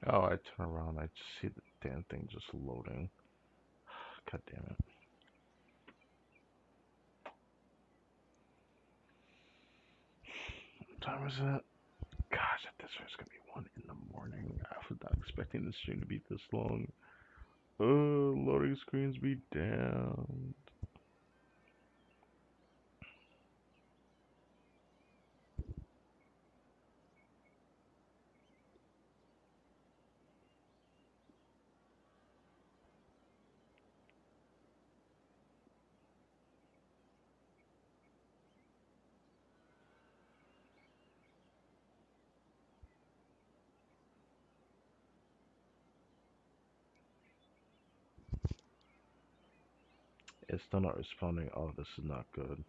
Oh, I turn around, I see the damn thing just loading. God damn it. What time is it? Gosh, at this rate, it's gonna be 1 in the morning. I was not expecting this stream to be this long. Loading screens be damned. It's still not responding. Oh, this is not good.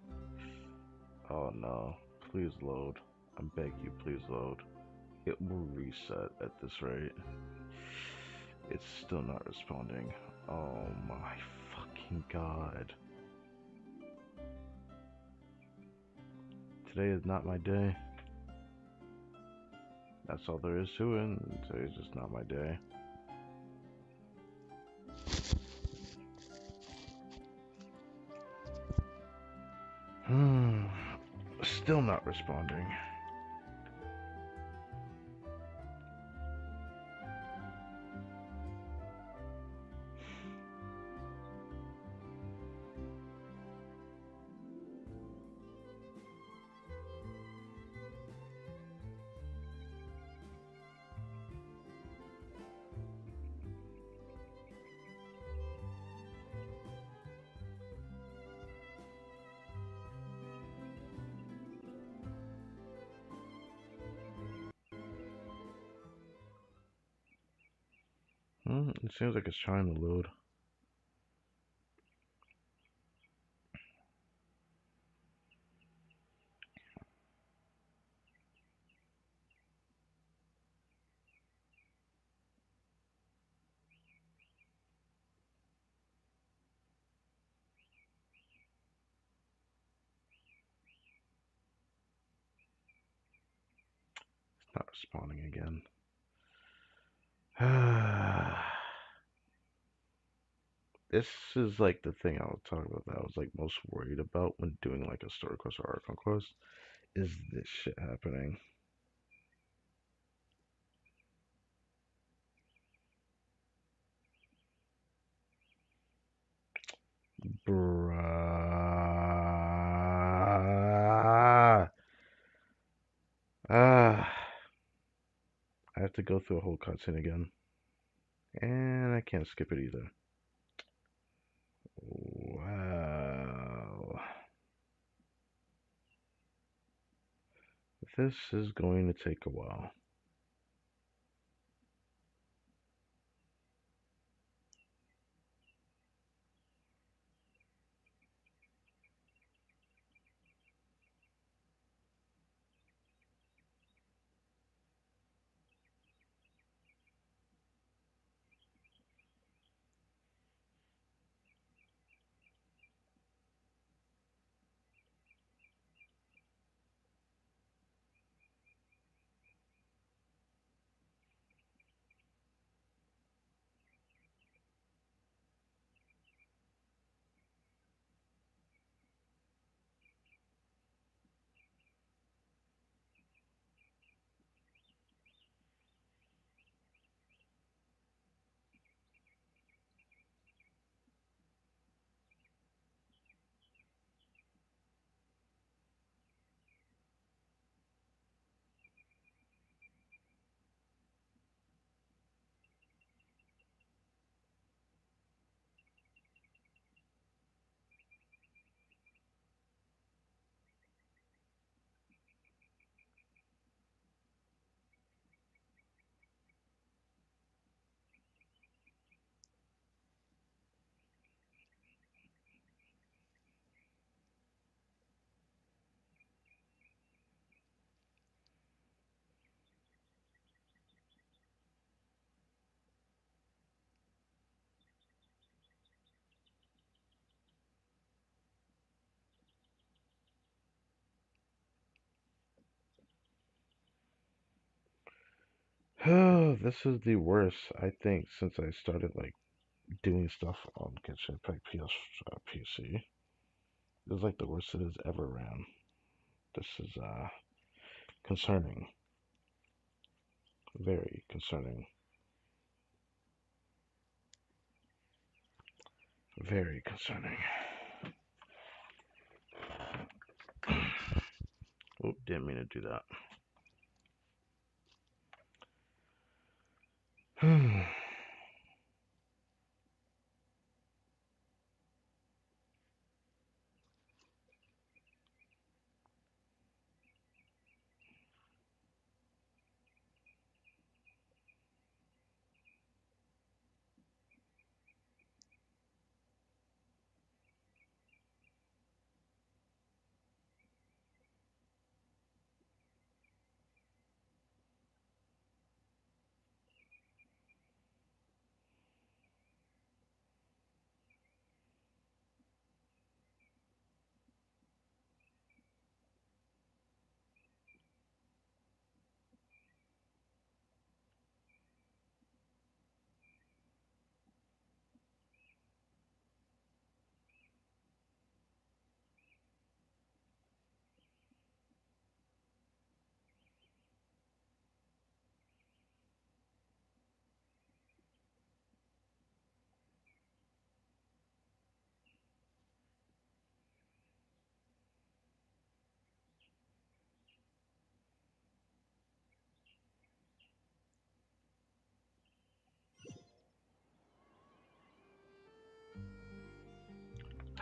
Oh no. Please load. I beg you, please load. It will reset at this rate. It's still not responding. Oh my fucking god. Today is not my day. That's all there is to it. Today's just not my day. Still not responding. It seems like it's trying to load. It's not responding again. This is like the thing I was talking about that I was like most worried about when doing like a story quest or arc quest is this shit happening. Bruh. Ah. I have to go through a whole cutscene again. And I can't skip it either. Wow. This is going to take a while. This is the worst, I think, since I started like doing stuff on Genshin Impact PC. This is like the worst it has ever ran. This is concerning. Very concerning. Very concerning. Oop, didn't mean to do that.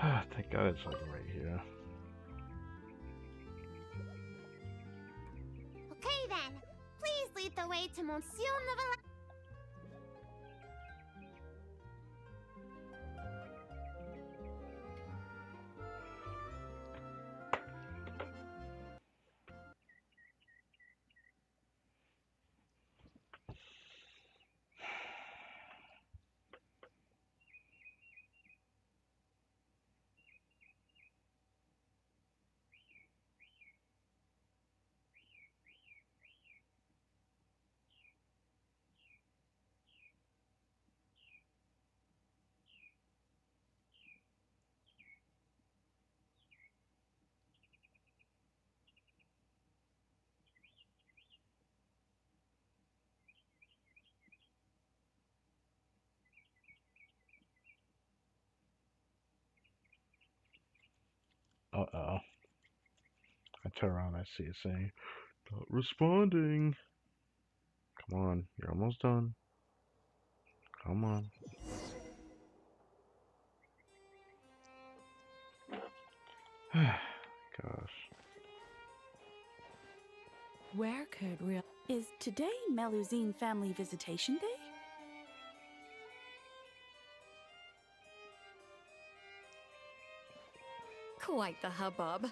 Thank God it's like right here. Okay then, please lead the way to Monsieur Neuvillette. Uh-oh. I turn around, I see it saying, "Not responding." Come on, you're almost done. Come on. Gosh. Where could real... Is today Melusine family visitation day? Quite the hubbub.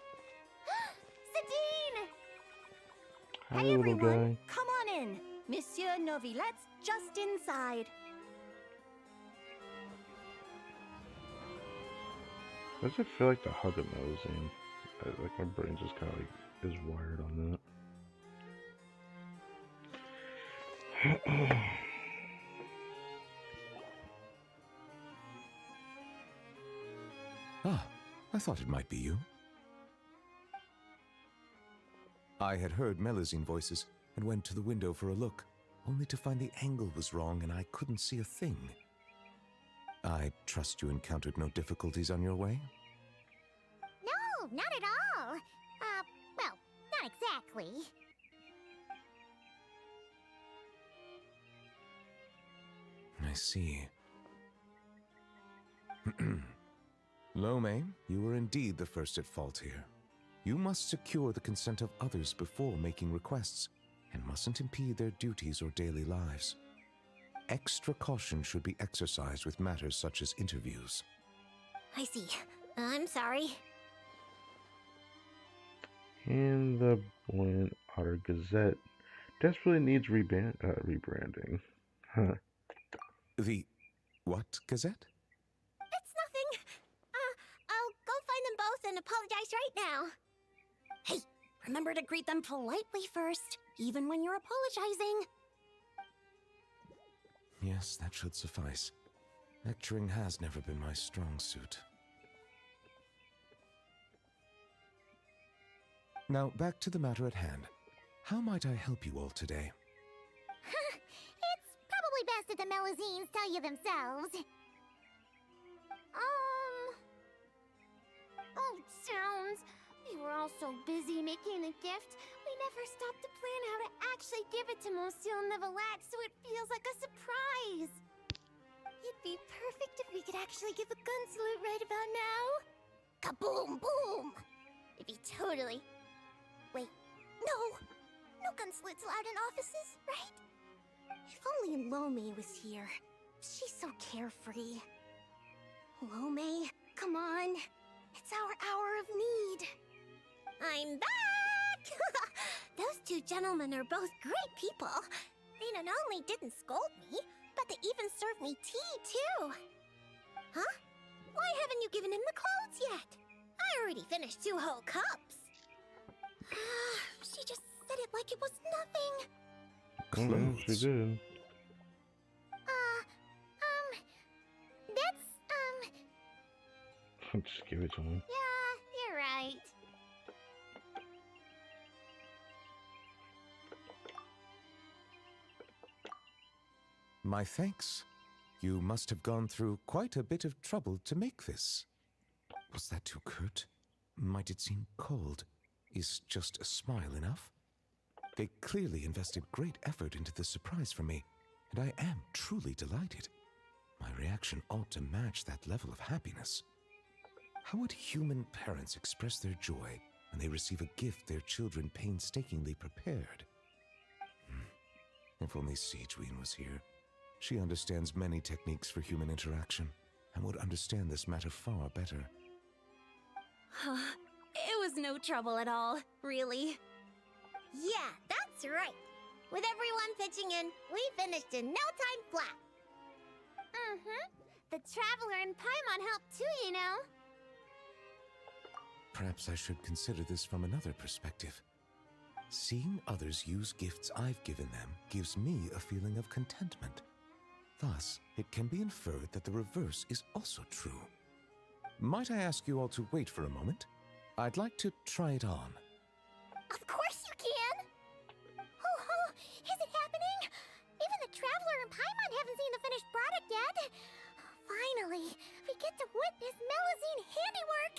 Sadine! Hi, Hey little everyone, guy. come on in. Monsieur Neuvillette's just inside. Does it feel like the hug of Melusine? Like my brain just kind of like is wired on that. Ah, I thought it might be you. I had heard Melusine voices and went to the window for a look, only to find the angle was wrong and I couldn't see a thing. I trust you encountered no difficulties on your way? No, not at all. Well, not exactly. I see. Lome, you were indeed the first at fault here. You must secure the consent of others before making requests, and mustn't impede their duties or daily lives. Extra caution should be exercised with matters such as interviews. I see. I'm sorry. And the Buoyant Otter Gazette desperately needs rebranding. Huh. The what Gazette? It's nothing. I'll go find them both and apologize right now. Hey, remember to greet them politely first, even when you're apologizing. Yes, that should suffice. Lecturing has never been my strong suit. Now, back to the matter at hand. How might I help you all today? It's probably best if the Melusines tell you themselves. Oh, zounds. We were all so busy making the gift, we never stopped to plan how to actually give it to Monsieur Neuvillette so it feels like a surprise. It'd be perfect if we could actually give a gun salute right about now. Kaboom, boom! It'd be totally... Wait, no! No gun salutes allowed in offices, right? If only Lome was here. She's so carefree. Lome, come on. It's our hour of need. I'm back! Those two gentlemen are both great people. They not only didn't scold me, but they even served me tea, too. Huh? Why haven't you given him the clothes yet? I already finished 2 whole cups. She just said it like it was nothing. She did. That's, Just give it to him. yeah, you're right. My thanks. You must have gone through quite a bit of trouble to make this. Was that too curt? Might it seem cold? Is just a smile enough? They clearly invested great effort into this surprise for me, and I am truly delighted. My reaction ought to match that level of happiness. How would human parents express their joy when they receive a gift their children painstakingly prepared? If only Siegeween was here. She understands many techniques for human interaction and would understand this matter far better. It was no trouble at all, really. Yeah, that's right. With everyone pitching in, we finished in no time flat. The Traveler and Paimon helped too, you know. Perhaps I should consider this from another perspective. Seeing others use gifts I've given them gives me a feeling of contentment. Thus, it can be inferred that the reverse is also true. Might I ask you all to wait for a moment? I'd like to try it on. Of course you can! Oh, is it happening? Even the Traveler and Paimon haven't seen the finished product yet. Finally, we get to witness Melusine handiwork!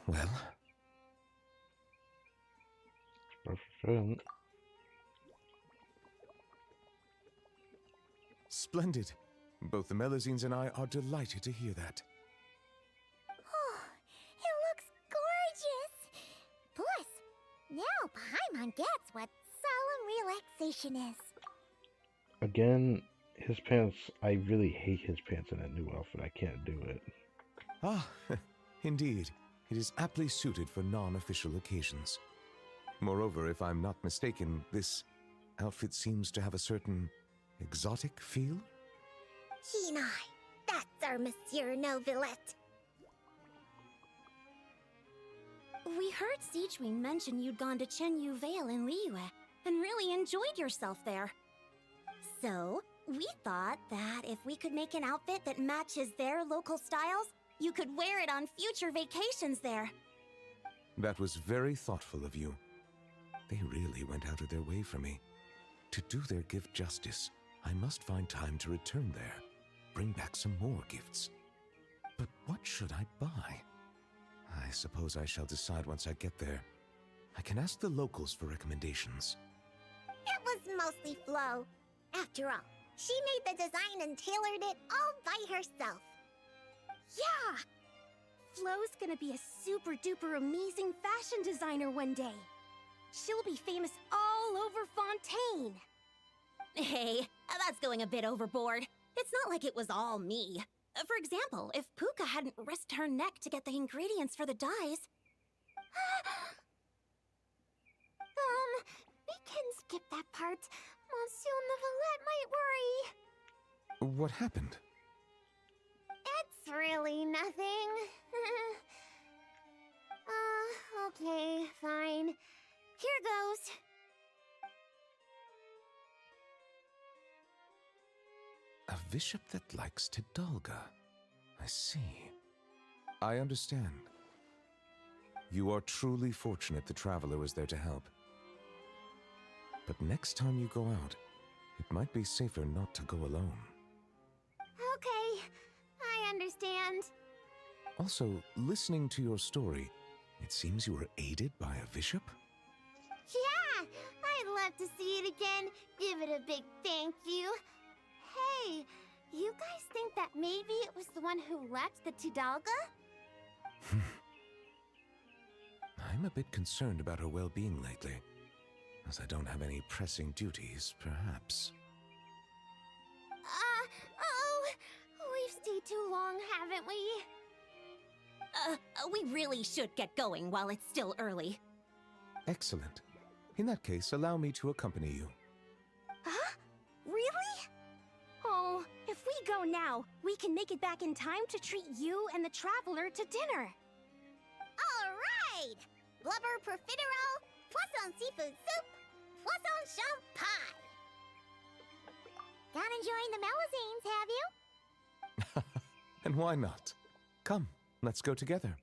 Well? Perfect. Splendid. Both the Melusines and I are delighted to hear that. Oh, it looks gorgeous! Plus, now Paimon gets what solemn relaxation is. Again, his pants, I really hate his pants in that new outfit. I can't do it. Ah, indeed. It is aptly suited for non-official occasions. Moreover, if I'm not mistaken, this outfit seems to have a certain exotic feel? Hinai, that's our Monsieur Novillette. We heard Siegeween mention you'd gone to Chenyu Vale in Liyue and really enjoyed yourself there. So, we thought that if we could make an outfit that matches their local styles, you could wear it on future vacations there. That was very thoughtful of you. They really went out of their way for me. To do their gift justice, I must find time to return there, bring back some more gifts. But what should I buy? I suppose I shall decide once I get there. I can ask the locals for recommendations. It was mostly Flo. After all, she made the design and tailored it all by herself. Yeah! Flo's gonna be a super duper amazing fashion designer one day. She'll be famous all over Fontaine. Hey, that's going a bit overboard. It's not like it was all me. For example, if Puka hadn't risked her neck to get the ingredients for the dyes... we can skip that part. Monsieur Neuvillette might worry. What happened? It's really nothing. Okay, fine. Here goes. A bishop that likes Tidalga. I see. I understand. You are truly fortunate the Traveler was there to help. But next time you go out, it might be safer not to go alone. Okay, I understand. Also, listening to your story, it seems you were aided by a bishop? Yeah, I'd love to see it again. Give it a big thank you. Hey, you guys think that maybe it was the one who left the Tidalga? I'm a bit concerned about her well-being lately. As I don't have any pressing duties, perhaps. We've stayed too long, haven't we? We really should get going while it's still early. Excellent. In that case, allow me to accompany you. Huh? Really? Oh, if we go now, we can make it back in time to treat you and the Traveler to dinner. All right! Blubber profiterole, poisson seafood soup, What's on some pie? Not enjoying the Melazines, have you? And why not? Come, let's go together.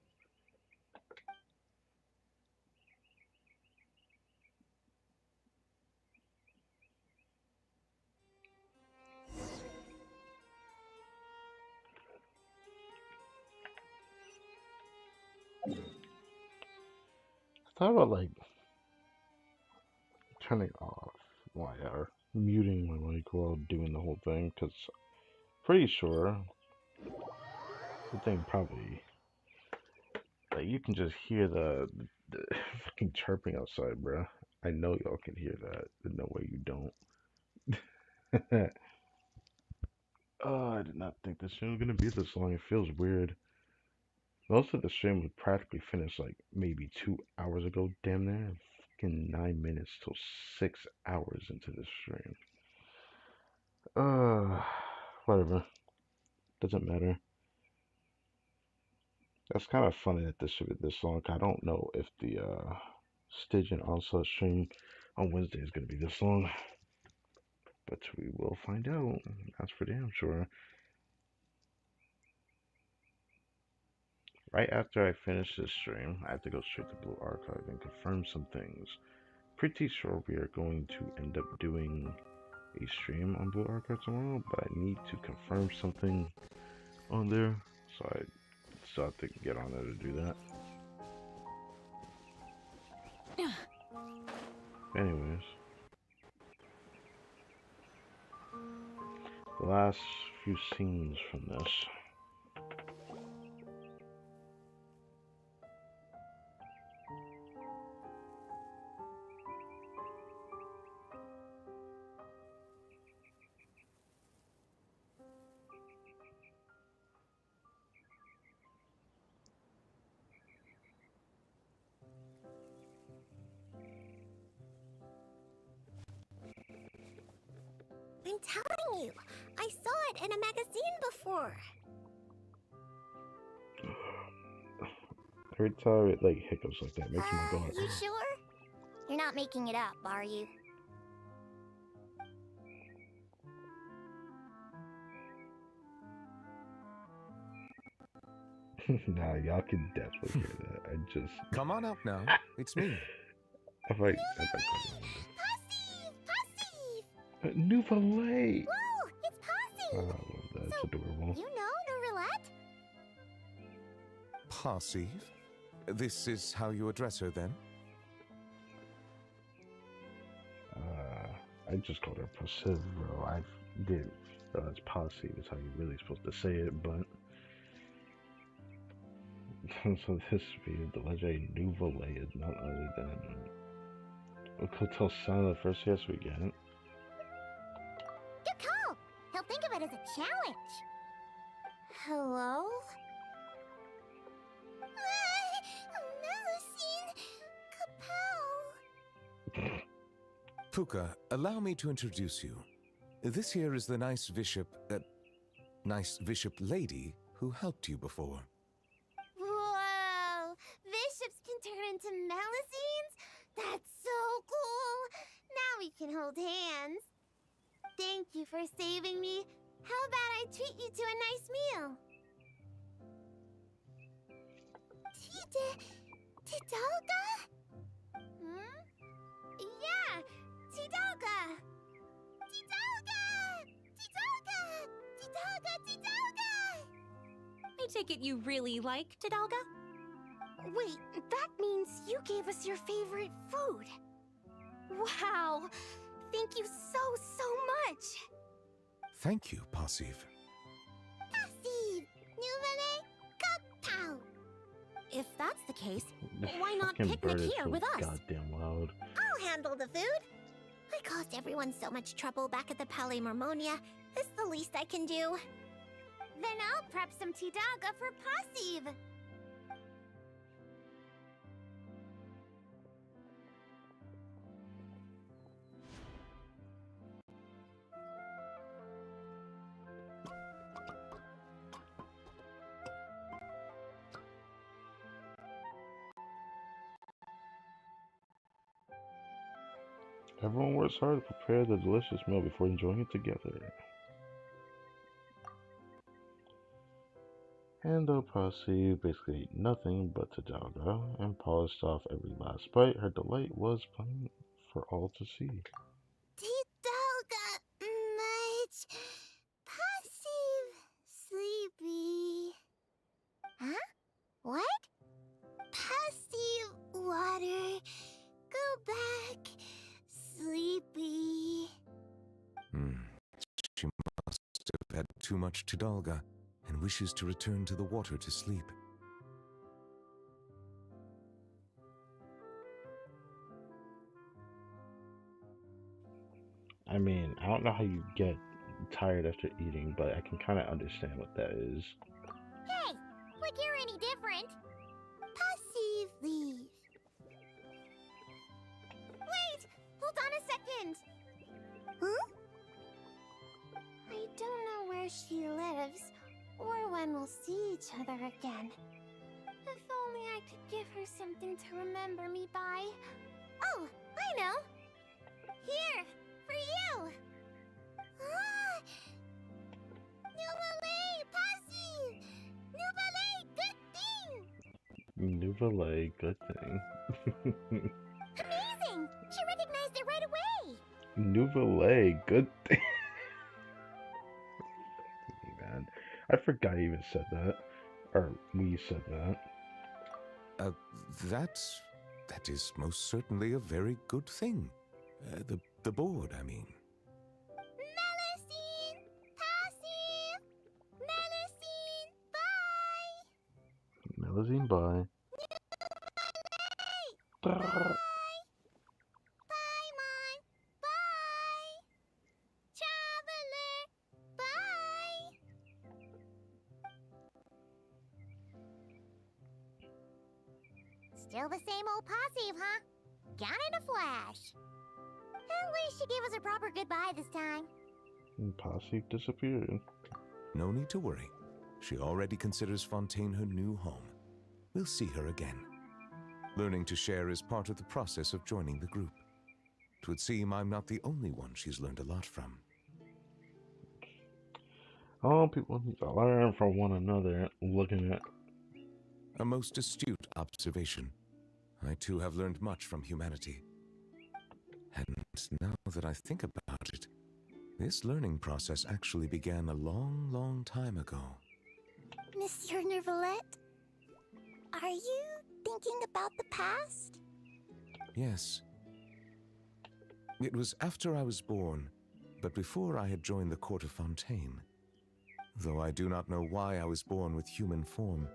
I thought about like turning off or muting my mic while doing the whole thing, because pretty sure the thing probably like you can just hear the fucking chirping outside, bruh. I know y'all can hear that. There's no way you don't. Oh, I did not think this stream was gonna be this long. It feels weird. Most of the stream was practically finished like maybe 2 hours ago, damn near. Fucking 9 minutes till 6 hours into the stream. Whatever. Doesn't matter. That's kind of funny that this should be this long. I don't know if the Stygian Onslaught stream on Wednesday is gonna be this long, but we will find out. That's for damn sure. Right after I finish this stream, I have to go straight to Blue Archive and confirm some things. Pretty sure we are going to end up doing a stream on Blue Archive tomorrow, but I need to confirm something on there, so I still have to get on there to do that. Anyways, the last few scenes from this. I'm telling you, I saw it in a magazine before. Every time it like hiccups like that, makes me go like, You sure? You're not making it up, are you? nah, y'all can definitely hear that. I just Come on out now. It's me. I like Nouveau-lait! Whoa, it's Posse! I love that. It's adorable. You know the roulette? Passive? This is how you address her then? I just called her passive, bro. I did realize passive is how you're really supposed to say it, but so this video, the legendary Nouveau-lait is none other than Kotal Sana, the first yes we get. Good call! He'll think of it as a challenge. Hello? Melusine Capel. Puka, allow me to introduce you. This here is the nice bishop lady who helped you before. Whoa! Bishops can turn into Melusines? That's so cool! Now we can hold hands. Thank you for saving me. How about I treat you to a nice meal? Tidalga? Hmm? Yeah! Tidalga! Tidalga! Tidalga! Tidalga! Tidalga! I take it you really like Tidalga? Wait, that means you gave us your favorite food. Wow! Thank you so much! Thank you, Passive. Passive! Nouvelle Capel! If that's the case, This why not fucking picnic bird is here so with us? goddamn loud. I'll handle the food. I caused everyone so much trouble back at the Palais Mormonia. It's the least I can do. Then I'll prep some Tidalga for Passive. Everyone works hard to prepare the delicious meal before enjoying it together. And though Posse basically ate nothing but Tadalga and polished off every last bite, her delight was plain for all to see. Tadalga, much passive, sleepy. Huh? What? Passive water. Go back, sleepy. She must have had too much Tidalga and wishes to return to the water to sleep. I mean, I don't know how you get tired after eating, but I can kind of understand what that is. Hey, like you're any different. Passive leave. Wait, hold on a second. Huh? I don't know where she lives, or when we'll see each other again. If only I could give her something to remember me by. Oh, I know. Here, for you. Ah! Nouvelle Passy! Nouvelle, good thing. Nouvelle, good thing. Amazing! She recognized it right away! Nouvelle, good thing. Man, I forgot you even said that. Or we said that. That is most certainly a very good thing. The board, I mean. Melusine! Passive! Melusine, bye! Melusine, bye. Bye! Paimon! Bye! Traveler! Bye! Still the same old passive, huh? Gone in a flash. At least she gave us a proper goodbye this time. And Posse disappeared. No need to worry. She already considers Fontaine her new home. We'll see her again. Learning to share is part of the process of joining the group. It would seem I'm not the only one she's learned a lot from. All people need to learn from one another, looking at. A most astute observation. I too have learned much from humanity. And now that I think about it, this learning process actually began a long, long time ago. Monsieur Nervalette, are you thinking about the past? Yes. It was after I was born, but before I had joined the court of Fontaine. Though I do not know why I was born with human form,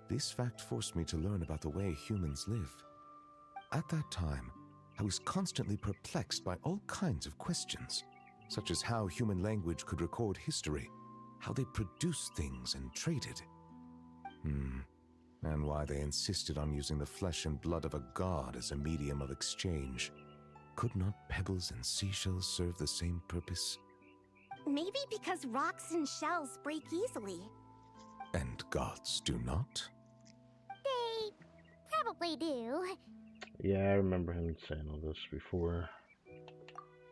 this fact forced me to learn about the way humans live. At that time, I was constantly perplexed by all kinds of questions, such as how human language could record history, how they produced things and traded. And why they insisted on using the flesh and blood of a god as a medium of exchange. Could not pebbles and seashells serve the same purpose? Maybe because rocks and shells break easily. And gods do not? They probably do. Yeah, I remember him saying all this before.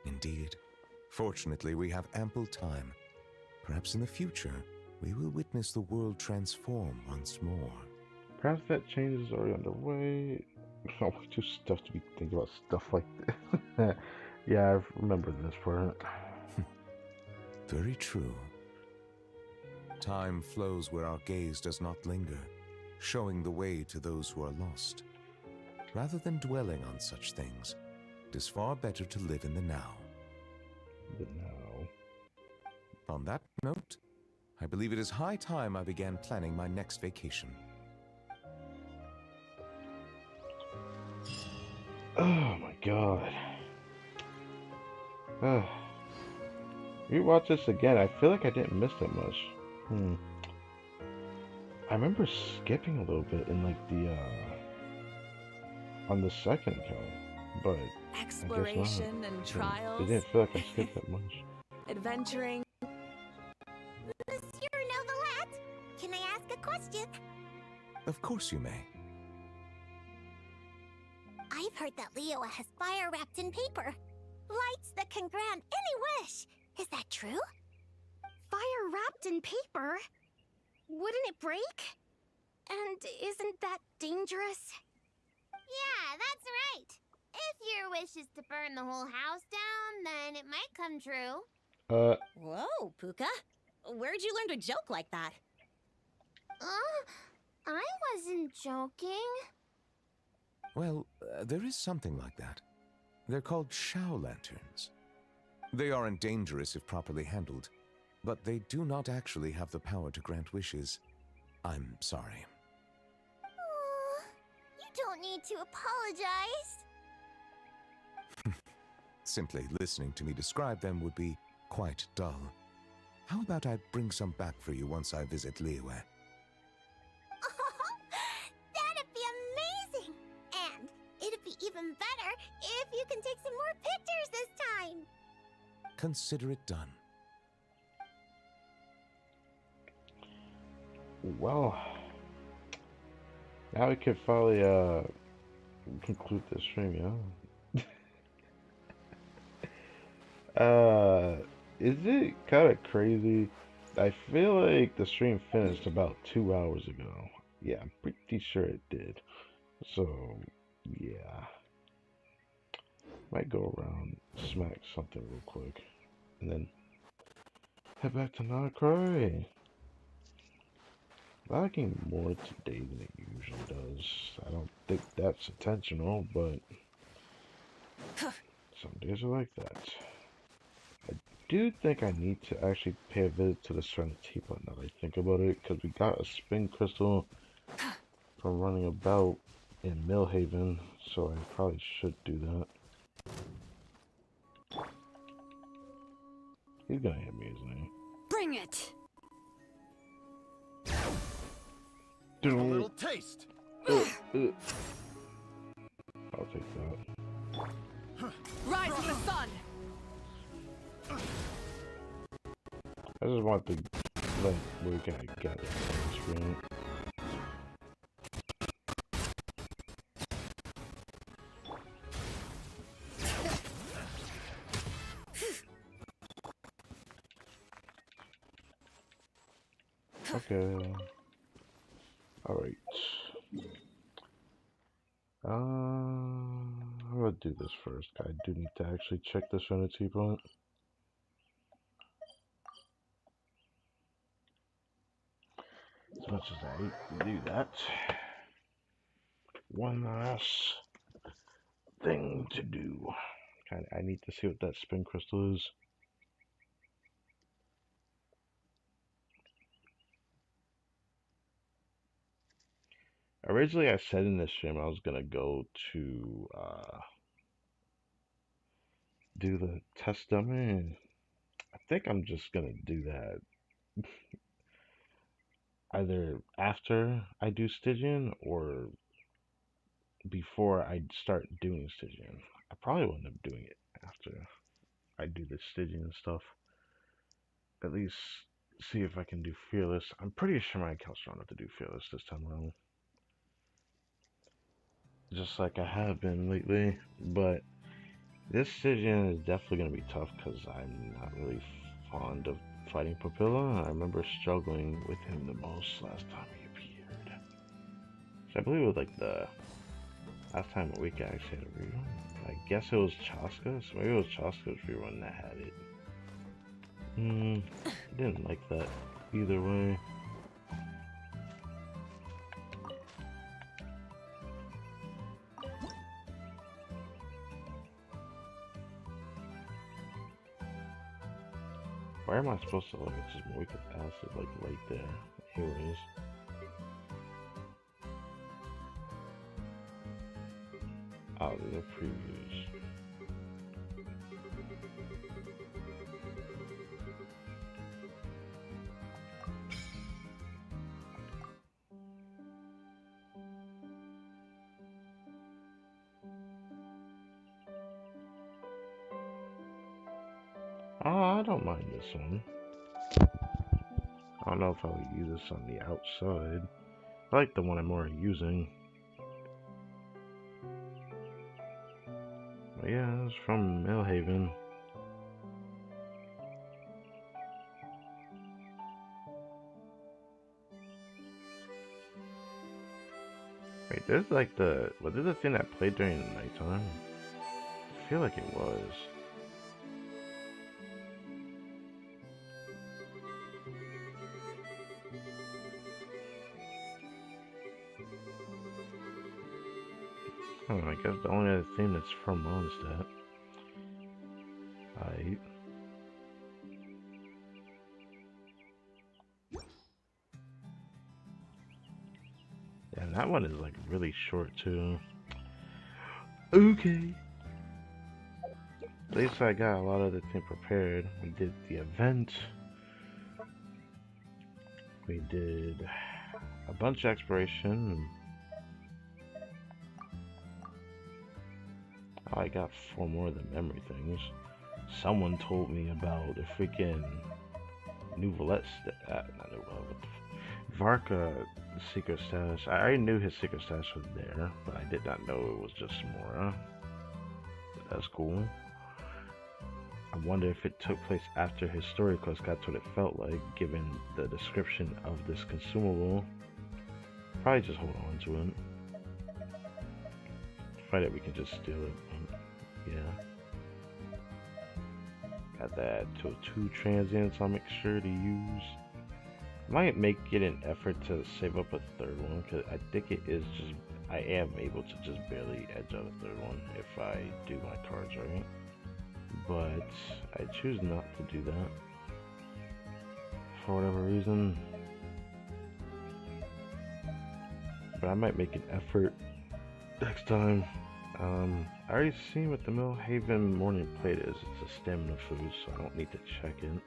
Indeed. Fortunately, we have ample time. Perhaps in the future, we will witness the world transform once more. Perhaps that change is already underway. Oh, we too stuff to be thinking about stuff like this. Yeah, I remember this part. Very true. Time flows where our gaze does not linger, showing the way to those who are lost. Rather than dwelling on such things, it is far better to live in the now. The now. On that note, I believe it is high time I began planning my next vacation. Oh my god. Rewatch this again. I feel like I didn't miss that much. I remember skipping a little bit in like the on the second account, but Exploration and trials. It didn't feel like I skipped that much. Adventuring. Monsieur Novelette, can I ask a question? Of course you may. I've heard that Leo has fire wrapped in paper. Lights that can grant any wish. Is that true? Fire wrapped in paper? Wouldn't it break? And isn't that dangerous? Yeah, that's right. If your wish is to burn the whole house down, then it might come true. Whoa, Puka. Where'd you learn to joke like that? I wasn't joking. Well, there is something like that. They're called Shao lanterns. They aren't dangerous if properly handled, but they do not actually have the power to grant wishes. I'm sorry. You don't need to apologize. Simply listening to me describe them would be quite dull. How about I bring some back for you once I visit Liyue? That'd be amazing! And it'd be even better if you can take some more pictures this time! Consider it done. Well, now we can finally conclude this stream, yeah? Is it kind of crazy? I feel like the stream finished about 2 hours ago. Yeah, I'm pretty sure it did. So, yeah. Might go around, smack something real quick, and then head back to Nanakrai. Lagging more today than it usually does. I don't think that's intentional, but some days are like that. I do think I need to actually pay a visit to the Serenity Teapot now that I think about it, because we got a spin crystal from running about in Millhaven, so I probably should do that. He's gonna hit me, isn't he? Bring it! A little taste. I'll take that. Rise of the sun! I just want to let Luke and I get it on the screen. Okay. Alright. I'm gonna do this first. I do need to actually check this Serenity Teapot. As much as I hate to do that. One last thing to do. I need to see what that spin crystal is. Originally, I said in this stream I was gonna go to do the test dummy. I think I'm just gonna do that either after I do Stygian or before I start doing Stygian. I probably will end up doing it after I do the Stygian stuff. At least see if I can do Fearless. I'm pretty sure my account's strong enough to do Fearless this time around. Just like I have been lately, but this Stygian is definitely going to be tough because I'm not really fond of fighting Papilla. I remember struggling with him the most last time he appeared. So I believe it was like the last time a week I actually had a rerun. I guess it was Chaska, so maybe it was Chaska's rerun that had it. I didn't like that either way. Where am I supposed to look? It's just Moika Acid, like right there. Here it is. Oh, these are previews. Oh, I don't mind this one. I don't know if I would use this on the outside. I like the one I'm already using. Yeah, it's from Millhaven. Wait, there's like was it the thing that played during the nighttime? I feel like it was. Oh, I guess the only other thing that's from Mondstadt. Alright. Yeah, that one is like really short too. Okay. At least I got a lot of the thing prepared. We did the event. We did a bunch of exploration. I got 4 more of the memory things. Someone told me about the freaking Nouvelette, not Nouvelette, Varka secret stash. I already knew his secret stash was there, but I did not know it was just Mora. That's cool. I wonder if it took place after his story quest. That's what it felt like, given the description of this consumable. Probably just hold on to it. Fight it, we can just steal it. Yeah. Got that to 2 transients I'll make sure to use. I might make it an effort to save up a 3rd one, because I think it is just, I am able to just barely edge out a 3rd one if I do my cards right. But I choose not to do that for whatever reason. But I might make an effort next time. I already seen what the Millhaven morning plate is. It's a stamina food, so I don't need to check it.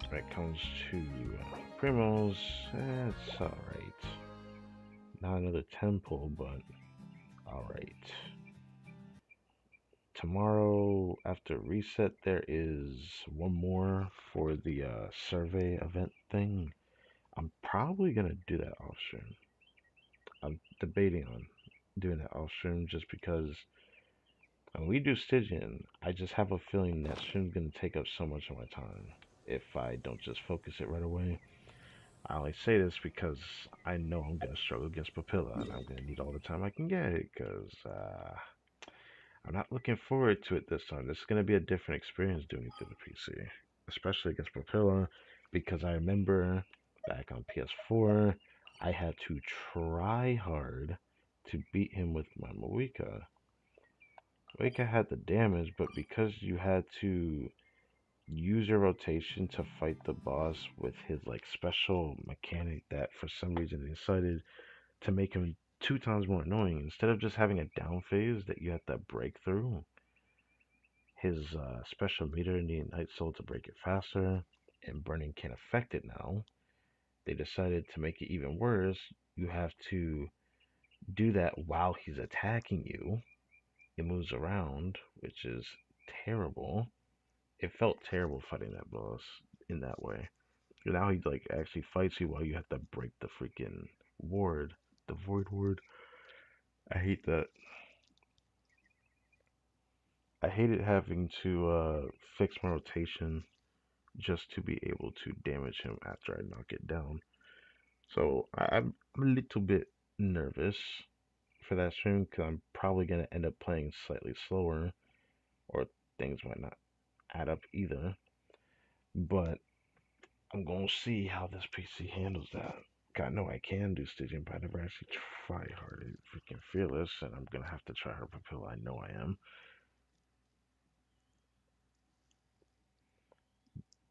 When it comes to Primos, it's alright. Not another temple, but alright. Tomorrow, after reset, there is one more for the survey event thing. I'm probably gonna do that off stream. I'm debating on doing that off stream just because when we do Stygian, I just have a feeling that stream's gonna take up so much of my time if I don't just focus it right away. I only say this because I know I'm gonna struggle against Papilla, and I'm gonna need all the time I can get because I'm not looking forward to it this time. This is gonna be a different experience doing it through the PC, especially against Papilla, because I remember back on PS4, I had to try hard to beat him with my Moika. Moika had the damage, but because you had to use your rotation to fight the boss with his like special mechanic that for some reason they decided to make him 2 times more annoying. Instead of just having a down phase that you have to break through, his special meter needed Night Soul to break it faster, and burning can't affect it now. They decided to make it even worse. You have to do that while he's attacking you. It moves around, which is terrible. It felt terrible fighting that boss in that way. And now he like actually fights you while you have to break the freaking ward, the void ward. I hate that. I hated having to fix my rotation just to be able to damage him after I knock it down. So I'm a little bit nervous for that stream because I'm probably gonna end up playing slightly slower, or things might not add up either. But I'm gonna see how this PC handles that. I know I can do Stygian, but I never actually try hard. It's freaking fearless, and I'm gonna have to try hard Papilla. I know I am.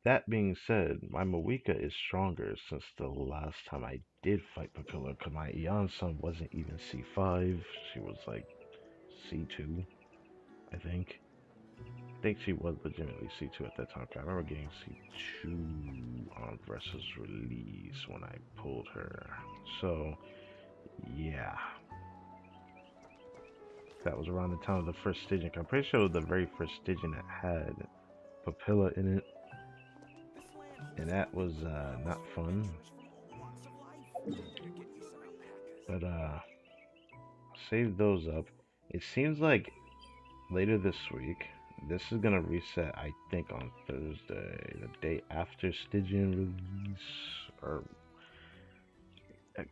That being said, my Moika is stronger since the last time I did fight Papilla, because my Eon Sun wasn't even C5. She was like C2, I think. I think she was legitimately C2 at that time. I remember getting C2 on versus release when I pulled her. So, yeah. That was around the time of the first Stygian. I'm pretty sure it was the very first Stygian that had Papilla in it. And that was not fun. But save those up. It seems like later this week. This is gonna reset, I think, on Thursday, the day after Stygian release, or X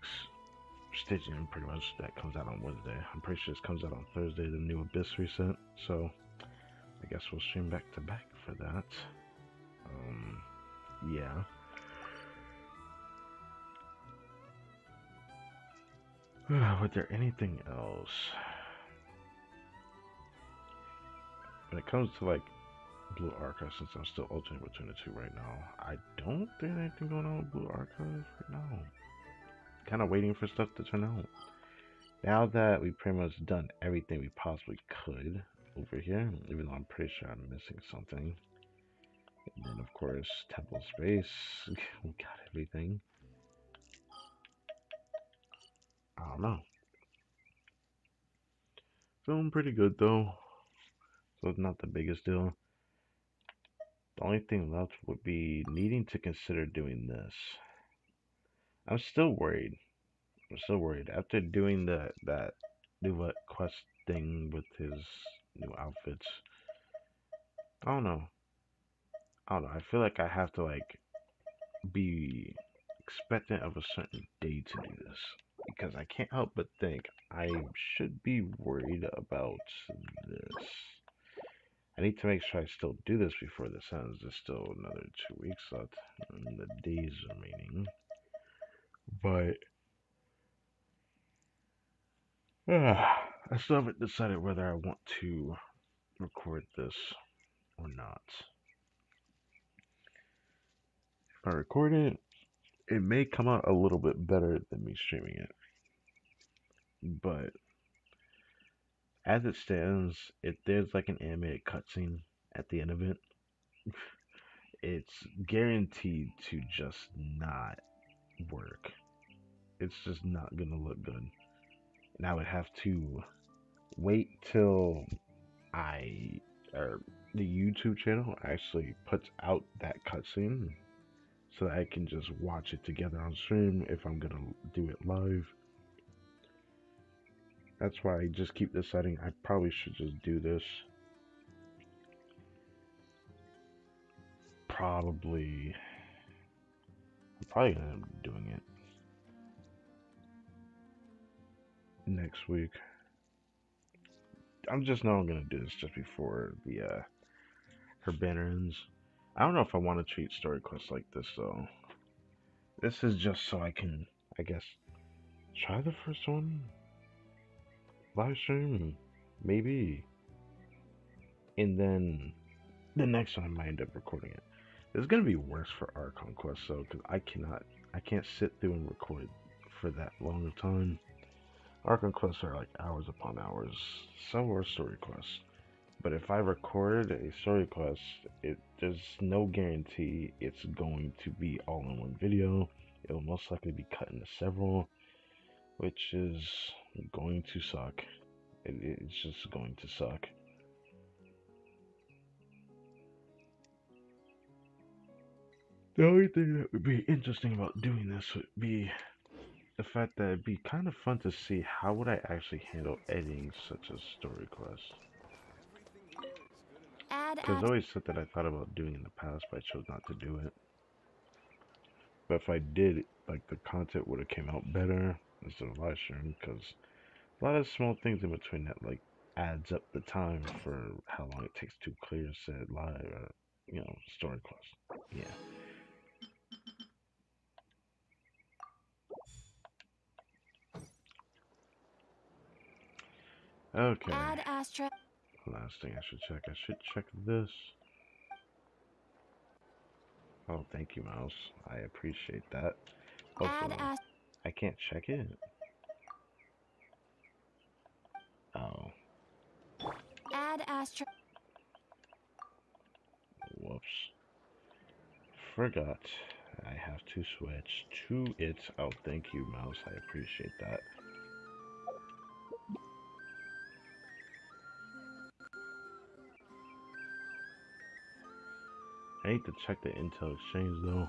Stygian, pretty much. That comes out on Wednesday. I'm pretty sure this comes out on Thursday, the new Abyss reset. So I guess we'll stream back to back for that. Yeah. Was there anything else? When it comes to like Blue Archive, since I'm still alternating between the two right now, I don't think anything going on with Blue Archive right now. Kind of waiting for stuff to turn out. Now that we've pretty much done everything we possibly could over here, even though I'm pretty sure I'm missing something. And then of course, Temple Space, we got everything. I don't know. Feeling pretty good though, so it's not the biggest deal. The only thing left would be needing to consider doing this. I'm still worried. After doing that new quest thing with his new outfits. I don't know. I feel like I have to like be expectant of a certain day to do this, because I can't help but think I should be worried about this. I need to make sure I still do this before this ends. There's still another 2 weeks left and the days remaining. But I still haven't decided whether I want to record this or not. If I record it, it may come out a little bit better than me streaming it. But as it stands, if there's like an animated cutscene at the end of it, it's guaranteed to just not work. It's just not gonna look good. And I would have to wait till or the YouTube channel actually puts out that cutscene so that I can just watch it together on stream if I'm gonna do it live. That's why I just keep deciding I probably should just do this. I'm probably gonna end up doing it next week. I'm just know I'm gonna do this just before the her banner ends. I don't know if I want to treat story quests like this though. This is just so I can, I guess, try the first one, live stream, maybe, and then the next one I might end up recording it. It's gonna be worse for Archon quests though, because I can't sit through and record for that long of time. Archon quests are like hours upon hours. So are story quests. But if I record a story quest, there's no guarantee it's going to be all in one video. It will most likely be cut into several, which is going to suck. It's just going to suck. The only thing that would be interesting about doing this would be the fact that it'd be kind of fun to see how would I actually handle editing such a story quest. Because it's always something I thought about doing in the past, but I chose not to do it. But if I did, like, the content would have came out better instead of live stream, because a lot of small things in between that, like, adds up the time for how long it takes to clear said live, story quest. Yeah. Okay. Last thing I should check. I should check this. Oh, thank you, Mouse. I appreciate that. Also, I can't check it. Oh. Whoops. Forgot. I have to switch to it. Oh, thank you, Mouse. I appreciate that. I need to check the Intel Exchange, though.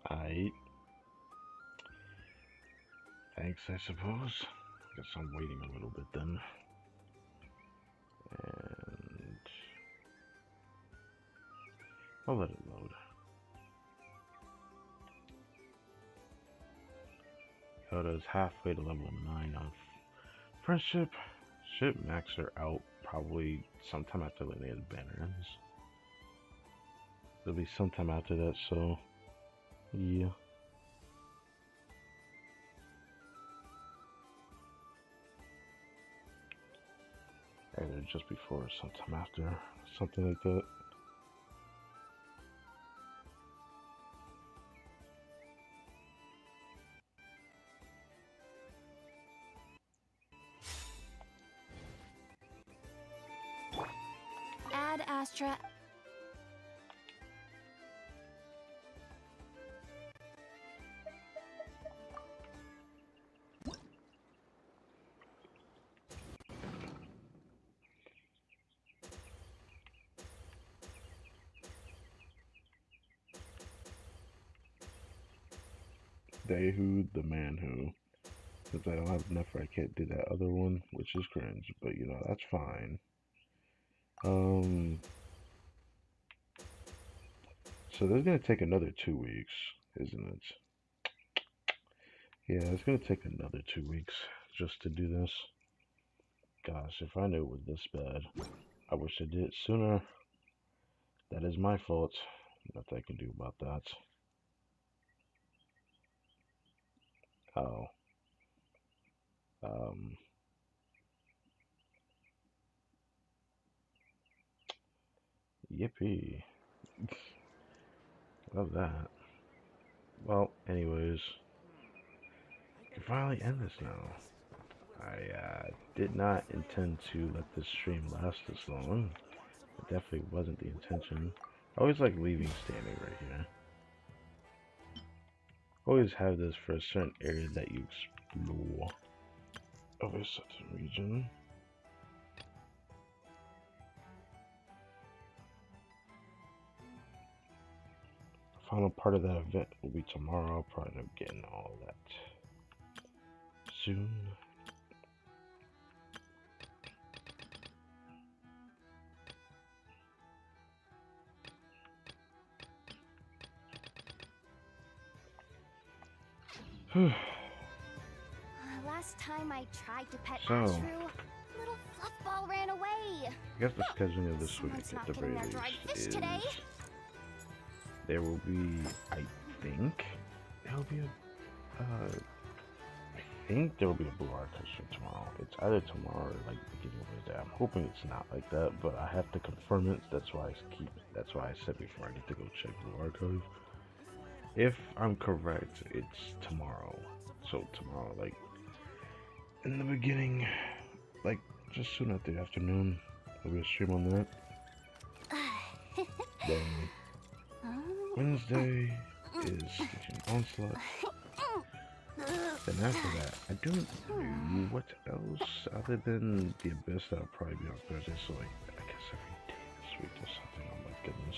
Aight. Thanks, I suppose. Guess I'm waiting a little bit then. And I'll let it load. Yoda's halfway to level 9 on friendship. Should max her out probably sometime after Linea's banner ends. There'll be sometime after that, so yeah. Either just before or sometime after, something like that. Add Astra. They who, the man who. Since I don't have enough, I can't do that other one, which is cringe, but you know, that's fine. So that's gonna take another 2 weeks, isn't it? Yeah, it's gonna take another 2 weeks just to do this. Gosh, if I knew it was this bad, I wish I did it sooner. That is my fault. Nothing I can do about that. Oh. Yippee. Love that. Well, anyways, we can finally end this now. I did not intend to let this stream last this long. It definitely wasn't the intention. I always like leaving standing right here. Always have this for a certain area that you explore of a certain region. The final part of that event will be tomorrow. I'll probably end up getting all that soon. Last time I tried to pet So, Ashru, little fluffball ran away. I guess the scheduling of this week at the very least is today. there will be, I think, there'll be there will be a blue archive stream tomorrow. It's either tomorrow or like beginning of Wednesday. I'm hoping it's not like that, but I have to confirm it. That's why I said before I get to go check blue archive. If I'm correct, it's tomorrow. So tomorrow, like in the beginning, like just soon after the afternoon, there'll be a stream on that. Then Wednesday is Genshin Onslaught. Then after that, I don't know what else other than the Abyss. That'll probably be on Thursday. So like, I guess every day this week or something. Oh my goodness.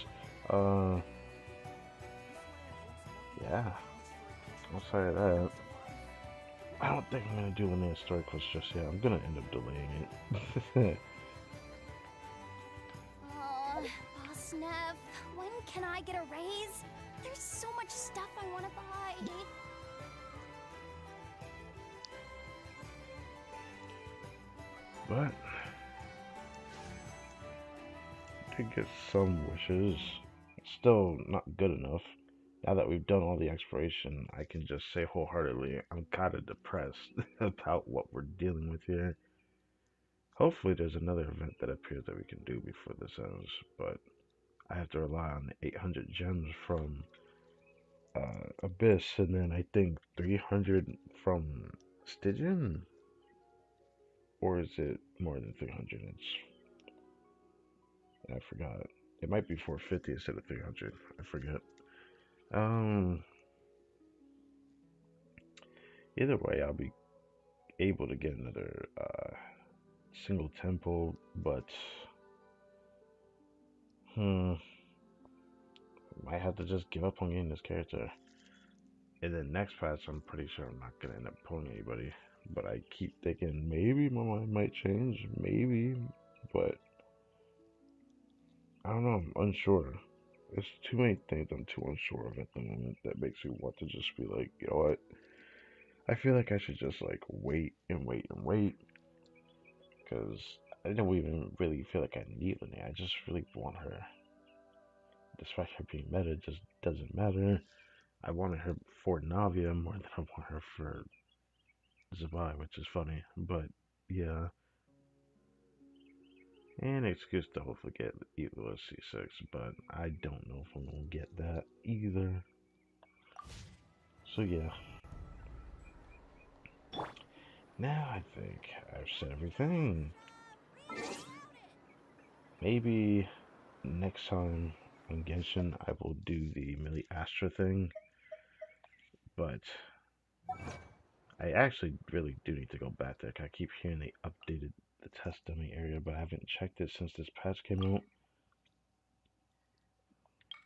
Yeah. Outside of that, I don't think I'm gonna do Linear Story Quest just yet. I'm gonna end up delaying it. Boss Nev, when can I get a raise? There's so much stuff I want to buy. But I get some wishes. Still not good enough. Now that we've done all the exploration, I can just say wholeheartedly, I'm kind of depressed about what we're dealing with here. Hopefully there's another event that appears that we can do before this ends, but I have to rely on the 800 gems from Abyss, and then I think 300 from Stygian? Or is it more than 300? I forgot. It might be 450 instead of 300. I forget. Either way, I'll be able to get another single temple, but might have to just give up on getting this character. And then next patch, I'm pretty sure I'm not gonna end up pulling anybody. But I keep thinking maybe my mind might change, maybe, but I don't know. I'm unsure. There's too many things I'm too unsure of at the moment that makes me want to just be like, you know what? I feel like I should just like wait and wait and wait because I don't even really feel like I need Linnea. I just really want her. Despite her being meta, it just doesn't matter. I wanted her for Navia more than I want her for Zabai, which is funny, but yeah. And an excuse to hopefully get Evo C6, but I don't know if I'm gonna get that either. So yeah. Now I think I've said everything. Maybe next time on Genshin I will do the Millie Astra thing, but I actually really do need to go back there. I keep hearing they updated the test dummy area, but I haven't checked it since this patch came out.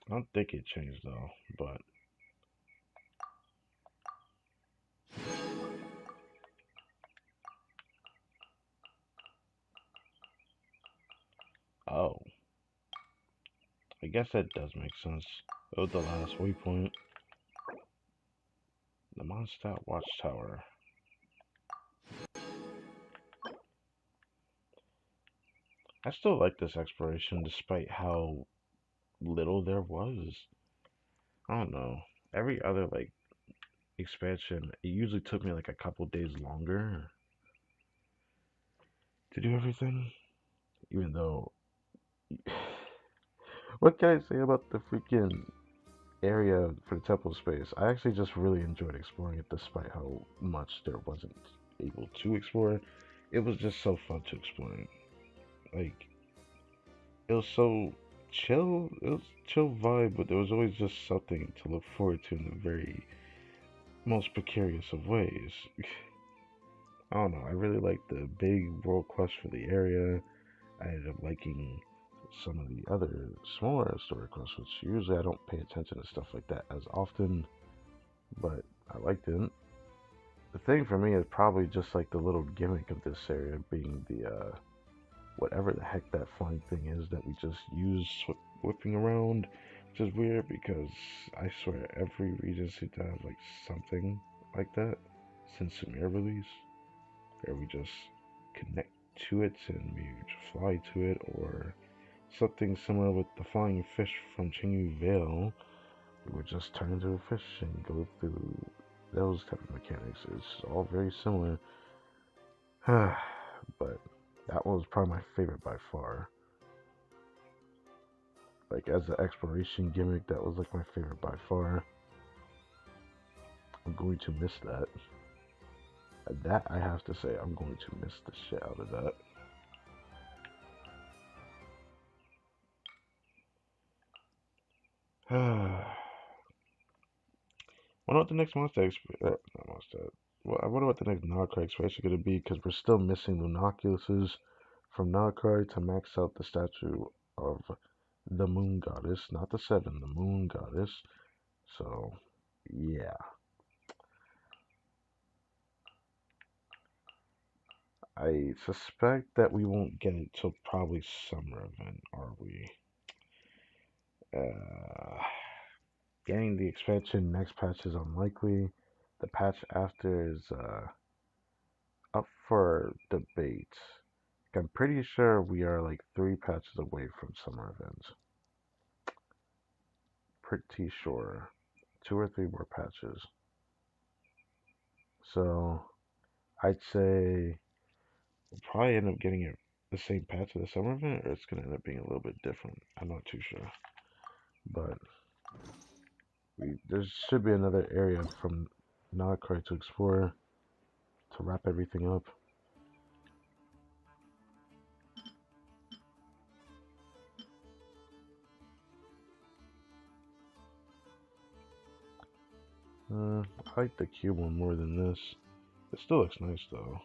I don't think it changed though, but oh, I guess that does make sense. Oh, the last waypoint. The Mondstadt Watchtower. I still like this exploration despite how little there was. I don't know. Every other like expansion, it usually took me like a couple days longer to do everything. Even though, what can I say about the freaking area for the temple space? I actually just really enjoyed exploring it despite how much there wasn't able to explore. It was just so fun to explore it. Like, it was so chill. It was chill vibe, but there was always just something to look forward to in the very most precarious of ways. I don't know. I really liked the big world quest for the area. I ended up liking some of the other smaller story quests, which usually I don't pay attention to stuff like that as often, but I liked it. The thing for me is probably just like the little gimmick of this area being the whatever the heck that flying thing is that we just use whipping around, which is weird because I swear every region seems to have like something like that since Sumir release, where we just connect to it and we fly to it, or something similar with the flying fish from Chingu Vale. We would just turn into a fish and go through those type of mechanics. It's all very similar. But that one was probably my favorite by far. Like as an exploration gimmick, that was like my favorite by far. I'm going to miss that. That I have to say, I'm going to miss the shit out of that. Wonder what the next monster not monster. Well, I wonder what the next Nocra expansion is going to be because we're still missing Lunoculuses from Nocra to max out the statue of the Moon Goddess, not the Seven, the Moon Goddess. So, yeah. I suspect that we won't get it till probably summer event, are we? Getting the expansion next patch is unlikely. The patch after is up for debate. I'm pretty sure we are like 3 patches away from summer events. Pretty sure. 2 or 3 more patches. So I'd say we'll probably end up getting it the same patch of the summer event, or it's gonna end up being a little bit different. I'm not too sure. But there should be another area from Nagakari to explore to wrap everything up. I like the cube one more than this. It still looks nice though.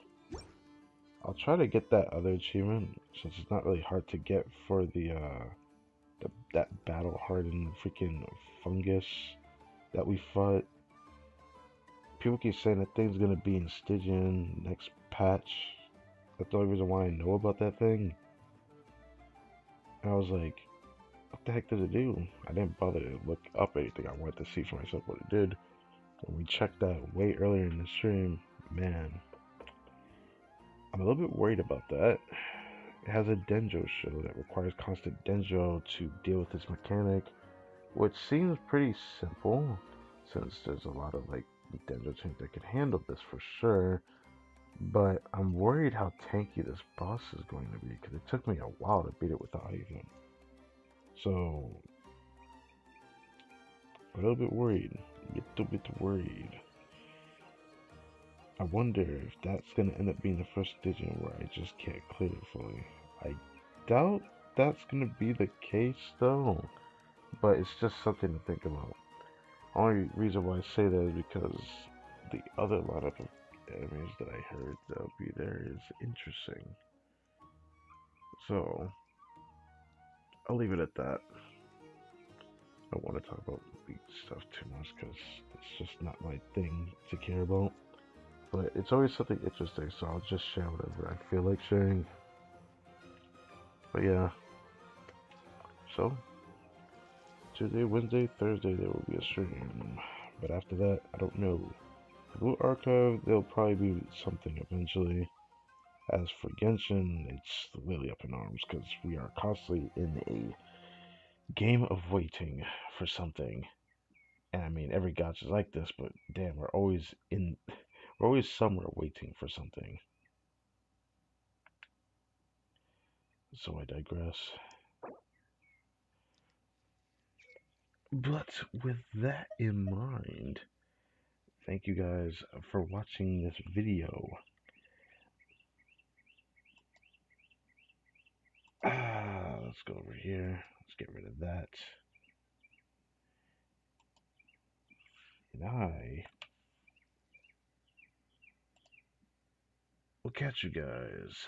I'll try to get that other achievement since it's not really hard to get for that battle hardened freaking fungus that we fought. people keep saying that thing's gonna be in Stygian next patch. That's the only reason why I know about that thing. And I was like, what the heck does it do? I didn't bother to look up anything. I wanted to see for myself what it did. When we checked that way earlier in the stream, man, I'm a little bit worried about that. It has a Denjo show that requires constant Denjo to deal with this mechanic, which seems pretty simple, since there's a lot of like Denjo teams that can handle this for sure. But I'm worried how tanky this boss is going to be, because it took me a while to beat it without even. So, a little bit worried. A little bit worried. I wonder if that's going to end up being the first Stygian where I just can't clear it fully. I doubt that's going to be the case though, but it's just something to think about. Only reason why I say that is because the other lineup of enemies that I heard that'll be there is interesting. So, I'll leave it at that. I don't want to talk about league stuff too much because it's just not my thing to care about. But it's always something interesting, so I'll just share whatever I feel like sharing. But yeah. So, Tuesday, Wednesday, Thursday there will be a stream. But after that, I don't know. The Blue Archive, there'll probably be something eventually. As for Genshin, it's really up in arms because we are constantly in a game of waiting for something. And I mean, every gacha is like this, but damn, we're always somewhere waiting for something. So I digress. But with that in mind, thank you guys for watching this video. Let's go over here. Let's get rid of that. And I will catch you guys.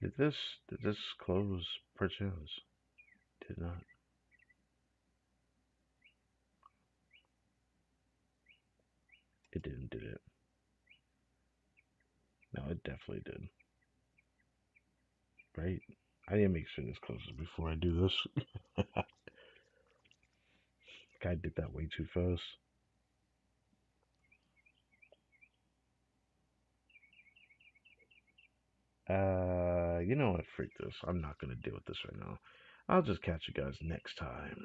Did this close perchance? Did not. It didn't, did it? No, it definitely did. Right? I need to make sure this closes before I do this. I did that way too fast. You know what? Freak this. I'm not gonna deal with this right now. I'll just catch you guys next time.